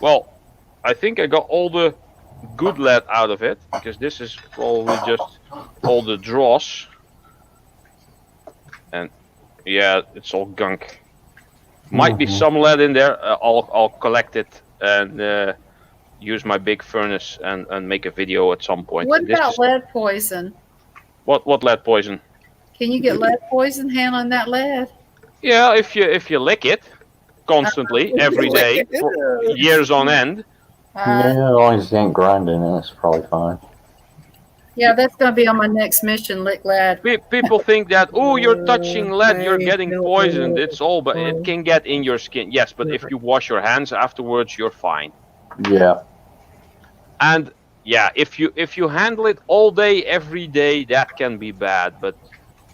Well, I think I got all the good lead out of it, because this is probably just all the dross. And yeah, it's all gunk. Might be some lead in there. I'll collect it and use my big furnace and make a video at some point. What This about is- lead poison? What lead poison? Can you get lead poison handling that lead? Yeah, if you lick it constantly every day for years on end. Yeah, as long as you ain't grinding it, it's probably fine. Yeah, that's going to be on my next mission, lick lead. People think that, oh, you're touching lead, you're getting poisoned. It's all, but it can get in your skin. Yes, but if you wash your hands afterwards, you're fine. Yeah. And yeah, if you handle it all day, every day, that can be bad. But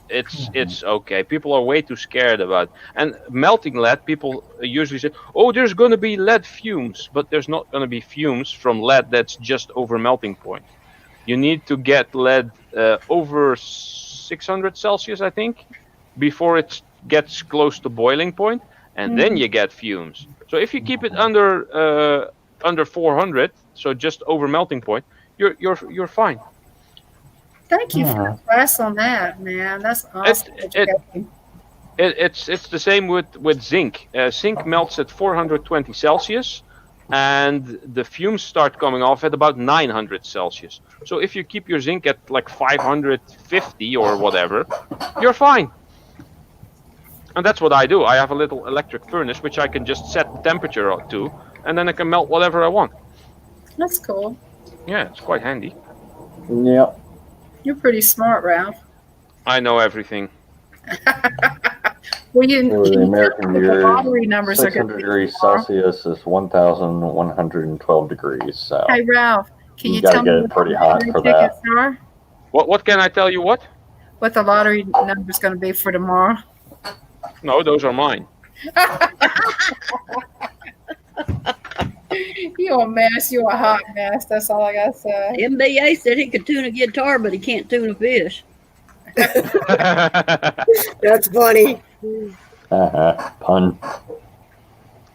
it's okay. People are way too scared about it. And melting lead, people usually say, oh, there's going to be lead fumes, but there's not going to be fumes from lead that's just over melting point. You need to get lead over 600 Celsius, I think, before it gets close to boiling point, and then you get fumes. So if you keep it under 400, so just over melting point, you're fine. Thank you for the class on that, man. That's awesome. It's the same with zinc. Zinc melts at 420 Celsius, and the fumes start coming off at about 900 Celsius. So if you keep your zinc at like 550 or whatever, you're fine. And that's what I do. I have a little electric furnace which I can just set the temperature to, and then I can melt whatever I want. That's cool. Yeah, it's quite handy. Yep. You're pretty smart, Ralph. I know everything. Well, you For the American the year, lottery numbers are going 600 to be degrees tomorrow. Celsius is 1,112 degrees. So Hey, Ralph, can you You gotta tell me get it what pretty the hot lottery for tickets are? What can I tell you? What? What the lottery number's going to be for tomorrow? No, those are mine. You a mess. You a hot mess. That's all I got to say. MBA said he could tune a guitar, but he can't tune a fish. That's funny. Pun.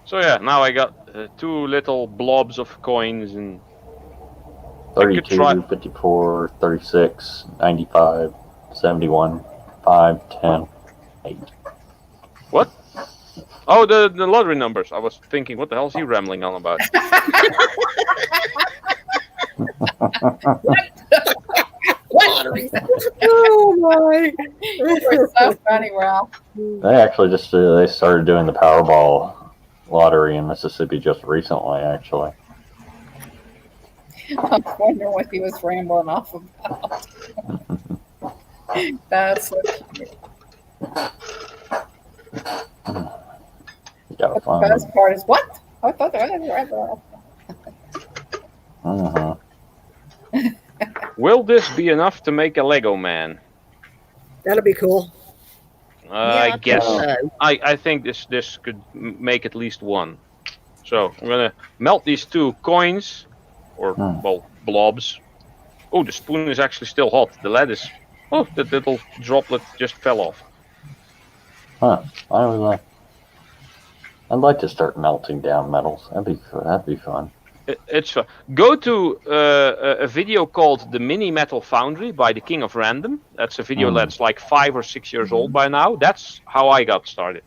So yeah, now I got 2 little blobs of coins, and I could 32, try- 54, 36, 95, 71, 5, 10, 8. what? Oh, the lottery numbers. I was thinking, what the hell is he rambling on about? Oh my! You're so funny, Ralph. They actually just they started doing the Powerball lottery in Mississippi just recently, actually. I'm wondering what he was rambling off about. That's so cute. You gotta The find best them. part is what? I thought that was Uh-huh. Will this be enough to make a Lego man? That'll be cool. I guess. So. I think this could make at least one. So I'm gonna melt these 2 coins, or well, blobs. Oh, the spoon is actually still hot. The lead is. Oh, that little droplet just fell off. Huh. I'd like to start melting down metals. That'd be fun. It's fun. Go to a video called The Mini Metal Foundry by the King of Random. That's a video that's like 5 or 6 years old by now. That's how I got started.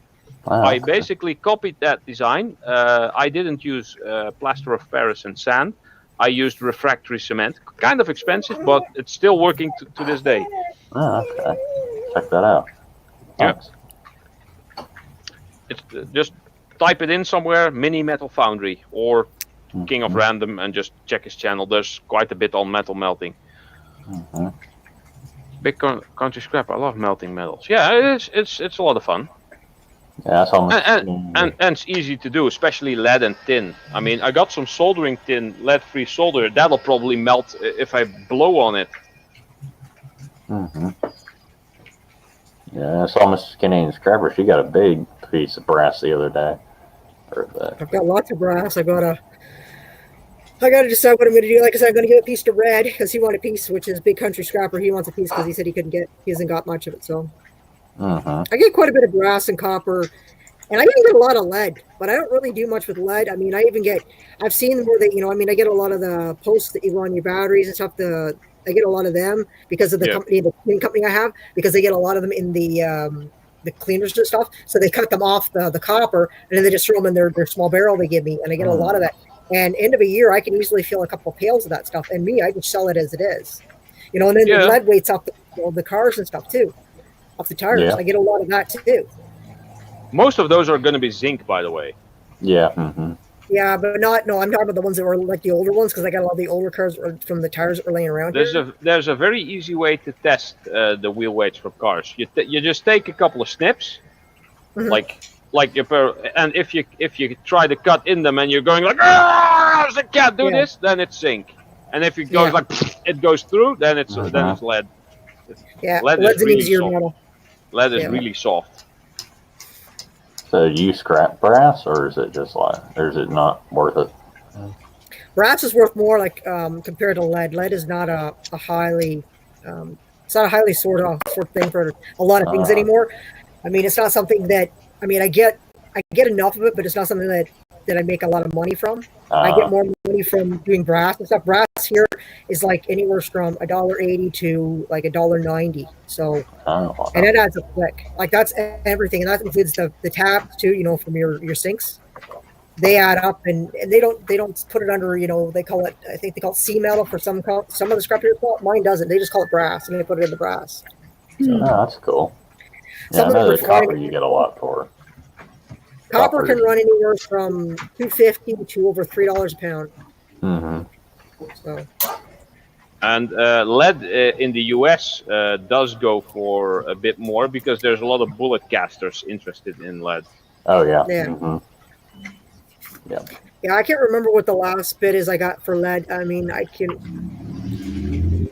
I basically copied that design. I didn't use plaster of Paris and sand. I used refractory cement. Kind of expensive, but it's still working to this day. Oh, okay. Check that out. Thanks. It's just type it in somewhere, Mini Metal Foundry, or King of Random, and just check his channel. There's quite a bit on metal melting. Big country scrap. I love melting metals. Yeah, it's a lot of fun. Yeah, that's almost. And it's easy to do, especially lead and tin. I mean, I got some soldering tin, lead-free solder. That'll probably melt if I blow on it. Yeah, I saw Mrs. Canadian Scrapper. She got a big piece of brass the other day. I've got lots of brass. I gotta decide what I'm gonna do. Like I said, I'm gonna give a piece to Red because he wanted a piece, which is Big Country Scrapper. He wants a piece because he said he hasn't got much of it. So I get quite a bit of brass and copper, and I even get a lot of lead, but I don't really do much with lead. I mean, I've seen where they, I get a lot of the posts that you go on your batteries and stuff. I get a lot of them because of the cleaning company I have, because they get a lot of them in the cleaners and stuff. So they cut them off the copper, and then they just throw them in their small barrel they give me, and I get a lot of that. And end of a year, I can easily fill a couple of pails of that stuff. And I just sell it as it is, and then the lead weights off the cars and stuff too, off the tires. Yeah. I get a lot of that too. Most of those are going to be zinc, by the way. Yeah. Yeah, but I'm talking about the ones that were like the older ones, because I got a lot of the older cars from the tires that were laying around here. There's a very easy way to test the wheel weights for cars. You just take a couple of snips, if you try to cut in them and you're going like, I can't do this, then it's zinc. And if it goes like it goes through, then it's lead. Yeah, lead lead's an really easier soft. metal. Lead is really soft. So do you scrap brass, or is it just or is it not worth it? Brass is worth more, compared to lead. Lead is not a highly, it's not a highly sort thing for a lot of things anymore. I mean, it's not something that I get enough of it, but it's not something that I make a lot of money from. I get more money from doing brass and stuff. Brass here is like anywhere from $1.80 to like $1.90. So, and it adds up quick. Like that's everything, and that includes the taps too. From your sinks. They add up, and they don't put it under. They call it. I think they call it C metal for some of the scrap here. Mine doesn't. They just call it brass, and they put it in the brass. Oh, that's cool. Yeah, I know the copper you get a lot for. Copper can run anywhere from $2.50 to over $3 a pound. So. And lead in the U.S. Does go for a bit more because there's a lot of bullet casters interested in lead. Oh yeah. Yeah. Yeah, I can't remember what the last bid is I got for lead. I mean, I can.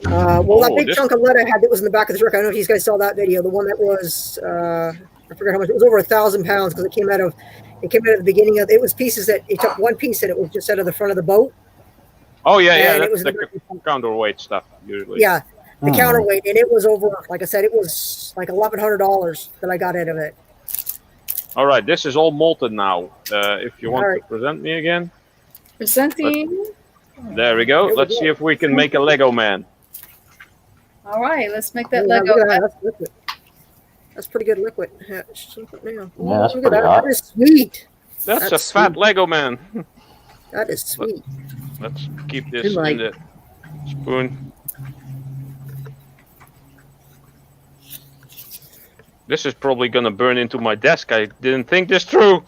That big chunk of lead I had that was in the back of the truck. I don't know if you guys saw that video. The one that was, I I forgot how much. It was over 1,000 pounds because it came out of the beginning of. It was pieces that it took one piece and it was just out of the front of the boat. Oh yeah, yeah. And it That's was the counterweight stuff usually. Yeah, the counterweight, and it was over. Like I said, it was like $1,100 that I got out of it. All right, this is all molten now. If you want All right. to present me again, Presenting. there we go. There we Let's go. see if we can make a Lego man. All right, let's make that Yeah, Lego. look at that. That's liquid. That's pretty good liquid. Yeah, Yeah, that's look at pretty that. hot. That is sweet. That's a That's fat sweet. Lego man. That is sweet. Let's keep this Too late. in the spoon. This is probably gonna burn into my desk. I didn't think this through.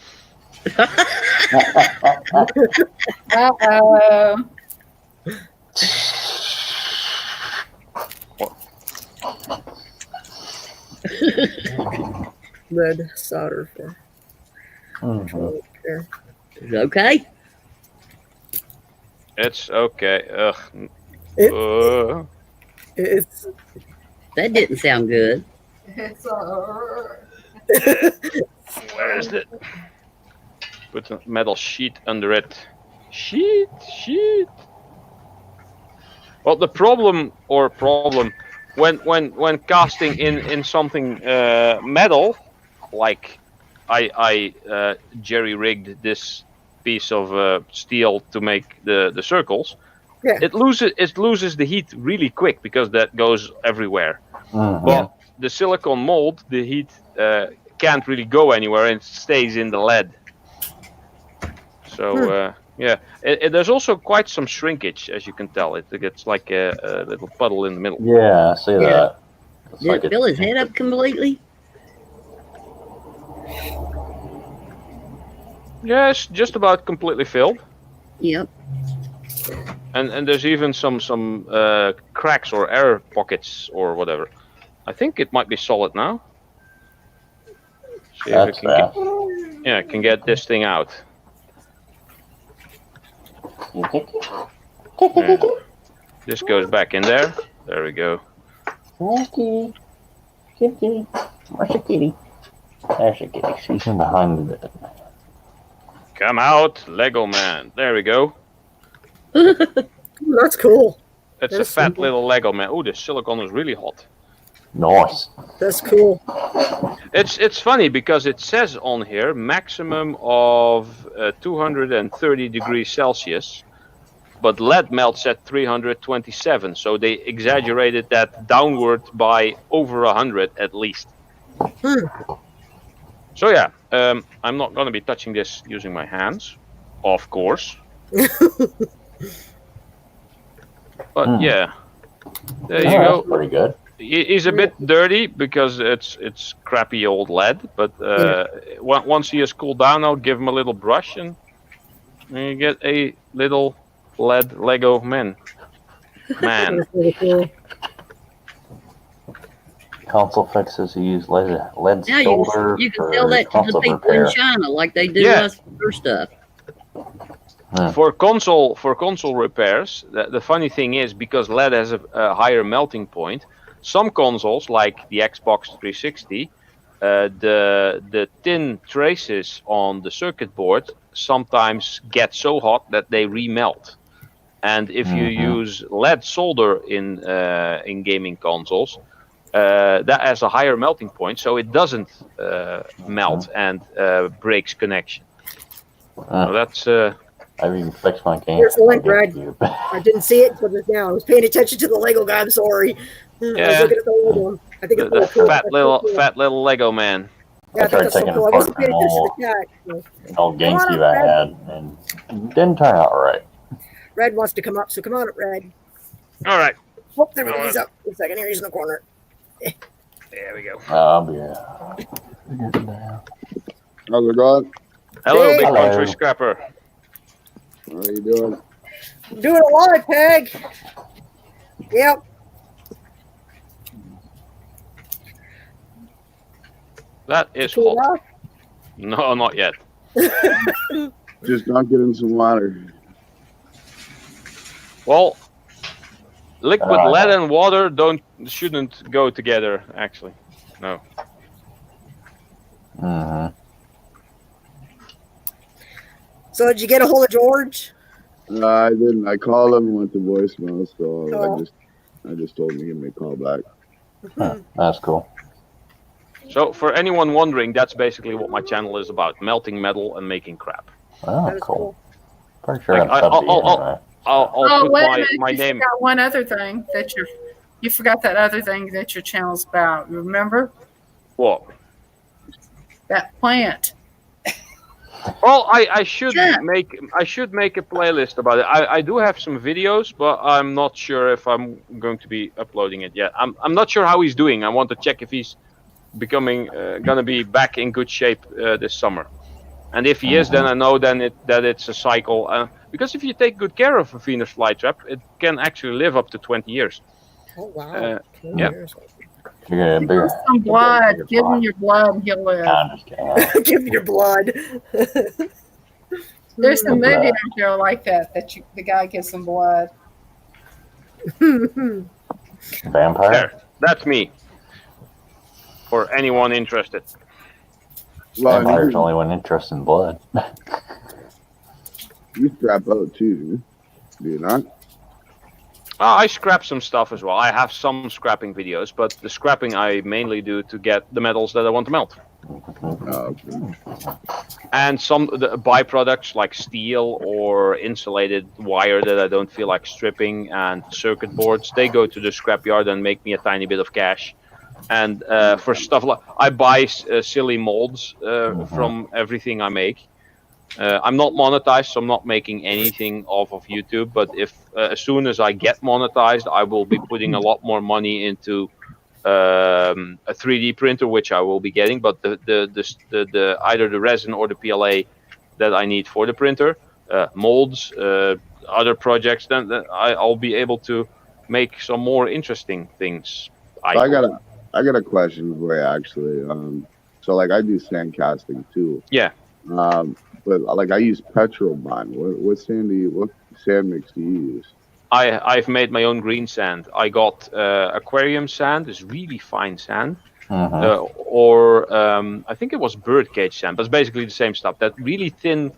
Uh-oh. Lead solder for Mhm. there. Okay. It's okay. Ugh. It- Uh, It's That didn't sound good. where is it? Put a metal sheet under it. Sheet. Well, the problem, when casting in something metal, like I jerry rigged this piece of steel to make the circles. Yeah. It loses the heat really quick because that goes everywhere. Mhm. But the silicone mold, the heat can't really go anywhere and it stays in the lead. So yeah, there's also quite some shrinkage, as you can tell. It gets like a little puddle in the middle. Yeah, I see Yeah. that. It's Did like it fill his head up completely? Yeah, it's just about completely filled, Yep. and there's even some cracks or air pockets or whatever. I think it might be solid now. See if That's it can get, fast. yeah, can get this thing out. Yeah. This goes back in there. There we go. Kitty. Where's the kitty? There's the kitty. She's in behind the bed. Come out, Lego man. There we go. that's cool. It's a That's fat simple. little Lego man. Oh, the silicone is really hot. Nice. That's cool. It's funny because it says on here maximum of 230 degrees Celsius, but lead melts at 327. So they exaggerated that downward by over 100 at least. So yeah, I'm not gonna be touching this using my hands, of course. But yeah, there you Oh, go. that's pretty good. He's a bit dirty because it's crappy old lead, but once he has cooled down, I'll give him a little brush and you get a little lead Lego man. That's really cool. Console fixes use lead Now solder you can for sell that to the console people repair. in China like they do Yeah. us for stuff. For console repairs, the funny thing is because lead has a higher melting point, some consoles like the Xbox 360, the thin traces on the circuit board sometimes get so hot that they remelt. And if you use lead solder in gaming consoles, that has a higher melting point, so it doesn't melt and breaks connection. So that's I've even fixed my game. Here's the link, my Brad. GameCube. I didn't see it until just now. I was paying attention to the Lego guy. I'm sorry. I was Yeah. looking at the Lego. I think the, it's the really cool. fat That's little so cool. fat little Lego man. Yeah, I I tried think that's so taking cool. I apart wasn't paying an attention old, to the chat. So. an old Come on GameCube up, I had, and it didn't turn out right. Red wants to come up, so come on up, Red. All right, Oh, there we go. He's up. One second here. He's in the corner. there we go. I'll be How's it going? Hello, Hey. big Hello. country scrapper. How you doing? Doing a live, Peg. Yep. That is Cool hot. off. No, not yet. Just not getting some water. Well, liquid Uh, lead and water shouldn't go together. Actually, no. So did you get a hold of George? I didn't. I called him and went to voicemail, so Oh. I just told him to give me a call back. Huh, that's cool. So for anyone wondering, that's basically what my channel is about: melting metal and making crap. Oh, That is cool. Pretty sure Like, I'm subbed to you anyway. I'll Oh, put wait a my, minute. my You name. forgot one other thing that you forgot that other thing that your channel's about. You remember? What? That plant. Well, I should Yeah. make a playlist about it. I do have some videos, but I'm not sure if I'm going to be uploading it yet. I'm not sure how he's doing. I want to check if he's becoming gonna be back in good shape this summer. And if he is, then I know that it's a cycle. Because if you take good care of a Venus flytrap, it can actually live up to 20 years. Oh wow. Yeah. You're gonna Give be him some blood. Give him your blood and he'll live. I'm just kidding. Give me your blood. There's some Blood. movie out there like that the guy gives some blood. Vampire? There, that's me. For anyone interested. Well, Vampire's the only one interested in blood. you scrap out too, do you not? I scrap some stuff as well. I have some scrapping videos, but the scrapping I mainly do to get the metals that I want to melt. Oh, okay. And some the byproducts like steel or insulated wire that I don't feel like stripping, and circuit boards, they go to the scrapyard and make me a tiny bit of cash. And for stuff like I buy silly molds from everything I make. I'm not monetized, so I'm not making anything off of YouTube. But if as soon as I get monetized, I will be putting a lot more money into a 3D printer, which I will be getting. But the either the resin or the PLA that I need for the printer, molds, other projects, then I'll be able to make some more interesting things. I got a question for you actually. So like I do sand casting too. Yeah. But like I use Petrobond. What sand mix do you use? I've made my own green sand. I got aquarium sand, is really fine sand, or I think it was birdcage sand, but it's basically the same stuff. That really thin,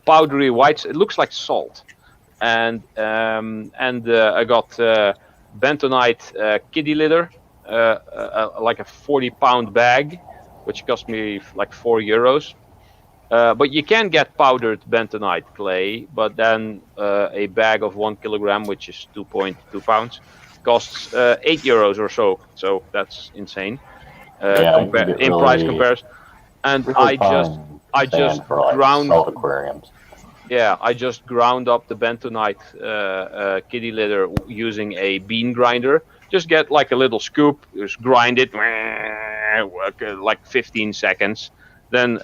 powdery white. It looks like salt, and I got bentonite kitty litter, like a 40-pound bag, which cost me like €4. But you can get powdered bentonite clay, but then a bag of 1 kilogram, which is 2.2 pounds, costs €8 or so. So that's insane in price comparison. And I just ground salt aquariums. Yeah, I just ground up the bentonite kitty litter using a bean grinder. Just get like a little scoop, just grind it like 15 seconds. Then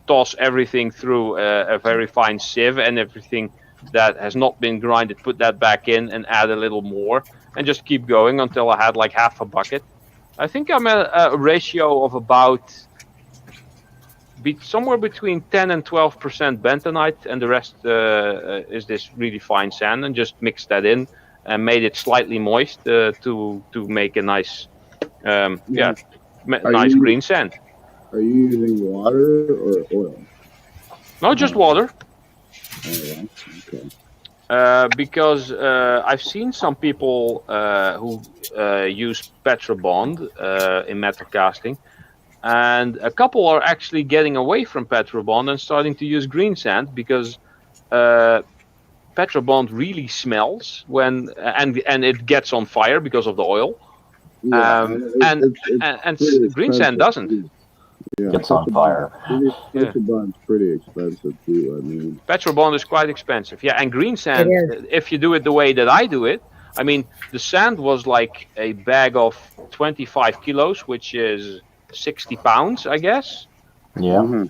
toss everything through a very fine sieve, and everything that has not been grinded, put that back in and add a little more, and just keep going until I had like half a bucket. I think I'm at a ratio of about somewhere between 10 and 12% bentonite, and the rest is this really fine sand, and just mixed that in and made it slightly moist to make a nice nice green sand. Are you using water or oil? No, just water. Oh, yeah. Okay. Because I've seen some people who use Petrobond in metal casting, and a couple are actually getting away from Petrobond and starting to use green sand, because Petrobond really smells when and it gets on fire because of the oil, and green sand doesn't. Yeah, Gets on fire. Petrobond's pretty expensive too. I mean, Petrobond is quite expensive. Yeah, and green sand, if you do it the way that I do it, I mean, the sand was like a bag of 25 kilos, which is 60 pounds, I guess. Yeah.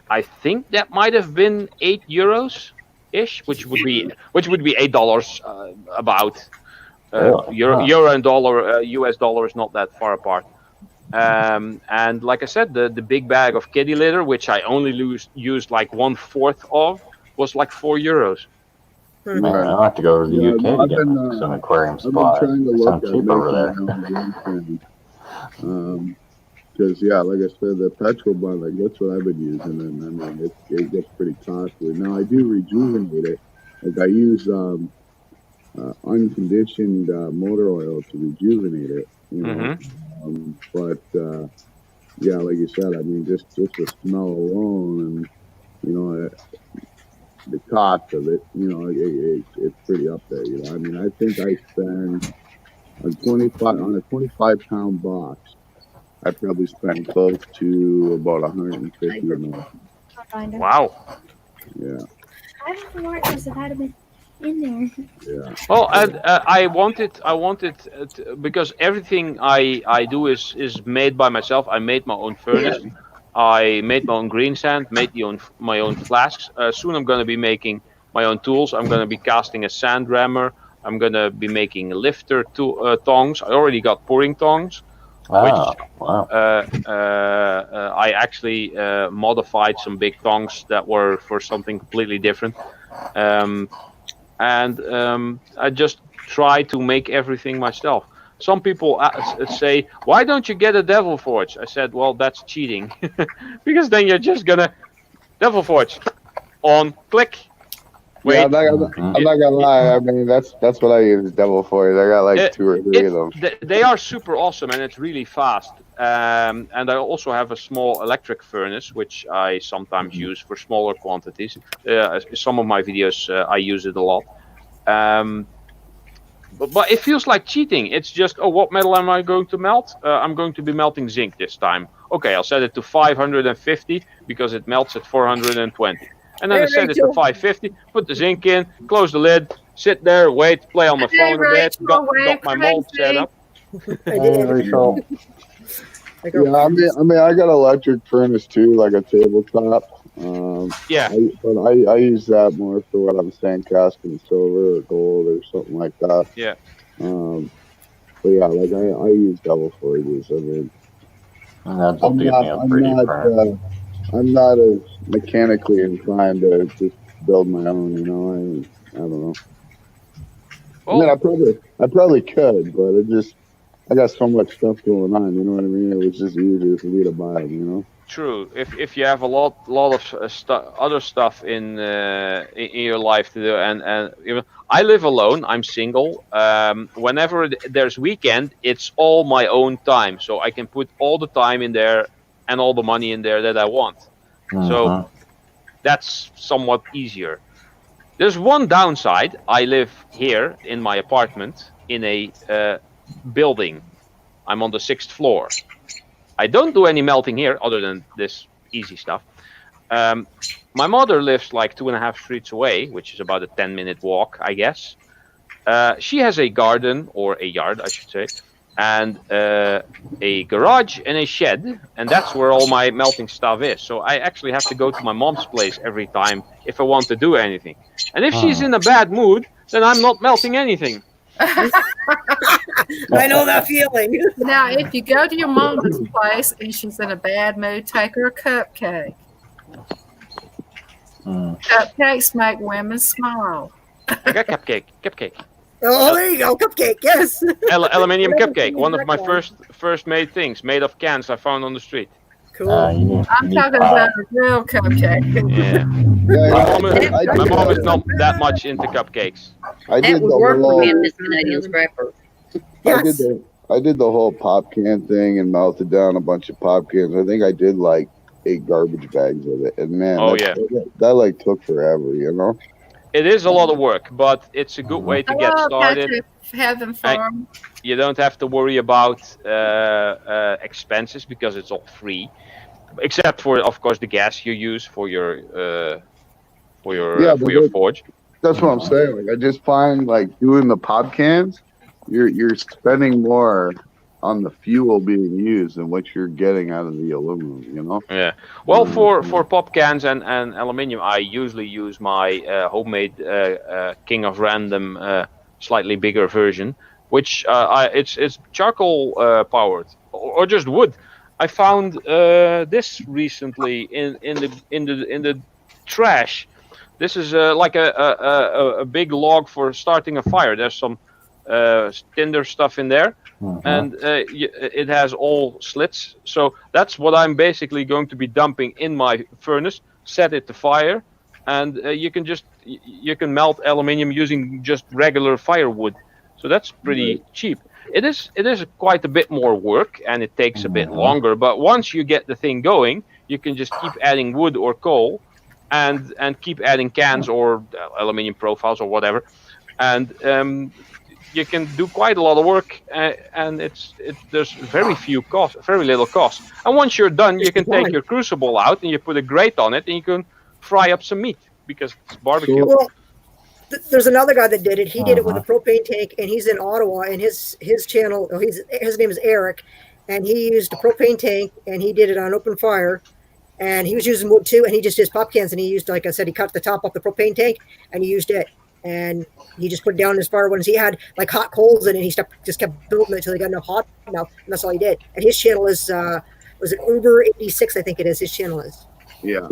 I think that might have been €8 ish, which would be $8 about. Euro and dollar, US dollar is not that far apart. And like I said, the big bag of kitty litter, which I only used like 1/4 of, was like €4. Man, I'll have to go over to the UK to get some aquarium supplies. I've been trying to Sounds look cheap over there. Because yeah, like I said, the petrol bond, like that's what I've been using, and I mean it gets pretty costly. Now I do rejuvenate it. Like I use unconditioned motor oil to rejuvenate it. You know, but yeah, like you said, I mean just the smell alone, and you know the cost of it, you know, it's pretty up there. You know, I mean I think I spend on a 25-pound box. I probably spent close to about 150 a month. Wow. Yeah. I have the markers that had been in there. Yeah. Well, and I wanted because everything I do is made by myself. I made my own furnace. I made my own green sand, made my own flasks. Soon I'm going to be making my own tools. I'm going to be casting a sand rammer. I'm going to be making lifter tongs. I already got pouring tongs. Wow. I actually modified some big tongs that were for something completely different. I just try to make everything myself. Some people say, why don't you get a Devil Forge? I said, well, that's cheating. Because then you're just going to Devil Forge on, click. Wait. Yeah, I'm not gonna lie. I mean, that's what I use Devil Forge. I got like 2 or 3 of them. They are super awesome, and it's really fast. And I also have a small electric furnace, which I sometimes use for smaller quantities. Some of my videos, I use it a lot. But it feels like cheating. It's just, oh, what metal am I going to melt? I'm going to be melting zinc this time. Okay, I'll set it to 550 because it melts at 420. And then I set it to 550, put the zinc in, close the lid, sit there, wait, play on my phone a bit, got my mold set up. Yeah, I mean, I got an electric furnace too, like a tabletop. Yeah. But I use that more for what I'm saying, casting silver or gold or something like that. Yeah. But yeah, like I use Devil Forges. I mean, I'm not as mechanically inclined to just build my own, you know. I don't know. Well, I mean, I probably could, but I got so much stuff going on, you know what I mean? It was just easier for me to buy them, you know. True. If you have a lot of other stuff in your life to do, and even I live alone. I'm single. Whenever there's weekend, it's all my own time, so I can put all the time in there and all the money in there that I want. So that's somewhat easier. There's one downside. I live here in my apartment in a building. I'm on the 6th floor. I don't do any melting here other than this easy stuff. My mother lives like 2.5 streets away, which is about a 10-minute walk, I guess. She has a garden, or a yard, I should say, and a garage and a shed, and that's where all my melting stuff is. So I actually have to go to my mom's place every time if I want to do anything. And if she's in a bad mood, then I'm not melting anything. I know that feeling. Now, if you go to your mom's place and she's in a bad mood, take her a cupcake. Cupcakes make women smile. I got cupcake. Oh, there you go, cupcake. Yes. Aluminium cupcake. One of my first made things, made of cans I found on the street. Cool. I'm talking about a real cupcake. Yeah. My mom is not that much into cupcakes. I did the work whole, for me in this Canadian scrapper. Yes. I did the whole pop can thing and melted down a bunch of pop cans. I think I did like 8 garbage bags of it, and man, that like took forever, you know. It is a lot of work, but it's a good way to get started. Heaven farm. You don't have to worry about expenses because it's all free, except for, of course, the gas you use for your forge. That's what I'm saying. Like, I just find like doing the pop cans, you're spending more on the fuel being used than what you're getting out of the aluminum, you know? Yeah. Well, for pop cans and aluminium, I usually use my homemade King of Random slightly bigger version, which it's charcoal powered or just wood. I found this recently in the trash. This is like a big log for starting a fire. There's some tinder stuff in there, and it has all slits. So that's what I'm basically going to be dumping in my furnace. Set it to fire, and you can melt aluminium using just regular firewood. So that's pretty cheap. It is quite a bit more work, and it takes a bit longer. But once you get the thing going, you can just keep adding wood or coal, and keep adding cans or aluminium profiles or whatever, and you can do quite a lot of work, and there's very little cost. And once you're done, you can take your crucible out and you put a grate on it, and you can fry up some meat because it's barbecue. Well, there's another guy that did it. He did it with a propane tank, and he's in Ottawa. And his channel, his name is Eric, and he used a propane tank, and he did it on open fire. And he was using wood too, and he just did pop cans, and he used, like I said, he cut the top off the propane tank, and he used it, and he just put it down in his firewood. And he had like hot coals in it, and he just kept building it until he got hot enough, and that's all he did. And his channel is was it Uber86? I think it is. His channel is. Yeah.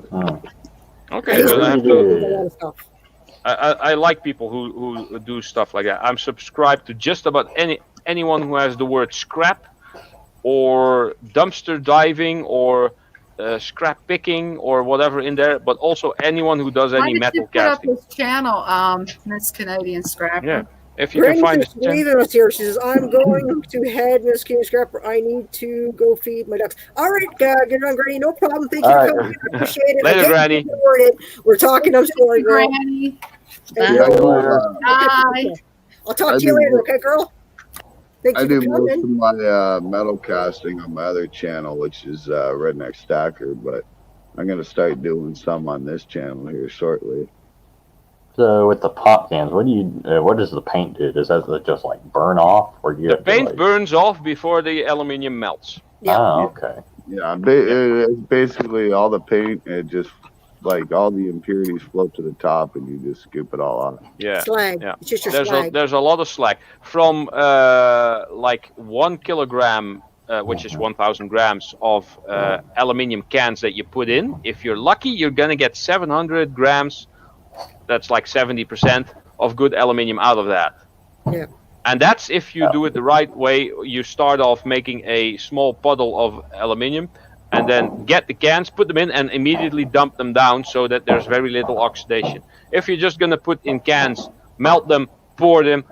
Okay. Well, I have a lot of stuff. I like people who do stuff like that. I'm subscribed to just about anyone who has the word scrap or dumpster diving or scrap picking or whatever in there, but also anyone who does any metal casting. Why did you put up this channel, Miss Canadian Scrapper? Yeah, if you can find it. Leaving us here. She says, "I'm going to head, Miss Canadian Scrapper. I need to go feed my ducks." All right, get on, Granny. No problem. Thank you for coming. I appreciate it. Later, Granny. We're talking. I'm sorry, girl. Granny. Bye. I'll talk to you later, okay, girl? Thank you I do for most coming. of my metal casting on my other channel, which is Redneck Stacker, but I'm going to start doing some on this channel here shortly. So with the pop cans, what does the paint do? Does that just like burn off, or The paint burns off before the aluminium melts. Yeah. Oh, okay. Yeah, it's basically all the paint. It just like all the impurities float to the top, and you just scoop it all off. Yeah, Slag. yeah. It's just your slag. There's a lot of slag from like 1 kilogram, which is 1,000 grams of aluminium cans that you put in. If you're lucky, you're gonna get 700 grams. That's like 70% of good aluminium out of that. Yeah. And that's if you do it the right way. You start off making a small puddle of aluminium, and then get the cans, put them in, and immediately dump them down so that there's very little oxidation. If you're just going to put in cans, melt them, pour them,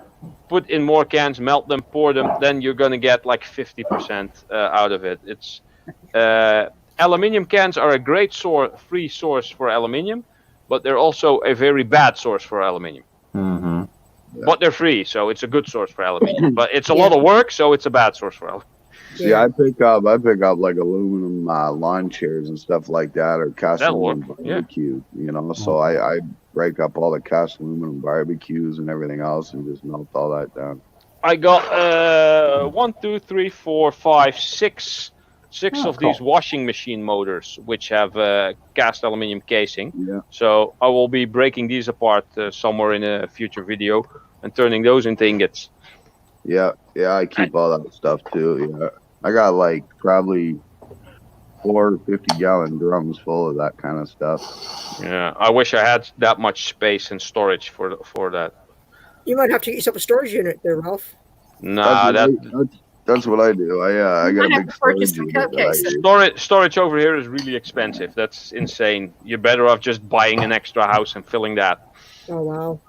put in more cans, melt them, pour them, then you're going to get like 50% out of it. It's aluminium cans are a great free source for aluminium, but they're also a very bad source for aluminium. Mm-hmm. But they're free, so it's a good source for aluminium. But it's a lot of work, so it's a bad source for aluminium. Yeah, I pick up like aluminum lawn chairs and stuff like that, or cast aluminum barbecue. You know, so I break up all the cast aluminum barbecues and everything else, and just melt all that down. I got 1, 2, 3, 4, 5, 6 of these washing machine motors, which have cast aluminum casing. Yeah. So I will be breaking these apart somewhere in a future video and turning those into ingots. Yeah, I keep all that stuff too. Yeah, I got like probably 4 50-gallon drums full of that kind of stuff. Yeah, I wish I had that much space and storage for that. You might have to get yourself a storage unit there, Ralph. Nah, that's what I do. I got a big storage unit. Storage over here is really expensive. That's insane. You're better off just buying an extra house and filling that. Oh wow.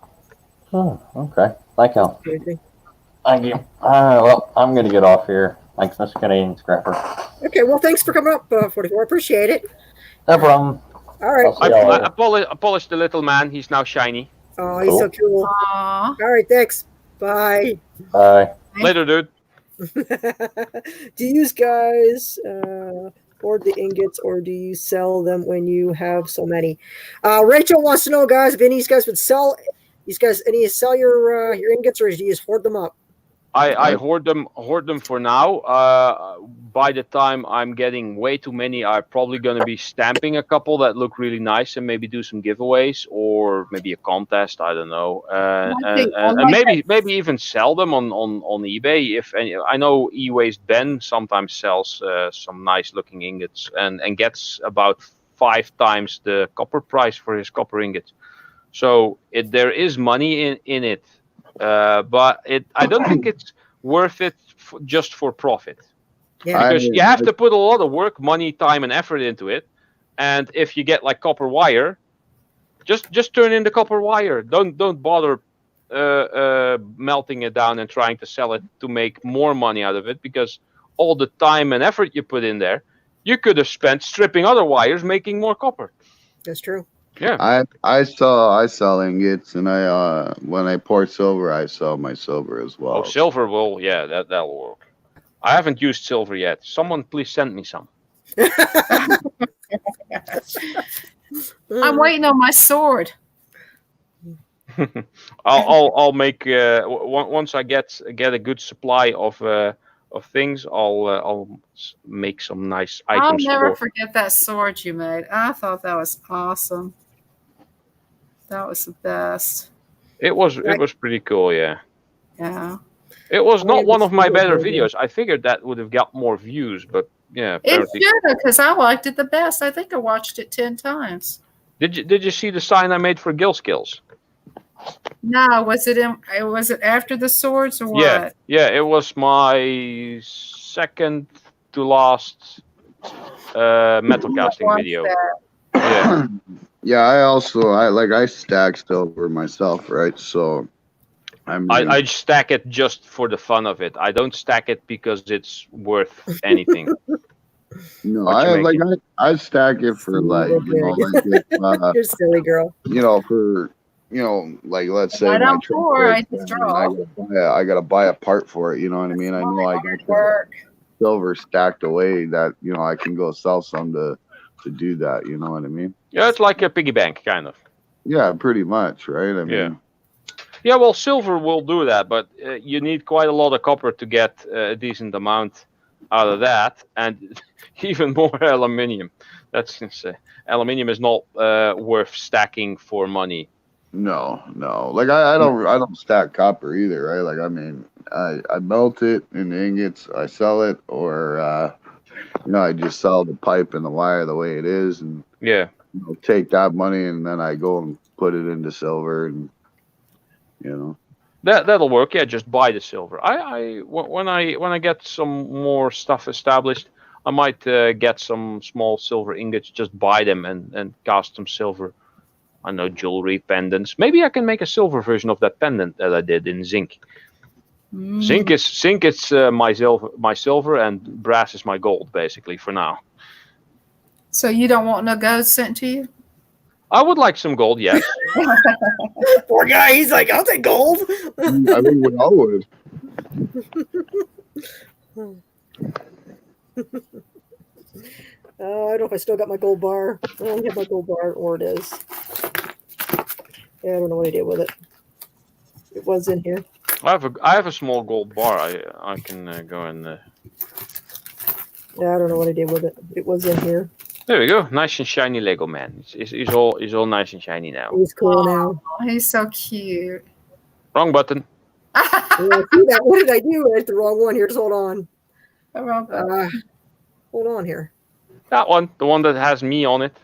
Oh, okay. Thank you. Crazy. Thank you. Well, I'm going to get off here. Thanks, Mr. Canadian Scrapper. Okay, well, thanks for coming up, 44. I appreciate it. No problem. All right. I polished the little man. He's now shiny. Oh, he's so cool. Aww. All right, thanks. Bye. Bye. Later, dude. Do you guys hoard the ingots, or do you sell them when you have so many? Rachel wants to know, guys, if any of these guys would sell. Sell your ingots, or do you just hoard them up? I hoard them for now. By the time I'm getting way too many, I'm probably going to be stamping a couple that look really nice and maybe do some giveaways or maybe a contest. I don't know, and maybe even sell them on eBay. If any, I know E-Waste Ben sometimes sells some nice looking ingots and gets about 5 times the copper price for his copper ingots. So there is money in it. but I don't think it's worth it just for profit. Yeah. Because you have to put a lot of work, money, time, and effort into it. And if you get like copper wire, just turn in the copper wire. Don't bother melting it down and trying to sell it to make more money out of it, because all the time and effort you put in there, you could have spent stripping other wires, making more copper. That's true. Yeah. I sell ingots, and when I pour silver, I sell my silver as well. Oh, silver will, yeah, that'll work. I haven't used silver yet. Someone please send me some. I'm waiting on my sword. I'll make once I get a good supply of things. I'll make some nice I'll items. never forget that sword you made. I thought that was awesome. That was the best. It was pretty cool, yeah. Yeah. It was not one of my better videos. I figured that would have got more views, but yeah. It apparently- should have, because I liked it the best. I think I watched it 10 times. Did you see the sign I made for Gill Skills? No, was it after the swords or what? Yeah. It was my second to last metal casting Watched video. that. Yeah. Yeah, I stack silver myself, right? So I stack it just for the fun of it. I don't stack it because it's worth anything. No, What you making? I stack it for You're silly girl. for like let's say I my don't truck pour, I breaks just down, draw. I gotta buy a part for it. You know what I mean? I know I got Work. silver stacked away that I can go sell some to do that. You know what I mean? Yeah, it's like a piggy bank, kind of. Yeah, pretty much, right? I mean, Yeah, well, silver will do that, but you need quite a lot of copper to get a decent amount out of that, and even more aluminium. That's insane. Aluminium is not worth stacking for money. No. Like I don't stack copper either, right? Like I mean, I melt it in ingots, I sell it, or I just sell the pipe and the wire the way it is, and Yeah. take that money and then I go and put it into silver, and That'll work. Yeah, just buy the silver. When I get some more stuff established, I might get some small silver ingots, just buy them and cast some silver. I know, jewelry, pendants. Maybe I can make a silver version of that pendant that I did in zinc. Zinc is my silver, and brass is my gold, basically, for now. So you don't want no gold sent to you? I would like some gold, yes. Poor guy. He's like, I'll take gold. I think we all would. I don't know if I still got my gold bar. I don't have my gold bar, or it is. Yeah, I don't know what I did with it. It was in here. I have a small gold bar. I can go and. Yeah, I don't know what I did with it. It was in here. There we go. Nice and shiny Lego man. He's all nice and shiny now. He's cool now. Oh, he's so cute. Wrong button. Yeah, see that? What did I do? I hit the wrong one here. Just hold on. Hold on here. That one, the one that has me on it.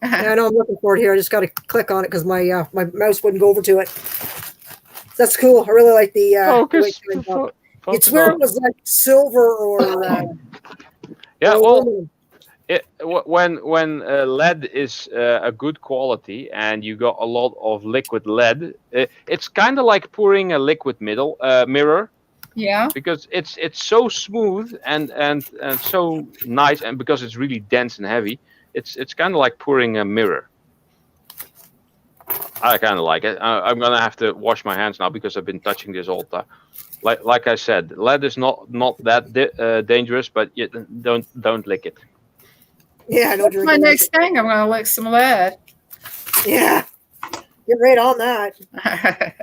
Yeah, I know. I'm looking for it here. I just got to click on it because my my mouse wouldn't go over to it. That's cool. I really like the. the way it came up. You'd swear it was like silver or. Yeah, or well, aluminum. when lead is a good quality and you got a lot of liquid lead, it's kind of like pouring a liquid mirror. Yeah. Because it's so smooth and so nice, and because it's really dense and heavy, it's kind of like pouring a mirror. I kind of like it. I'm gonna have to wash my hands now because I've been touching this all the time. Like I said, lead is not that dangerous, but you don't lick it. Yeah, no That's my drinking. next thing. I'm going to lick some lead. Yeah, get right on that.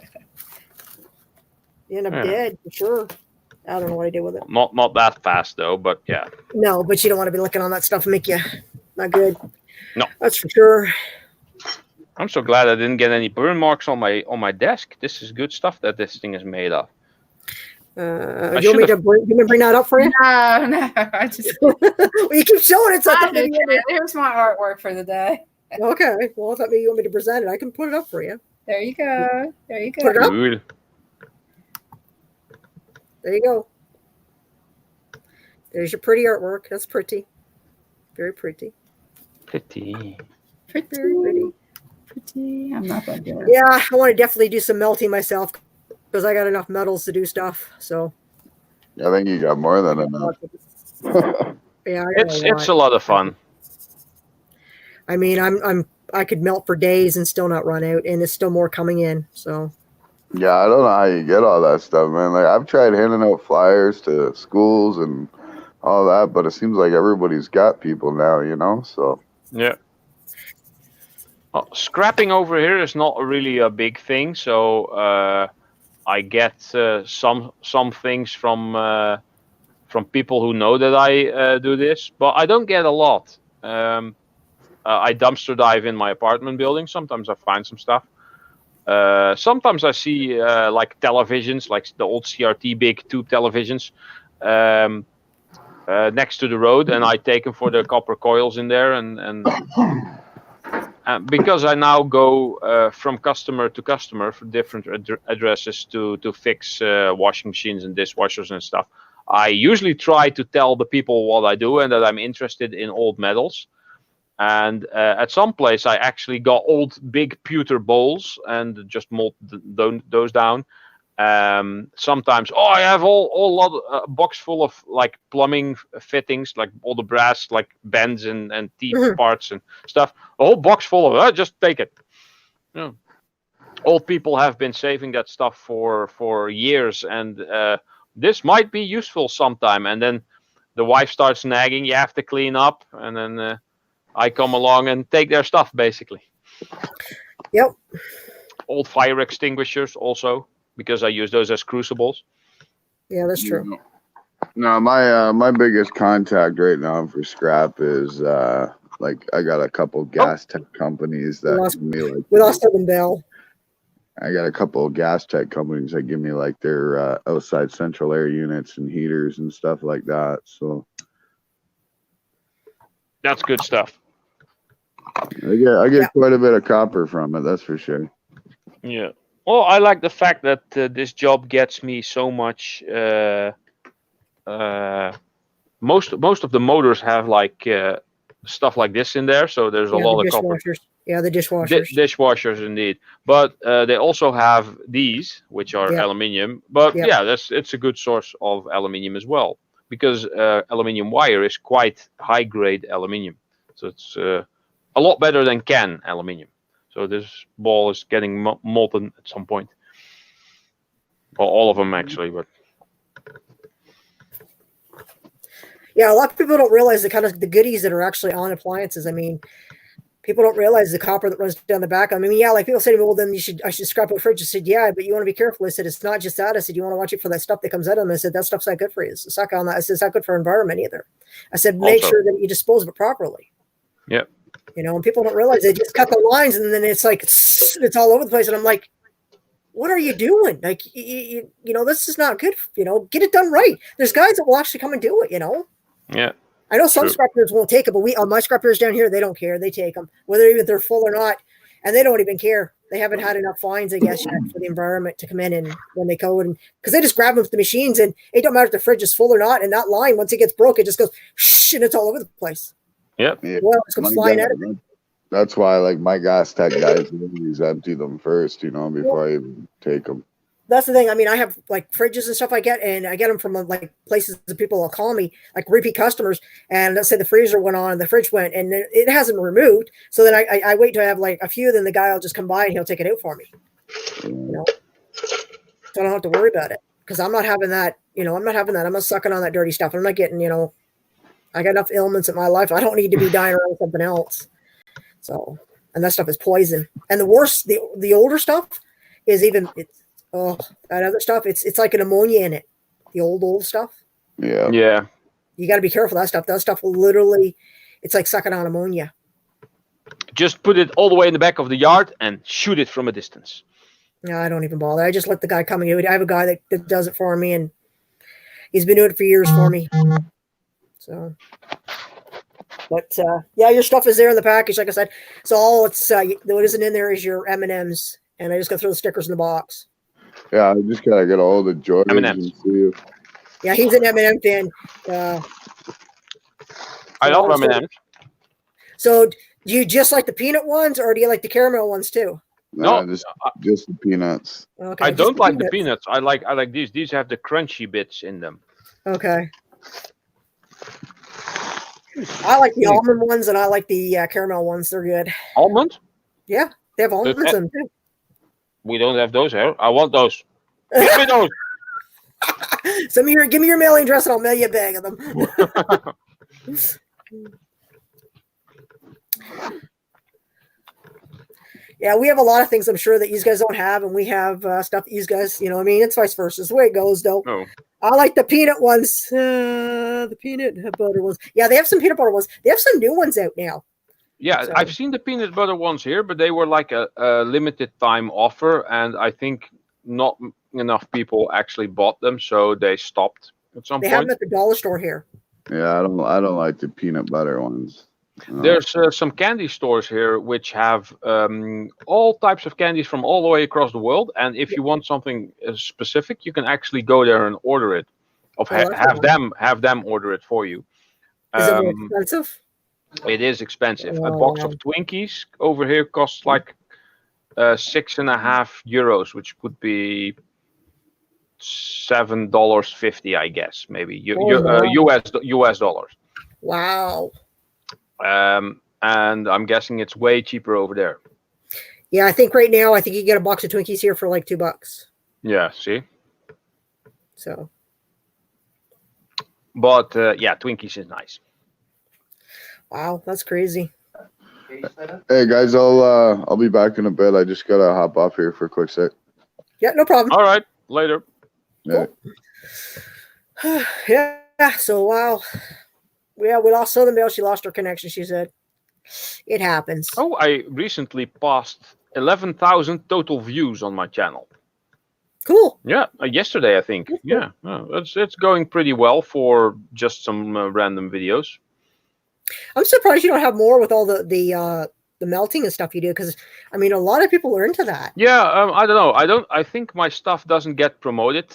You end up Yeah. dead for sure. I don't know what I did with it. Not that fast though, but yeah. No, but you don't want to be looking on that stuff and make you not good. No. That's for sure. I'm so glad I didn't get any burn marks on my desk. This is good stuff that this thing is made of. You want me to bring that up for you? No, I just. Well, you keep showing it. So I thought maybe you wanted- Here's my artwork for the day. Okay. Well, I thought maybe you want me to present it. I can put it up for you. There you go. There you Put it go. up. Good. There you go. There's your pretty artwork. That's pretty. Very pretty. Pretty. Pretty, Very pretty. pretty. I'm not that good. Yeah, I want to definitely do some melting myself because I got enough metals to do stuff. So I think you got more than enough. yeah, I got It's a lot of fun. I mean, I could melt for days and still not run out, and there's still more coming in. So Yeah, I don't know how you get all that stuff, man. Like I've tried handing out flyers to schools and all that, but it seems like everybody's got people now, you know. So Yeah. Well, scrapping over here is not really a big thing, so I get some things from people who know that I do this, but I don't get a lot. I dumpster dive in my apartment building. Sometimes I find some stuff. Sometimes I see like televisions, like the old CRT big tube televisions, next to the road, and I take them for the copper coils in there, and because I now go from customer to customer for different addresses to fix washing machines and dishwashers and stuff. I usually try to tell the people what I do and that I'm interested in old metals. And at some place, I actually got old big pewter bowls and just mold those down. Sometimes, I have a box full of like plumbing fittings, like all the brass, like bends and teeth parts and stuff. A whole box full of it. Just take it. Yeah. Old people have been saving that stuff for years, and this might be useful sometime. And then the wife starts nagging. You have to clean up, and then I come along and take their stuff, basically. Yep. Old fire extinguishers also, because I use those as crucibles. Yeah, that's true. No, my biggest contact right now for scrap is like I got a couple gas tech companies that give me like we lost Southern Bell. I got a couple of gas tech companies that give me like their outside central air units and heaters and stuff like that. So that's good stuff. I get quite a bit of copper from it, that's for sure. Yeah. Well, I like the fact that this job gets me so much. Most of the motors have like stuff like this in there, so there's a lot of copper. Yeah, the dishwashers. Dishwashers, indeed. But they also have these, which are aluminium. But yeah, it's a good source of aluminium as well, because aluminium wire is quite high grade aluminium, so it's a lot better than can aluminium. So this ball is getting molten at some point. Well, all of them actually, but yeah, a lot of people don't realize the kind of the goodies that are actually on appliances. I mean, people don't realize the copper that runs down the back. I mean, yeah, like people say to me, well, then I should scrap a fridge. I said, yeah, but you want to be careful. I said, it's not just that. I said, you want to watch it for that stuff that comes out of them. I said, that stuff's not good for you. It's not on that. I said, it's not good for environment either. I said, make sure that you dispose of it properly. Yep. You know, and people don't realize they just cut the lines and then it's like, it's all over the place. And I'm like, what are you doing? Like, you know, this is not good. You know, get it done right. There's guys that will actually come and do it, you know? Yeah. I know some scrappers won't take it, but my scrappers down here, they don't care. They take them, whether even they're full or not. And they don't even care. They haven't had enough fines, I guess, yet for the environment to come in and when they code. And because they just grab them with the machines and it don't matter if the fridge is full or not. And that line, once it gets broke, it just goes shh, and it's all over the place. Yep. Yeah. Well, it's going flying out of it. That's why, like, my gas tech guys always empty them first, you know, before I even take them. That's the thing. I mean, I have like fridges and stuff I get, and I get them from like places that people will call me, like repeat customers. And let's say the freezer went on, and the fridge went, and it hasn't removed. So then I wait to have like a few, then the guy will just come by and he'll take it out for me. You know, so I don't have to worry about it because I'm not having that. You know, I'm not having that. I'm not sucking on that dirty stuff. I'm not getting. You know, I got enough ailments in my life. I don't need to be dying around something else. So, and that stuff is poison. And the worse, the older stuff is even. That other stuff, it's like an ammonia in it. The old stuff. Yeah. Yeah. You got to be careful of that stuff. That stuff will literally, it's like sucking on ammonia. Just put it all the way in the back of the yard and shoot it from a distance. No, I don't even bother. I just let the guy come and do it. I have a guy that does it for me, and he's been doing it for years for me. So, but yeah, your stuff is there in the package, like I said. So all it's what isn't in there is your M&Ms, and I just got to throw the stickers in the box. Yeah, I just gotta get a hold of George and see Yeah, he's an M&M fan. I love M&M's. So do you just like the peanut ones, or do you like the caramel ones too? No, No, just the peanuts. Okay, I just don't like the peanuts. peanuts. I like these. These have the crunchy bits in them. Okay. I like the almond ones, and I like the caramel ones. They're good. Almond? Yeah, they have almonds in them too. We don't have those here. I want those. Give me those. Give me your mailing address, and I'll mail you a bag of them. Yeah, we have a lot of things I'm sure that you guys don't have, and we have stuff that you guys, I mean, it's vice versa. It's the way it goes, though. Oh. I like the peanut ones, the peanut butter ones. Yeah, they have some peanut butter ones. They have some new ones out now. Yeah, So- I've seen the peanut butter ones here, but they were like a limited time offer, and I think not enough people actually bought them, so they stopped at some They have point. them at the dollar store here. Yeah, I don't like the peanut butter ones. There's some candy stores here which have all types of candies from all the way across the world, and if you want something specific, you can actually go there and order it, have them order it for you. Is it more expensive? It is expensive. A Oh, box wow. of Twinkies over here costs like €6.50, which would be $7.50, I guess, maybe US dollars. Wow. And I'm guessing it's way cheaper over there. Yeah, I think right now, you can get a box of Twinkies here for like $2. Yeah, see. So But yeah, Twinkies is nice. wow, that's crazy. Hey guys, I'll be back in a bit. I just gotta hop off here for a quick sec. Yeah, no problem. All right, later. Yeah. Yeah. So wow. Yeah, we lost Southern Belle. She lost her connection. She said, "It happens." Oh, I recently passed 11,000 total views on my channel. Cool. Yeah, yesterday I think. Yeah, it's going pretty well for just some random videos. I'm surprised you don't have more with all the melting and stuff you do, because I mean a lot of people are into that. Yeah, I don't know. I think my stuff doesn't get promoted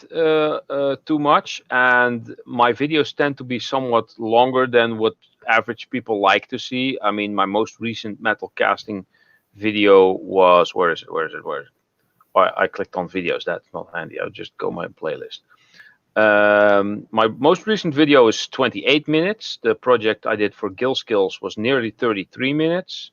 too much, and my videos tend to be somewhat longer than what average people like to see. I mean, my most recent metal casting video was where is it? Oh, I clicked on videos. That's not handy. I'll just go my playlist. My most recent video is 28 minutes. The project I did for Gill Skills was nearly 33 minutes.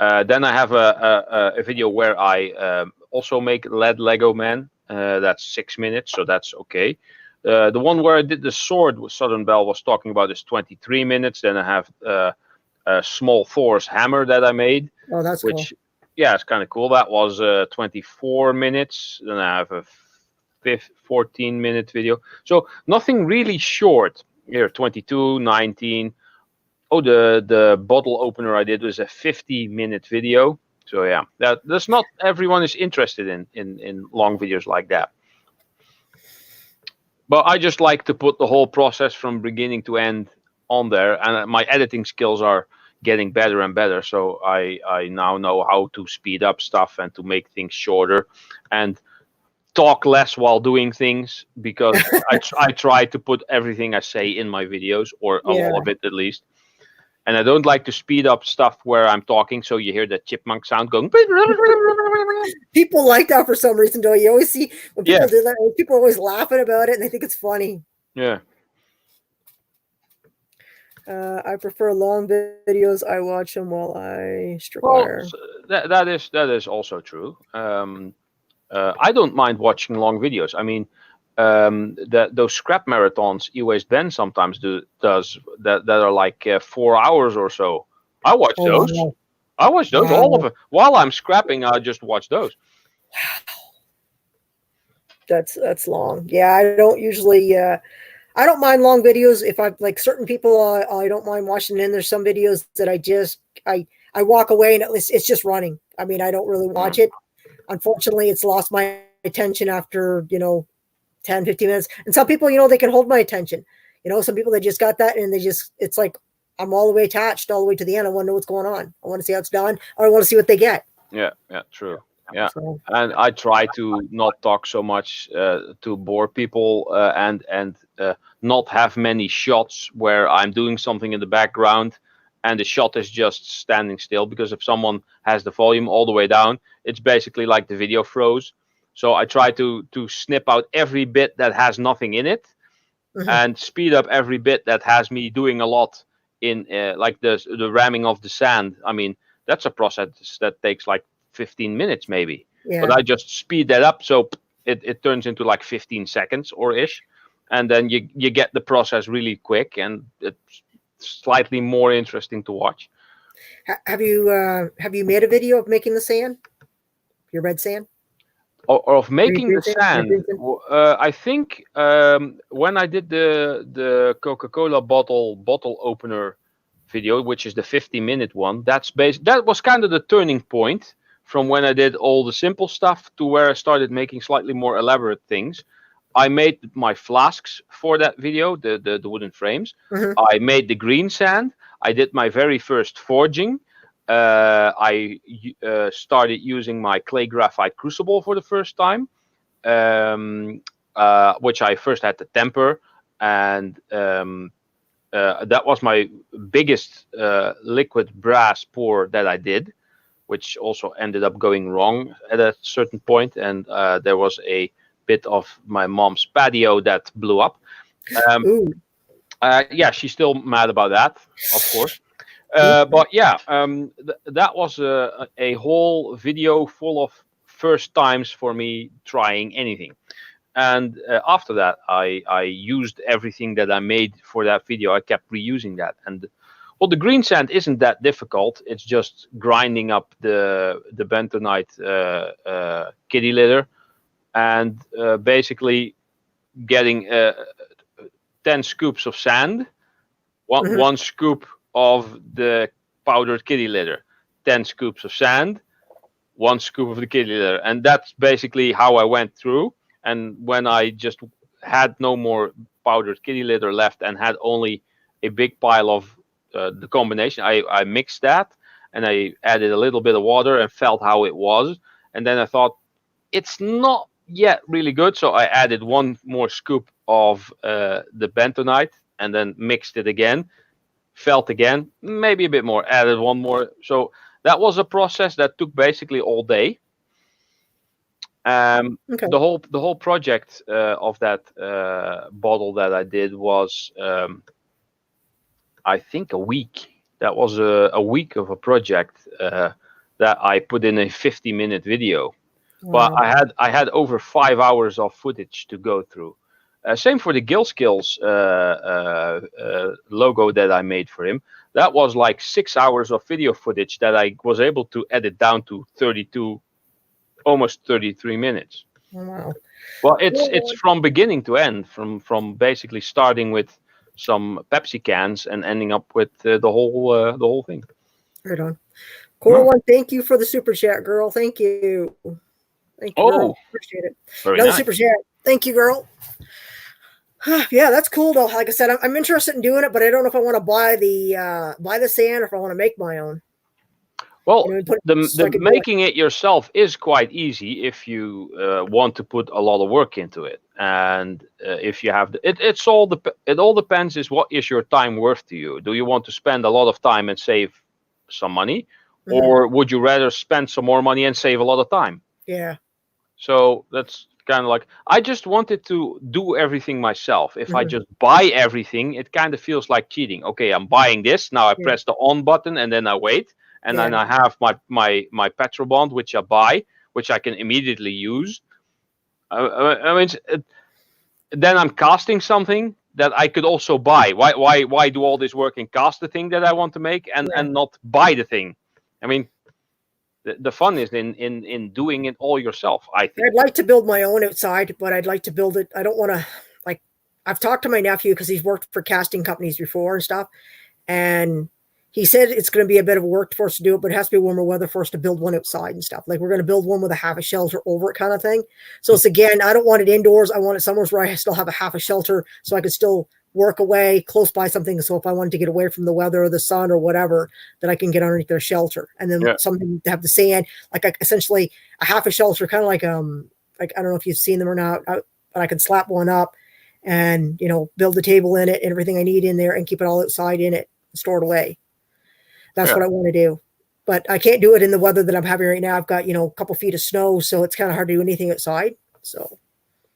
Then I have a video where I also make LED Lego Man. That's 6 minutes, so that's okay. The one where I did the sword with Southern Belle was talking about is 23 minutes. Then I have a small Thor's hammer that I made. Oh, that's which, cool. Yeah, it's kind of cool. That was 24 minutes. Then I have a 14-minute video. So nothing really short. Here, 22, 19. Oh, the bottle opener I did was a 50-minute video. So yeah, that's not everyone is interested in long videos like that. But I just like to put the whole process from beginning to end on there, and my editing skills are getting better and better. So I now know how to speed up stuff and to make things shorter, and talk less while doing things, because I try to put everything I say in my videos, or a lot of it at least. And I don't like to speed up stuff where I'm talking, so you hear the chipmunk sound going. People like that for some reason, don't you? Always see when people do that. People are always laughing about it, and they think it's funny. Yeah. I prefer long videos. I watch them while I strip Well, wire. that is also true. I don't mind watching long videos. I mean, those scrap marathons E-Waste Ben sometimes does that are like 4 hours or so. I watch those. Wow. I watch those, all of it. While I'm scrapping, I just watch those. That's long. Yeah, I don't usually. I don't mind long videos. If I like certain people, I don't mind watching. And there's some videos that I walk away and it's just running. I mean, I don't really watch it. Unfortunately, it's lost my attention after 10, 15 minutes. And some people, they can hold my attention. Some people, they just got that, and it's like I'm all the way attached all the way to the end. I want to know what's going on. I want to see how it's done, or I want to see what they get. Yeah, true. Yeah. So, And I try to not talk so much to bore people and not have many shots where I'm doing something in the background and the shot is just standing still, because if someone has the volume all the way down, it's basically like the video froze. So I try to snip out every bit that has nothing in it and speed up every bit that has me doing a lot in like the ramming of the sand. I mean, that's a process that takes like 15 minutes maybe. yeah. But I just speed that up so it turns into like 15 seconds or ish. And then you get the process really quick and it's slightly more interesting to watch. Have you made a video of making the sand? Your red sand? Or of making the Green sand. sand? I think when I did the Coca-Cola bottle opener video, which is the 50-minute one, that was kind of the turning point from when I did all the simple stuff to where I started making slightly more elaborate things. I made my flasks for that video, the wooden frames. I made the green sand. I did my very first forging. I started using my clay graphite crucible for the first time, which I first had to temper, and that was my biggest liquid brass pour that I did, which also ended up going wrong at a certain point, and there was a bit of my mom's patio that blew up. Yeah, she's still mad about that, of course. But yeah, that was a whole video full of first times for me trying anything. And after that, I used everything that I made for that video. I kept reusing that. And well, the green sand isn't that difficult. It's just grinding up the bentonite kitty litter and basically getting 10 scoops of sand, one scoop of the powdered kitty litter, 10 scoops of sand, 1 scoop of the kitty litter. And that's basically how I went through. And when I just had no more powdered kitty litter left and had only a big pile of the combination, I mixed that and I added a little bit of water and felt how it was. And then I thought, it's not yet really good. So I added 1 more scoop of the bentonite and then mixed it again. Felt again, maybe a bit more, added 1 more. So that was a process that took basically all day. The whole project of that bottle that I did was, I think, a week. That was a week of a project that I put in a 50-minute video. Wow. But I had over 5 hours of footage to go through. Same for the Gill Skills logo that I made for him. That was like 6 hours of video footage that I was able to edit down to 32, almost 33 minutes. Wow. Well, it's from beginning to end, from basically starting with some Pepsi cans and ending up with the whole thing. Right on. Coral One, thank you for the super chat, girl. Thank you. Thank you. Girl. Appreciate it. Another super chat. Thank you, girl. Yeah, that's cool though. Like I said, I'm interested in doing it, but I don't know if I want to buy the sand or if I want to make my own. Well, making it yourself is quite easy if you want to put a lot of work into it, and if you have it all depends is what is your time worth to you. Do you want to spend a lot of time and save some money, or would you rather spend some more money and save a lot of time? Yeah. So that's kind of like, I just wanted to do everything myself. If I just buy everything, it kind of feels like cheating. Okay, I'm buying this now. I press the on button and then I wait. And then I have my Petrobond, which I buy, which I can immediately use. I mean, then I'm casting something that I could also buy. Why do all this work and cast the thing that I want to make and not buy the thing? I mean, the fun is in doing it all yourself, I think. I'd like to build my own outside, but I'd like to build it. I don't want to, like, I've talked to my nephew because he's worked for casting companies before and stuff. And he said it's going to be a bit of work for us to do it, but it has to be warmer weather for us to build one outside and stuff. Like, we're going to build one with a half a shelter over it kind of thing. So it's, again, I don't want it indoors. I want it somewhere where I still have a half a shelter so I could still work away close by something. So if I wanted to get away from the weather or the sun or whatever, that I can get underneath their shelter, and then something to have the sand, like essentially a half a shelter, kind of like I don't know if you've seen them or not, but I can slap one up and, you know, build a table in it and everything I need in there and keep it all outside in it, stored away. That's what I want to do. But I can't do it in the weather that I'm having right now. I've got, you know, a couple feet of snow, so it's kind of hard to do anything outside. So.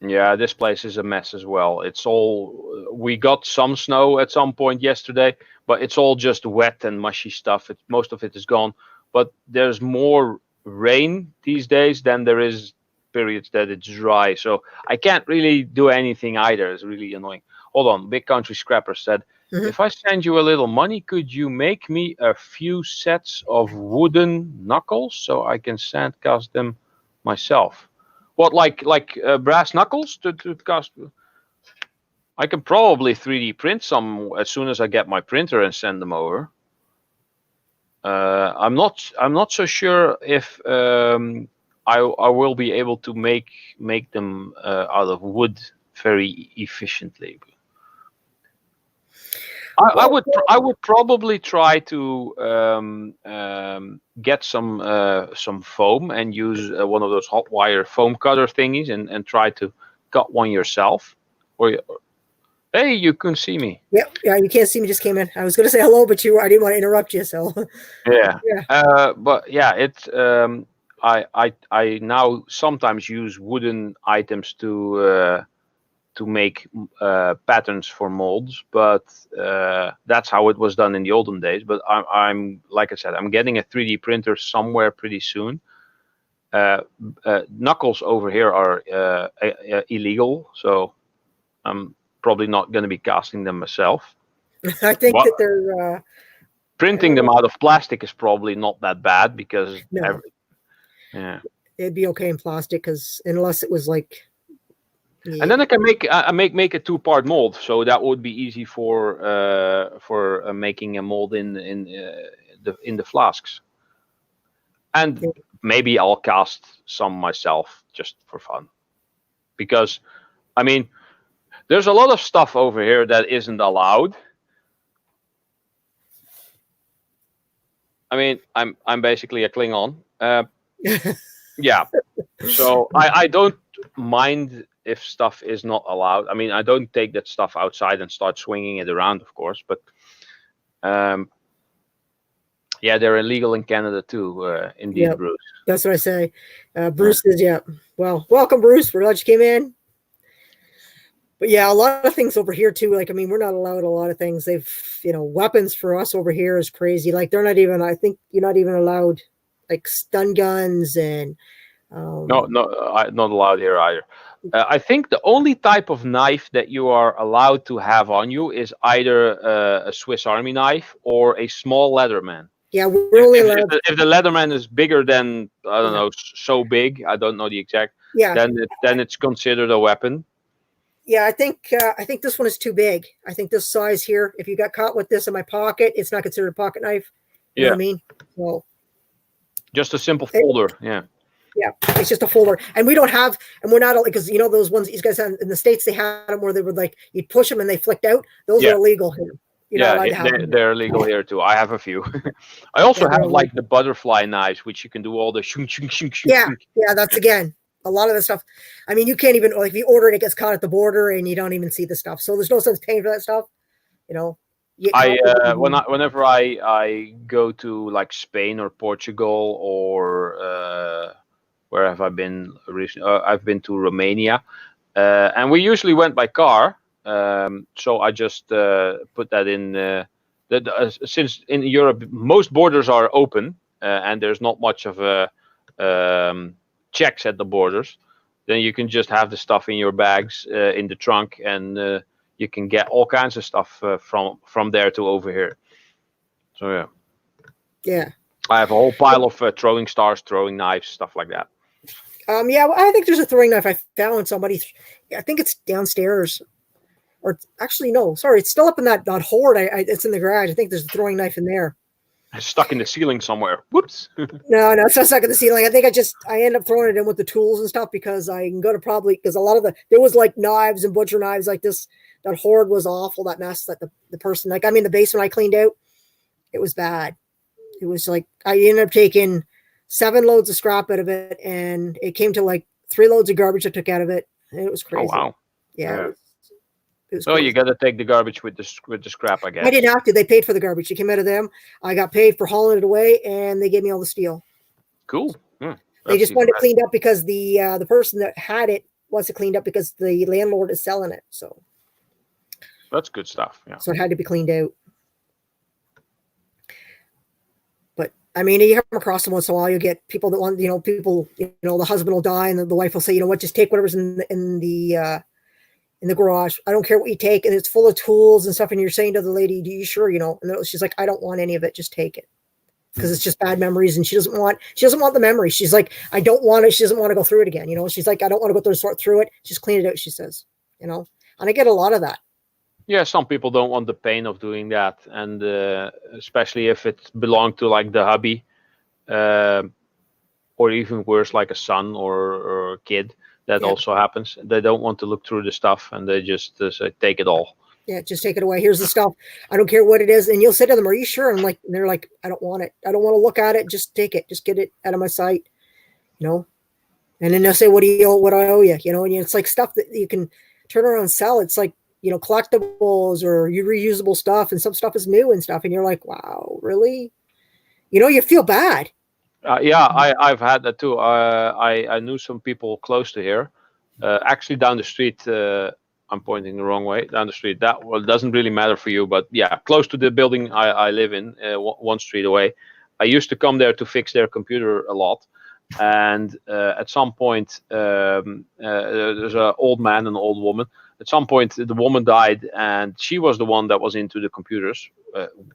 Yeah, this place is a mess as well. It's all, we got some snow at some point yesterday, but it's all just wet and mushy stuff. Most of it is gone. But there's more rain these days than there is periods that it's dry. So I can't really do anything either. It's really annoying. Hold on. Big Country Scrapper said, if I send you a little money, could you make me a few sets of wooden knuckles so I can sandcast them myself? What, like brass knuckles to cast? I can probably 3D print some as soon as I get my printer and send them over. I'm not so sure if I will be able to make them out of wood very efficiently. I would probably try to get some foam and use one of those hot wire foam cutter thingies and try to cut one yourself. Or hey, you couldn't see me. Yep, yeah, you can't see me. Just came in. I was going to say hello, but I didn't want to interrupt you. So yeah. But yeah, it's I now sometimes use wooden items to make patterns for molds, but that's how it was done in the olden days. But I'm like I said, I'm getting a 3D printer somewhere pretty soon. Knuckles over here are illegal, so I'm probably not going to be casting them myself. I think that they're printing them out of plastic is probably not that bad because it'd be okay in plastic, because unless it was like. Yeah. And then I can make a 2-part mold, so that would be easy for making a mold in the flasks. And maybe I'll cast some myself just for fun, because I mean, there's a lot of stuff over here that isn't allowed. I mean, I'm basically a Klingon. Yeah, so I don't mind if stuff is not allowed. I mean, I don't take that stuff outside and start swinging it around, of course, but yeah, they're illegal in Canada too. Indeed, yep. Bruce. That's what I say. Bruce is, yeah. Well, welcome, Bruce. We're glad you came in. But yeah, a lot of things over here too. Like, I mean, we're not allowed a lot of things. They've, you know, weapons for us over here is crazy. Like, they're not even, I think you're not even allowed like stun guns and. No, not allowed here either. I think the only type of knife that you are allowed to have on you is either a Swiss Army knife or a small Leatherman. Yeah, we're only allowed. If the Leatherman is bigger than, I don't know, so big, I don't know the exact. Yeah. Then it's considered a weapon. Yeah, I think this one is too big. I think this size here, if you got caught with this in my pocket, it's not considered a pocket knife. You know what I mean? Well, just a simple folder. Yeah. Yeah, it's just a folder, and we don't have, and we're not, because you know those ones these guys have in the States, they had them where they would like you'd push them and they flicked out. Those are illegal here. They're illegal here too. I have a few. I also have like the butterfly knives, which you can do all the shunk, shunk, shunk, shunk. Yeah, that's again a lot of the stuff. I mean, you can't even, like, if you order it, it gets caught at the border, and you don't even see the stuff. So there's no sense paying for that stuff. You know. Whenever I go to like Spain or Portugal or where have I been recently? I've been to Romania, and we usually went by car. So I just put that in. Since in Europe most borders are open and there's not much of a checks at the borders, then you can just have the stuff in your bags in the trunk, and you can get all kinds of stuff from there to over here. So yeah. Yeah. I have a whole pile of throwing stars, throwing knives, stuff like that. Yeah, well, I think there's a throwing knife I found somebody. I think it's downstairs, or actually no, sorry, it's still up in that hoard. It's in the garage. I think there's a throwing knife in there. It's stuck in the ceiling somewhere. Whoops. No, it's not stuck in the ceiling. I think I end up throwing it in with the tools and stuff, because I can go to because a lot of there was like knives and butcher knives like this that hoard was awful. That mess that the person, like, I mean, the basement I cleaned out, it was bad. It was like, I ended up taking 7 loads of scrap out of it, and it came to like 3 loads of garbage I took out of it. And it was Oh crazy. wow. Yeah. It was So crazy. you got to take the garbage with the scrap, I guess. I didn't have to. They paid for the garbage. It came out of them. I got paid for hauling it away, and they gave me all the steel. Cool. They just wanted it cleaned up because the person that had it wants it cleaned up because the landlord is selling it. So That's good stuff. Yeah. it had to be cleaned out. But I mean, you come across them once in a while. You get people that want, people, the husband will die, and the wife will say, you know what, just take whatever's in the garage. I don't care what you take, and it's full of tools and stuff. And you're saying to the lady, "Do you sure?" And she's like, "I don't want any of it. Just take it." Because it's just bad memories, and she doesn't want the memory. She's like, I don't want it. She doesn't want to go through it again. She's like, I don't want to go through and sort through it. Just clean it out, she says. And I get a lot of that. Yeah, some people don't want the pain of doing that, and especially if it belonged to like the hubby, or even worse, like a son or a kid. That also happens. They don't want to look through the stuff, and they just say, take it all. Yeah, just take it away. Here's the stuff. I don't care what it is. And you'll say to them, "Are you sure?" And they're like, "I don't want it. I don't want to look at it. Just take it. Just get it out of my sight." And then they'll say, "What do I owe you?" And it's like stuff that you can turn around and sell. It's like, collectibles or reusable stuff, and some stuff is new and stuff. And you're like, wow, really? You feel bad. Yeah, I've had that too. I knew some people close to here, actually down the street. I'm pointing the wrong way, down the street. That doesn't really matter for you, but yeah, close to the building I live in, 1 street away. I used to come there to fix their computer a lot, and at some point, there's an old man and an old woman. At some point, the woman died, and she was the one that was into the computers.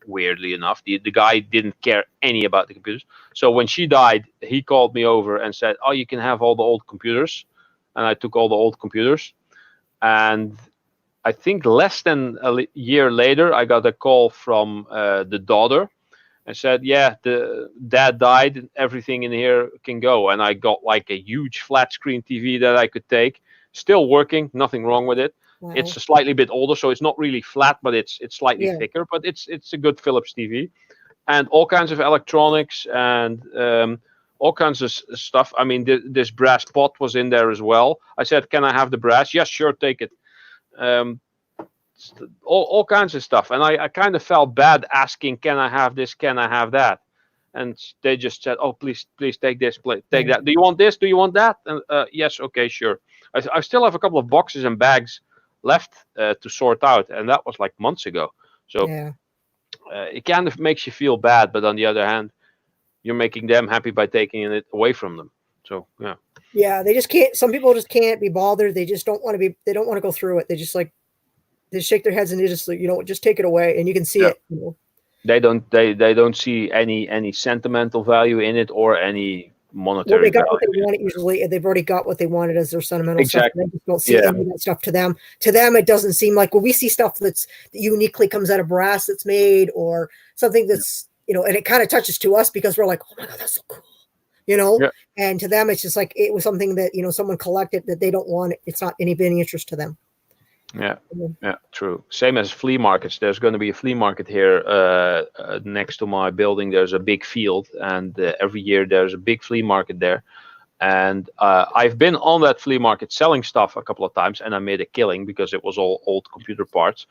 Weirdly enough, the guy didn't care any about the computers. So when she died, he called me over and said, "Oh, you can have all the old computers," and I took all the old computers. And I think less than a year later, I got a call from the daughter and said, "Yeah, the dad died. Everything in here can go." And I got like a huge flat screen TV that I could take, still working, nothing wrong with it. Wow. It's a slightly bit older, so it's not really flat, but it's slightly thicker. But it's a good Philips TV, and all kinds of electronics and all kinds of stuff. I mean, this brass pot was in there as well. I said, "Can I have the brass?" "Yes, sure, take it." All kinds of stuff. And I kind of felt bad asking, "Can I have this? Can I have that?" And they just said, "Oh, please take this, please take that. Do you want this? Do you want that?" And yes, okay, sure. I still have a couple of boxes and bags left to sort out, and that was like months ago. So it kind of makes you feel bad, but on the other hand, you're making them happy by taking it away from them. So yeah, they just can't. Some people just can't be bothered. They just don't want to be. They don't want to go through it. They just they shake their heads and they just just take it away, and you can see it. They don't see any sentimental value in it or any monetary. Well, they got value. what they wanted usually. They've already got what they wanted as their sentimental stuff. They just don't see any of that stuff to them. To them, it doesn't seem like we see stuff that uniquely comes out of brass that's made or something that's and it kind of touches to us because we're like, "Oh my God, that's so cool," And to them, it's just like it was something that someone collected that they don't want. It's not any interest to them. Yeah, true. Same as flea markets. There's going to be a flea market here next to my building. There's a big field, and every year there's a big flea market there. And I've been on that flea market selling stuff a couple of times, and I made a killing because it was all old computer parts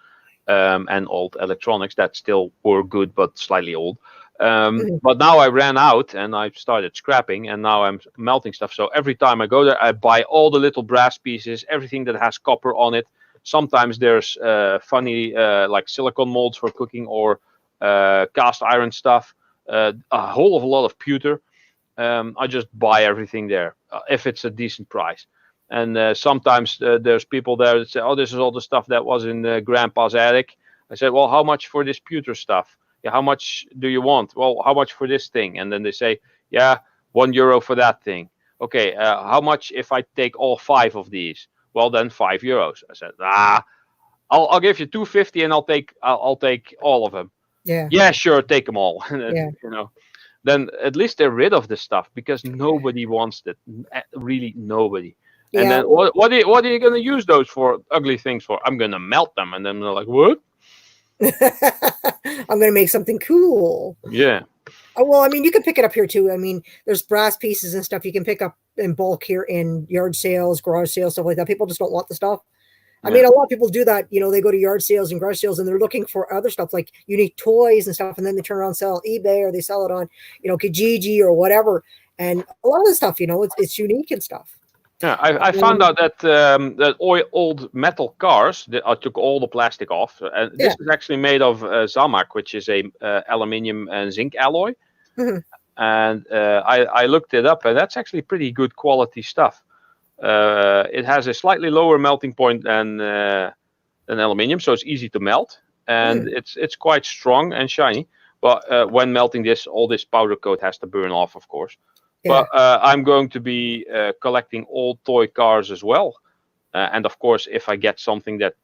and old electronics that still were good but slightly old. But now I ran out and I started scrapping, and now I'm melting stuff. So every time I go there, I buy all the little brass pieces, everything that has copper on it. Sometimes there's funny like silicone molds for cooking or cast iron stuff, a whole lot of pewter. I just buy everything there if it's a decent price. And sometimes there's people there that say, "Oh, this is all the stuff that was in Grandpa's attic." I said, "Well, how much for this pewter stuff? Yeah, how much do you want?" "Well, how much for this thing?" And then they say, "Yeah, €1 for that thing." "Okay, how much if I take all 5 of these?" "Well, then €5. I said, I'll give you $2.50 and I'll take all of them. Yeah, sure, take them all. Then at least they're rid of this stuff because nobody wants it. Really, nobody. And Yeah, then what are you going to use those for ugly things for? I'm going to melt them, and then they're like, what? I'm going to make something cool. Yeah. Oh, well, I mean, you can pick it up here too. I mean, there's brass pieces and stuff you can pick up in bulk here in yard sales, garage sales, stuff like that. People just don't want the stuff. I Yeah. mean, a lot of people do that. You know, they go to yard sales and garage sales and they're looking for other stuff like unique toys and stuff. And then they turn around and sell on eBay or they sell it on, you know, Kijiji or whatever. And a lot of the stuff, you know, it's unique and stuff. Yeah, I found out that that old metal cars. I took all the plastic off, and this is actually made of Zamac, which is a aluminium and zinc alloy. Mhm. And I looked it up, and that's actually pretty good quality stuff. It has a slightly lower melting point than aluminium, so it's easy to melt, and it's quite strong and shiny. But when melting this, all this powder coat has to burn off, of course. Yeah. But I'm going to be collecting old toy cars as well. And of course, if I get something that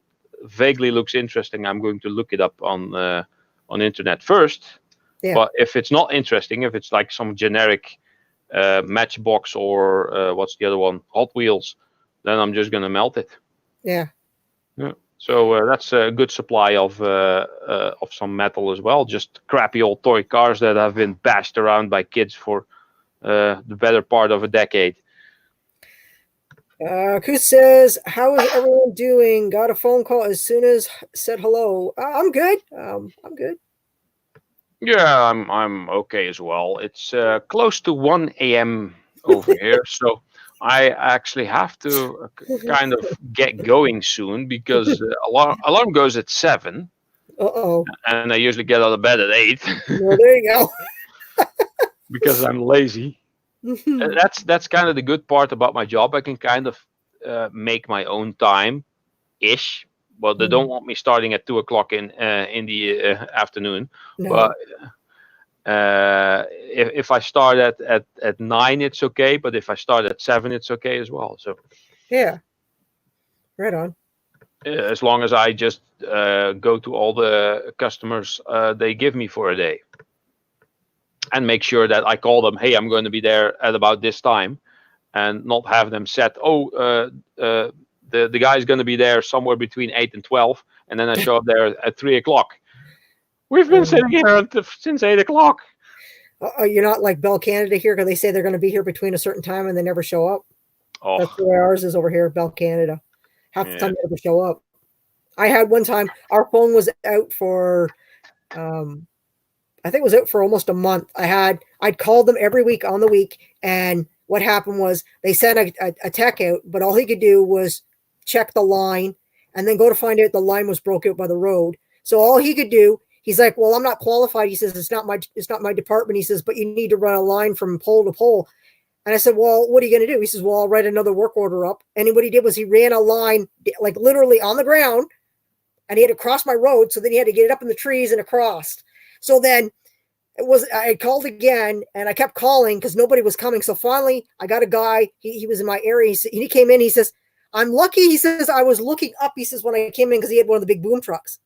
vaguely looks interesting, I'm going to look it up on internet first. Yeah. But if it's not interesting, if it's like some generic Matchbox or what's the other one, Hot Wheels, then I'm just going to melt it. Yeah. Yeah. So that's a good supply of some metal as well. Just crappy old toy cars that have been bashed around by kids for the better part of a decade. Kus says, how is everyone doing? Got a phone call as soon as said hello. I'm good. I'm good. Yeah, I'm okay as well. It's close to 1 a.m. over here, so I actually have to kind of get going soon because alarm goes at 7. Uh-oh. And I usually get out of bed at 8. Well, there you go. Because I'm lazy. And that's kind of the good part about my job. I can kind of make my own time ish, but they don't want me starting at 2:00 in the afternoon. No. But if I start at 9, it's okay. But if I start at 7, it's okay as well. So Yeah. Right on. as long as I just go to all the customers they give me for a day. And make sure that I call them, hey, I'm going to be there at about this time, and not have them set, the guy's going to be there somewhere between 8 and 12, and then I show up there at 3:00. We've been sitting here since 8:00. You're not like Bell Canada here because they say they're going to be here between a certain time and they never show up. Oh. That's the way ours is over here, Bell Canada. Half the time they never show up. I had one time, our phone was out for... I think it was out for almost a month. I'd called them every week on the week. And what happened was they sent a tech out, but all he could do was check the line and then go to find out the line was broke out by the road. So all he could do, he's like, well, I'm not qualified. He says, it's not my department. He says, but you need to run a line from pole to pole. And I said, well, what are you going to do? He says, well, I'll write another work order up. And what he did was he ran a line like literally on the ground and he had to cross my road. So then he had to get it up in the trees and across. So then I called again and I kept calling because nobody was coming. So finally I got a guy, he was in my area. He came in, he says, I'm lucky. He says, I was looking up. He says, when I came in, because he had one of the big boom trucks.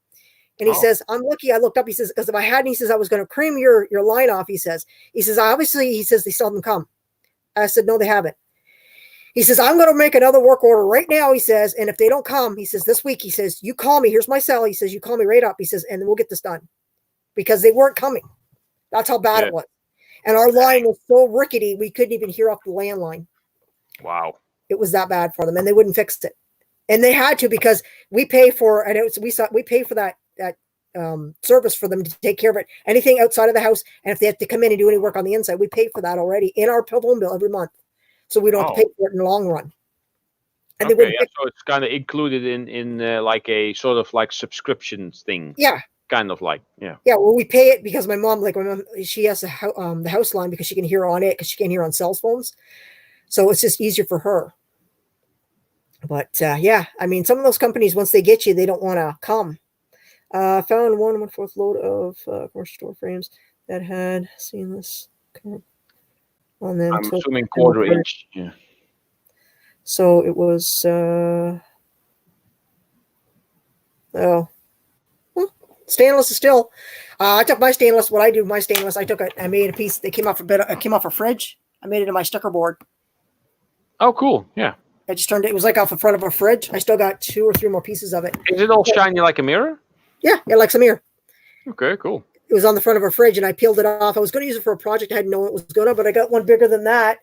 And he says, I'm lucky I looked up. He says, because if I hadn't, he says, I was going to cream your line off. He says, obviously, he says, they still haven't come. I said, no, they haven't. He says, I'm going to make another work order right now. He says, and if they don't come, he says, this week, he says, you call me. Here's my cell. He says, you call me right up. He says, and we'll get this done because they weren't coming. That's how bad it was. And our line was so rickety, we couldn't even hear off the landline. Wow. It was that bad for them, and they wouldn't fix it. And they had to because we pay for, and we pay for that service for them to take care of it. Anything outside of the house, and if they have to come in and do any work on the inside, we pay for that already in our phone bill every month. So we don't have to pay for it in the long run. And so it's kind of included in like a sort of like subscription thing. Yeah. Kind of like, yeah. Yeah, well, we pay it because my mom, she has the house line because she can hear on it because she can't hear on cell phones. So it's just easier for her. But yeah, I mean, some of those companies, once they get you, they don't want to come. Found 1/4 load of commercial door frames that had seamless on them. I'm assuming 1/4 inch. Yeah. So it was, stainless is still. I took my stainless. What I do, my stainless, I made a piece. They came off a fridge. I made it in my sticker board. Oh, cool! Yeah. I just turned it. It was like off the front of a fridge. I still got 2 or 3 more pieces of it. Is it all shiny like a mirror? Yeah, like some mirror. Okay, cool. It was on the front of a fridge, and I peeled it off. I was going to use it for a project. I hadn't known it was going to, but I got one bigger than that,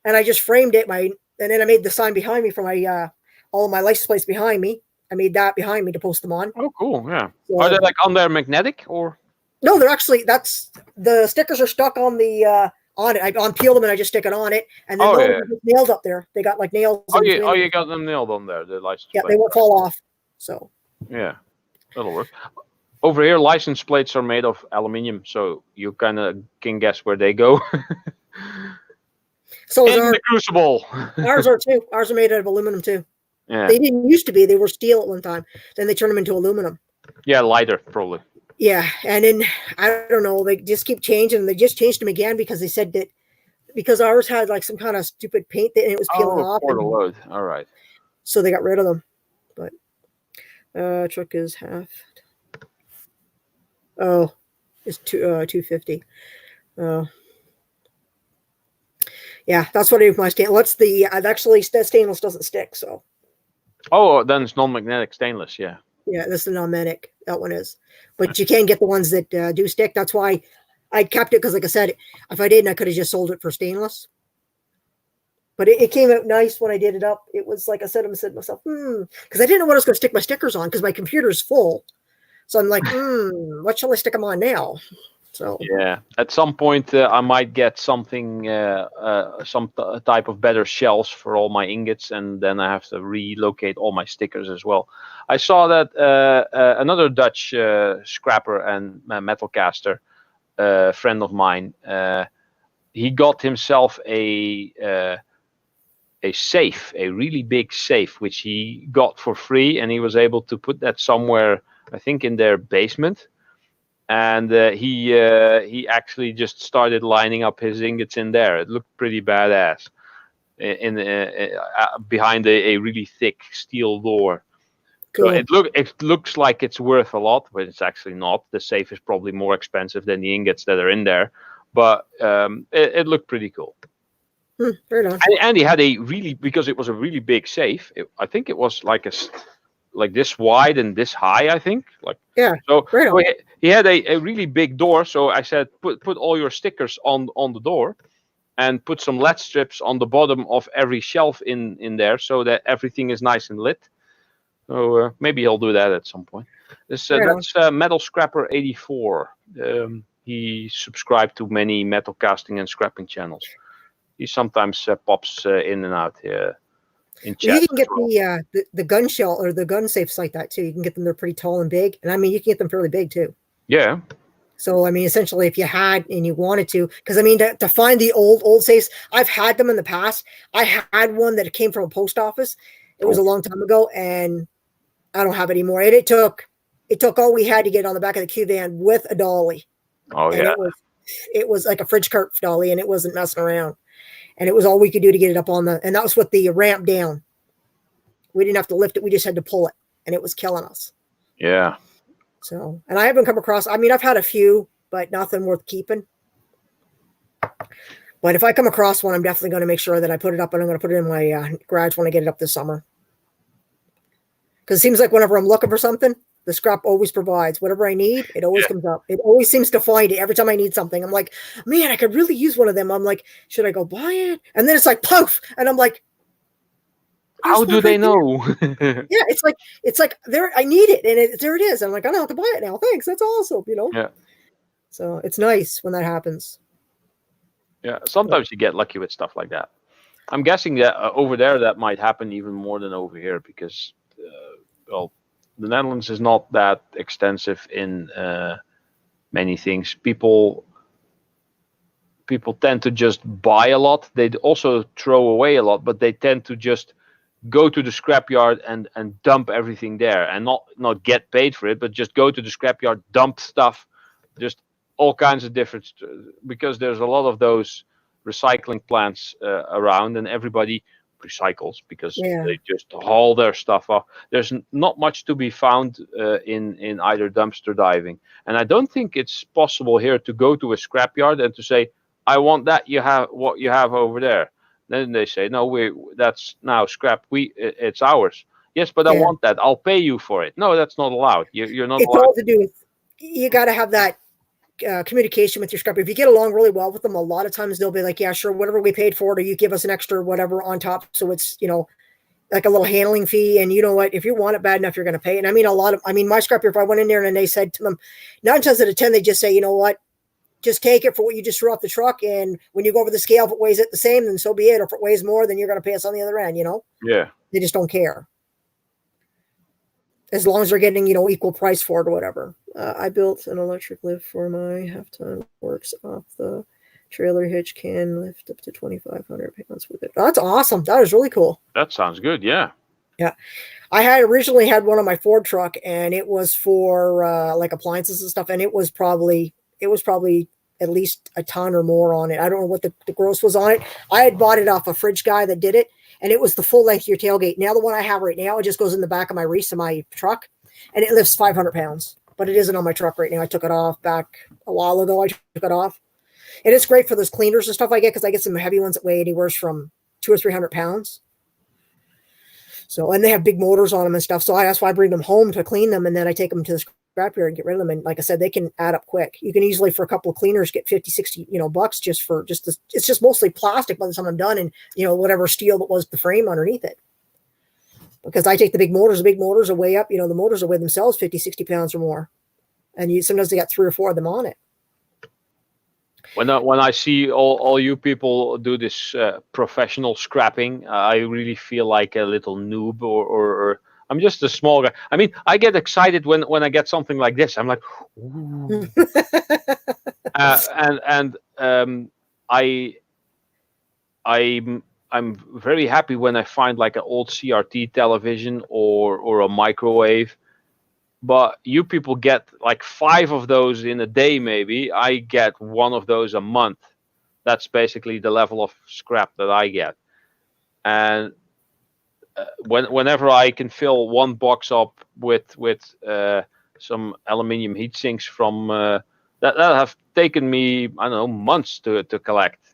and I just framed it. And then I made the sign behind me for my all of my license plates behind me. I made that behind me to post them on. Oh, cool. Yeah. So, Are they like on there magnetic or? no, they're actually the stickers are stuck on the on it. I unpeel them and I just stick it on it, and then they're nailed up there. They got like nails. Oh, you got them nailed on there. The license. Yeah, plate. they won't fall off. So. Yeah, that'll work. Over here, license plates are made of aluminium, so you kind of can guess where they go. So in the crucible. Ours are too. Ours are made out of aluminum too. Yeah. They didn't used to be. They were steel at one time. Then they turned them into aluminum. Yeah, lighter probably. Yeah, and then I don't know. They just keep changing. They just changed them again because they said that because ours had like some kind of stupid paint and it was peeling off. For the load. All right. So they got rid of them. But truck is half. Oh, it's 250. Oh. Yeah, that's what I do with my stainless. What's the actually that stainless doesn't stick, so. Oh, then it's non-magnetic stainless, yeah. Yeah, that's the non-magnetic. That one is, but you can get the ones that do stick. That's why I kept it because, like I said, if I didn't, I could have just sold it for stainless. But it came out nice when I did it up. It was like I said to myself, because I didn't know what I was going to stick my stickers on because my computer's full. So I'm like, what shall I stick them on now? So yeah, at some point I might get something, some type of better shells for all my ingots, and then I have to relocate all my stickers as well. I saw that another Dutch scrapper and metal caster, friend of mine, he got himself a safe, a really big safe, which he got for free, and he was able to put that somewhere, I think, in their basement. And he actually just started lining up his ingots in there. It looked pretty badass, behind a really thick steel door. cool. So it looks like it's worth a lot, but it's actually not. The safe is probably more expensive than the ingots that are in there, but it looked pretty cool. Right on. And he had because it was a really big safe. I think it was like this wide and this high, I think. Yeah. So, right on. so he had a really big door. So I said, put all your stickers on the door, and put some LED strips on the bottom of every shelf in there, so that everything is nice and lit. So maybe he'll do that at some point. That's Metal Scrapper 84. He subscribed to many metal casting and scrapping channels. He sometimes pops in and out here. In chat. You can get the gun shell or the gun safes like that too. You can get them; they're pretty tall and big, and I mean you can get them fairly big too. Yeah. So I mean, essentially, if you had and you wanted to, because I mean to find the old safes, I've had them in the past. I had one that came from a post office. It was a long time ago, and I don't have it anymore. And it took all we had to get on the back of the Q van with a dolly. Oh yeah. It was like a fridge cart dolly, and it wasn't messing around. And it was all we could do to get it up on and that was with the ramp down. We didn't have to lift it. We just had to pull it, and it was killing us. Yeah. So, and I haven't come across, I mean, I've had a few, but nothing worth keeping. But if I come across one, I'm definitely going to make sure that I put it up, and I'm going to put it in my garage when I get it up this summer. Because it seems like whenever I'm looking for something, the scrap always provides whatever I need. It always comes up. It always seems to find it every time I need something. I'm like, man, I could really use one of them. I'm like, should I go buy it? And then it's like, poof. And I'm like, how do they know? Yeah, it's like there. I need it, and there it is. I'm like, I don't have to buy it now. Thanks, that's awesome. Yeah. So it's nice when that happens. Yeah, sometimes you get lucky with stuff like that. I'm guessing that over there that might happen even more than over here because, the Netherlands is not that extensive in many things. People tend to just buy a lot. They also throw away a lot, but they tend to just go to the scrapyard and dump everything there, and not get paid for it, but just go to the scrapyard, dump stuff, just all kinds of different, because there's a lot of those recycling plants around, and everybody recycles because they just haul their stuff off. There's not much to be found in either dumpster diving, and I don't think it's possible here to go to a scrapyard and to say, I want that, you have what you have over there. Then they say, no, that's now scrap. It's ours. Yes, but I Yeah. want that. I'll pay you for it. No, that's not allowed. You're not It's allowed. all to do with, you got to have that communication with your scrapper. If you get along really well with them, a lot of times they'll be like, yeah, sure, whatever we paid for it, or you give us an extra whatever on top. So it's, like a little handling fee. And you know what, if you want it bad enough, you're going to pay. And I mean, my scrapper, if I went in there and they said to them, 9 times out of 10, they just say, you know what, just take it for what you just threw off the truck. And when you go over the scale, if it weighs it the same, then so be it. Or if it weighs more, then you're going to pay us on the other end, Yeah. They just don't care. As long as they're getting, equal price for it or whatever. I built an electric lift for my half-ton works off the trailer hitch, can lift up to 2,500 pounds with it. Oh, that's awesome. That is really cool. That sounds good. Yeah. Yeah. I had originally had one on my Ford truck, and it was for like appliances and stuff. And it was probably at least a ton or more on it. I don't know what the gross was on it. I had bought it off a fridge guy that did it, and it was the full length of your tailgate. Now the one I have right now, it just goes in the back of my reese of my truck, and it lifts 500 pounds. But it isn't on my truck right now. I took it off back a while ago. I took it off. And it's great for those cleaners and stuff I get, because I get some heavy ones that weigh anywhere from 200 or 300 pounds. So, and they have big motors on them and stuff. So that's why I bring them home to clean them, and then I take them to the scrapyard and get rid of them. And like I said, they can add up quick. You can easily, for a couple of cleaners, get 50, 60, bucks just for this. It's just mostly plastic by the time I'm done, and whatever steel that was the frame underneath it. Because I take the big motors will weigh up, the motors will weigh themselves 50, 60 pounds or more. And sometimes they got 3 or 4 of them on it. When I see all you people do this professional scrapping, I really feel like a little noob, or I'm just a small guy. I mean, I get excited when I get something like this. I'm like, ooh. I'm very happy when I find like an old CRT television or a microwave. But you people get like 5 of those in a day, maybe. I get 1 of those a month. That's basically the level of scrap that I get. And whenever I can fill 1 box up with some aluminium heat sinks from that have taken me, I don't know, months to collect.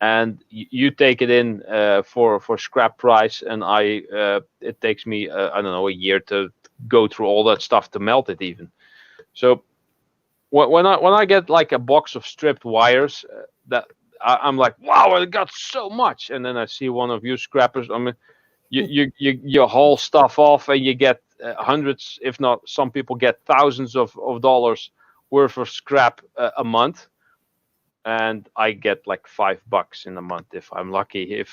And you take it in for scrap price, and it takes me I don't know, a year to go through all that stuff to melt it even. So when I get like a box of stripped wires, that I'm like, wow, I got so much. And then I see one of you scrappers. I mean, you haul stuff off, and you get hundreds, if not some people get thousands of dollars worth of scrap a month. And I get like $5 in a month if I'm lucky.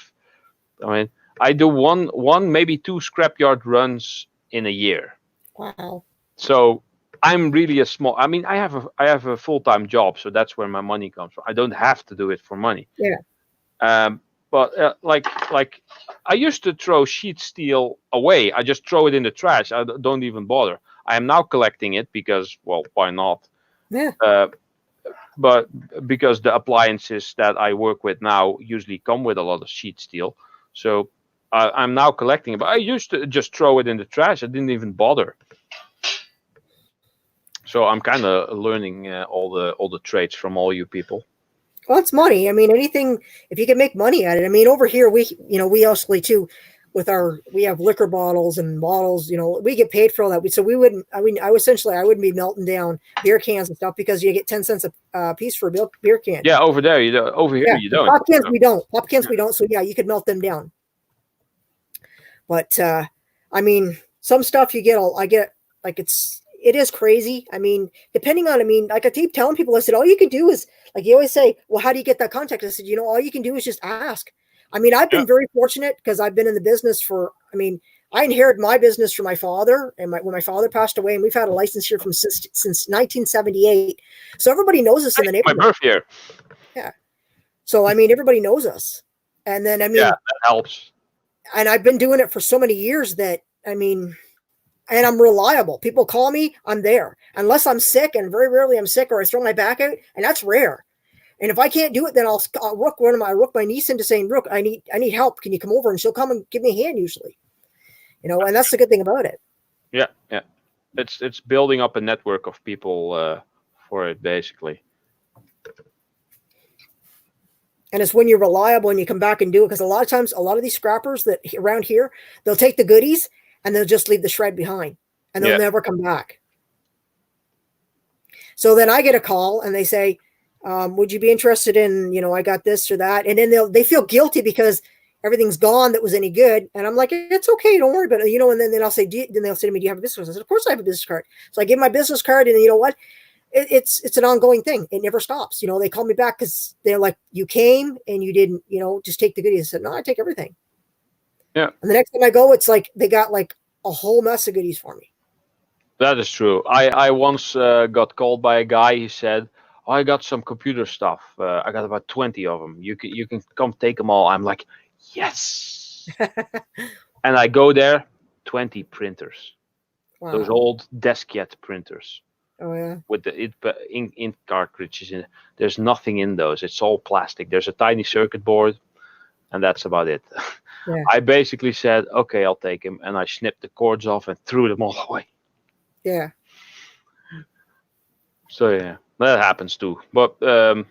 I do one maybe 2 scrapyard runs in a year. Wow. So I'm really I have a full-time job, so that's where my money comes from. I don't have to do it for money. Yeah. But like I used to throw sheet steel away. I just throw it in the trash. I don't even bother. I am now collecting it because, well, why not? Yeah. But because the appliances that I work with now usually come with a lot of sheet steel, so I'm now collecting it. But I used to just throw it in the trash. I didn't even bother. So I'm kind of learning all the trades from all you people. Well, it's money. I mean, anything, if you can make money at it. I mean, over here, we actually too, we have liquor bottles and bottles, we get paid for all that. So we wouldn't, I wouldn't be melting down beer cans and stuff, because you get 10 cents a piece for a beer can. Yeah. Over there, you don't. Over here, you don't. Pop cans, we don't. So yeah, you could melt them down. But, I mean, some stuff I get like, it is crazy. I mean, like I keep telling people, I said, all you can do is, like you always say, well, how do you get that contact? I said, all you can do is just ask. I mean, I've been very fortunate, because I've been in the business I inherited my business from my father, and when my father passed away, and we've had a license here since 1978. So everybody knows us in the neighborhood. My birth year. Yeah. So, I mean, everybody knows us. And then, that helps. And I've been doing it for so many years that, and I'm reliable. People call me, I'm there. Unless I'm sick, and very rarely I'm sick, or I throw my back out, and that's rare. And if I can't do it, then I'll rook my niece into saying, Rook, I need help. Can you come over? And she'll come and give me a hand usually. And that's the good thing about it. Yeah. It's building up a network of people for it, basically. And it's when you're reliable and you come back and do it. Because a lot of times, a lot of these scrappers that around here, they'll take the goodies and they'll just leave the shred behind and they'll never come back. So then I get a call and they say, would you be interested in, I got this or that. And then they feel guilty because everything's gone that was any good. And I'm like, it's okay. Don't worry about it. And then they'll say, they'll say to me, do you have a business card? I said, of course I have a business card. So I give my business card and you know what? It's an ongoing thing. It never stops. They call me back because they're like, you came and you didn't, just take the goodies. I said, no, I take everything. Yeah. And the next time I go, it's like they got like a whole mess of goodies for me. That is true. I once got called by a guy. He said, oh, I got some computer stuff. I got about 20 of them. You can come take them all. I'm like, yes. And I go there, 20 printers. Wow. Those old DeskJet printers. Oh yeah. With the ink cartridges in it. There's nothing in those. It's all plastic. There's a tiny circuit board, and that's about it. Yeah. I basically said, okay, I'll take them, and I snipped the cords off and threw them all away. Yeah. So yeah, that happens too. But they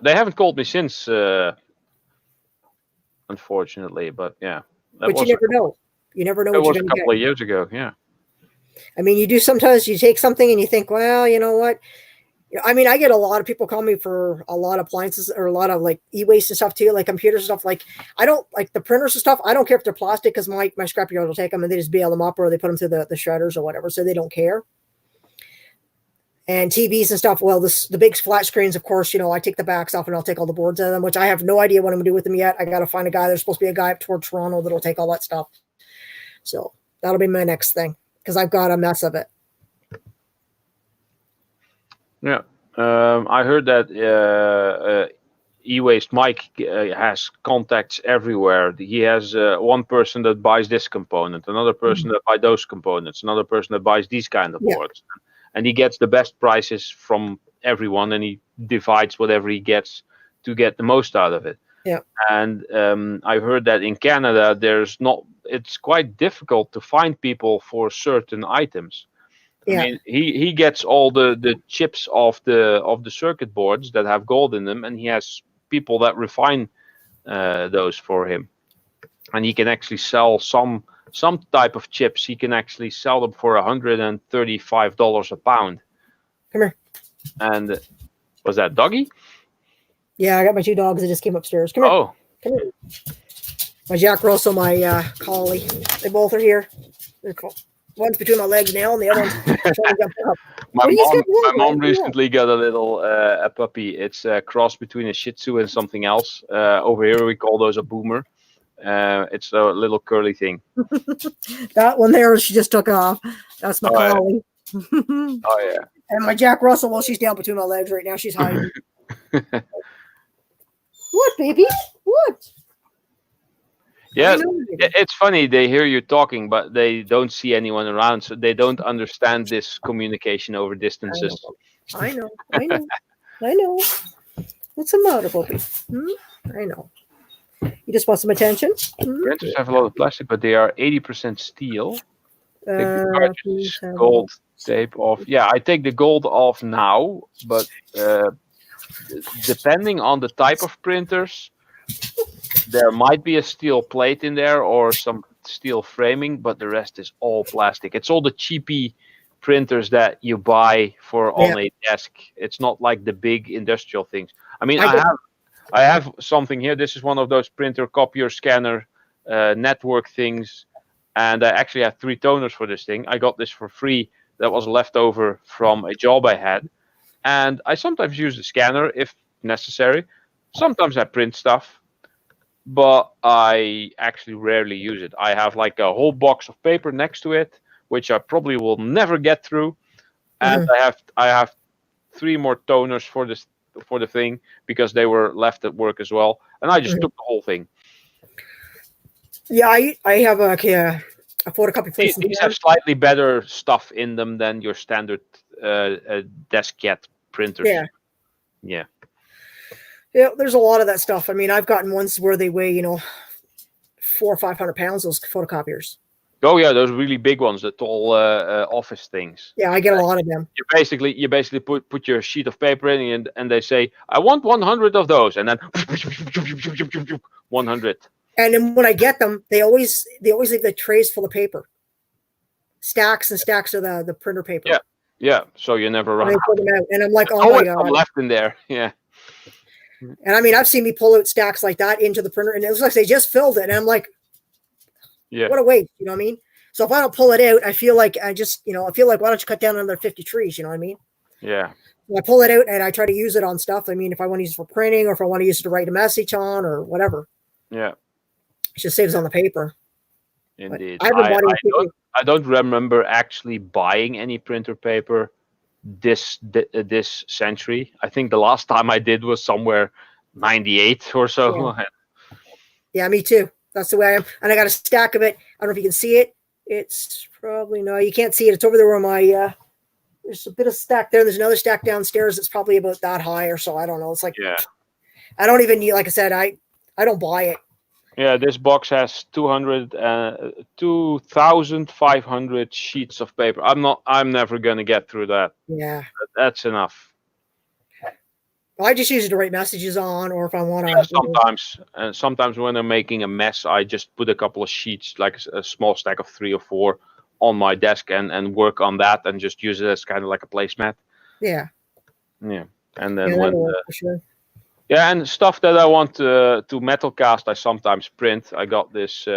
haven't called me since, unfortunately. But yeah. But you never know. You never know. It was a couple of years ago. Yeah. I mean, you do sometimes you take something and you think, well, you know what? I mean, I get a lot of people call me for a lot of appliances or a lot of like e-waste and stuff too, like computers and stuff. Like I don't like the printers and stuff. I don't care if they're plastic because my scrapyard will take them and they just bail them up or they put them through the shredders or whatever. So they don't care. And TVs and stuff. Well, the big flat screens, of course, I take the backs off and I'll take all the boards out of them, which I have no idea what I'm gonna do with them yet. I got to find a guy. There's supposed to be a guy up toward Toronto that'll take all that stuff. So that'll be my next thing. Because I've got a mess of it. Yeah, I heard that e-waste Mike has contacts everywhere. He has one person that buys this component, another person that buys those components, another person that buys these kind of boards, and he gets the best prices from everyone, and he divides whatever he gets to get the most out of it. Yeah, and I heard that in Canada, it's quite difficult to find people for certain items. Yeah. I mean, he gets all the chips of the circuit boards that have gold in them, and he has people that refine those for him. And he can actually sell some type of chips. He can actually sell them for $135 a pound. Come here. And was that Doggy? Yeah, I got my two dogs that just came upstairs. Come here. Oh. Come here. My Jack Russell, my collie. They both are here. They're cool. One's between my legs now, and the other one's trying to jump up. My mom recently got a little a puppy. It's a cross between a Shih Tzu and something else. Over here, we call those a boomer. It's a little curly thing. That one there, she just took off. That's my collie. Yeah. Oh yeah. And my Jack Russell, well, she's down between my legs right now. She's hiding. What, baby? What? Yeah, it's funny. They hear you talking, but they don't see anyone around, so they don't understand this communication over distances. I know. What's the matter, puppy? I know. You just want some attention? Printers have a lot of plastic, but they are 80% steel. Take the cartridge, gold tape off. Yeah, I take the gold off now, but depending on the type of printers, there might be a steel plate in there or some steel framing, but the rest is all plastic. It's all the cheapy printers that you buy for on a desk. It's not like the big industrial things. I mean, I have something here. This is one of those printer, copier, scanner, network things, and I actually have 3 toners for this thing. I got this for free. That was left over from a job I had, and I sometimes use the scanner if necessary. Sometimes I print stuff, but I actually rarely use it. I have like a whole box of paper next to it, which I probably will never get through, and I have 3 more toners for the thing because they were left at work as well, and I just took the whole thing. Yeah, I have a photocopy place. These have slightly better stuff in them than your standard DeskJet printers. Yeah. Yeah, there's a lot of that stuff. I mean, I've gotten ones where they weigh, 400 or 500 pounds, those photocopiers. Oh yeah, those really big ones, the tall office things. Yeah, I get a lot of them. You basically put your sheet of paper in, and they say, I want 100 of those, and then 100. And then when I get them, they always leave the trays full of paper, stacks and stacks of the printer paper. Yeah. Yeah, so you never run And I pull them out, and I'm like, oh my always some god. left in there. Yeah. And I mean, I've seen me pull out stacks like that into the printer, and it looks like they just filled it, and I'm like, Yeah. what a waste, you know what I mean? So if I don't pull it out, I feel like why don't you cut down another 50 trees, you know what I mean? Yeah. I pull it out and I try to use it on stuff. I mean, if I want to use it for printing or if I want to use it to write a message on or whatever, Yeah. it just saves on the paper. Indeed. I haven't bought any I don't remember actually buying any printer paper this century. I think the last time I did was somewhere 98 or so. Yeah, me too. That's the way I am. And I got a stack of it. I don't know if you can see it. It's probably, no, you can't see it. It's over there where my, there's a bit of stack there. There's another stack downstairs. It's probably about that high or so. I don't know. It's like, Yeah. I don't even need, like I said, I don't buy it. Yeah, this box has 2,500 sheets of paper. I'm never gonna get through that. Yeah. That's enough. I just use it to write messages on, or if I want to. Yeah, sometimes when I'm making a mess, I just put a couple of sheets, like a small stack of 3 or 4, on my desk and work on that, and just use it as kind of like a placemat. Yeah. Yeah, and then Yeah, when that'll work for sure. yeah, and stuff that I want to metal cast, I sometimes print. I got this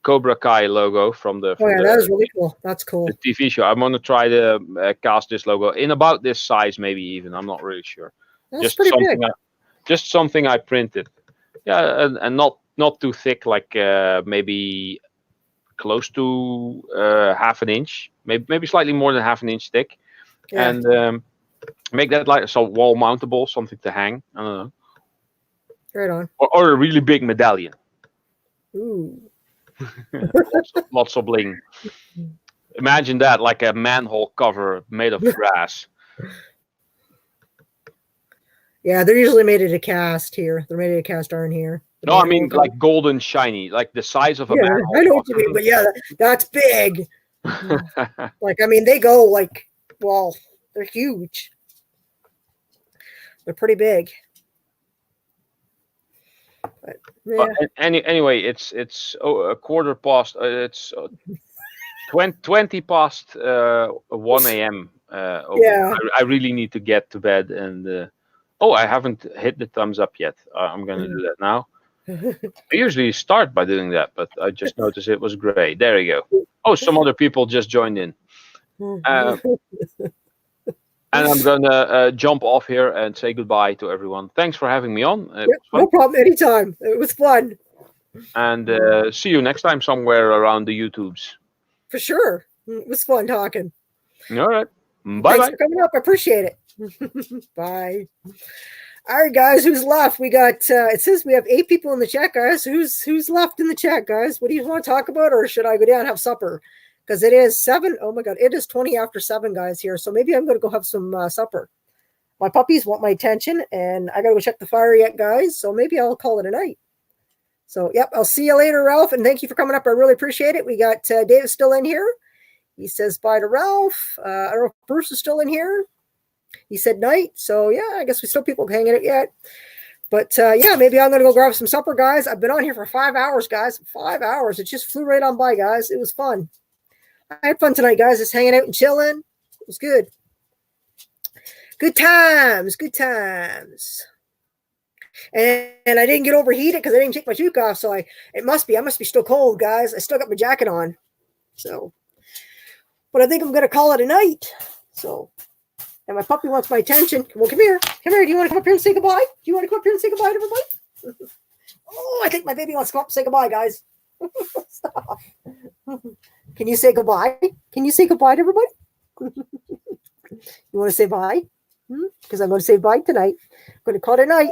Cobra Kai logo from the. Oh yeah, that is really cool. That's cool. The TV show. I'm gonna try to cast this logo in about this size, maybe even. I'm not really sure. That's pretty big. Just something I printed. Yeah, and not too thick, like maybe close to half an inch, maybe slightly more than half an inch thick, Yeah. and make that like so wall mountable, something to hang. I don't know, Right on. or a really big medallion. Ooh. lots of bling. Imagine that, like a manhole cover made of brass. Yeah, they're usually made of cast here. They're made of cast iron here. No, I mean like golden shiny, like the size of a Yeah, manhole. I know what you mean, but yeah, that's big. Like, I mean, they go like, well, they're huge. They're pretty big. But, yeah. But anyway, it's a quarter past. It's 20 past 1 a.m. Yeah. I really need to get to bed, and I haven't hit the thumbs up yet. I'm gonna do that now. I usually start by doing that, but I just noticed it was gray. There you go. Oh, some other people just joined in. And I'm gonna jump off here and say goodbye to everyone. Thanks for having me on. It was fun. No problem. Anytime. It was fun. And see you next time somewhere around the YouTubes. For sure. It was fun talking. All right. Thanks Bye-bye. for coming up. I appreciate it. Bye. All right, guys. Who's left? We got, it says we have 8 people in the chat, guys. Who's left in the chat, guys? What do you want to talk about? Or should I go down and have supper? Because it is 7. Oh my God. It is 20 after 7, guys, here. So maybe I'm going to go have some supper. My puppies want my attention, and I got to go check the fire yet, guys. So maybe I'll call it a night. So, yep, I'll see you later, Ralph. And thank you for coming up. I really appreciate it. We got David still in here. He says bye to Ralph. I don't know if Bruce is still in here. He said night. So, yeah, I guess we still people hanging out yet. But, yeah, maybe I'm going to go grab some supper, guys. I've been on here for 5 hours, guys. 5 hours. It just flew right on by, guys. It was fun. I had fun tonight, guys. Just hanging out and chilling. It was good. Good times. Good times. And I didn't get overheated because I didn't take my toque off. So I must be still cold, guys. I still got my jacket on. So, but I think I'm going to call it a night. So, and my puppy wants my attention. Well, come here. Come here. Do you want to come up here and say goodbye? Do you want to come up here and say goodbye to everybody? Oh, I think my baby wants to come up and say goodbye, guys. Stop. Can you say goodbye? Can you say goodbye to everybody? You want to say bye? Because I'm going to say bye tonight. I'm going to call it a night.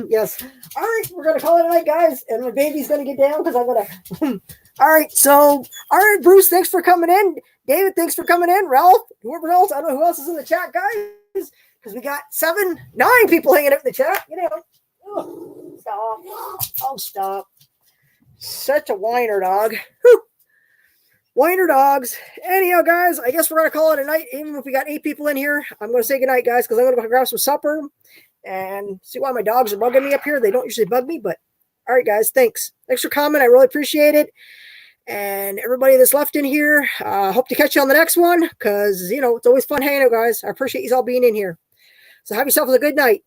Yes. All right, we're going to call it a night, guys. And my baby's going to get down because I'm going to. All right, so, all right, Bruce, thanks for coming in. David, thanks for coming in. Ralph, whoever else, I don't know who else is in the chat, guys, because we got 9 people hanging out in the chat. You know. Oh, stop. Oh, stop. Such a whiner, dog. Whew. Whiner dogs. Anyhow, guys, I guess we're going to call it a night. Even if we got 8 people in here, I'm going to say goodnight, guys, because I'm going to go grab some supper and see why my dogs are bugging me up here. They don't usually bug me, but all right, guys, thanks. Thanks for coming. I really appreciate it. And everybody that's left in here, hope to catch you on the next one because, it's always fun hanging out, guys. I appreciate you all being in here. So have yourself a good night.